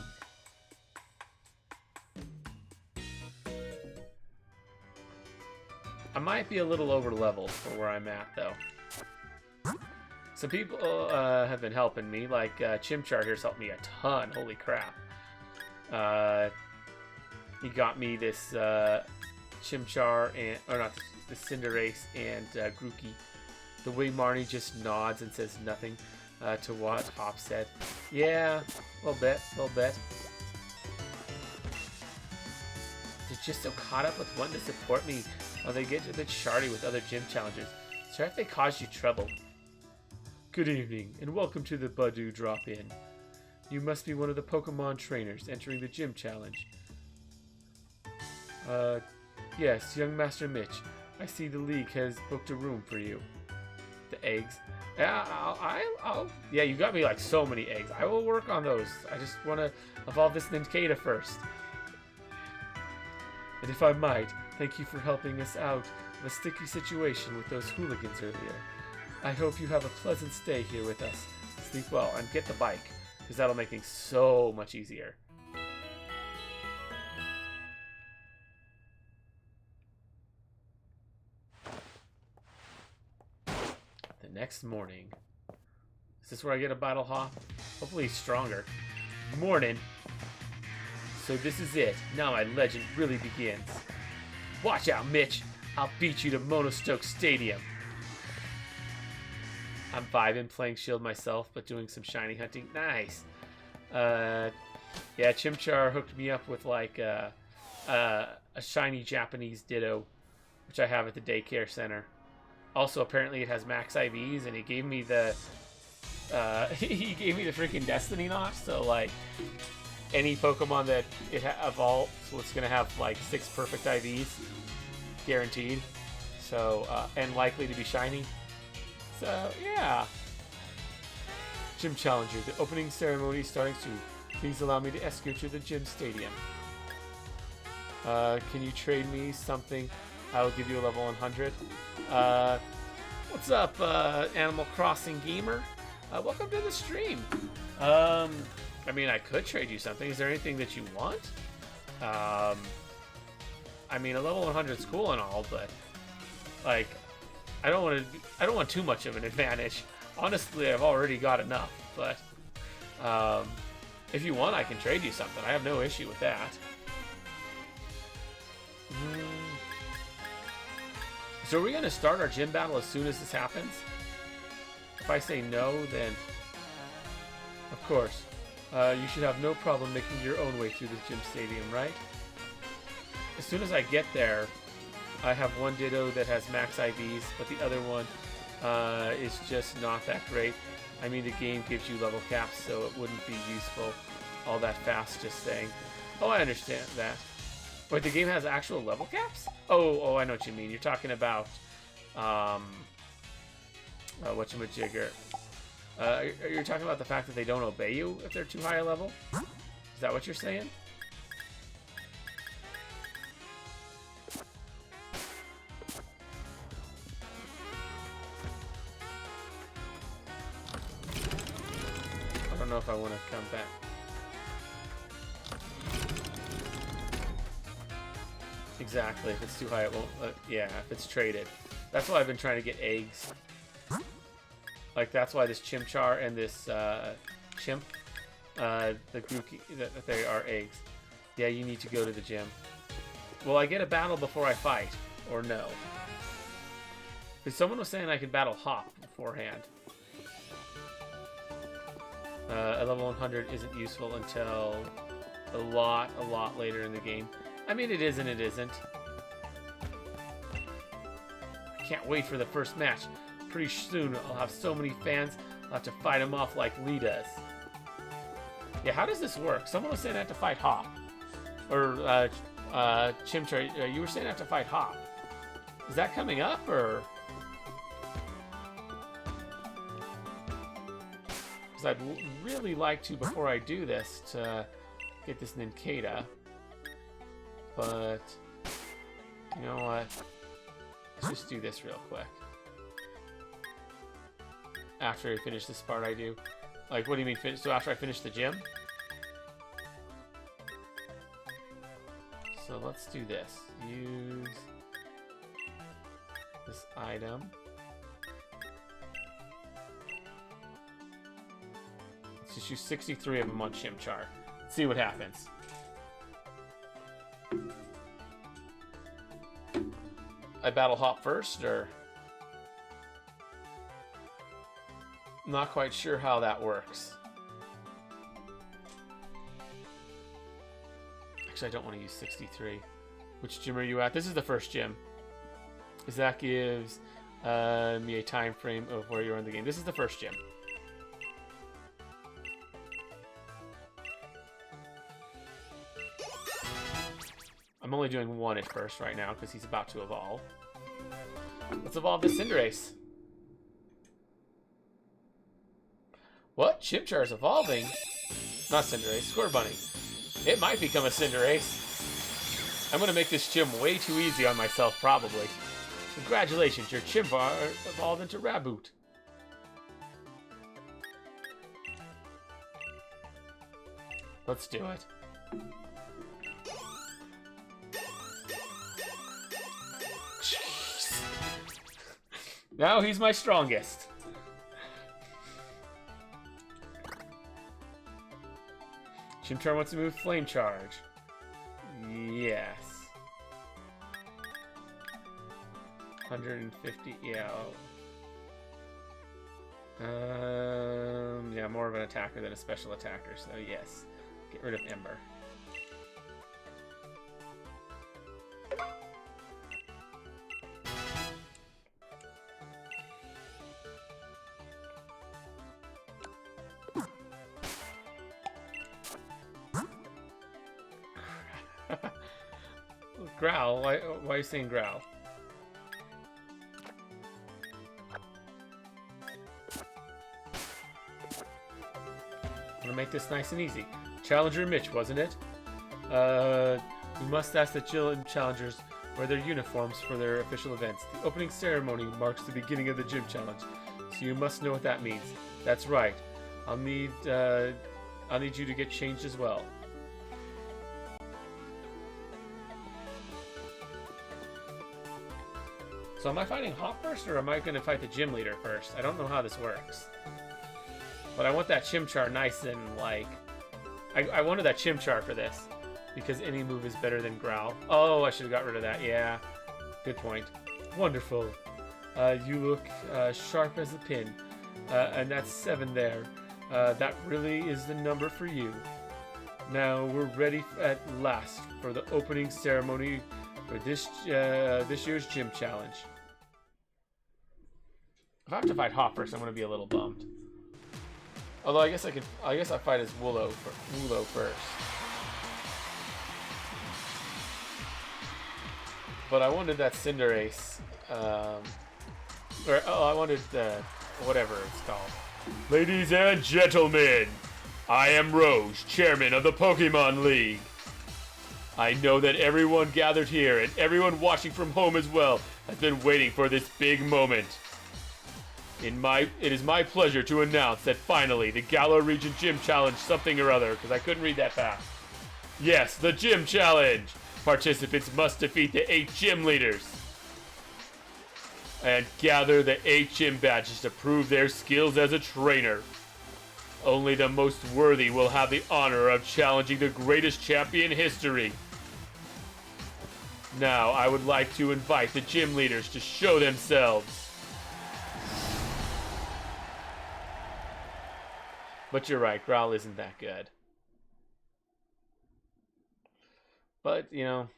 I might be a little over leveled for where I'm at, though. Some people have been helping me, like Chimchar here's helped me a ton. Holy crap. He got me this Chimchar, or not, the Cinderace and Grooky. The way Marnie just nods and says nothing to what Hop said. Yeah, a little bit. They're just so caught up with wanting to support me while they get a bit shardy with other gym challengers. Sorry if they caused you trouble. Good evening, and welcome to the Badoo Drop-In. You must be one of the Pokemon trainers entering the gym challenge. Yes, young Master Mitch. I see the league has booked a room for you. The eggs. Yeah, yeah, you got me like so many eggs. I will work on those. I just want to evolve this Nincada first. And if I might, thank you for helping us out of a sticky situation with those hooligans earlier. I hope you have a pleasant stay here with us. Sleep well and get the bike, because that'll make things so much easier. The next morning. Is this where I get a battle hop? Hopefully stronger. Morning. So this is it. Now my legend really begins. Watch out, Mitch. I'll beat you to Monostoke Stadium. I'm vibing playing Shield myself, but doing some shiny hunting. Nice. Yeah, Chimchar hooked me up with like a shiny Japanese Ditto, which I have at the daycare center. Also, apparently it has max IVs, and he gave me the freaking Destiny Knot. So like any Pokemon that it evolves, so it's gonna have like 6 perfect IVs, guaranteed. So and likely to be shiny. So, yeah. Gym Challenger. The opening ceremony is starting soon. Please allow me to escort you to the gym stadium. Can you trade me something? I will give you a level 100. What's up, Animal Crossing gamer? Welcome to the stream. I mean, I could trade you something. Is there anything that you want? I mean, a level 100 is cool and all, but like, I don't want too much of an advantage. Honestly, I've already got enough, but if you want, I can trade you something. I have no issue with that. So are we going to start our gym battle as soon as this happens? If I say no, then of course. You should have no problem making your own way through the gym stadium, right? As soon as I get there, I have one Ditto that has max IVs, but the other one is just not that great. I mean, the game gives you level caps, so it wouldn't be useful all that fast, just saying. Oh, I understand that. Wait, the game has actual level caps? Oh, I know what you mean. You're talking about, whatchamajigger. You're talking about the fact that they don't obey you if they're too high a level? Is that what you're saying? I don't know if I want to come back. Exactly. If it's too high, it won't. Yeah, if it's traded. That's why I've been trying to get eggs. Like, that's why this Chimchar and this Chimp, the Grooky, they are eggs. Yeah, you need to go to the gym. Will I get a battle before I fight? Or no? Because someone was saying I could battle Hop beforehand. A level 100 isn't useful until a lot later in the game. I mean, it is and it isn't. I can't wait for the first match. Pretty soon I'll have so many fans, I'll have to fight them off like Lee does. Yeah, how does this work? Someone was saying I have to fight Hop. Or, Chimchar, you were saying I have to fight Hop. Is that coming up, or...? Because I'd really like to, before I do this, to get this Nincada. But, you know what? Let's just do this real quick. After I finish this part, I do. Like, what do you mean finish? So after I finish the gym? So let's do this. Use this item. Let's just use 63 of them on Chimchar. See what happens. I battle Hop first, or... Not quite sure how that works. Actually, I don't want to use 63. Which gym are you at? This is the first gym. Because that gives me a time frame of where you're in the game. This is the first gym. I'm only doing one at first right now because he's about to evolve. Let's evolve this Cinderace. What? Chimchar is evolving? Not Cinderace, Scorebunny. It might become a Cinderace. I'm going to make this gym way too easy on myself, probably. Congratulations, your Chimchar evolved into Raboot. Let's do it. Jeez. Now he's my strongest. Chimchar wants to move Flame Charge. Yes. 150, yeah. Yeah, more of an attacker than a special attacker, so yes. Get rid of Ember. Growl? Why are you saying growl? I'm gonna make this nice and easy. Challenger Mitch, wasn't it? We must ask the gym challengers wear their uniforms for their official events. The opening ceremony marks the beginning of the gym challenge, so you must know what that means. That's right. I'll need you to get changed as well. So am I fighting Hop first, or am I going to fight the gym leader first? I don't know how this works. But I want that Chimchar nice and, like... I wanted that Chimchar for this. Because any move is better than Growl. Oh, I should have got rid of that. Yeah. Good point. Wonderful. You look sharp as a pin. And that's 7 there. That really is the number for you. Now we're ready at last for the opening ceremony for this year's gym challenge. If I have to fight Hop first, I'm gonna be a little bummed. Although I guess I fight as Woolo first. But I wanted that Cinderace, I wanted whatever it's called. Ladies and gentlemen, I am Rose, chairman of the Pokemon League. I know that everyone gathered here and everyone watching from home as well has been waiting for this big moment. It is my pleasure to announce that finally the Galar Region Gym Challenge something or other, because I couldn't read that fast. Yes, the Gym Challenge! Participants must defeat the 8 gym leaders and gather the 8 gym badges to prove their skills as a trainer. Only the most worthy will have the honor of challenging the greatest champion in history. Now, I would like to invite the gym leaders to show themselves. But you're right, Growl isn't that good. But, you know,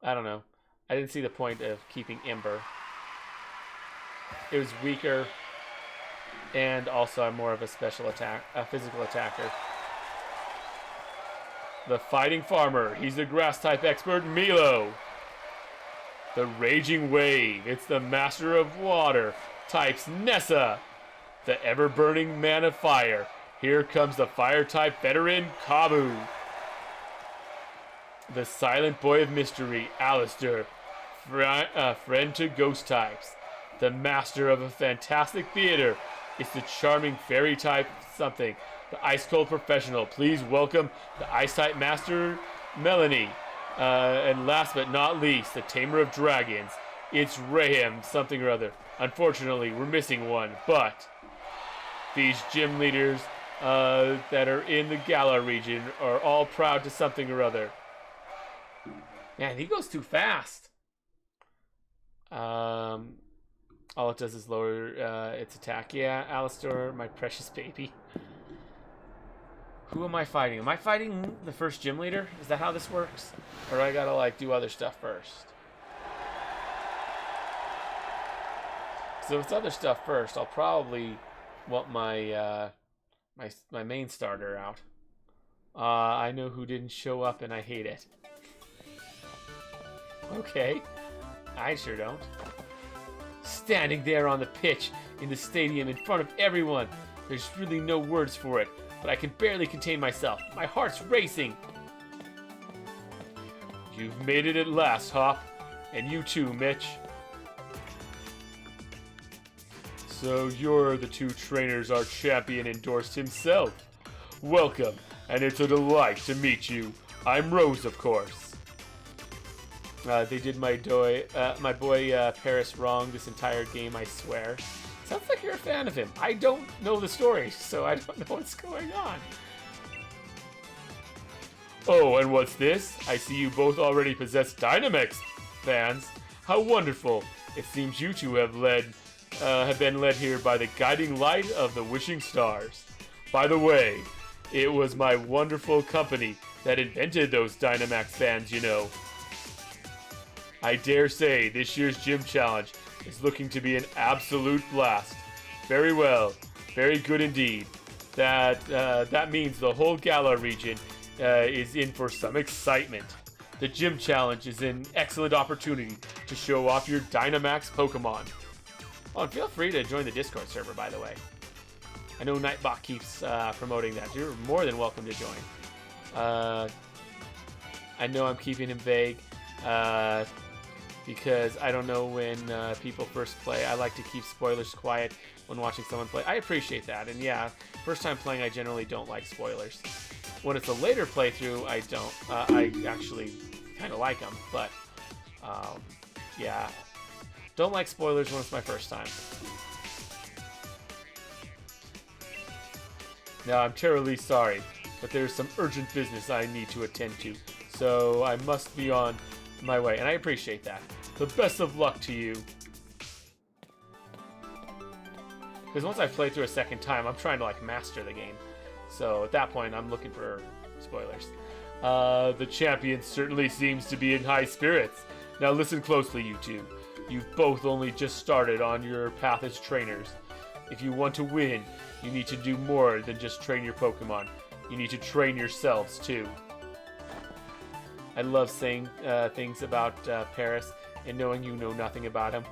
I don't know. I didn't see the point of keeping Ember. It was weaker, and also I'm more of a physical attacker. The Fighting Farmer, he's the Grass-type expert, Milo. The Raging Wave, it's the Master of Water, types Nessa. The Ever-Burning Man of Fire, here comes the Fire-type veteran, Kabu. The Silent Boy of Mystery, Alistair, friend to ghost types. The Master of a Fantastic Theater, it's the charming fairy type something. The Ice Cold Professional, please welcome the Ice type Master, Melanie. And last but not least, the Tamer of Dragons, it's Rahim something or other. Unfortunately, we're missing one, but these gym leaders that are in the Galar region are all proud to something or other. Man, he goes too fast. All it does is lower its attack. Yeah, Alistair, my precious baby. Who am I fighting? Am I fighting the first gym leader? Is that how this works? Or do I gotta, like, do other stuff first? So if it's other stuff first, I'll probably want my my main starter out. I know who didn't show up and I hate it. Okay, I sure don't. Standing there on the pitch in the stadium in front of everyone, there's really no words for it, but I can barely contain myself. My heart's racing. You've made it at last, Hop. And you too, Mitch. So you're the 2 trainers our champion endorsed himself. Welcome, and it's a delight to meet you. I'm Rose, of course. They did my boy Paris wrong this entire game, I swear. Sounds like you're a fan of him. I don't know the story, so I don't know what's going on. Oh, and what's this? I see you both already possess Dynamax fans. How wonderful. It seems you two have been led here by the guiding light of the wishing stars. By the way, it was my wonderful company that invented those Dynamax fans, you know. I dare say this year's gym challenge is looking to be an absolute blast. Very well, very good indeed. That means the whole Galar region is in for some excitement. The gym challenge is an excellent opportunity to show off your Dynamax Pokemon. Oh, and feel free to join the Discord server, by the way. I know Nightbot keeps promoting that. You're more than welcome to join. I know I'm keeping him vague. Because I don't know when people first play. I like to keep spoilers quiet when watching someone play. I appreciate that, and yeah, first time playing I generally don't like spoilers. When it's a later playthrough, I don't. I actually kind of like them, but yeah, don't like spoilers when it's my first time. Now, I'm terribly sorry, but there's some urgent business I need to attend to, so I must be on my way, and I appreciate that. The best of luck to you. Because once I play through a second time, I'm trying to like master the game. So at that point, I'm looking for spoilers. The champion certainly seems to be in high spirits. Now listen closely, you two. You've both only just started on your path as trainers. If you want to win, you need to do more than just train your Pokemon. You need to train yourselves too. I love saying things about Paris and knowing you know nothing about him.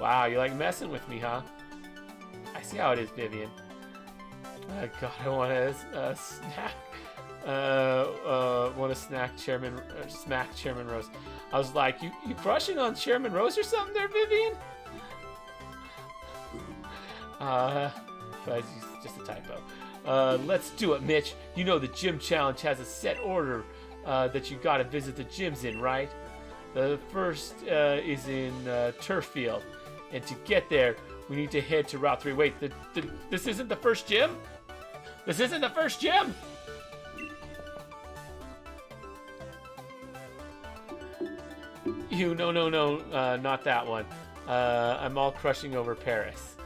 Wow, you like messing with me, huh? I see how it is, Vivian. God, I want to snack. Want to smack Chairman Rose. I was like, you crushing on Chairman Rose or something there, Vivian? But it's just a typo. Let's do it, Mitch. You know the gym challenge has a set order that you gotta visit the gyms in, right? The first is in Turf Field, and to get there, we need to head to Route 3. Wait, this isn't the first gym? This isn't the first gym? No, not that one. I'm all crushing over Paris.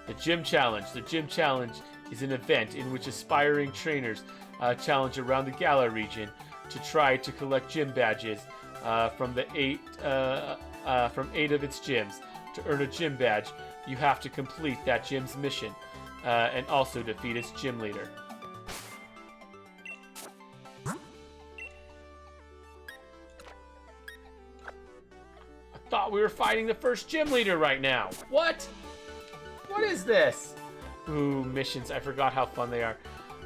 The Gym Challenge. The Gym Challenge is an event in which aspiring trainers challenge around the Galar region to try to collect gym badges from 8 of its gyms. To earn a gym badge, you have to complete that gym's mission and also defeat its gym leader. I thought we were fighting the first gym leader right now. What? What is this? Ooh, missions. I forgot how fun they are.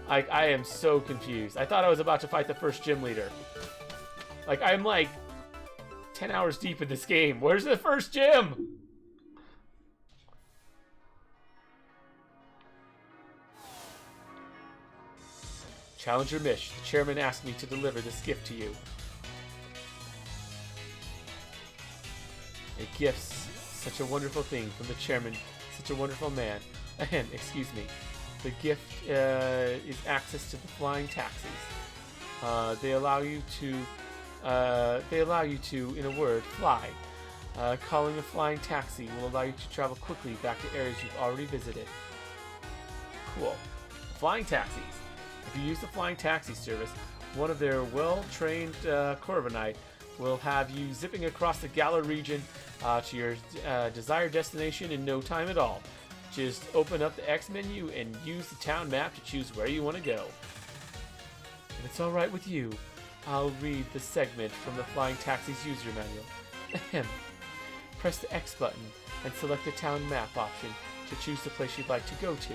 I am so confused. I thought I was about to fight the first gym leader. Like, I'm like 10 hours deep in this game. Where's the first gym? Challenger Mish, the chairman asked me to deliver this gift to you. A gift's such a wonderful thing from the chairman, such a wonderful man. Ahem, excuse me. The gift is access to the flying taxis. They allow you to, in a word, fly. Calling a flying taxi will allow you to travel quickly back to areas you've already visited. Cool. Flying taxis. If you use the flying taxi service, one of their well-trained Scorebunny will have you zipping across the Galar region to your desired destination in no time at all. Just open up the X menu and use the town map to choose where you want to go. If it's alright with you, I'll read the segment from the Flying Taxi's user manual. Ahem. Press the X button and select the town map option to choose the place you'd like to go to.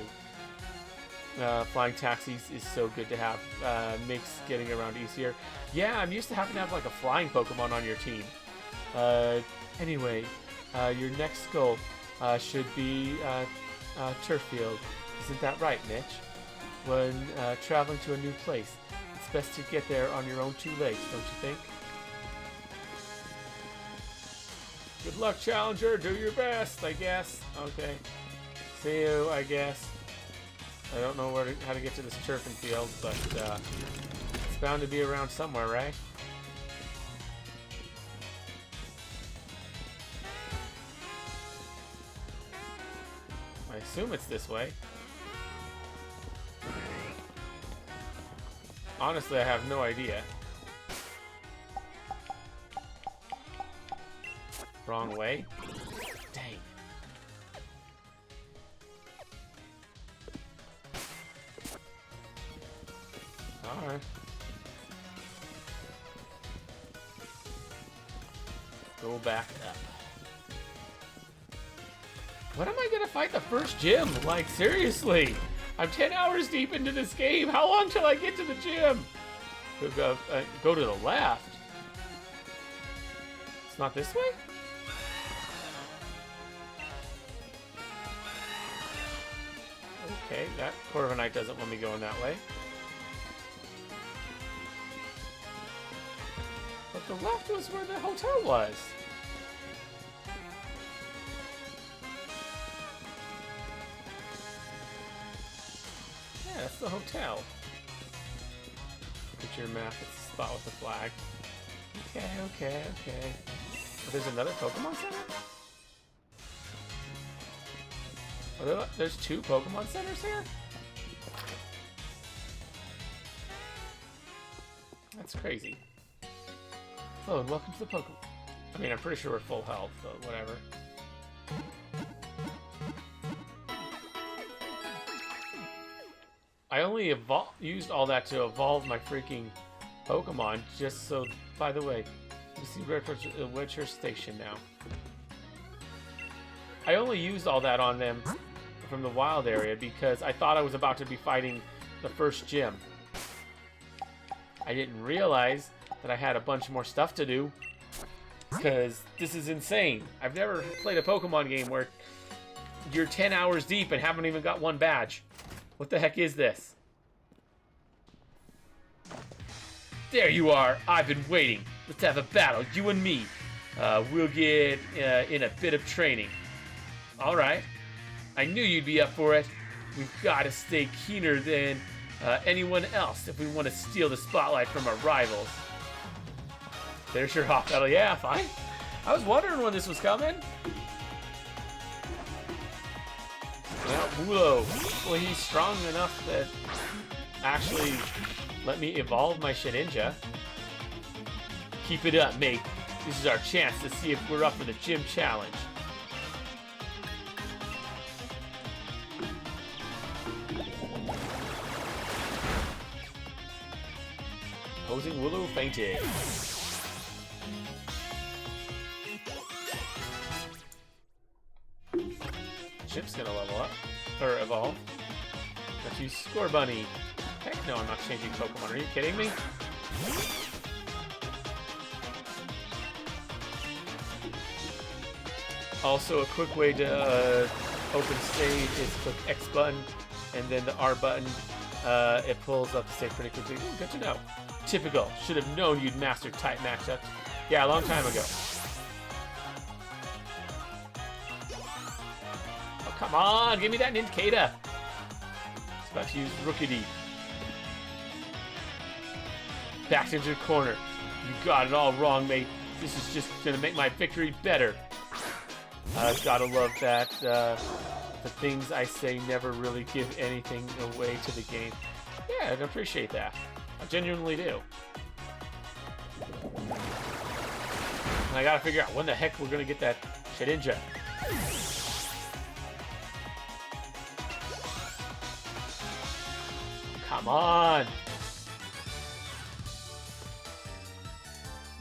Flying taxis is so good to have. Makes getting around easier. Yeah, I'm used to having to have like a flying Pokemon on your team. Anyway, your next goal should be Turf Field. Isn't that right, Mitch? When traveling to a new place, it's best to get there on your own two legs, don't you think? Good luck, Challenger. Do your best, I guess. Okay. See you, I guess. I don't know how to get to this turfing field, but it's bound to be around somewhere, right? I assume it's this way. Honestly, I have no idea. Wrong way? Dang. Alright. Go back up. When am I gonna fight the first gym? Like, seriously? I'm 10 hours deep into this game. How long till I get to the gym? Go to the left. It's not this way? Okay, that Corviknight doesn't want me going that way. But the left was where the hotel was. Yeah, that's the hotel. Look at your map, it's the spot with the flag. Okay. Oh, there's another Pokemon Center? There's 2 Pokemon centers here? That's crazy. Oh, and welcome to the Pokemon. I mean, I'm pretty sure we're full health, but whatever. I only used all that to evolve my freaking Pokemon, just so, by the way, you see Witcher Station now. I only used all that on them from the wild area because I thought I was about to be fighting the first gym. I didn't realize that I had a bunch more stuff to do because this is insane. I've never played a Pokemon game where you're 10 hours deep and haven't even got 1 badge. What the heck is this? There you are. I've been waiting. Let's have a battle, you and me. We'll get in a bit of training. All right. I knew you'd be up for it. We've got to stay keener than anyone else if we want to steal the spotlight from our rivals. There's your hot battle. Yeah, fine. I was wondering when this was coming. Well, Wulo. Well, he's strong enough to actually let me evolve my Shedinja. Keep it up, mate. This is our chance to see if we're up for the gym challenge. Opposing Wooloo fainted. Chip's gonna level up. Or evolve. Let's use Scorebunny. Heck no, I'm not changing Pokemon. Are you kidding me? Also, a quick way to open save is click X button and then the R button. It pulls up the save pretty quickly. Ooh, good to know. Typical. Should have known you'd master type matchups. Yeah, a long time ago. Oh, come on! Give me that Nincada! It's about to use Grooky. Back into the corner. You got it all wrong, mate. This is just gonna make my victory better. Gotta love that. The things I say never really give anything away to the game. Yeah, I appreciate that. I genuinely do. And I gotta figure out when the heck we're gonna get that Shedinja. Come on!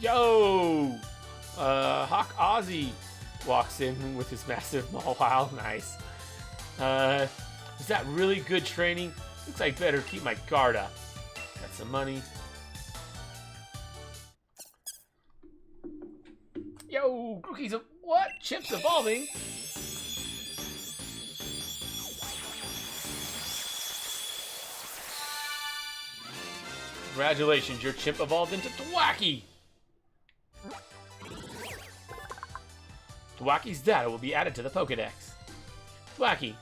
Yo! Hawk Ozzy walks in with his massive Mawile. Nice. Is that really good training? Looks like I better keep my guard up. Got some money. Yo, Grooky's a what? Chip's evolving. Congratulations, your chimp evolved into Thwacky. Thwacky's data will be added to the Pokedex. Thwacky,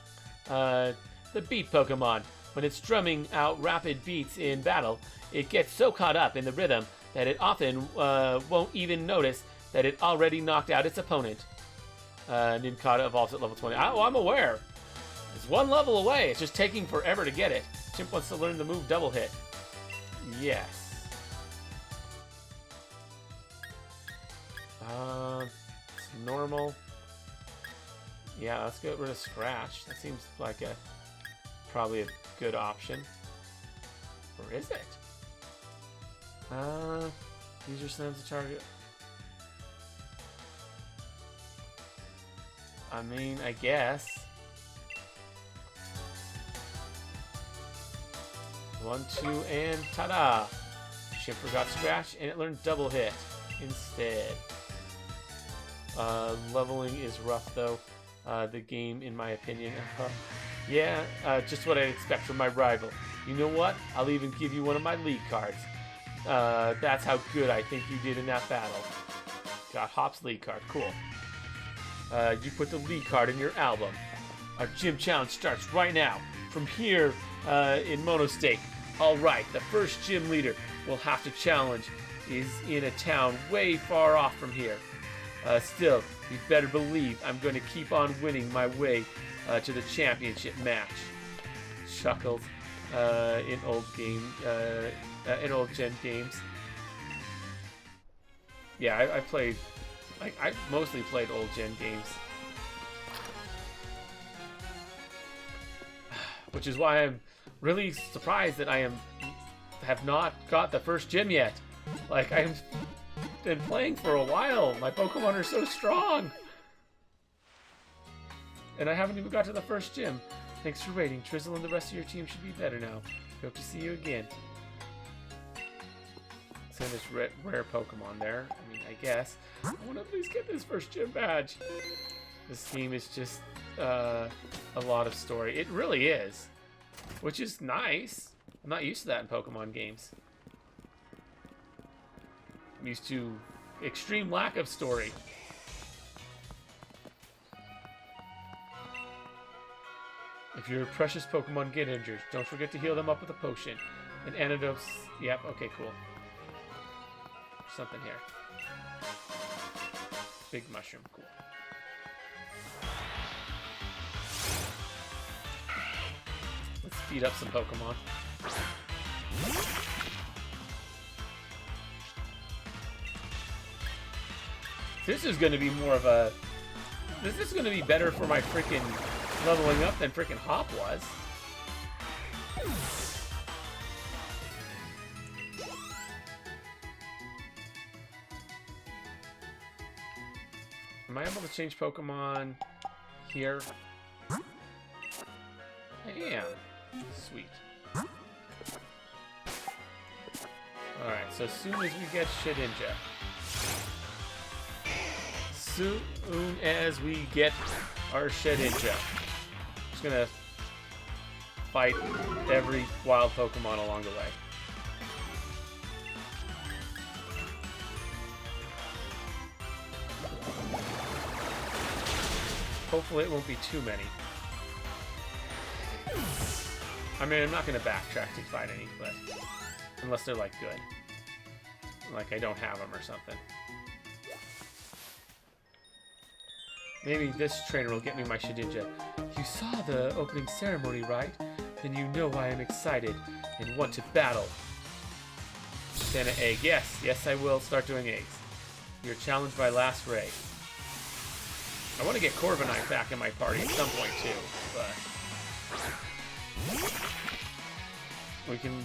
the beat Pokemon. When it's drumming out rapid beats in battle, it gets so caught up in the rhythm that it often won't even notice that it already knocked out its opponent. Nincada evolves at level 20. Oh, I'm aware. It's 1 level away. It's just taking forever to get it. Chimp wants to learn the move Double Hit. Yes. It's normal. Yeah, let's get rid of Scratch. That seems like probably a good option. Or is it? User slams the target. I mean, I guess. 1, 2, and ta-da! Chimp forgot Scratch, and it learned Double Hit instead. Leveling is rough, though. The game, in my opinion. Yeah, just what I'd expect from my rival. You know what? I'll even give you one of my league cards. That's how good I think you did in that battle. Got Hop's league card. Cool. You put the league card in your album. Our gym challenge starts right now. From here in Monostate. Alright, the first gym leader we'll have to challenge is in a town way far off from here. Still, you better believe I'm going to keep on winning my way to the championship match. Chuckles in old gen games. Yeah, I played. I mostly played old gen games, which is why I'm really surprised that I have not got the first gym yet. Like, I've been playing for a while. My Pokemon are so strong. And I haven't even got to the first gym. Thanks for waiting. Trizzle and the rest of your team should be better now. Hope to see you again. So there's rare Pokemon there. I mean, I guess. I want to at least get this first gym badge. This game is just a lot of story. It really is. Which is nice. I'm not used to that in Pokemon games. I'm used to extreme lack of story. If your precious Pokemon get injured, don't forget to heal them up with a potion. An antidote. Yep, okay, cool. Something here. Big mushroom, cool. Let's speed up some Pokemon. This is going to be more of a... This is going to be better for my freaking leveling up than freaking Hop was. Am I able to change Pokemon here? I am. Sweet. Alright, so as soon as we get Shedinja. Soon as we get our Shedinja. Just gonna fight every wild Pokemon along the way. Hopefully it won't be too many. I mean, I'm not gonna backtrack to fight any, but unless they're like good. Like I don't have them or something. Maybe this trainer will get me my Shedinja. You saw the opening ceremony, right? Then you know why I'm excited and want to battle. Then an egg. Yes, I will start doing eggs. You're challenged by Last Ray. I want to get Scorebunny back in my party at some point too, but we can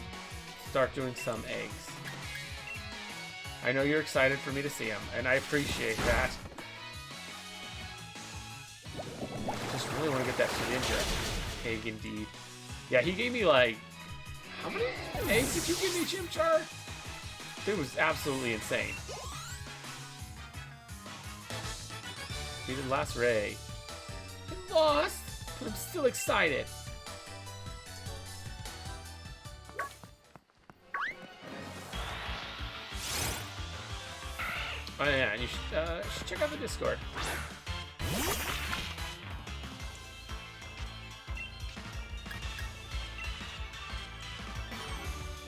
start doing some eggs. I know you're excited for me to see them, and I appreciate that. Just really want to get that Shedinja egg indeed. Yeah, he gave me like... How many eggs did you give me, Chimchar? It was absolutely insane. He did Last Ray. I lost, but I'm still excited. Oh yeah, and you should check out the Discord.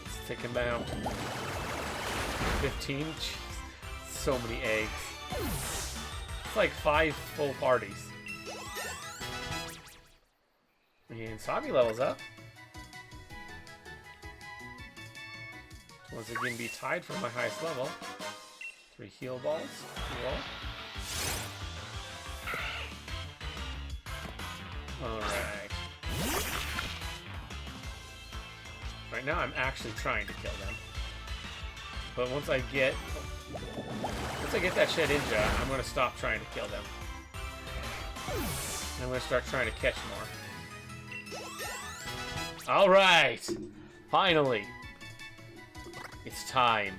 Let's take him out. 15? Jeez. So many eggs. It's like 5 full parties. And Sabi levels up. Once again, be tied for my highest level. 3 heal balls. Cool. Alright. Right now I'm actually trying to kill them. But once I get that Shedinja, I'm going to stop trying to kill them. I'm going to start trying to catch more. Alright! Finally! It's time.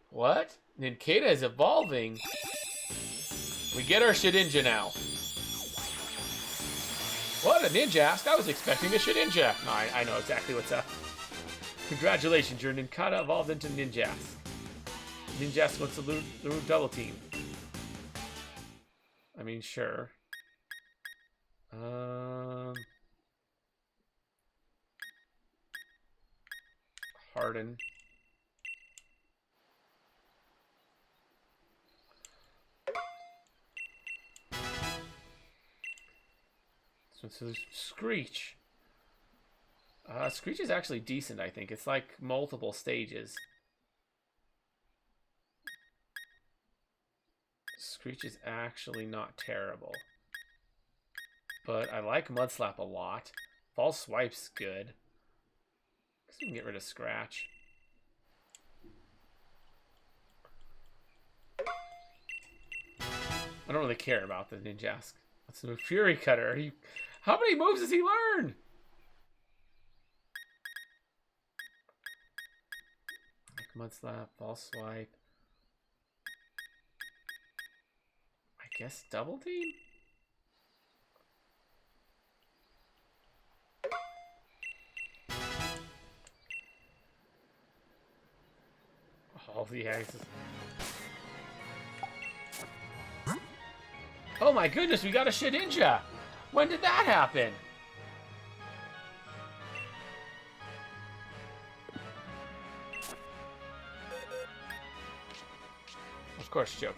What? Nincada is evolving? We get our Shedinja now. What, a Ninjask? I was expecting a Shedinja. No, I know exactly what's up. Congratulations, your Nincada evolved into Ninjask. Ninjask wants to Lune double team. I mean, sure. Harden. So there's Screech. Screech is actually decent, I think. It's like multiple stages. Screech is actually not terrible. But I like Mudslap a lot. False Swipe's good. Guess we can get rid of Scratch. I don't really care about the Ninjask. Let's move Fury Cutter. How many moves does he learn? Like Mudslap, False Swipe. I guess Double Team? All the axes. Oh my goodness, we got a Shedinja! When did that happen? Of course, joking.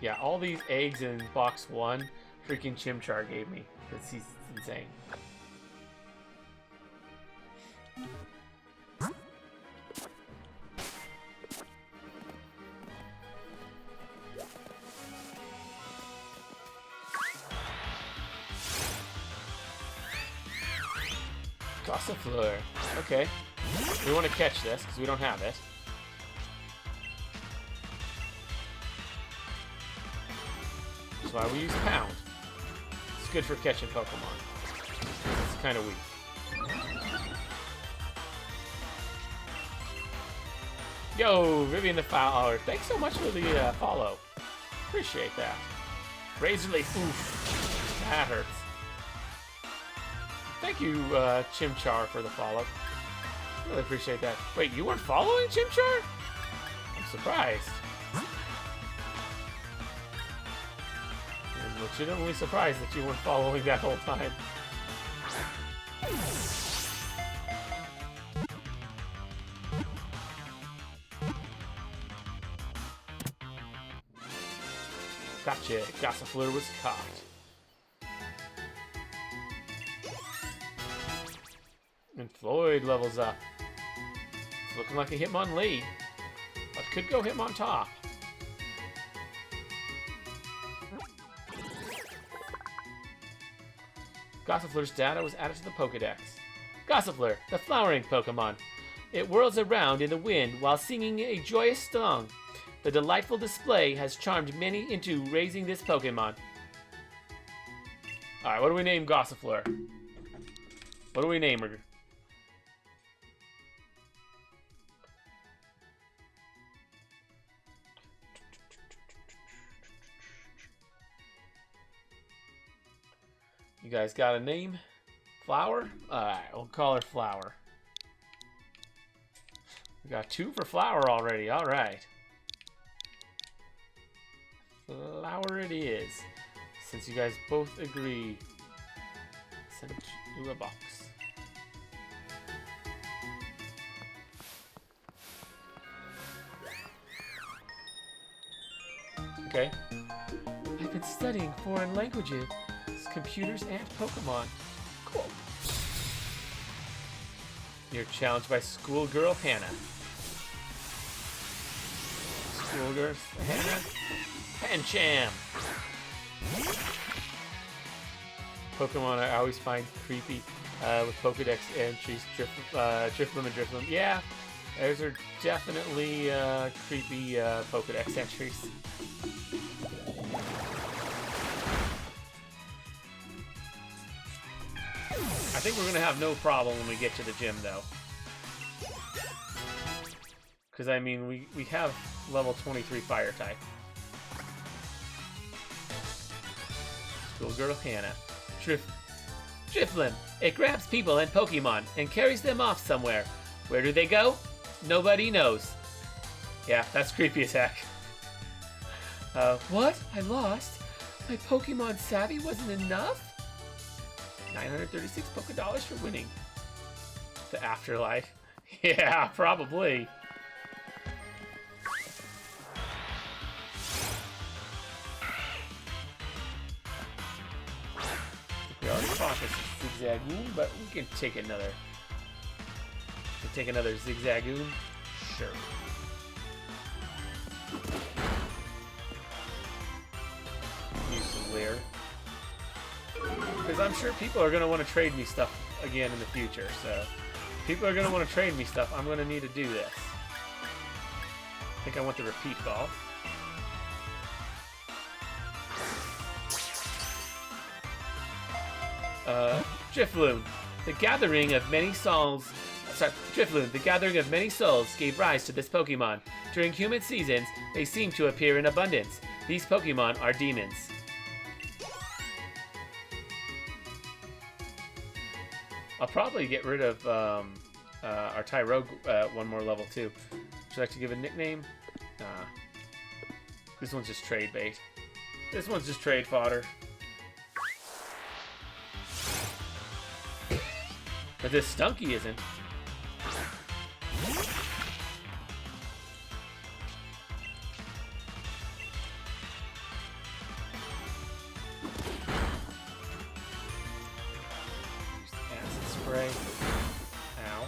Yeah, all these eggs in box 1, freaking Chimchar gave me. Because he's insane. Gossifleur. Okay. We want to catch this because we don't have it. That's why we use Pound. It's good for catching Pokemon. It's kind of weak. Yo, Vivian the Fowler. Thanks so much for the follow. Appreciate that. Razor Leaf. Oof. That hurts. Thank you, Chimchar, for the follow. Really appreciate that. Wait, you weren't following Chimchar? I'm surprised. I'm legitimately surprised that you weren't following that whole time. Gotcha. Gossifleur was caught. And Floyd levels up. It's looking like a Hitmon lead, but could go Hitmon top. Gossifleur's data was added to the Pokedex. Gossifleur, the flowering Pokemon. It whirls around in the wind while singing a joyous song. The delightful display has charmed many into raising this Pokemon. Alright, what do we name Gossifleur? What do we name her? You guys got a name? Flower? Alright, we'll call her Flower. We got 2 for Flower already, alright. Flower it is. Since you guys both agree, send it to a box. Okay. I've been studying foreign languages, computers, and Pokemon. Cool. You're challenged by Schoolgirl Hannah. Schoolgirl Hannah. Pancham. Pokemon I always find creepy with Pokedex entries. Drifloon and Drifloon. Yeah, those are definitely creepy Pokedex entries. I think we're going to have no problem when we get to the gym, though. Because, I mean, we have level 23 Fire type. Schoolgirl Hannah. Drifloon. It grabs people and Pokemon and carries them off somewhere. Where do they go? Nobody knows. Yeah, that's creepy as heck. What? I lost? My Pokemon savvy wasn't enough? 936 Pokedollars for winning. The afterlife. Yeah, probably. process Zigzagoon, but we can take another. Zigzagoon. Sure. Use some Leer. Because I'm sure people are going to want to trade me stuff again in the future, so people are going to want to trade me stuff. I'm going to need to do this. I think I want the repeat ball. Drifloon. The gathering of many souls gave rise to this Pokemon. During humid seasons, they seem to appear in abundance. These Pokemon are demons. I'll probably get rid of our Tyrogue one more level too. Would you like to give a nickname? This one's just trade bait. This one's just trade fodder. But this Stunky isn't. Acid spray. Ow.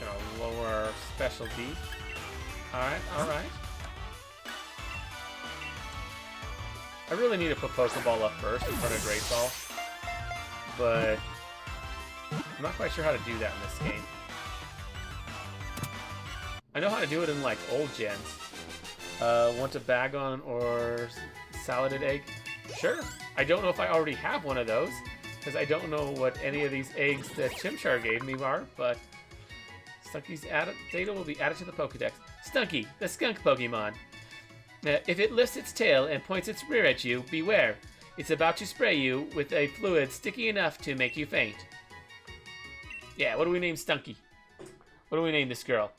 Gonna lower our specialty. Alright, alright. I really need to put Pokeball up first in front of Great Ball. But I'm not quite sure how to do that in this game. I know how to do it in like old gens. Want a Bagon or Saladed Egg? Sure. I don't know if I already have one of those, because I don't know what any of these eggs that Chimchar gave me are, but Stunky's data will be added to the Pokedex. Stunky, the skunk Pokemon. If it lifts its tail and points its rear at you, beware. It's about to spray you with a fluid sticky enough to make you faint. Yeah, what do we name Stunky? What do we name this girl?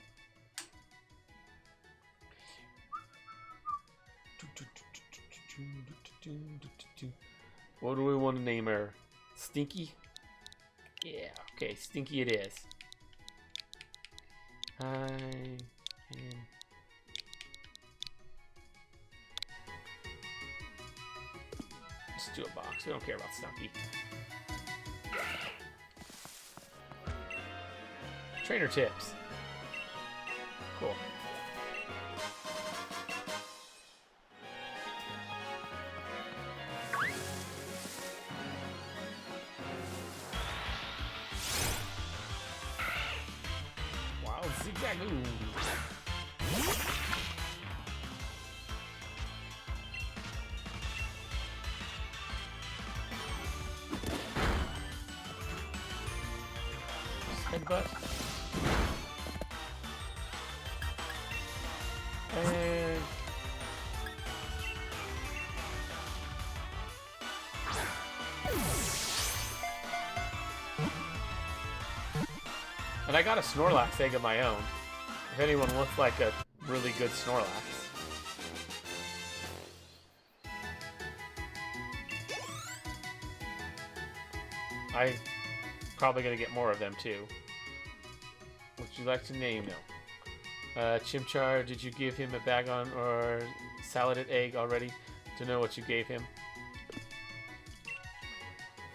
What do we want to name her? Stinky? Yeah, okay, Stinky it is. Let's do a box. We don't care about Stunky. Trainer tips. Cool. Wild Zigzagoon. Headbutt. And I got a Snorlax egg of my own. If anyone wants like a really good Snorlax. I'm probably gonna get more of them too. Would you like to name them? Chimchar, did you give him a Bagon or Saladed Egg already to know what you gave him?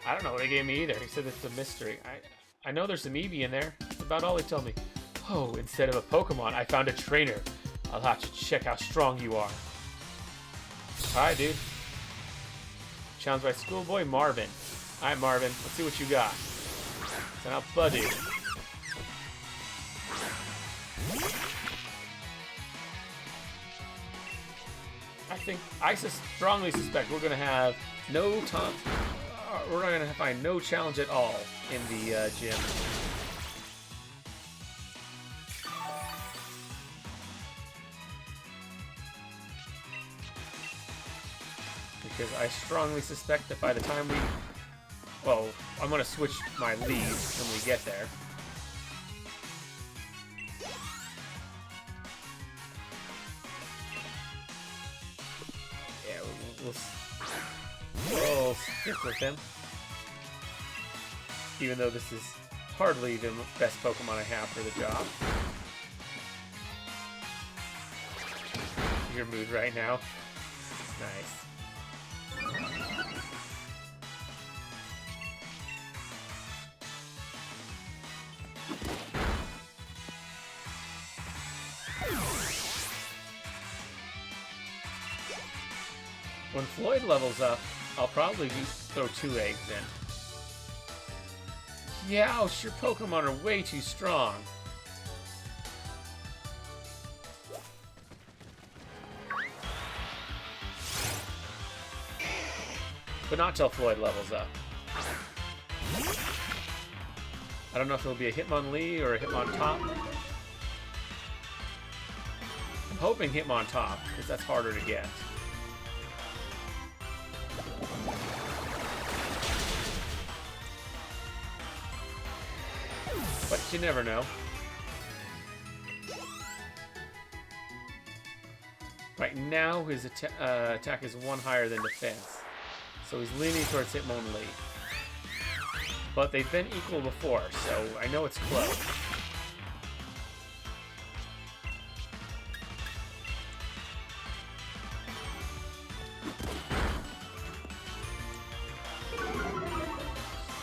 I don't know what he gave me either. He said it's a mystery. I know there's some Eevee in there. That's about all he told me. Oh, instead of a Pokemon, I found a trainer. I'll have to check how strong you are. Alright, dude. Challenged by Schoolboy Marvin. Alright, Marvin. Let's see what you got. So now, buddy. I strongly suspect we're gonna have no time. We're not gonna find no challenge at all in the gym. Because I strongly suspect that by the time we... Well, I'm gonna switch my leads when we get there. We'll stick with him. Even though this is hardly the best Pokemon I have for the job. Your mood right now. Nice. When Floyd levels up, I'll probably throw 2 eggs in. Youch, your Pokemon are way too strong. But not till Floyd levels up. I don't know if it'll be a Hitmonlee or a Hitmontop. I'm hoping Hitmontop, because that's harder to get. But you never know. Right now, his attack is 1 higher than defense. So he's leaning towards Hitmonlee. But they've been equal before, so I know it's close.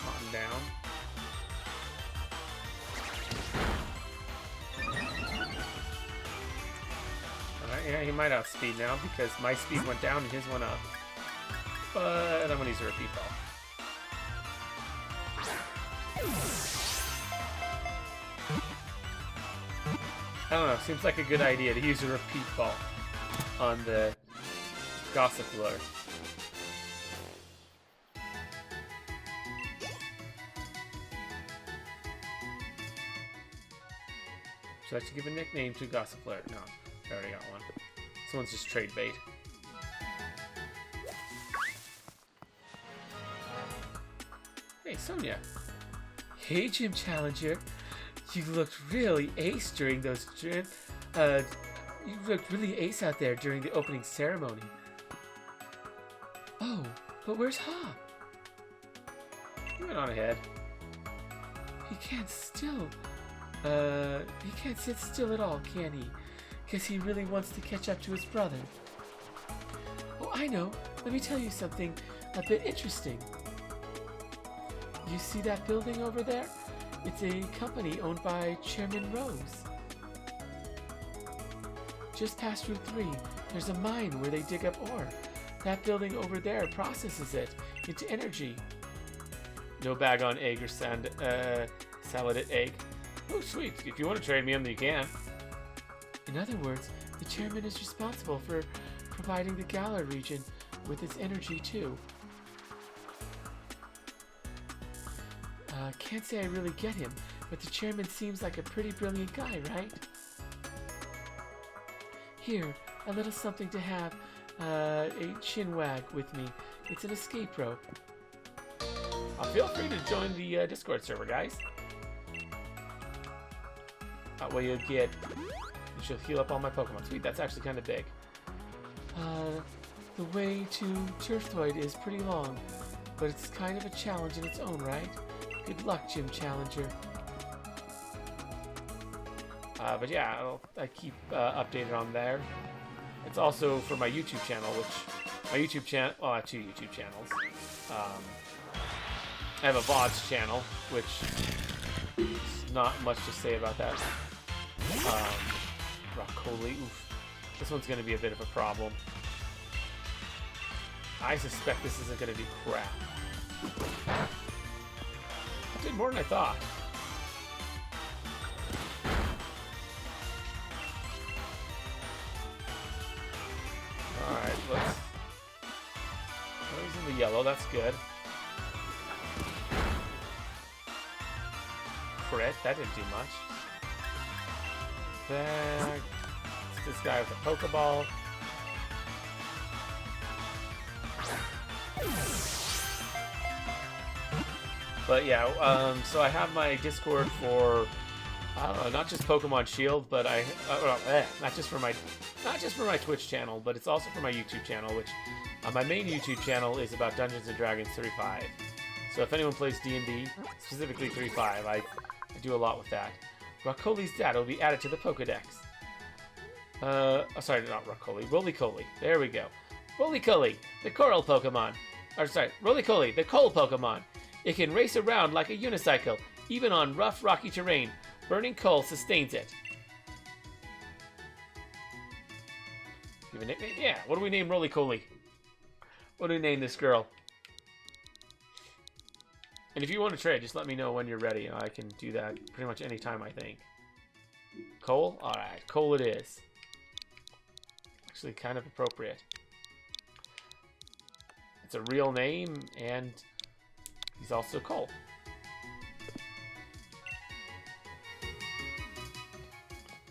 Calm down. Alright, yeah, he might outspeed now because my speed went down and his went up. But I'm gonna use a repeat ball. I don't know, seems like a good idea to use a repeat ball on the Gossifleur. Should I give a nickname to Gossifleur? No, I already got one. This one's just trade bait. Hey, Sonia. Hey, Gym Challenger. You looked really ace during those you looked really ace out there during the opening ceremony. Oh, but where's Ha? He went on ahead. He can't sit still at all, can he? Guess he really wants to catch up to his brother. Oh, I know. Let me tell you something a bit interesting. You see that building over there? It's a company owned by Chairman Rose. Just past Route 3, there's a mine where they dig up ore. That building over there processes it into energy. No bag on egg or salad at egg. Oh, sweet. If you want to trade me them, you can. In other words, the chairman is responsible for providing the Galar region with its energy, too. Can't say I really get him, but the chairman seems like a pretty brilliant guy, right? Here, a little something to have a chinwag with me. It's an escape rope. Feel free to join the Discord server, guys. That way you should heal up all my Pokemon. Sweet, that's actually kind of big. The way to Turftoid is pretty long, but it's kind of a challenge in its own right. Good luck, Gym Challenger. But yeah, I keep updated on there. It's also for my YouTube channel, which... My YouTube channel... Well, I have 2 YouTube channels. I have a VODs channel, which... There's not much to say about that. Broccoli, oof. This one's going to be a bit of a problem. I suspect this isn't going to do crap. I did more than I thought. Alright, let's... Oh, he's in the yellow, that's good. Crit, that didn't do much. Then... It's this guy with a Pokeball. But yeah, so I have my Discord for, I don't know, not just Pokemon Shield, but not just for my Twitch channel, but it's also for my YouTube channel, which my main YouTube channel is about Dungeons and Dragons 3.5. So if anyone plays D&D, specifically 3.5, I do a lot with that. Rockoli's data will be added to the Pokedex. Sorry, not Rockoli, Rolycoly. There we go. Rolycoly, the coral Pokemon. Or sorry, Rolycoly, the coal Pokemon. It can race around like a unicycle, even on rough, rocky terrain. Burning coal sustains it. Give a nickname? Yeah, what do we name Rolycoly? What do we name this girl? And if you want to trade, just let me know when you're ready. I can do that pretty much any time, I think. Cole? Alright, Cole it is. Actually, kind of appropriate. It's a real name, and he's also Cole.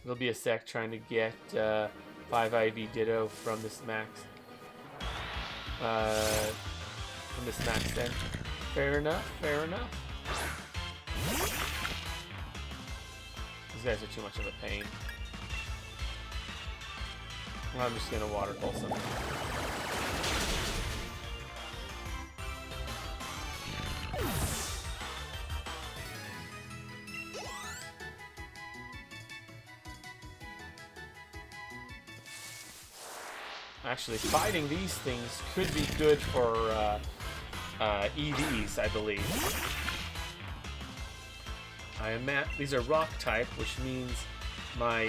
There'll be a sec trying to get 5 IV Ditto from this max. From this max then. Fair enough, fair enough. These guys are too much of a pain. I'm just gonna water pull some. Actually, fighting these things could be good for EVs, I believe. These are rock type, which means my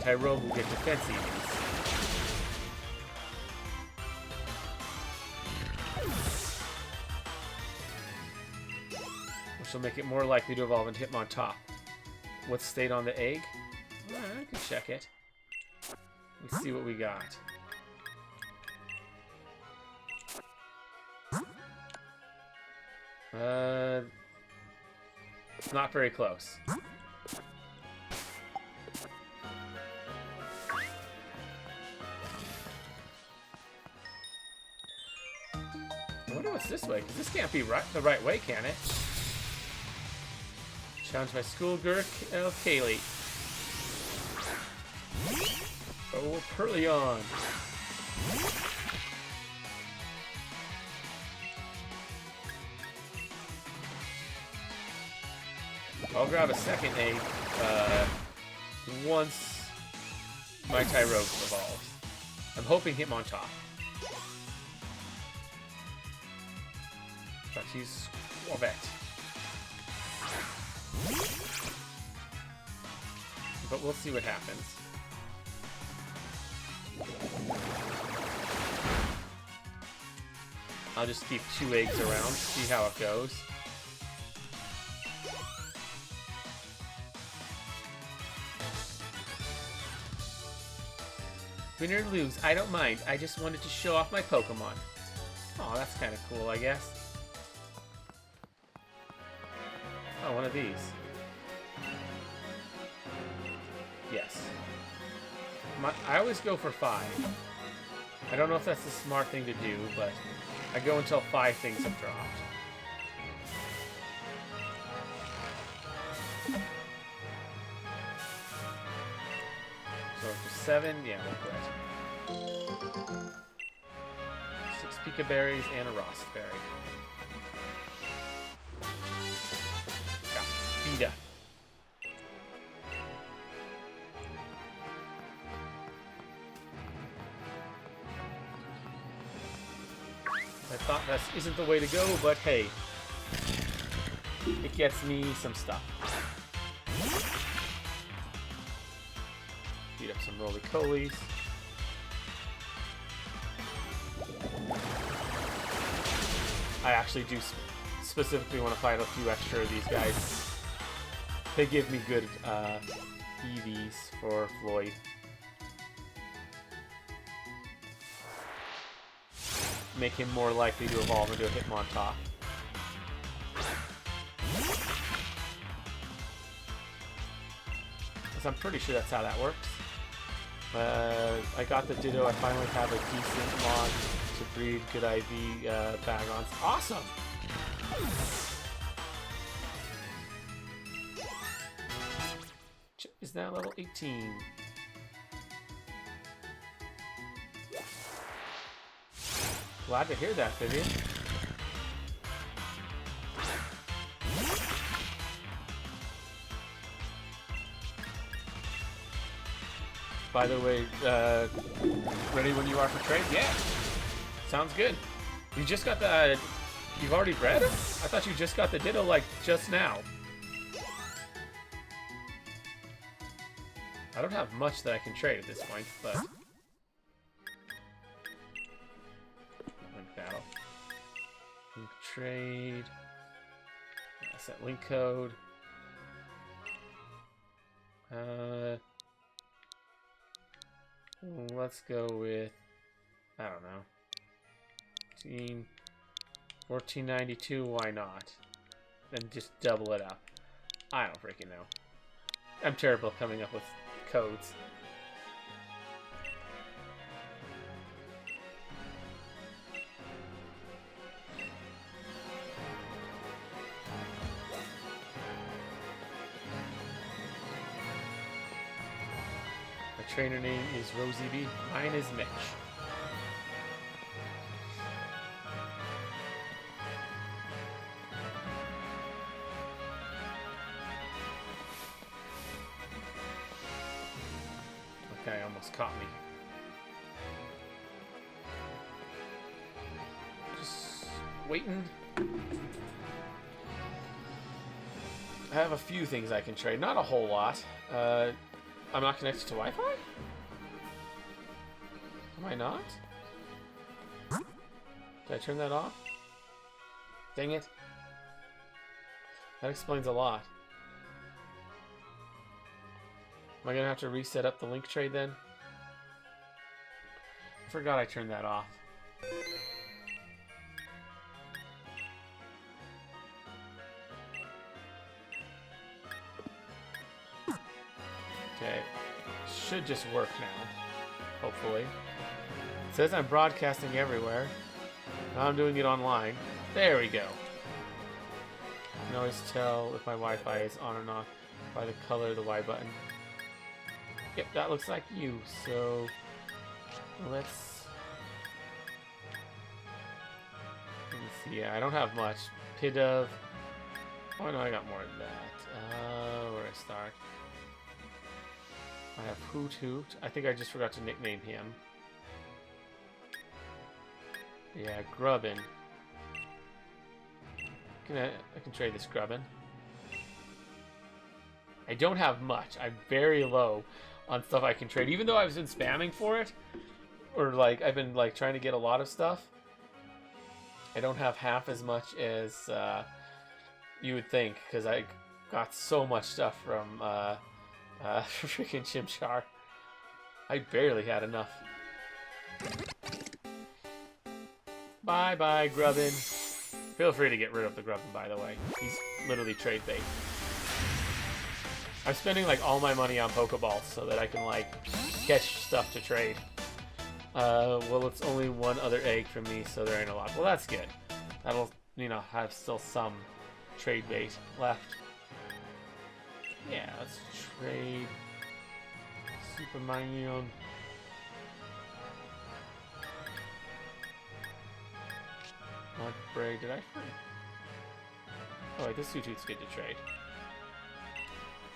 Tyrone will get defense EVs. Which will make it more likely to evolve into Hitmontop. What stayed on the egg? I can check it. Let's see what we got. Not very close. I wonder what's this way, because this can't be the right way, can it? Challenge my schoolgirl, Kaylee. Oh, Pearly on. I'll grab a second egg once my Tyrone evolves. I'm hoping Hitmontop. But he's Squabette. But we'll see what happens. I'll just keep 2 eggs around, see how it goes. Win or lose, I don't mind. I just wanted to show off my Pokemon. Oh, that's kind of cool, I guess. Oh, one of these. Yes. I always go for 5. I don't know if that's the smart thing to do, but I go until 5 things have dropped. So for 7, yeah, we'll quit. 6 Pika Berries and a Rost Berry. Got Vita. I thought that isn't the way to go, but hey, it gets me some stuff. Beat up some roly-colies. I actually do specifically want to fight a few extra of these guys. They give me good EVs for Floyd. Make him more likely to evolve into a Hitmontop. Because I'm pretty sure that's how that works. I got the Ditto. I finally have a decent mod to breed good IV Bagons. Awesome! Chip is now level 18. Glad to hear that, Vivian. By the way, ready when you are for trade? Yeah. Sounds good. You just got the... You've already bred? I thought you just got the Ditto, like, just now. I don't have much that I can trade at this point, but... trade. Set link code. Let's go with, I don't know, team 1492. Why not? And just double it up. I don't freaking know. I'm terrible at coming up with codes. My trainer name is Rosie B. Mine is Mitch. Okay, almost caught me. Just waiting. I have a few things I can trade, not a whole lot. I'm not connected to Wi-Fi? Am I not? Did I turn that off? Dang it. That explains a lot. Am I gonna have to reset up the link trade then? I forgot I turned that off. Okay, should just work now, hopefully. It says I'm broadcasting everywhere. Now I'm doing it online. There we go. I can always tell if my Wi-Fi is on or not by the color of the Y button. Yep, that looks like you, so let's see. Yeah, I don't have much. Pidove. Oh no, I got more than that. Where do I start? I have Hoot Hoot. I think I just forgot to nickname him. Yeah, Grubbin. I can trade this Grubbin. I don't have much. I'm very low on stuff I can trade, even though I've been spamming for it, or like I've been like trying to get a lot of stuff. I don't have half as much as you would think, because I got so much stuff from freaking Chimchar. I barely had enough. Bye bye, Grubbin. Feel free to get rid of the Grubbin, by the way. He's literally trade bait. I'm spending like all my money on Pokeballs so that I can like catch stuff to trade. Well, it's only one other egg for me, so there ain't a lot. Well, that's good. That'll, you know, have still some trade bait left. Yeah, let's trade Super Minion. Mudbray, did I? Oh wait, this Suitoot's good to trade.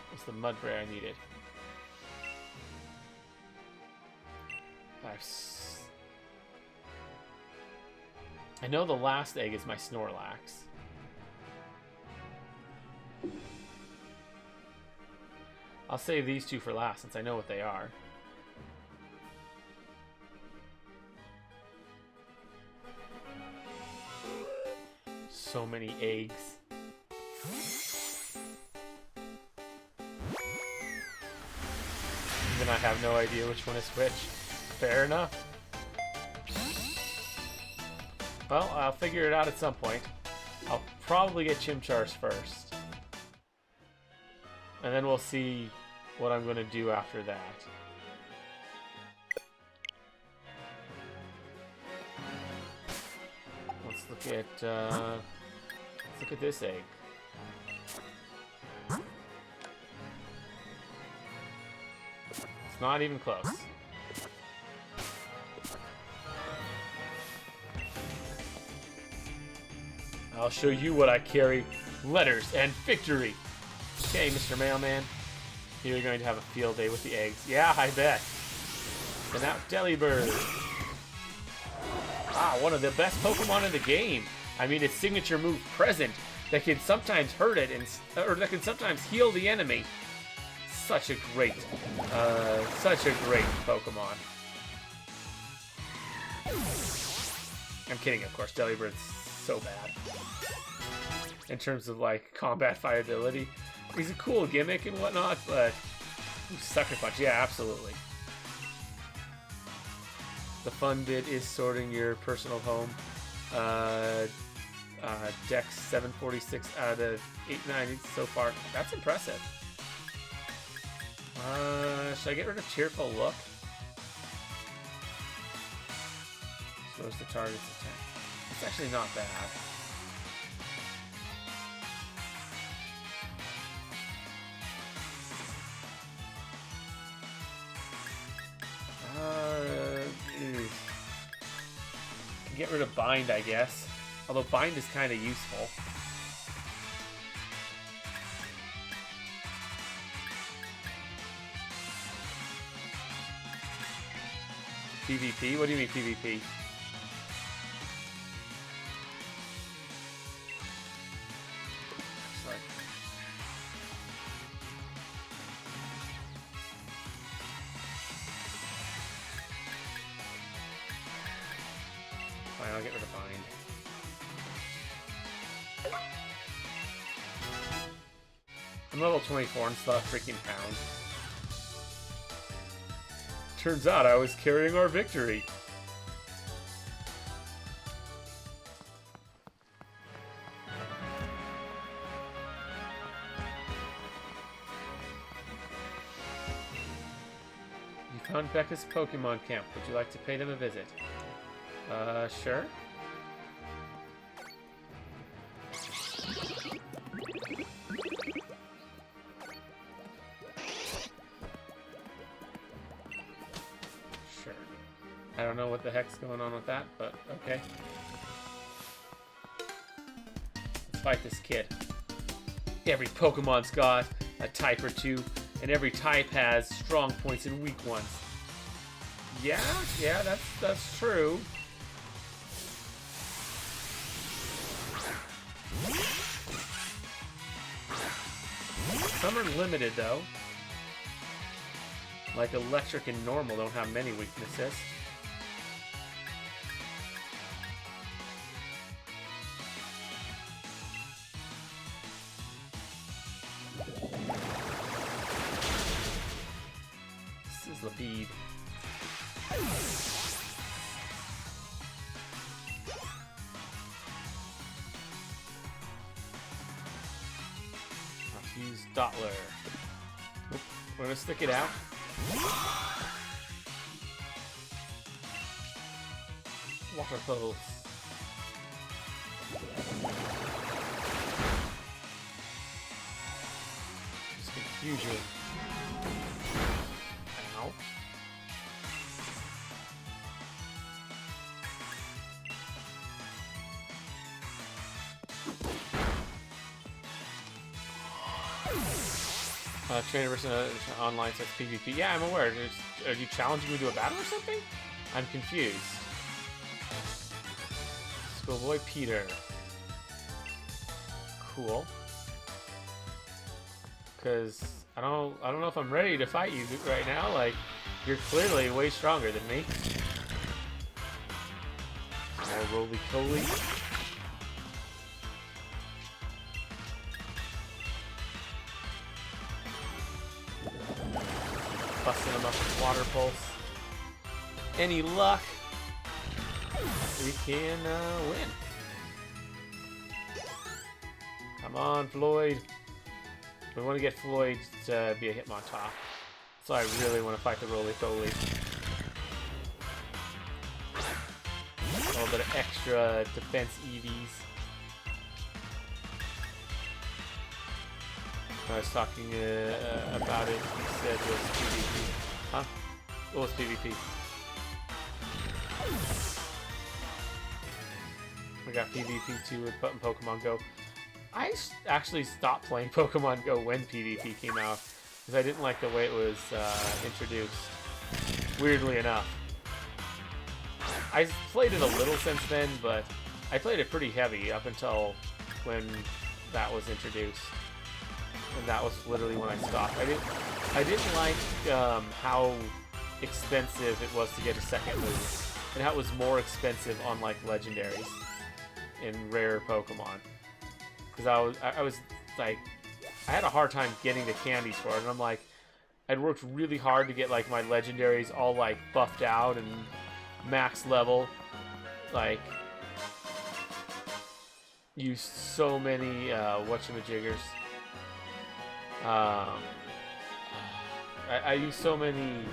What's the Mudbray I needed? I know the last egg is my Snorlax. I'll save these two for last since I know what they are. So many eggs. Even I have no idea which one is which. Fair enough. Well, I'll figure it out at some point. I'll probably get Chimchars first. And then we'll see what I'm going to do after that. Let's look at this egg. It's not even close. I'll show you what I carry. Letters and victory. Okay, Mr. Mailman. You're going to have a field day with the eggs. Yeah, I bet. And now Delibird. Ah, one of the best Pokemon in the game. I mean, its signature move, Present, that can sometimes hurt it, or that can sometimes heal the enemy. Such a great Pokemon. I'm kidding, of course. Delibird's so bad. In terms of, like, combat viability. He's a cool gimmick and whatnot, but... Sucker Punch, yeah, absolutely. The fun bit is sorting your personal home. Dex 746 out of 890 so far. That's impressive. Should I get rid of Cheerful Look? Slows the target's attack. It's actually not bad. Get rid of Bind, I guess. Although Bind is kind of useful. PvP? What do you mean PvP? Sorry. Fine, I'll get rid of Bind. I'm level 24 and still have freaking pound. Turns out I was carrying our victory. You found Becca's Pokemon camp. Would you like to pay them a visit? Sure. I don't know what the heck's going on with that, but okay. Let's fight this kid. Every Pokemon's got a type or two, and every type has strong points and weak ones. Yeah, that's true. Some are limited, though. Like Electric and Normal don't have many weaknesses. Speed. Let's use Dottler. We're gonna stick it out. Water Pulse. Just confusion. Trainer versus online says PvP. Yeah, I'm aware. Are you challenging me to a battle or something? I'm confused. Schoolboy Peter. Cool. Because I don't know if I'm ready to fight you right now. Like, you're clearly way stronger than me. More roly-poly. Busting them up with Water Pulse. Any luck, we can win. Come on, Floyd. We want to get Floyd to be a Hitmontop. So I really want to fight the Roly-Poly. A little bit of extra defense EVs. I was talking about it. He said it was PvP. Huh? What was PvP? We got PvP 2 with Pokemon Go. I actually stopped playing Pokemon Go when PvP came out because I didn't like the way it was introduced. Weirdly enough. I played it a little since then, but I played it pretty heavy up until when that was introduced. And that was literally when I stopped. I didn't like how expensive it was to get a second move, and how it was more expensive on like legendaries. in rare Pokemon. Because I was like, I had a hard time getting the candies for it, and I'm like, I'd worked really hard to get like my legendaries all like buffed out and max level, like used so many whatchamajiggers. I used so many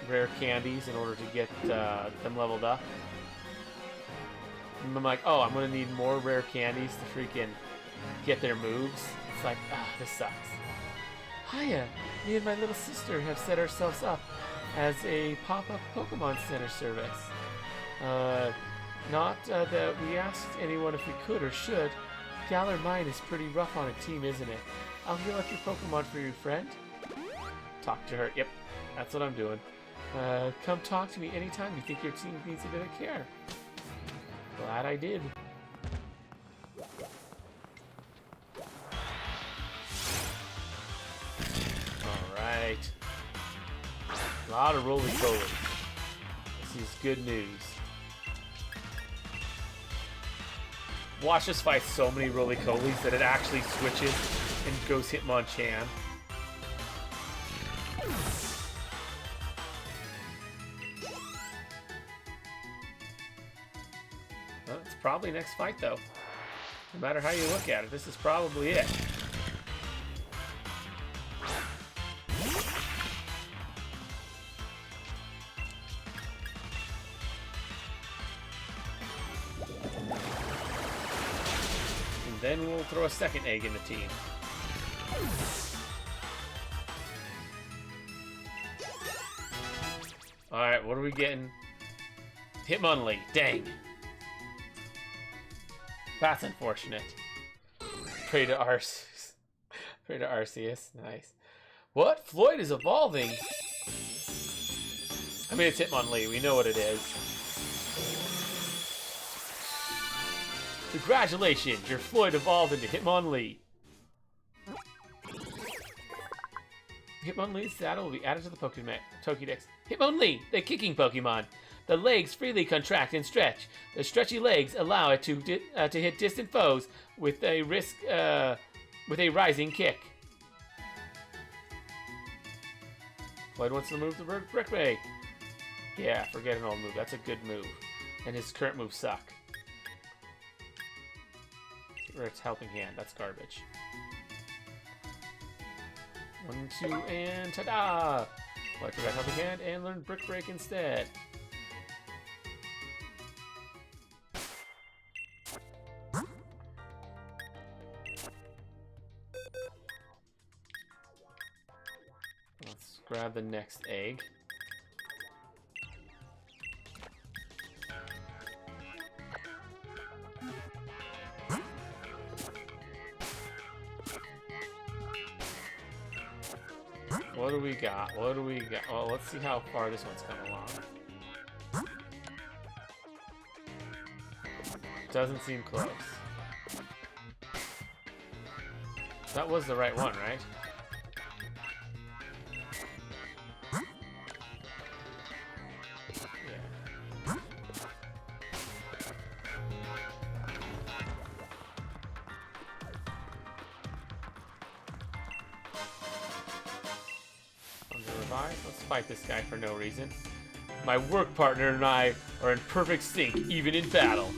rare candies in order to get them leveled up. And I'm like, oh, I'm gonna need more rare candies to freaking get their moves. It's like, this sucks. Hiya, me and my little sister have set ourselves up as a pop-up Pokemon Center service. Not that we asked anyone if we could or should. Galar Mine is pretty rough on a team, isn't it? I'll heal up your Pokemon for your friend. Talk to her. Yep, that's what I'm doing. Come talk to me anytime you think your team needs a bit of care. Glad I did. Alright. A lot of roly-poly. This is good news. Watch us fight so many roly-polies that it actually switches and goes Hitmonchan. Well, it's probably next fight, though. No matter how you look at it, this is probably it. And then we'll throw a second egg in the team. Alright, what are we getting? Hitmonlee, dang. That's unfortunate. Pray to Arceus. Pray to Arceus, nice. What? Floyd is evolving? I mean, it's Hitmonlee, we know what it is. Congratulations, your Floyd evolved into Hitmonlee. Hitmonlee's saddle will be added to the Pokédex. Hitmonlee, the kicking Pokemon. The legs freely contract and stretch. The stretchy legs allow it to hit distant foes with a rising kick. Floyd wants to move the Brick Break. Yeah, forget an old move. That's a good move. And his current moves suck. Or its helping hand. That's garbage. 1, 2, and ta-da! Floyd forgot helping hand and learned Brick Break instead. Let's grab the next egg. What do we got? What do we got? Well, let's see how far this one's come along. Doesn't seem close. That was the right one, right? Yeah. Let's fight this guy for no reason. My work partner and I are in perfect sync, even in battle.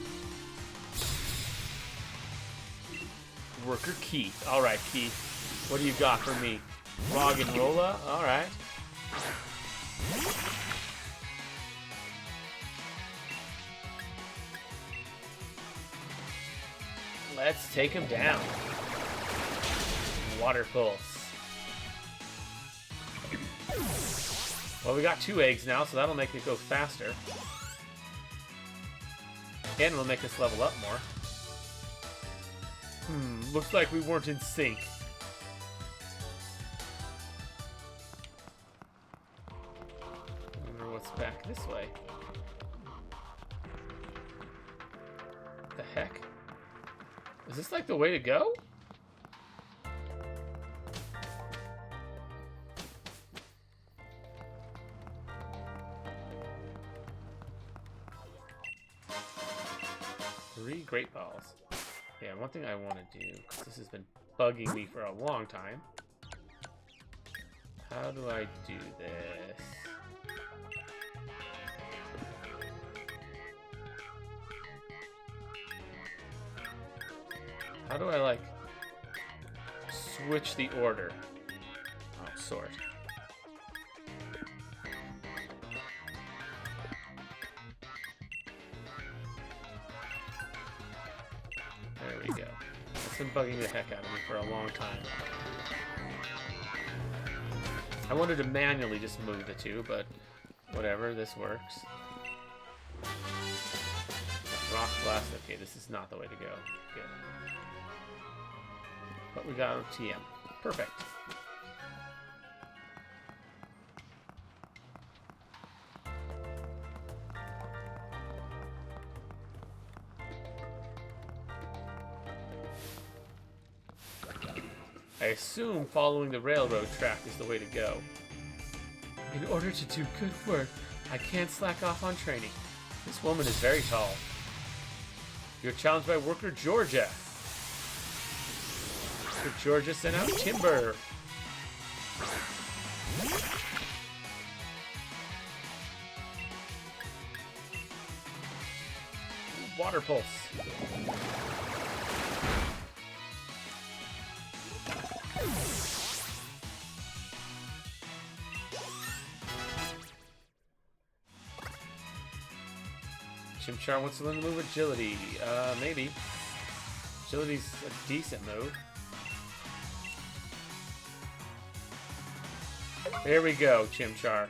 Worker Keith. Alright, Keith. What do you got for me? Roggenrola? Alright. Let's take him down. Water Pulse. Well, we got 2 eggs now, so that'll make it go faster. And it'll make us level up more. Looks like we weren't in sync. I wonder what's back this way. The heck? Is this like the way to go? Great Balls. Yeah, one thing I want to do, because this has been bugging me for a long time. How do I do this? How do I, like, switch the order? Oh, sort. There we go. It's been bugging the heck out of me for a long time. I wanted to manually just move the two, but whatever, this works. Rock Blast, okay, this is not the way to go. Good. But we got a TM. Perfect. I assume following the railroad track is the way to go. In order to do good work, I can't slack off on training. This woman is very tall. You're challenged by worker Georgia. Worker Georgia sent out timber. Water pulse. Chimchar wants to learn the move Agility. Maybe. Agility's a decent move. There we go, Chimchar.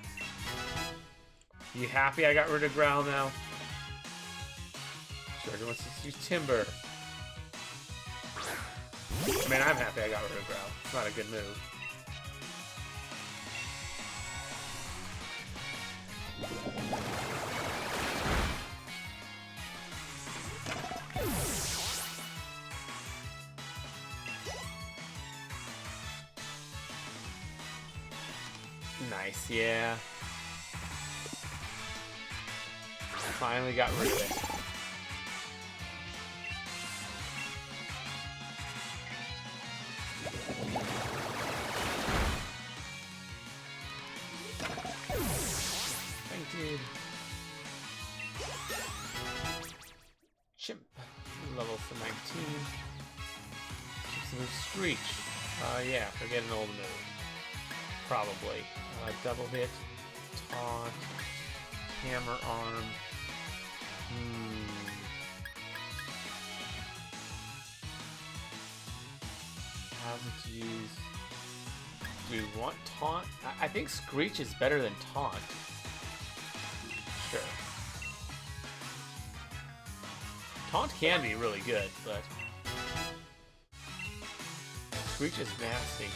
You happy I got rid of Growl now? Georgia wants to use Timber. I mean, I'm happy I got rid of Growl. It's not a good move. Nice, yeah. Finally got rid of it. Fainted. Chimp. Level to 19. Keeps the move Screech. Yeah, forget an old move. Probably. Double hit, taunt, hammer arm. How's it to use? Do we want taunt? I think Screech is better than taunt. Sure. Taunt can be really good, but Screech is nasty.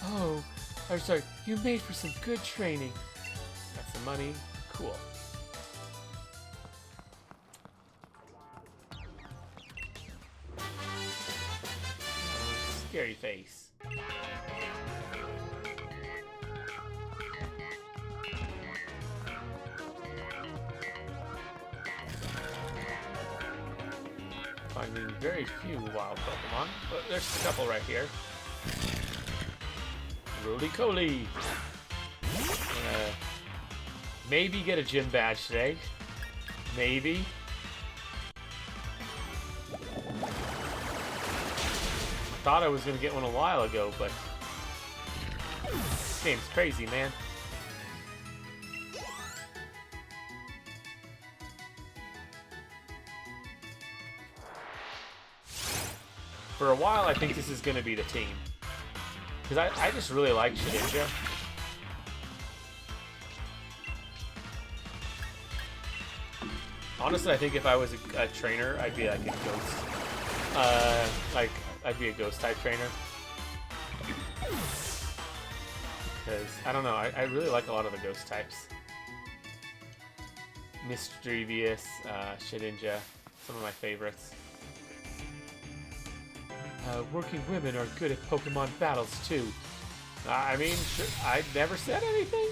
Oh, I'm sorry, you made for some good training. Got some money. Cool. Scary face. Finding very few wild Pokemon, but there's a couple right here. Roly-Coly. Maybe get a gym badge today. Maybe. Thought I was gonna get one a while ago, but this game's crazy, man. For a while, I think this is gonna be the team. Because I just really like Shedinja. Honestly, I think if I was a trainer, I'd be like a ghost. I'd be a ghost type trainer. Because, I don't know, I really like a lot of the ghost types. Mischievous, Shedinja, some of my favorites. Working women are good at Pokemon battles, too. I mean, sure, I never said anything.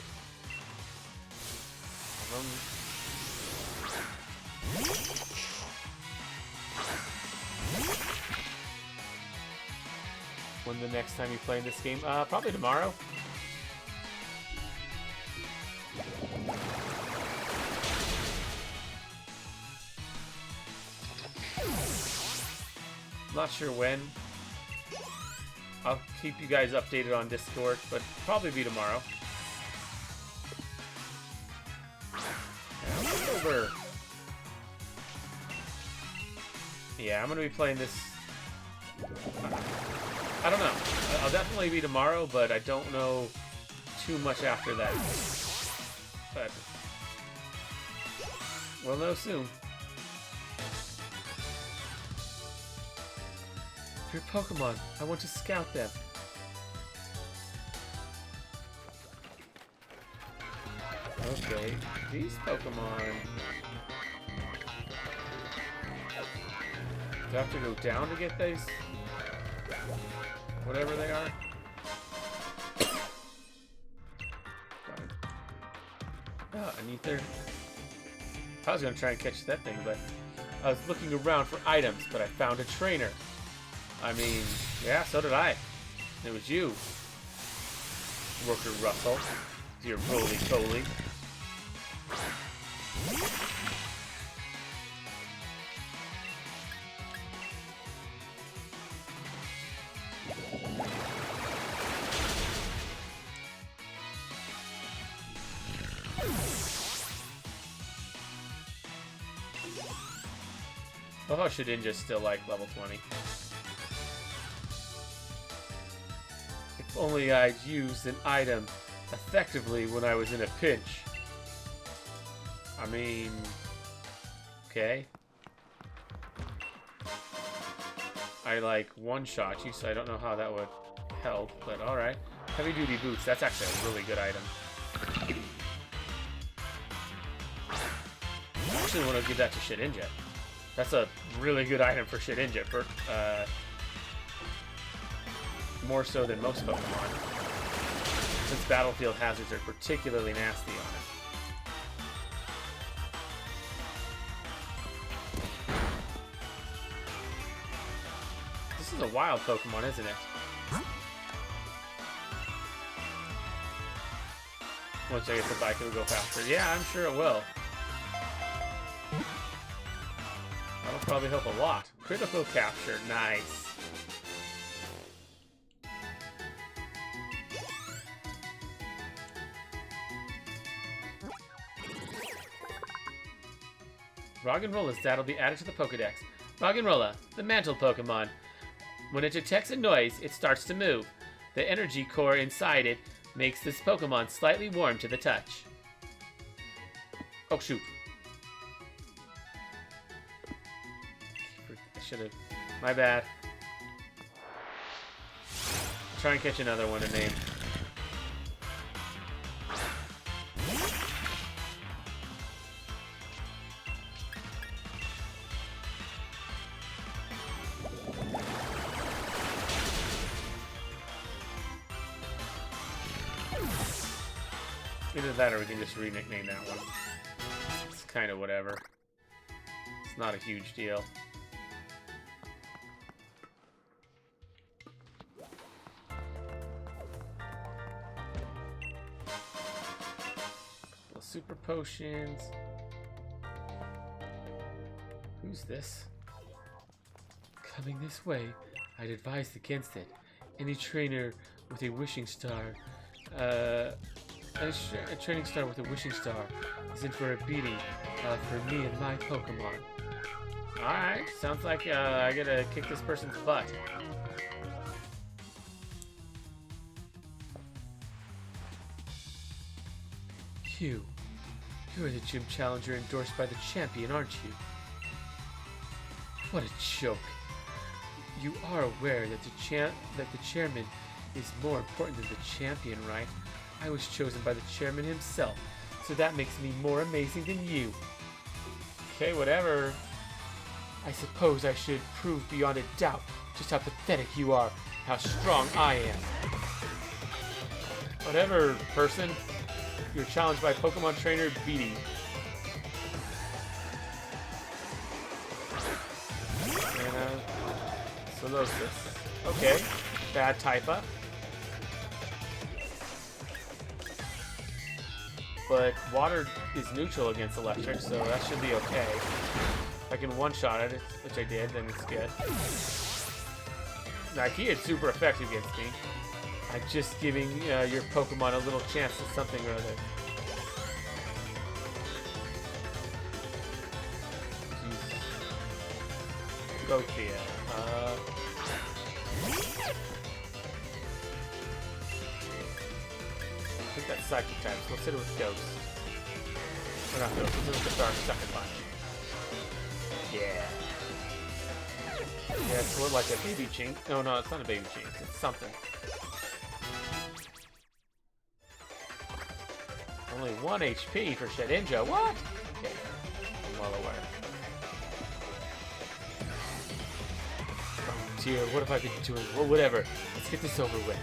when the next time you play in this game? Probably tomorrow. Not sure when. I'll keep you guys updated on Discord, but probably be tomorrow. Over. Yeah, I'm gonna be playing this. I don't know. I'll definitely be tomorrow, but I don't know too much after that. But we'll know soon. Your Pokemon. I want to scout them. Okay, these Pokemon. Do I have to go down to get these? Whatever they are. An ether. I was gonna try and catch that thing, but I was looking around for items, but I found a trainer. I mean, yeah, so did I. It was you, Worker Russell. You're roly-poly. I love how Shedinja's still like level 20. If only I'd used an item effectively when I was in a pinch. I mean, okay. I like one-shot you, so I don't know how that would help, but alright. Heavy-duty boots, that's actually a really good item. I actually want to give that to Shedinja. That's a really good item for Shedinja, for, more so than most Pokemon, since battlefield hazards are particularly nasty on it. This is a wild Pokemon, isn't it? Once I get the bike, it'll go faster. Yeah, I'm sure it will. That'll probably help a lot. Critical capture, nice. Roggenrola stat will be added to the Pokedex. Roggenrola, the mantle Pokemon. When it detects a noise, it starts to move. The energy core inside it makes this Pokemon slightly warm to the touch. Oh, shoot. I should have... My bad. Try and catch another one to name. Either that or we can just re-nickname that one. It's kind of whatever. It's not a huge deal. Couple of super potions. Who's this? Coming this way, I'd advise against it. Any trainer with a wishing star, a training star with a wishing star is in for a beating for me and my Pokemon. Alright, sounds like I gotta kick this person's butt. You're the gym challenger endorsed by the champion, aren't you? What a joke. You are aware that the chairman is more important than the champion, right? I was chosen by the chairman himself, so that makes me more amazing than you. Okay, whatever. I suppose I should prove beyond a doubt just how pathetic you are, how strong I am. Whatever, person. You're challenged by Pokemon trainer Beatty. And, Solosis. Okay. bad type up. But water is neutral against electric, so that should be okay. If I can one-shot it, which I did, then it's good. Like, he is super effective against me. I'm just giving your Pokemon a little chance at something or other. Grooky. I think that's Psychic type, so let's hit it with Ghost. Or not Ghost, let's hit it with Dark Sucker Punch. Yeah. Yeah, it's more like a baby chink. No, no, it's not a baby chink. It's something. Only 1 HP for Shedinja. What? Okay. I'm well aware. Oh dear, what have I been doing? Well, whatever. Let's get this over with.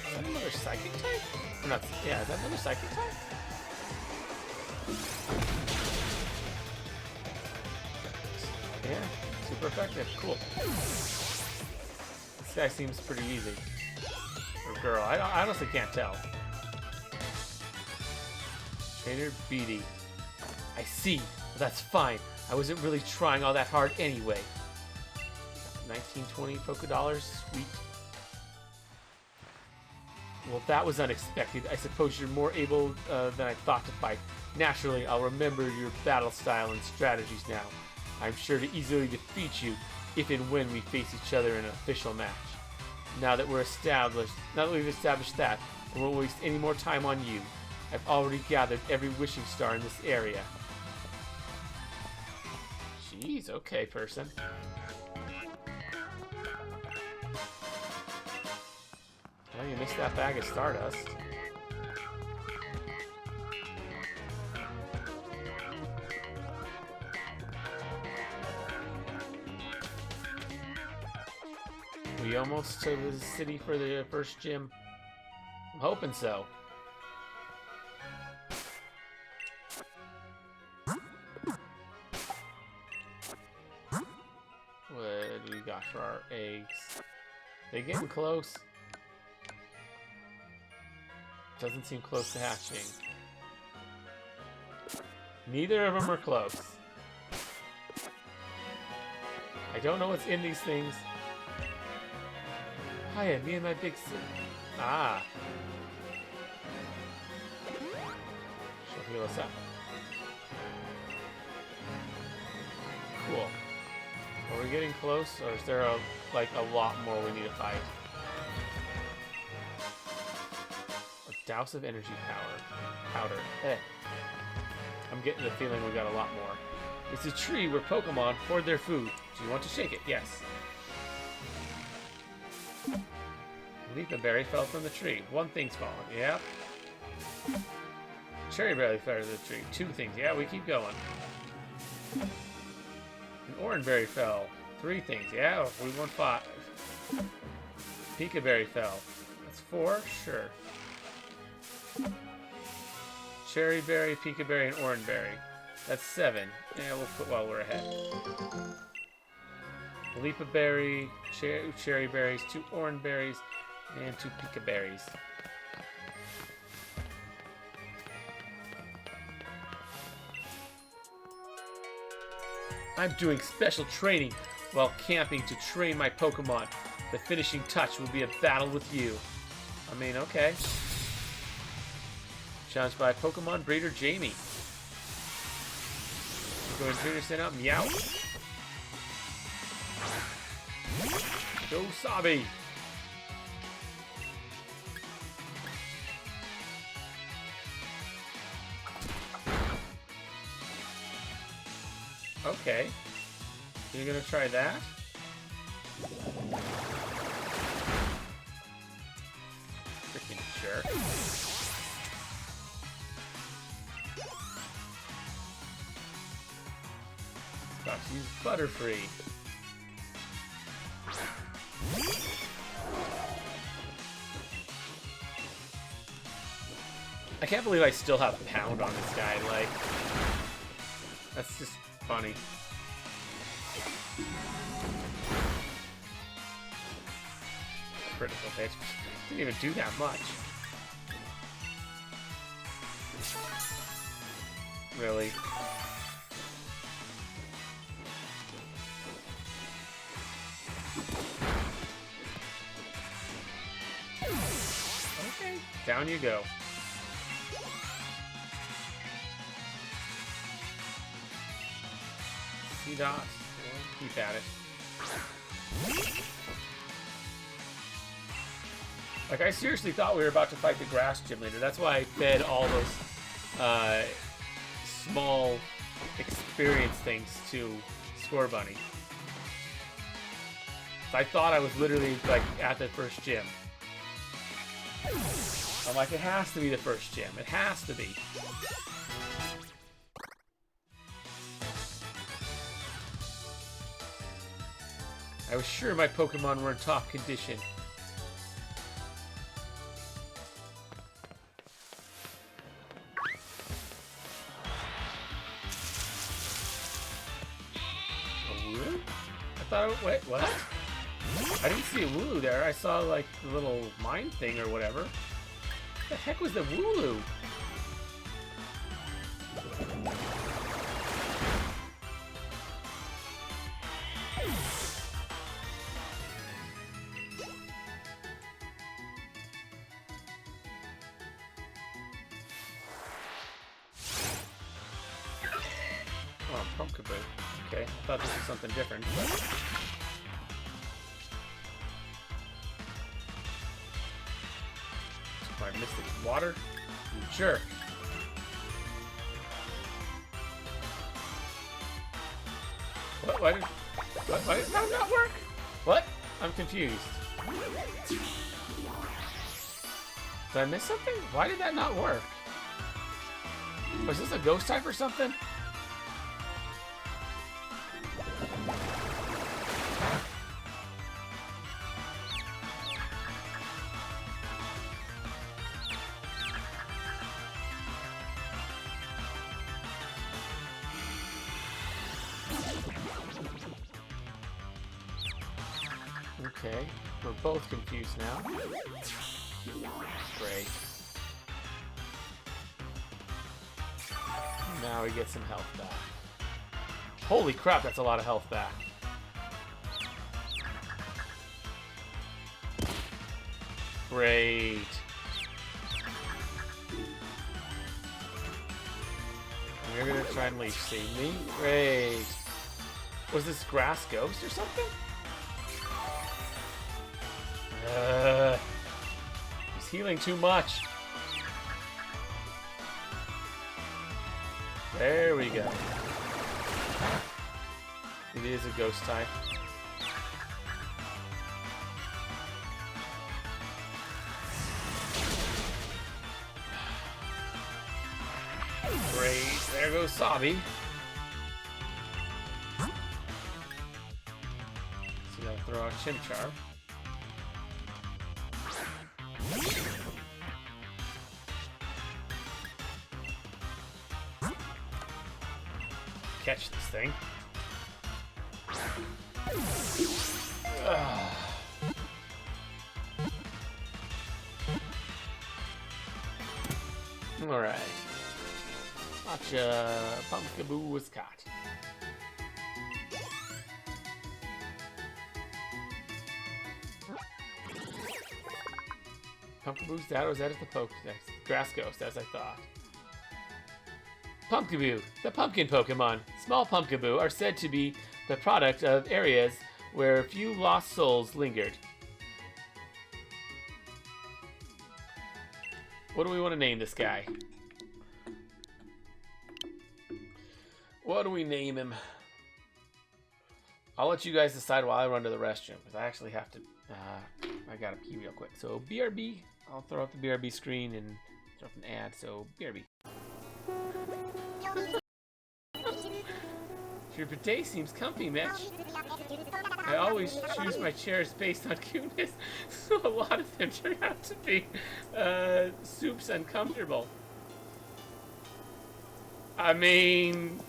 Is that another Psychic type? Or not? Yeah, is that another Psychic type? Yeah, super effective. Cool. This guy seems pretty easy. Or girl, I honestly can't tell. Trainer Beatty. I see. Well, that's fine. I wasn't really trying all that hard anyway. 1920 $20. Sweet. Well, that was unexpected. I suppose you're more able than I thought to fight. Naturally, I'll remember your battle style and strategies now. I'm sure to easily defeat you if and when we face each other in an official match. Now that we've established that, I won't waste any more time on you. I've already gathered every wishing star in this area. Jeez, okay, person. Well, you missed that bag of Stardust. We almost to the city for the first gym. I'm hoping so. What do we got for our eggs? They getting close. Doesn't seem close to hatching. Neither of them are close. I don't know what's in these things. Hiya, me and my big sis. Ah. She'll heal us up. Cool. Are we getting close, or is there a lot more we need to fight? A douse of energy powder. Eh. I'm getting the feeling we got a lot more. It's a tree where Pokemon hoard their food. Do you want to shake it? Yes. Leaf berry fell from the tree. One thing's fallen. Yep. Cherry berry fell from the tree. 2 things. Yeah, we keep going. An orange berry fell. 3 things. Yeah, we won 5. Pika berry fell. That's 4? Sure. Cherry berry, Pika berry, and orange berry. That's 7. Yeah, we'll put while we're ahead. Leaf berry, cherry berries, 2 orange berries, and 2 Pika berries. I'm doing special training while camping to train my Pokemon. The finishing touch will be a battle with you. I mean, okay. Challenged by Pokemon breeder Jamie. Go ahead and trainer send out Meow. Go Sabi. Okay. You're gonna try that? Freaking jerk. Got to use Butterfree. I can't believe I still have Pound on this guy, like... That's just funny. Critical hit. Didn't even do that much. Really? Okay, down you go. C-Dot. Keep at it. Like, I seriously thought we were about to fight the grass gym leader. That's why I fed all those small experience things to Scorebunny. I thought I was literally, like, at the first gym. I'm like, it has to be the first gym. It has to be. I was sure my Pokemon were in top condition. Wait, what? I didn't see a Wooloo there. I saw, like, the little mine thing or whatever. What the heck was the Wooloo? Oh, Pumpkaboo. Okay, I thought this was something different, but... My Mystic Water? You jerk. What? Why did that not work? What? I'm confused. Did I miss something? Why did that not work? Was this a ghost type or something? Okay, we're both confused now. Great. Now we get some health back. Holy crap, that's a lot of health back. Great. And you're gonna try and leaf seed me? Great. Was this grass ghost or something? He's healing too much. There we go. It is a ghost type. Great. There goes Sabi. So we gotta throw out Chimchar. Catch this thing. Alright. Watch Pumpkaboo was caught. Pumpkaboo's dad was at the Pokedex. Grass Ghost, as I thought. Pumpkaboo, the pumpkin Pokemon. Small Pumpkaboo are said to be the product of areas where few lost souls lingered. What do we want to name this guy? What do we name him? I'll let you guys decide while I run to the restroom, because I actually have to... I gotta pee real quick. So, BRB. I'll throw up the BRB screen and throw up an ad. So, BRB. Your bidet seems comfy, Mitch. I always choose my chairs based on cuteness, so a lot of them turn out to be soups uncomfortable. I mean,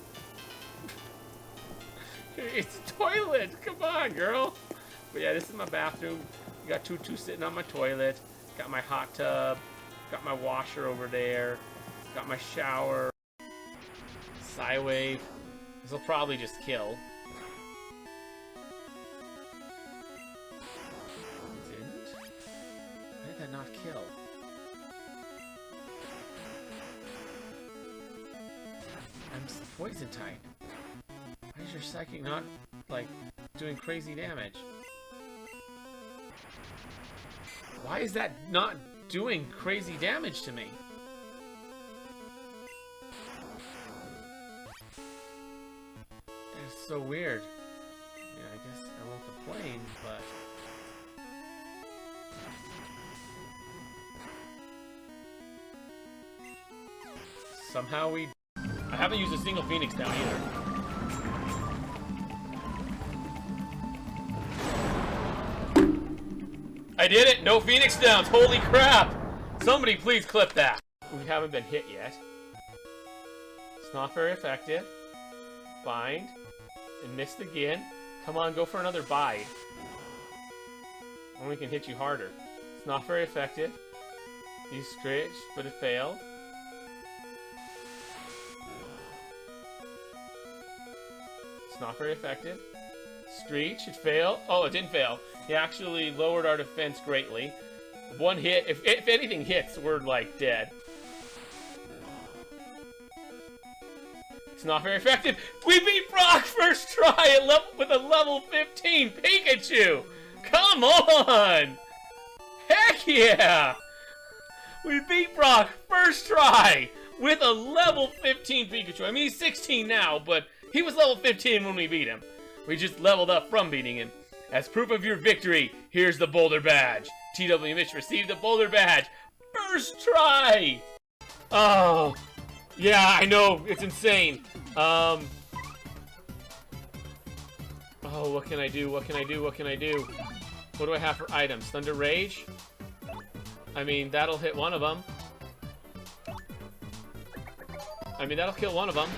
It's a toilet. Come on, girl. But yeah, this is my bathroom. Got Tutu sitting on my toilet. Got my hot tub. Got my washer over there. Got my shower. Psywave. This will probably just kill. It didn't? Why did that not kill? I'm poison type. Why is your psychic not, like, doing crazy damage? Why is that not doing crazy damage to me? That's so weird. Yeah, I guess I won't complain, but... Somehow we... I haven't used a single Phoenix down either. I did it! No Phoenix downs! Holy crap! Somebody please clip that! We haven't been hit yet. It's not very effective. Bind. And missed again. Come on, go for another bite. And we can hit you harder. It's not very effective. You scratch, but it failed. It's not very effective. Screech, it failed. Oh, it didn't fail. He actually lowered our defense greatly. One hit, if anything hits, we're like dead. It's not very effective. We beat Brock first try with a level 15 Pikachu. Come on! Heck yeah! We beat Brock first try with a level 15 Pikachu. I mean, he's 16 now, but he was level 15 when we beat him. We just leveled up from beating him. As proof of your victory, here's the Boulder Badge. TW Mitch received the Boulder Badge. First try! Oh, yeah, I know, it's insane. Oh, what can I do? What can I do? What can I do? What do I have for items? Thunder Rage? I mean, that'll hit one of them. I mean, that'll kill one of them.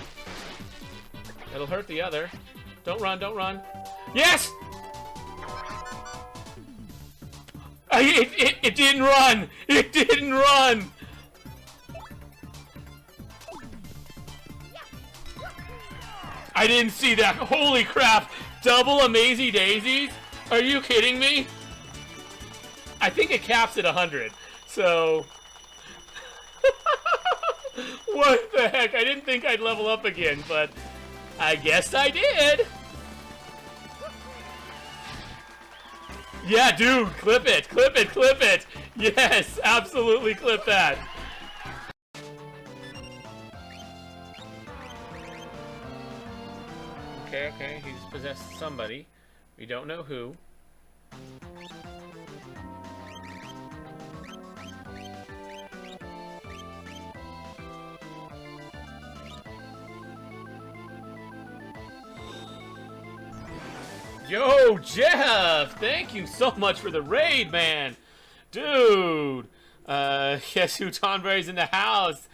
It'll hurt the other. Don't run, don't run. Yes! It didn't run! It didn't run! I didn't see that. Holy crap! Double Amazy Daisies? Are you kidding me? I think it caps at 100. So... What the heck? I didn't think I'd level up again, but I guess I did. Yeah, dude, clip it, clip it, clip it. Yes, absolutely clip that. Okay, he's possessed somebody. We don't know who. Yo, Jeff! Thank you so much for the raid, man! Dude! Guess who Tonberry's in the house?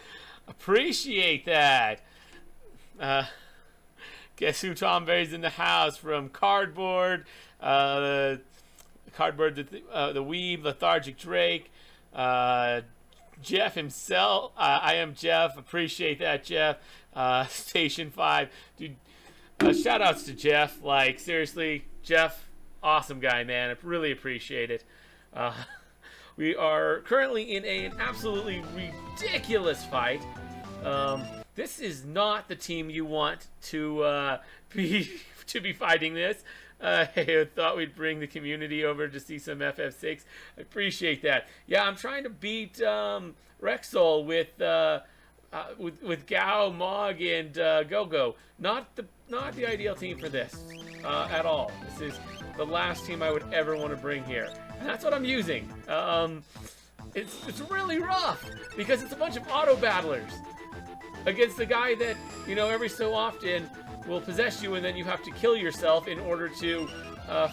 Appreciate that! Guess who Tonberry's in the house from Cardboard, the Weeb, Lethargic Drake, Jeff himself. I am Jeff. Appreciate that, Jeff. Station 5. Dude, shout outs to Jeff. Like, seriously, Jeff, awesome guy, man. I really appreciate it. We are currently in an absolutely ridiculous fight. This is not the team you want to be fighting this. Hey, I thought we'd bring the community over to see some FF6. I appreciate that. Yeah, I'm trying to beat Rexol with Gao, Mog, and Go-Go. Not the ideal team for this at all. This is the last team I would ever want to bring here, and that's what I'm using. It's really rough because it's a bunch of auto battlers against the guy that, you know, every so often will possess you and then you have to kill yourself in order to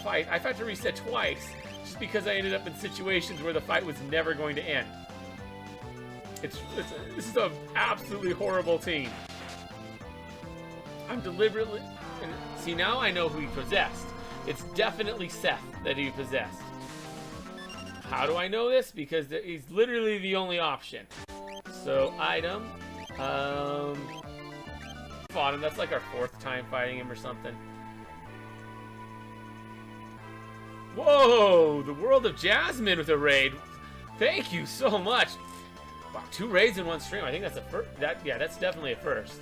fight. I've had to reset twice just because I ended up in situations where the fight was never going to end. This is an absolutely horrible team. I'm deliberately... And see, now I know who he possessed. It's definitely Seth that he possessed. How do I know this? Because he's literally the only option. So, item. Fought him. That's like our 4th time fighting him or something. Whoa! The World of Jasmine with a raid. Thank you so much. Wow, 2 raids in 1 stream. I think that's a first. Yeah, that's definitely a first.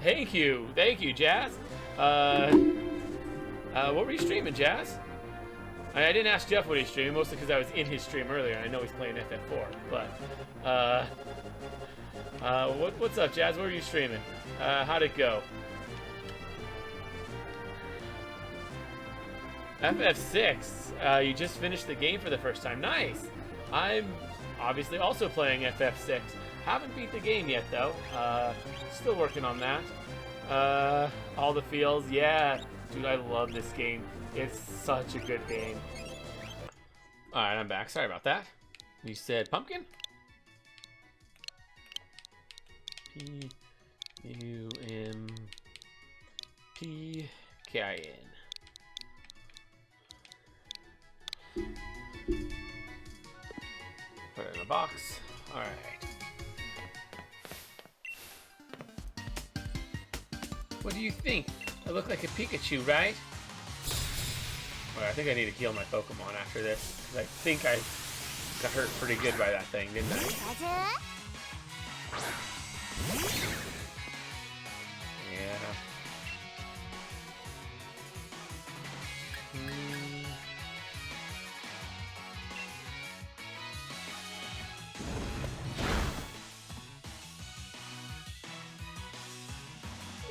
Thank you, Jazz. What were you streaming, Jazz? I didn't ask Jeff what he's streaming, mostly because I was in his stream earlier. And I know he's playing FF4, but what's up, Jazz? What were you streaming? How'd it go? FF6. You just finished the game for the first time. Nice. I'm obviously also playing FF6. Haven't beat the game yet, though. Still working on that. All the feels, yeah. Dude, I love this game. It's such a good game. Alright, I'm back. Sorry about that. You said pumpkin? P-U-M-P-K-I-N. Put it in a box. Alright. What do you think? I look like a Pikachu, right? Alright, I think I need to heal my Pokemon after this. Because I think I got hurt pretty good by that thing, didn't I? Yeah.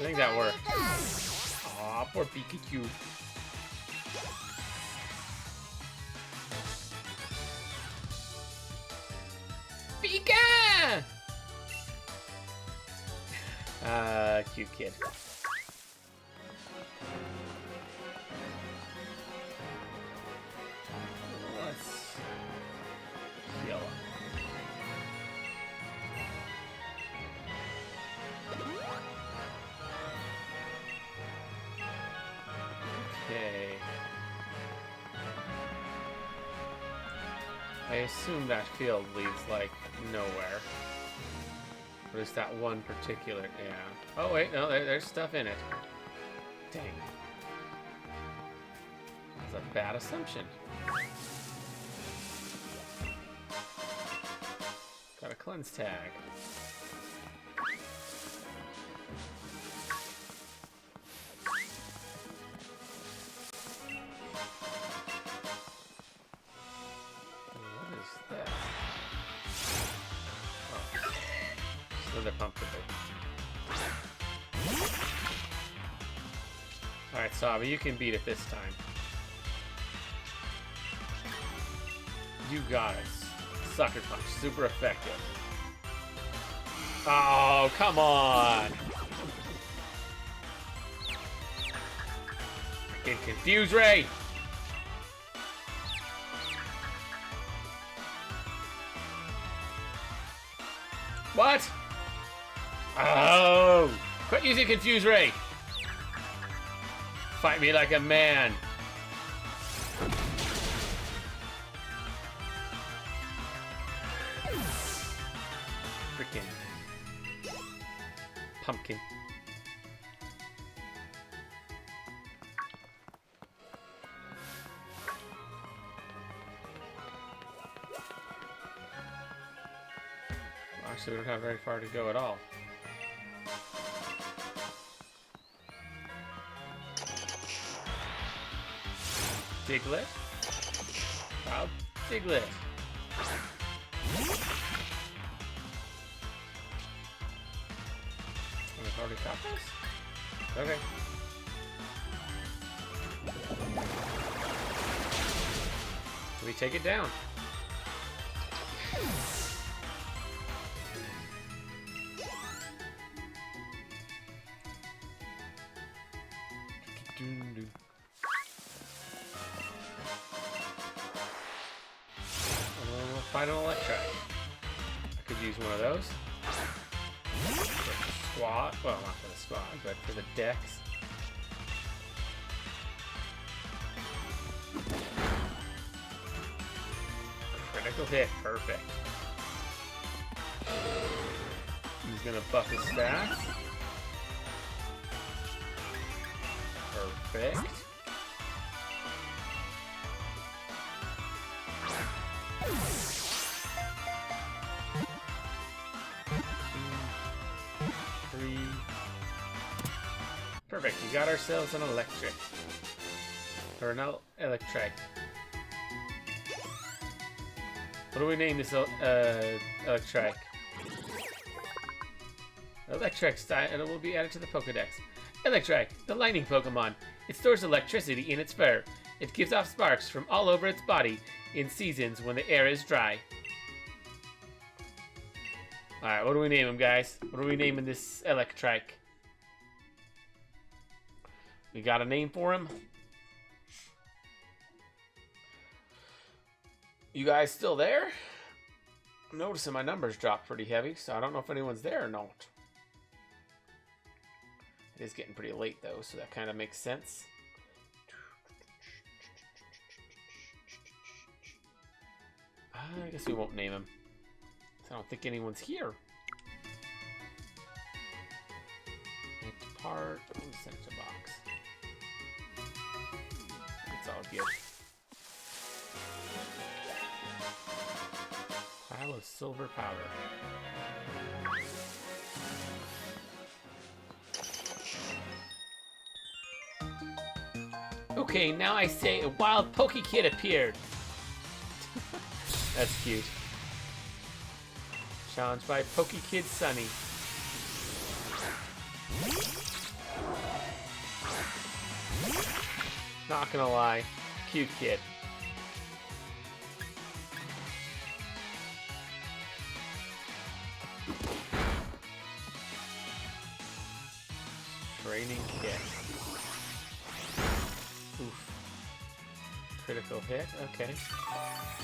I think that worked. Aw, poor Pikachu. Pika! Cute kid. Let's heal him. Okay. I assume that field leads, like, nowhere. Or is that one particular... Yeah. Oh, wait, no, there's stuff in it. Dang. That's a bad assumption. Got a cleanse tag. Alright, Saba, you can beat it this time. You got it. Sucker Punch. Super effective. Oh, come on! Freaking Confuse Ray! What? Oh! Quit using Confuse Ray! Fight me like a man! Freaking pumpkin. Actually, we don't have very far to go at all. Diglett? Wild Diglett. We've already got this? Okay. We take it down. Final Electra. I could use one of those. For the squad. Well, not for the squad, but for the decks. Critical hit. Perfect. He's gonna buff his stats. Perfect. Perfect, we got ourselves an electric. Or an electric. What do we name this electric? Electric style, and it will be added to the Pokedex. Electric, the lightning Pokemon. It stores electricity in its fur. It gives off sparks from all over its body in seasons when the air is dry. Alright, what do we name him, guys? What are we naming this electric? We got a name for him? You guys still there? I'm noticing my numbers dropped pretty heavy, so I don't know if anyone's there or not. It is getting pretty late, though, so that kind of makes sense. I guess we won't name him. I don't think anyone's here. Depart. Oh, send it to box. It's all good. Pile of silver powder. Okay, now I say a wild Pokekid appeared. That's cute. Challenged by Pokekid Sunny. Not gonna lie, cute kid. Training kit. Oof. Critical hit, okay.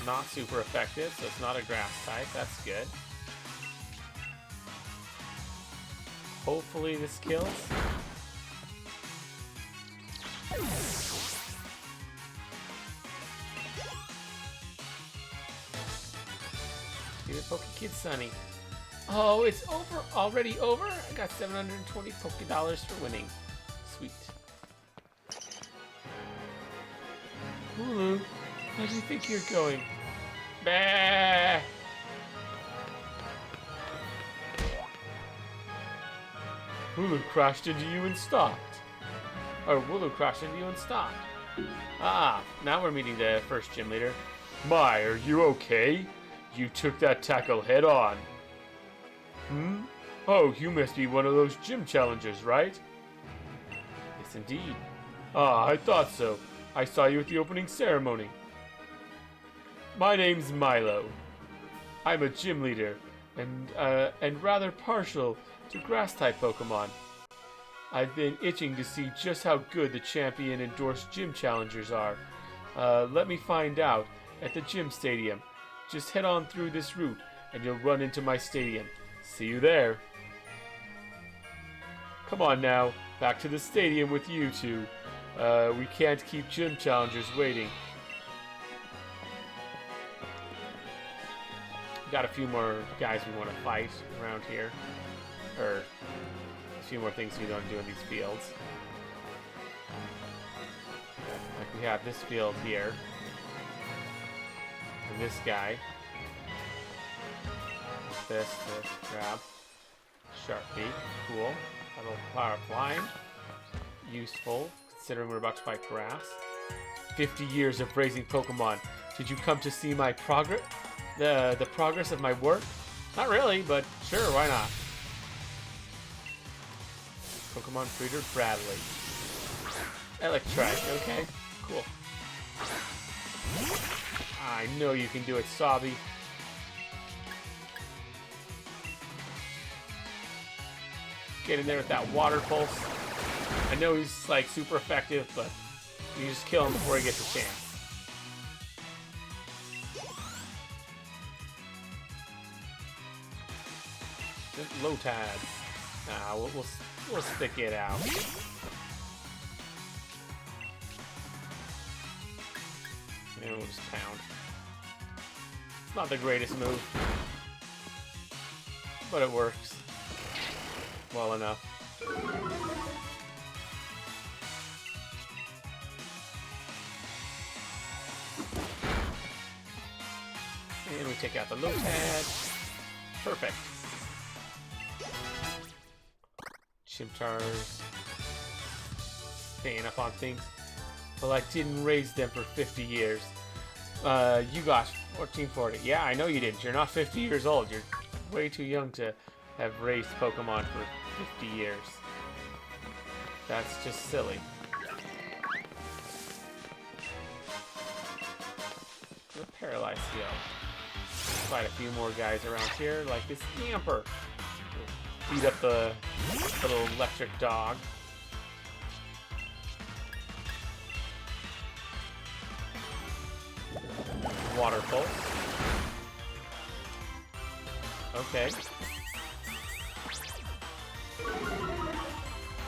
Not super effective, so it's not a grass type, that's good. Hopefully this kills. Get it, Pokekid Sunny. Oh, it's over, already over? I got 720 Poké-Dollars for winning. Sweet. Hulu, how do you think you're going? Bah! Hulu crashed into you and stopped. Or Wooloo crashed into you and stopped. Ah, now we're meeting the first gym leader. My, are you okay? You took that tackle head on. Hmm? Oh, you must be one of those gym challengers, right? Yes, indeed. Ah, I thought so. I saw you at the opening ceremony. My name's Milo. I'm a gym leader, and rather partial to grass-type Pokemon. I've been itching to see just how good the champion-endorsed gym challengers are. Let me find out at the gym stadium. Just head on through this route, and you'll run into my stadium. See you there. Come on now, back to the stadium with you two. We can't keep gym challengers waiting. Got a few more guys we want to fight around here. Or a few more things we want to do in these fields. Like we have this field here. And this guy. This, grab. Sharpie, cool. A little power flying. Useful, considering we're about to fight grass. 50 years of raising Pokemon. Did you come to see my progress? The progress of my work? Not really, but sure, why not? Pokemon Breeder Bradley. Electric, okay, cool. I know you can do it, Sabi. Get in there with that water pulse. I know he's like super effective, but you just kill him before he gets a chance. Low tide. Nah, we'll stick it out. And we'll just pound. It's not the greatest move, but it works well enough. And we take out the low pad. Perfect. Chimchars staying up on things. Well, I didn't raise them for 50 years. You got 1440. Yeah, I know you didn't. You're not 50 years old. You're way too young to have raised Pokemon for 50 years. That's just silly. The Paralyzed Heal. Fight a few more guys around here, like this Yamper. Beat up the little electric dog. Water Pulse. Okay.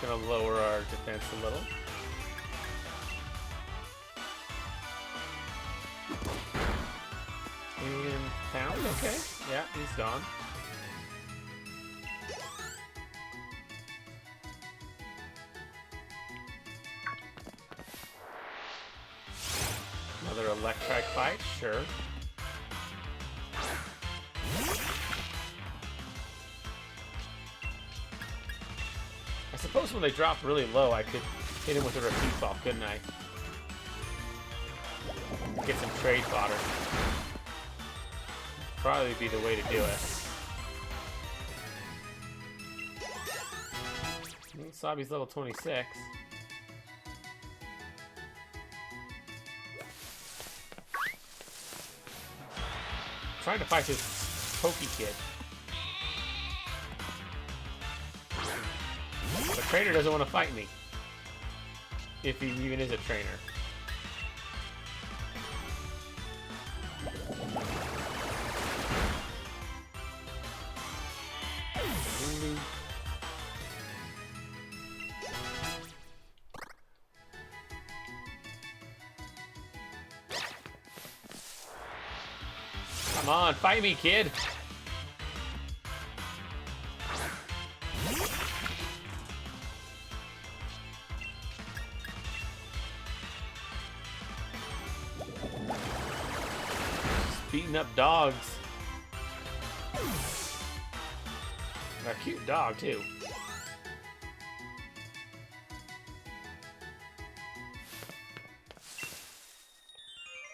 Gonna lower our defense a little. And pound, okay. Yeah, he's gone. Another electric fight, sure. I suppose when they drop really low, I could hit him with a repeat ball, couldn't I? Get some trade fodder. Probably be the way to do it. Sabi's level 26. Trying to fight this Pokey Kid. The trainer doesn't want to fight me. If he even is a trainer. Come on, fight me, kid! Just beating up dogs. A cute dog, too.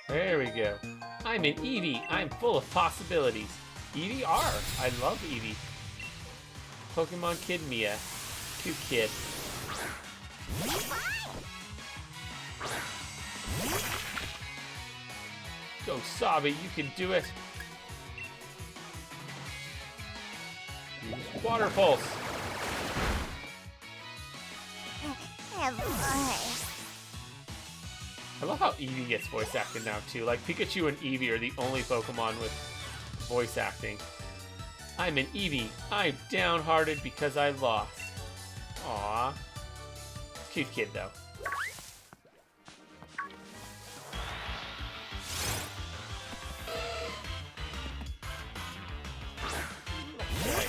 There we go. I'm an Eevee. I'm full of possibilities. Eevee R. I love Eevee. Pokemon Kid Mia. Cute kid. Go, Sabi. You can do it. Use Water Pulse. I love how Eevee gets voice acted now, too. Like, Pikachu and Eevee are the only Pokemon with voice acting. I'm an Eevee. I'm downhearted because I lost. Aww. Cute kid, though. Okay.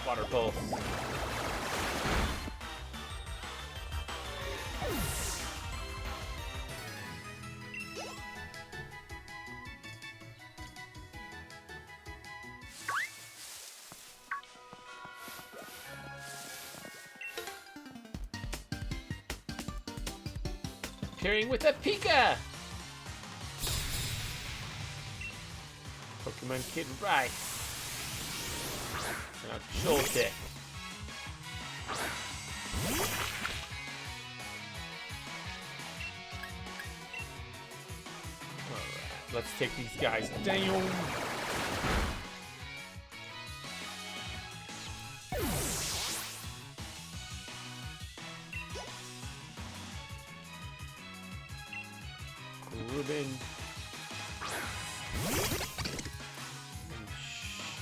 Water Pulse. Appearing with a Pika! Pokemon Kid Rice. Now, Joltik. Alright, let's take these guys down. Ruben.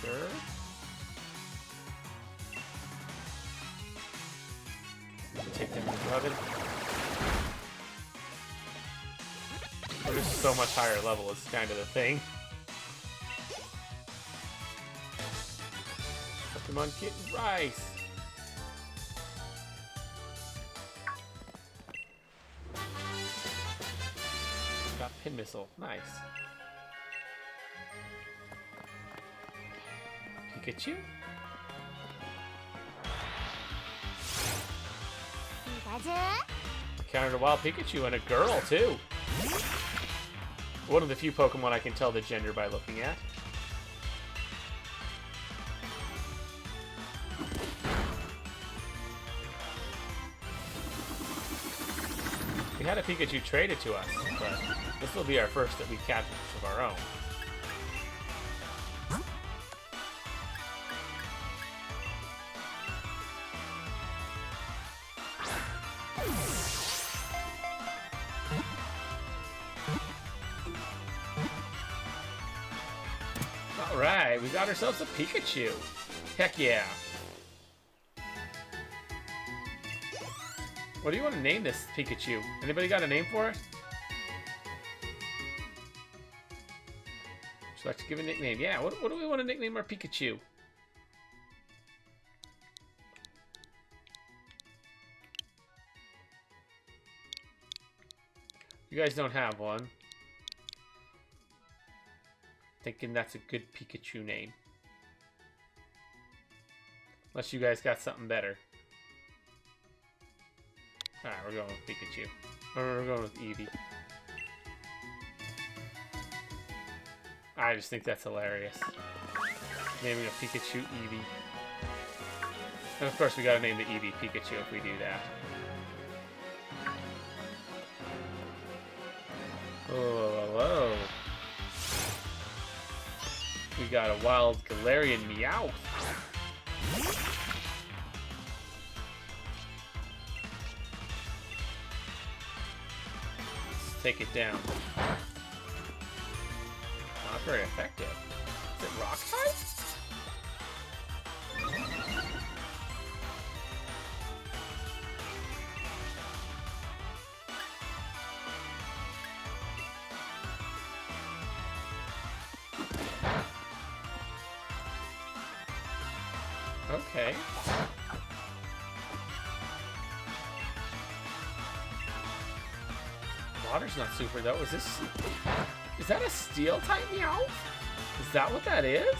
Sure. Take them to 11. We're just so much higher level is kind of the thing. Pokemon Kitten Rice. Got Pin Missile. Nice. Pikachu? Encountered a wild Pikachu and a girl, too. One of the few Pokemon I can tell the gender by looking at. We had a Pikachu traded to us, but this will be our first that we catch of our own. Alright, we got ourselves a Pikachu. Heck yeah. What do you want to name this Pikachu? Anybody got a name for it? Would you like to give a nickname? Yeah, what do we want to nickname our Pikachu? You guys don't have one. Thinking that's a good Pikachu name. Unless you guys got something better. Alright, we're going with Pikachu. Or we're going with Eevee. I just think that's hilarious. Naming a Pikachu Eevee. And of course we gotta name the Eevee Pikachu if we do that. Oh, hello. We got a wild Galarian Meowth. Take it down. Not very effective. Is it rock type? Okay. Water's not super though. Is that a steel type Meowth? Is that what that is?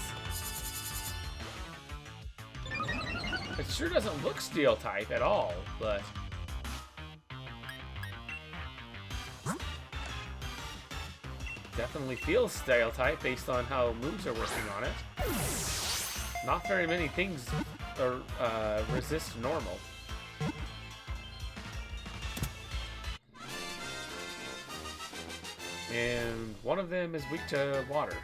It sure doesn't look steel type at all, but definitely feels steel type based on how moves are working on it. Not very many things are, resist normal. And one of them is weak to water.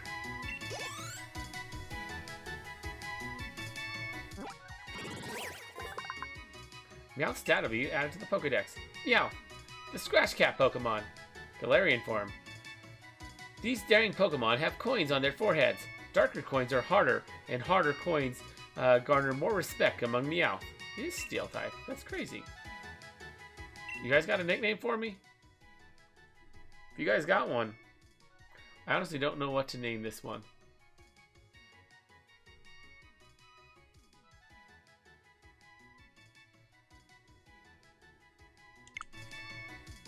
Meowth's data be added to the Pokedex. Meow, the Scratch Cat Pokemon. Galarian form. These daring Pokemon have coins on their foreheads. Darker coins are harder, and harder coins garner more respect among Meowth. It is Steel type. That's crazy. You guys got a nickname for me? If you guys got one, I honestly don't know what to name this one.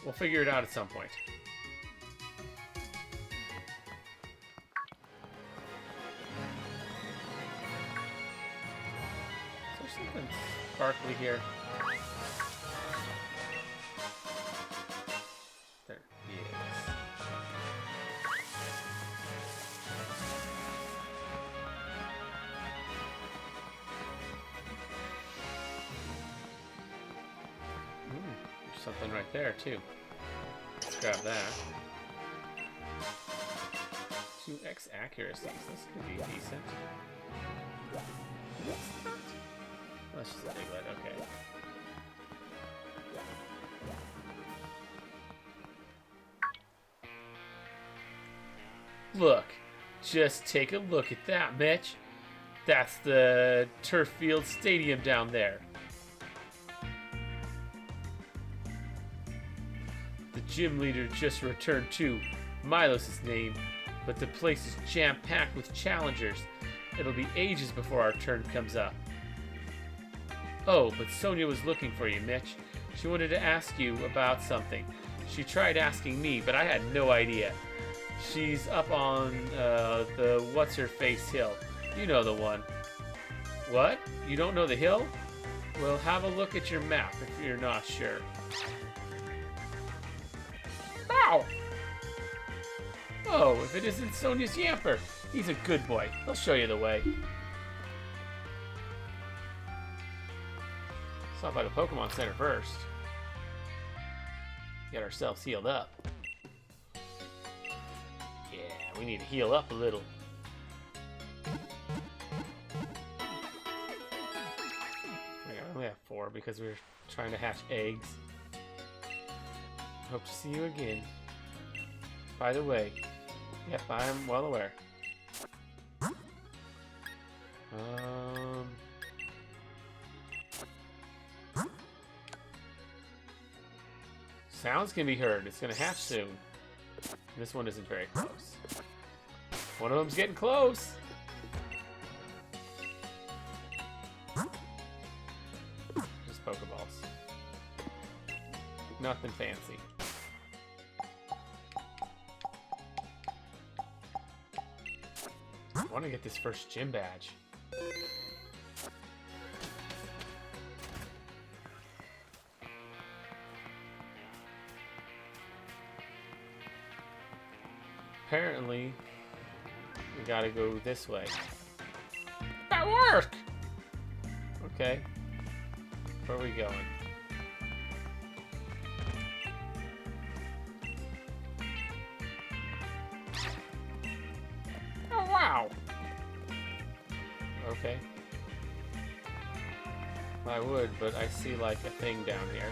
We'll figure it out at some point. Is there something sparkly here? There is. There's something right there too. Let's grab that. 2x accuracy. This could be decent. What's that? Oh, that's just a big lead. Okay. Look, just take a look at that, Mitch. That's the turf field stadium down there. The gym leader just returned too. Milo's his name, but the place is jam-packed with challengers. It'll be ages before our turn comes up. Oh, but Sonia was looking for you, Mitch. She wanted to ask you about something. She tried asking me, but I had no idea. She's up on the What's-Her-Face hill. You know the one. What? You don't know the hill? Well, have a look at your map if you're not sure. Ow! Oh, if it isn't Sonia's Yamper. He's a good boy. He'll show you the way. Stop by the Pokemon Center first. Get ourselves healed up. Yeah, we need to heal up a little. I only have 4 because we're trying to hatch eggs. Hope to see you again. By the way, yep, I'm well aware. Sounds can be heard. It's gonna hatch soon. This one isn't very close. One of them's getting close. Just Pokeballs. Nothing fancy. I want to get this first gym badge. Apparently, we gotta go this way. That worked! Okay. Where are we going? Oh, wow! Okay. I would, but I see like a thing down here.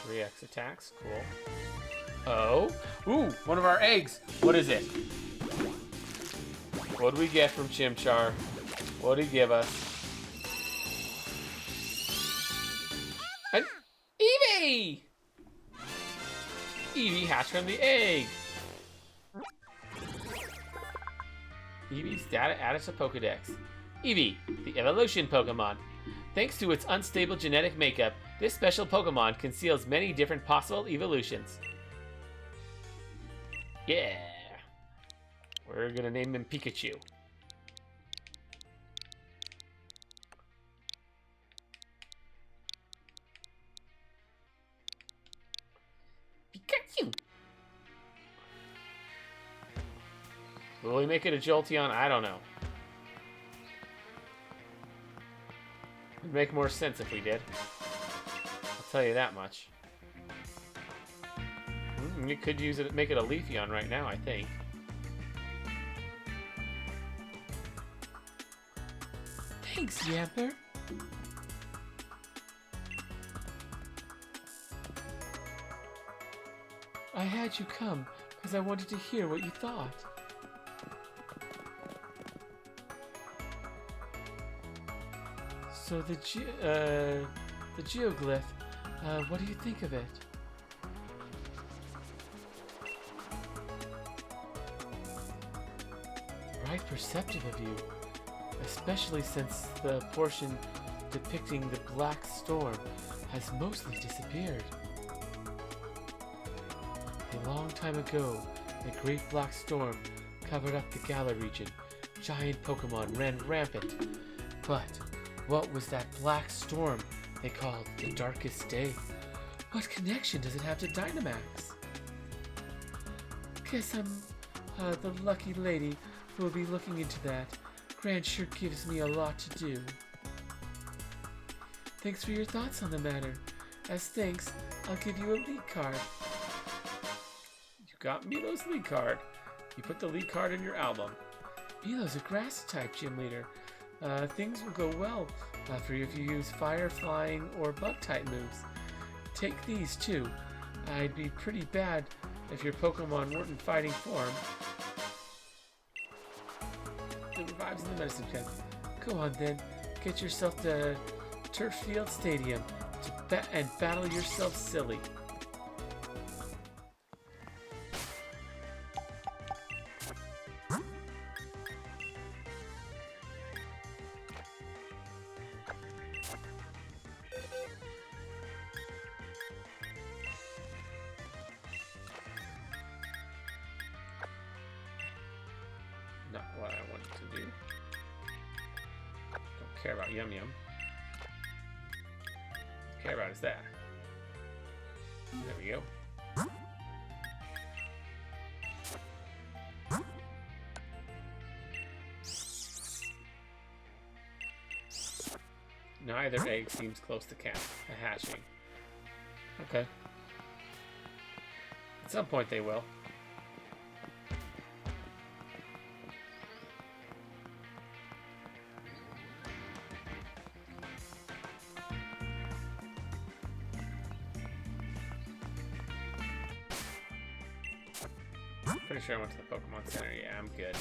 3x attacks, cool. Oh! Ooh! One of our eggs! What is it? What do we get from Chimchar? What did he give us? An Eevee! Eevee hatched from the egg! Eevee's data added to Pokedex. Eevee, the evolution Pokemon. Thanks to its unstable genetic makeup, this special Pokemon conceals many different possible evolutions. Yeah! We're gonna name him Pikachu. Pikachu! Will we make it a Jolteon? I don't know. It'd make more sense if we did. I'll tell you that much. You could use it, make it a Leafeon right now, I think. Thanks, Yamper. I had you come because I wanted to hear what you thought. So the geoglyph, what do you think of it? Right perceptive of you, especially since the portion depicting the Black Storm has mostly disappeared. A long time ago, a great black storm covered up the Galar region. Giant Pokemon ran rampant. But what was that black storm they called the Darkest Day? What connection does it have to Dynamax? Guess I'm the lucky lady who will be looking into that. Grant sure gives me a lot to do. Thanks for your thoughts on the matter. As thanks, I'll give you a lead card. You got Milo's lead card. You put the lead card in your album. Milo's a grass-type gym leader. Things will go well for you if you use fire, flying, or bug-type moves. Take these too. I'd be pretty bad if your Pokemon weren't in fighting form. It revives in the medicine pen. Go on then, get yourself to Turf Field Stadium and battle yourself silly. Not what I wanted to do. Don't care about Yum Yum. Care about is that. There we go. Neither egg seems close to hatching. Okay. At some point they will. Pretty sure I went to the Pokemon Center. Yeah, I'm good.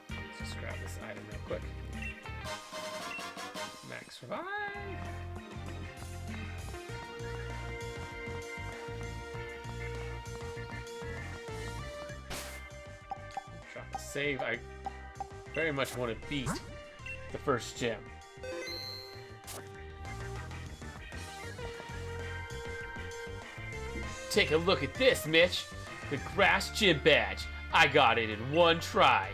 Let's just grab this item real quick. Max Revive! Drop the save. I very much want to beat the first gym. Take a look at this, Mitch. The Grass Gym Badge. I got it in one try.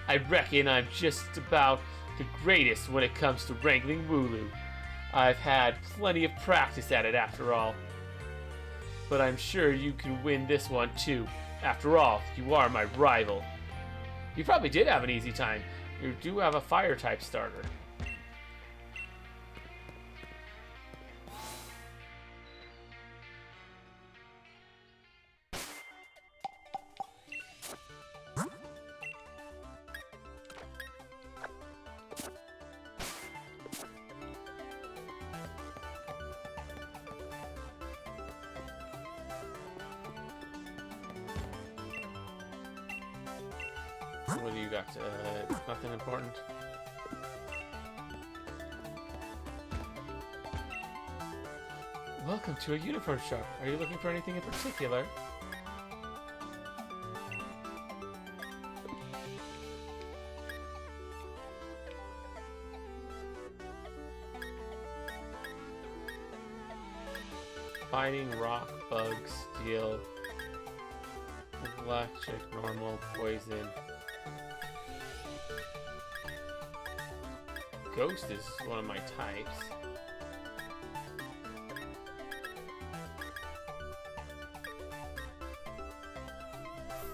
I reckon I'm just about the greatest when it comes to wrangling Wooloo. I've had plenty of practice at it after all. But I'm sure you can win this one too. After all, you are my rival. You probably did have an easy time. You do have a Fire-type starter. What do you got? Nothing important. Welcome to a uniform shop. Are you looking for anything in particular? Fighting, rock, bug, steel, electric, normal, poison. Ghost is one of my types.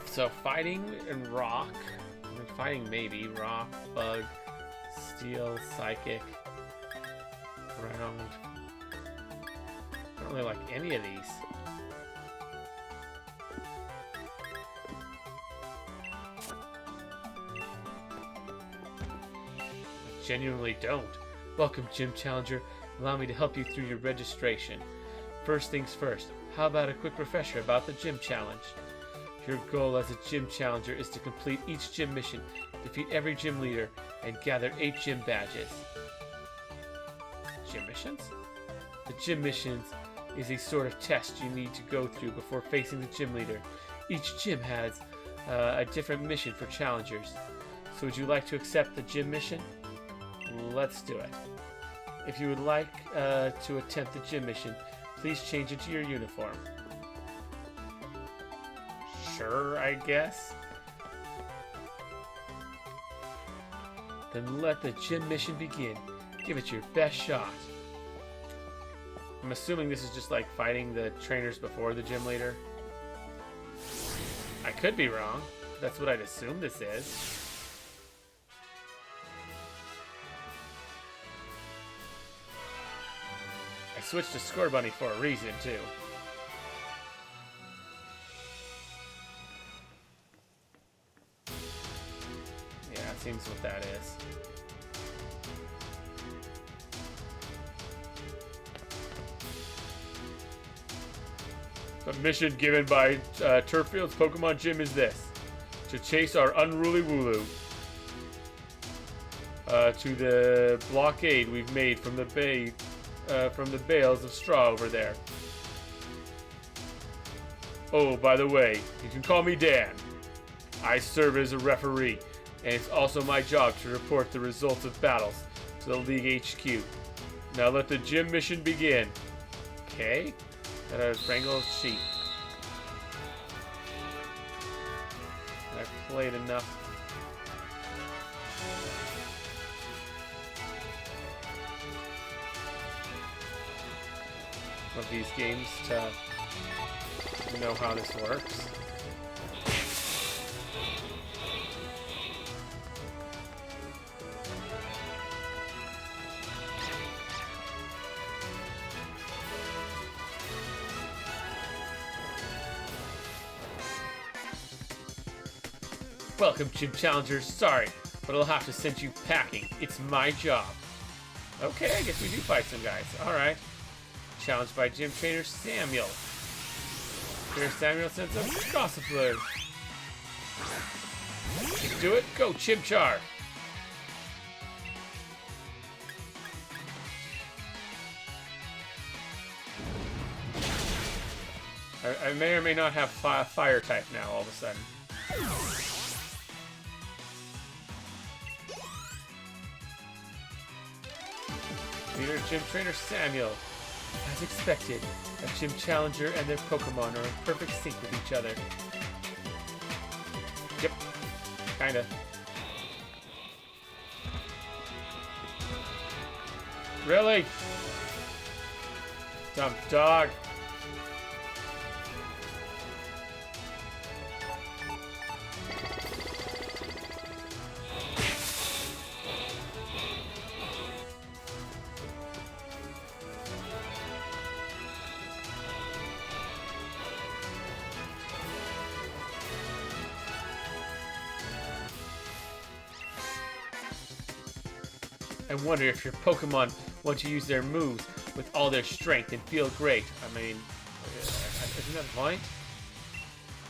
So fighting and rock. I mean, fighting maybe. Rock, bug, steel, psychic, ground. I don't really like any of these. Genuinely don't. Welcome, Gym Challenger. Allow me to help you through your registration. First things first, how about a quick refresher about the Gym Challenge? Your goal as a Gym Challenger is to complete each gym mission, defeat every gym leader, and gather 8 gym badges. Gym missions? The gym missions is a sort of test you need to go through before facing the gym leader. Each gym has a different mission for challengers. So would you like to accept the gym mission? Let's do it. If you would like to attempt the gym mission, please change into your uniform. Sure, I guess. Then let the gym mission begin. Give it your best shot. I'm assuming this is just like fighting the trainers before the gym leader. I could be wrong. That's what I'd assume this is. I switched to Scorebunny for a reason, too. Yeah, it seems what that is. The mission given by Turffield's Pokemon Gym is this: to chase our unruly Wooloo to the blockade we've made from the bales of straw over there. Oh, by the way, you can call me Dan. I serve as a referee, and it's also my job to report the results of battles to the League HQ. Now let the gym mission begin. Okay? Gotta wrangle a sheep. I've played enough. Of these games to know how this works. Welcome, Gym Challengers. Sorry, but I'll have to send you packing. It's my job. Okay, I guess we do fight some guys. Alright. Challenged by Gym Trainer Samuel. Trainer Samuel sends up Gossifleur. Do it. Go, Chimchar. I may or may not have fire type now all of a sudden. Leader Gym Trainer Samuel. As expected, a gym challenger and their Pokemon are in perfect sync with each other. Yep, kinda. Really? Dumb dog. I wonder if your Pokemon want to use their moves with all their strength and feel great. I mean, isn't that the point?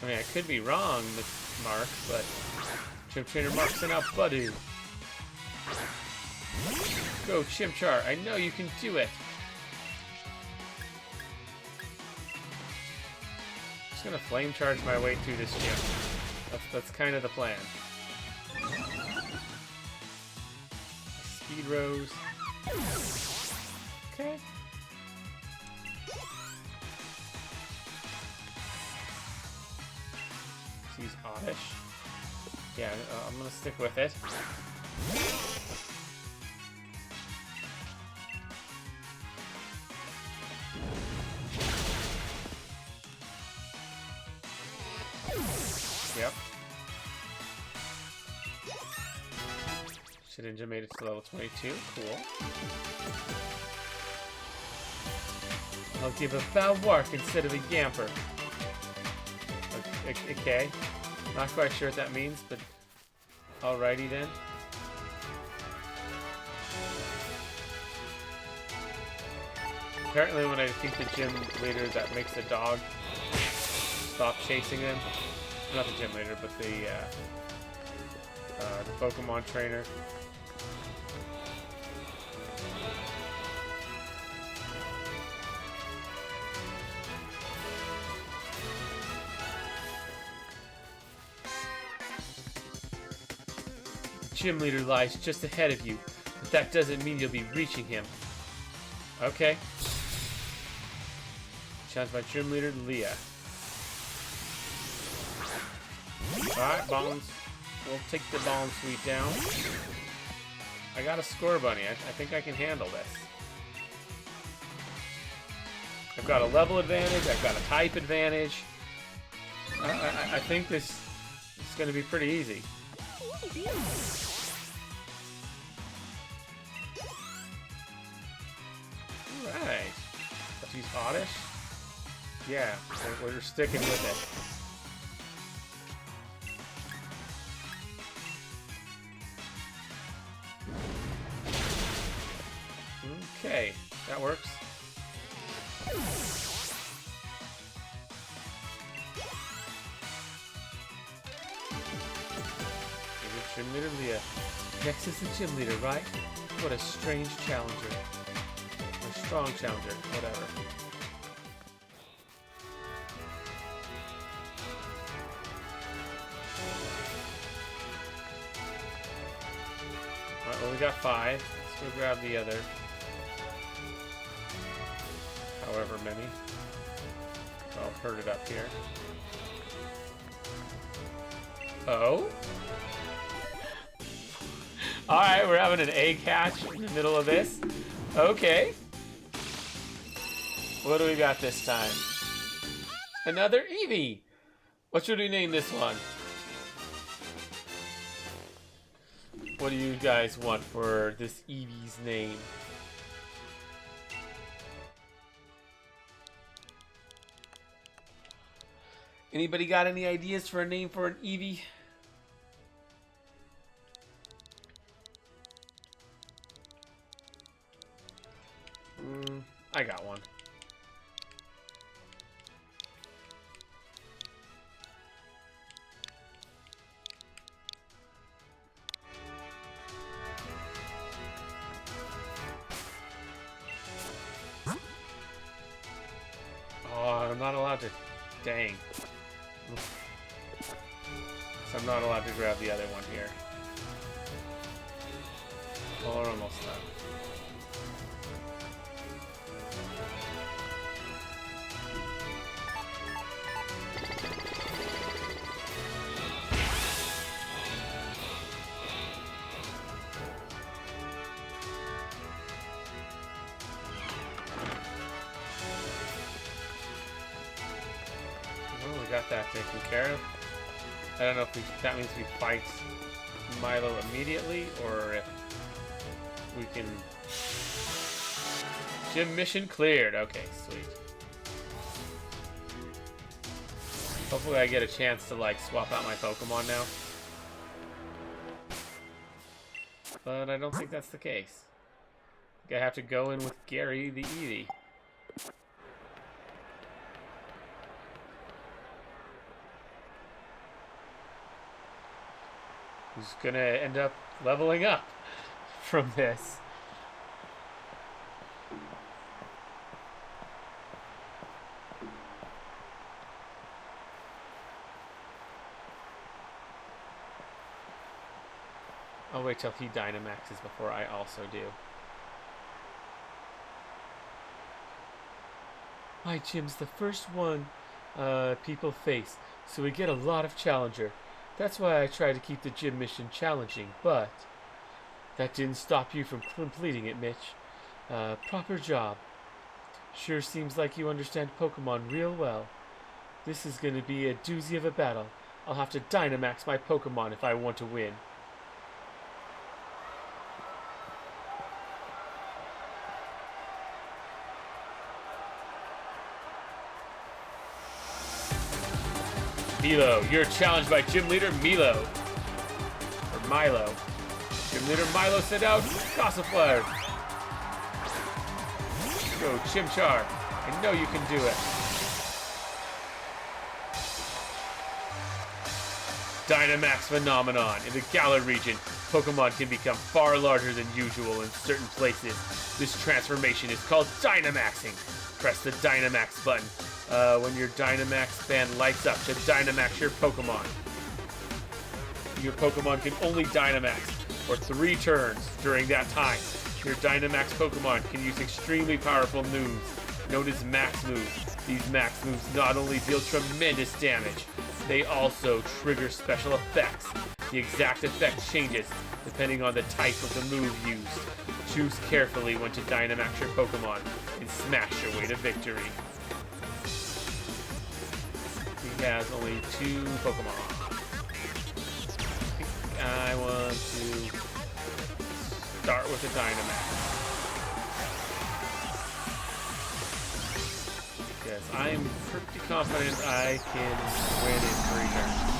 I mean, I could be wrong with Mark, but Gym Trainer Mark sent out Buddy. Go, Chimchar. I know you can do it. Just gonna flame charge my way through this gym. That's kind of the plan. Speed Rose. Okay. She's oddish. Yeah, I'm gonna stick with it. Yep. Shedinja made it to level 22. Cool. I'll give a Balwark instead of a Yamper. Okay. Not quite sure what that means, but alrighty then. Apparently when I defeat the gym leader, that makes the dog stop chasing them. Not the gym leader, but the Pokemon trainer. The gym leader lies just ahead of you, but that doesn't mean you'll be reaching him. Okay. Challenged by gym leader Leah. Alright, Bones. We'll take the Bone Sweet down. I got a Scorebunny. I think I can handle this. I've got a level advantage. I've got a type advantage. I think this is going to be pretty easy. Alright. Let's use Oddish. Yeah, we're sticking with it. Okay, that works. Gym Leader Leah. Next is the Gym Leader, right? What a strange challenger. Or strong challenger, whatever. Alright, well we got 5. Let's go grab the other. However many. I'll herd it up here. Oh? Alright, we're having an egg hatch in the middle of this. Okay. What do we got this time? Another Eevee! What should we name this one? What do you guys want for this Eevee's name? Anybody got any ideas for a name for an Eevee? I got one. Oh, I'm not allowed to. Dang. So I'm not allowed to grab the other one here. Well, we're almost done. Well, we got that taken care of. I don't know if that means we fight Milo immediately, or if we can... Gym mission cleared. Okay, sweet. Hopefully I get a chance to, like, swap out my Pokemon now. But I don't think that's the case. I think I have to go in with Gary the Eevee. Who's gonna end up leveling up from this. I'll wait till he Dynamaxes before I also do. My gym's the first one people face, so we get a lot of challenger. That's why I try to keep the gym mission challenging, but that didn't stop you from completing it, Mitch. Proper job. Sure seems like you understand Pokemon real well. This is going to be a doozy of a battle. I'll have to Dynamax my Pokemon if I want to win. Milo, you're challenged by Gym Leader Milo. Or Milo. Gym Leader Milo sent out Gossifleur. Go, Chimchar. I know you can do it. Dynamax Phenomenon. In the Galar region, Pokemon can become far larger than usual in certain places. This transformation is called Dynamaxing. Press the Dynamax button when your Dynamax band lights up to Dynamax your Pokemon. Your Pokemon can only Dynamax for 3 turns during that time. Your Dynamax Pokemon can use extremely powerful moves known as Max Moves. These Max Moves not only deal tremendous damage, they also trigger special effects. The exact effect changes depending on the type of the move used. Choose carefully when to Dynamax your Pokemon and smash your way to victory. He has only 2 Pokemon. I want to start with a Dynamax. Yes, I'm pretty confident I can win in 3 turns.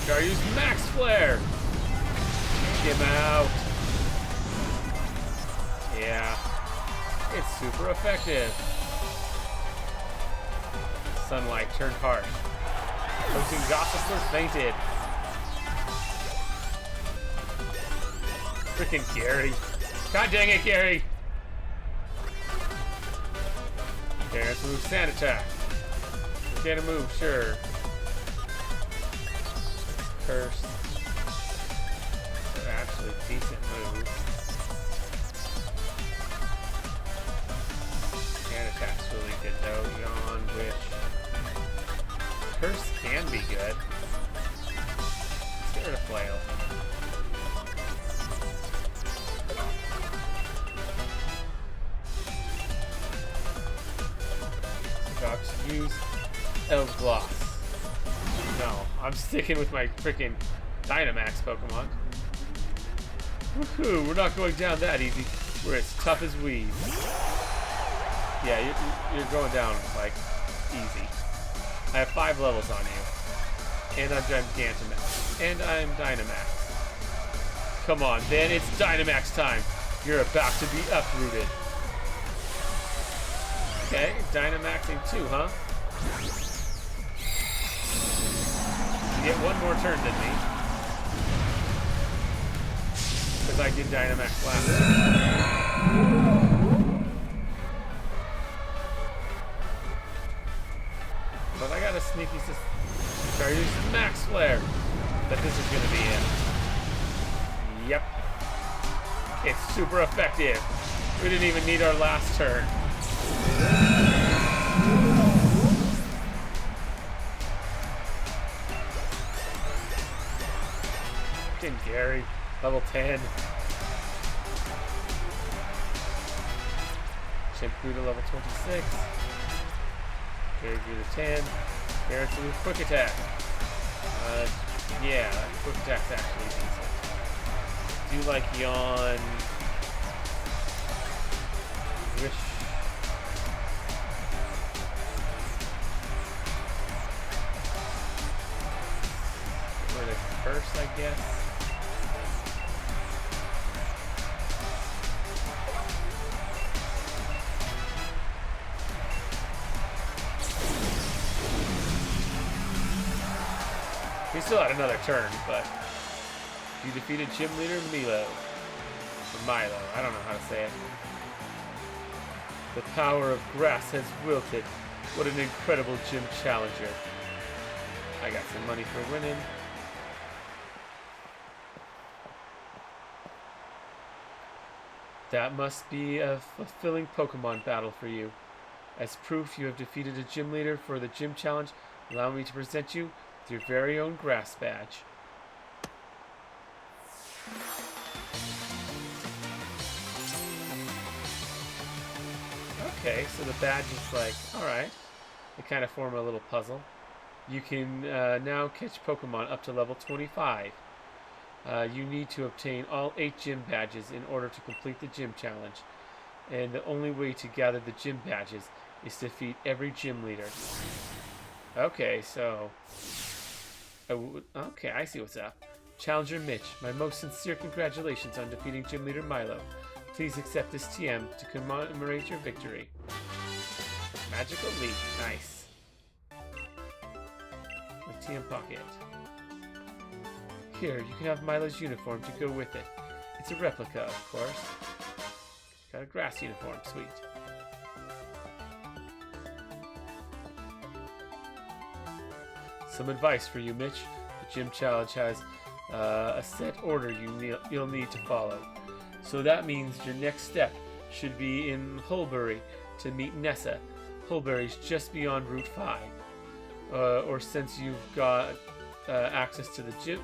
Gotta use Max Flare! Get him out! Yeah. It's super effective. Sunlight turned harsh. Posting gossipers fainted. Frickin' Gary. God dang it, Gary! Okay, let's move sand attack. Get a move, sure. Curse. They're actually decent moves. Sand attack's really good though. Yawn, Wish. Curse can be good. Let's get rid of Flail. Use Elf Gloss. No, I'm sticking with my freaking Dynamax Pokemon. Woohoo, we're not going down that easy. We're as tough as weeds. Yeah, you're going down, like, easy. I have 5 levels on you. And I'm Gigantamax. And I'm Dynamax. Come on, then, it's Dynamax time. You're about to be uprooted. Okay, Dynamaxing 2, huh? You get one more turn than me. Because I did Dynamax last time. But I got a sneaky try to use Max Flare. But this is going to be it. Yep. It's super effective. We didn't even need our last turn. Gary, level 10. Shampoo to level 26. Gary to 10. Guarantee with quick attack. Yeah, quick attack's actually decent. Do like Yawn. Wish. Or the curse, I guess. We still had another turn, but you defeated Gym Leader Milo. Or Milo, I don't know how to say it. The power of grass has wilted. What an incredible gym challenger. I got some money for winning. That must be a fulfilling Pokemon battle for you. As proof you have defeated a gym leader for the gym challenge, allow me to present you your very own grass badge. Okay, so the badge is like, alright. They kind of form a little puzzle. You can now catch Pokemon up to level 25. You need to obtain all 8 gym badges in order to complete the gym challenge. And the only way to gather the gym badges is to defeat every gym leader. Okay, so... okay, I see what's up. Challenger Mitch, my most sincere congratulations on defeating Gym Leader Milo. Please accept this TM to commemorate your victory. Magical Leap, nice. With TM Pocket. Here, you can have Milo's uniform to go with it. It's a replica, of course. Got a grass uniform, sweet. Some advice for you, Mitch. The gym challenge has a set order you'll need to follow. So that means your next step should be in Hulbury to meet Nessa. Hulbury's just beyond Route 5. Or since you've got access to the gym,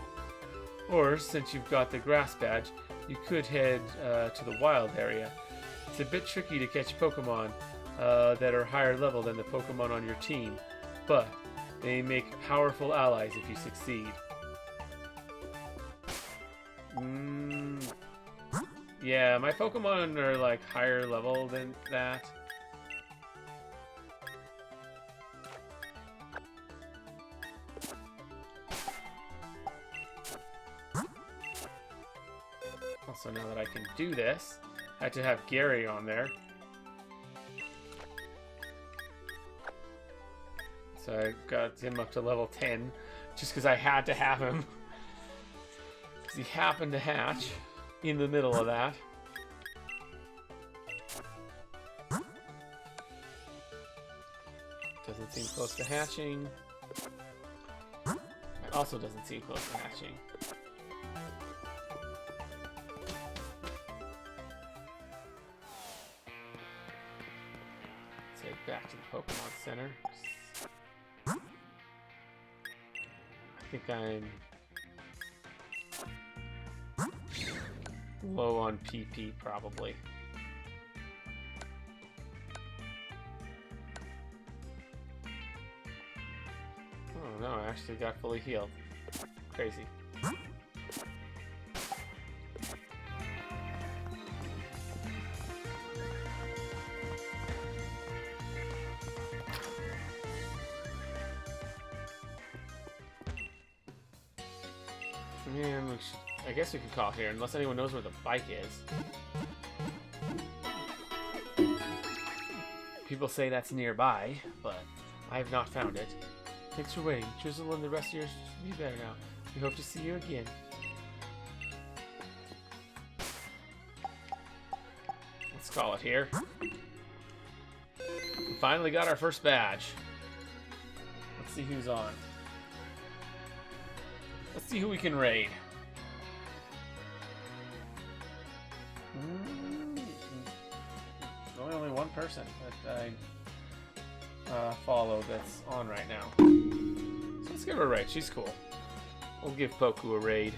or since you've got the grass badge, you could head to the wild area. It's a bit tricky to catch Pokemon that are higher level than the Pokemon on your team, but they make powerful allies if you succeed. Yeah, my Pokemon are like higher level than that. Also, now that I can do this, Had to have Gary on there. So I got him up to level 10 just because I had to have him. Because he happened to hatch in the middle of that. Doesn't seem close to hatching. It also doesn't seem close to hatching. Let's head back to the Pokemon Center. I think I'm low on PP, probably. Oh no, I actually got fully healed. Crazy. Man, I guess we could call here, unless anyone knows where the bike is. People say that's nearby, but I have not found it. Thanks for waiting. Drizzle and the rest of yours should be better now. We hope to see you again. Let's call it here. We finally got our first badge. Let's see who's on. Let's see who we can raid. Only one person that I follow that's on right now. So let's give her a raid. She's cool. We'll give Poku a raid.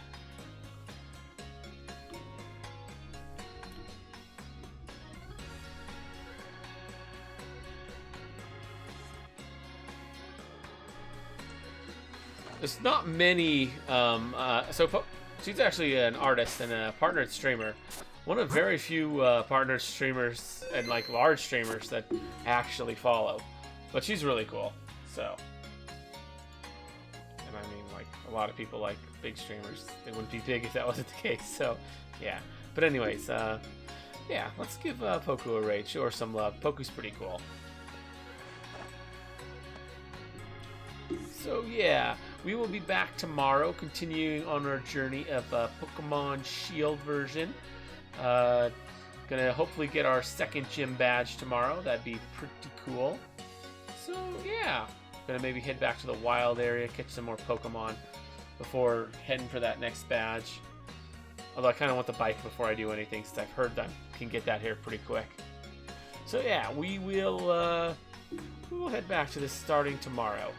There's not many, she's actually an artist and a partnered streamer. One of very few partnered streamers and like large streamers that actually follow. But she's really cool, so. And I mean, like, a lot of people like big streamers. They wouldn't be big if that wasn't the case, so, yeah. But anyways, yeah, let's give Poku a raid, show her some love. Poku's pretty cool. So yeah, we will be back tomorrow, continuing on our journey of Pokemon Shield version. Gonna hopefully get our second gym badge tomorrow. That'd be pretty cool. So yeah, gonna maybe head back to the wild area, catch some more Pokemon before heading for that next badge. Although I kind of want the bike before I do anything, since I've heard that I can get that here pretty quick. So yeah, we will head back to this starting tomorrow.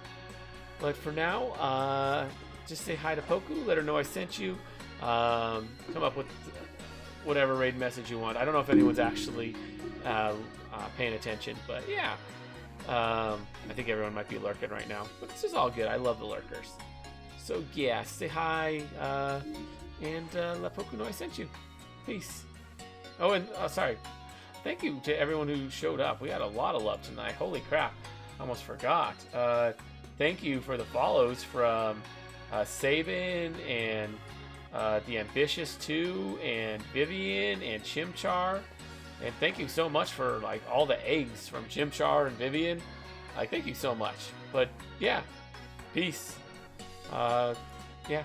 But for now, just say hi to Poku, let her know I sent you. Come up with whatever raid message you want. I don't know if anyone's actually paying attention, but yeah. I think everyone might be lurking right now, but this is all good. I love the lurkers. So yeah, say hi, and let Poku know I sent you. Peace. Oh, and sorry. Thank you to everyone who showed up. We had a lot of love tonight. Holy crap. I almost forgot. Thank you for the follows from Sabin and The Ambitious 2 and Vivian and Chimchar. And thank you so much for like all the eggs from Chimchar and Vivian. Like, thank you so much. But yeah, peace. Yeah.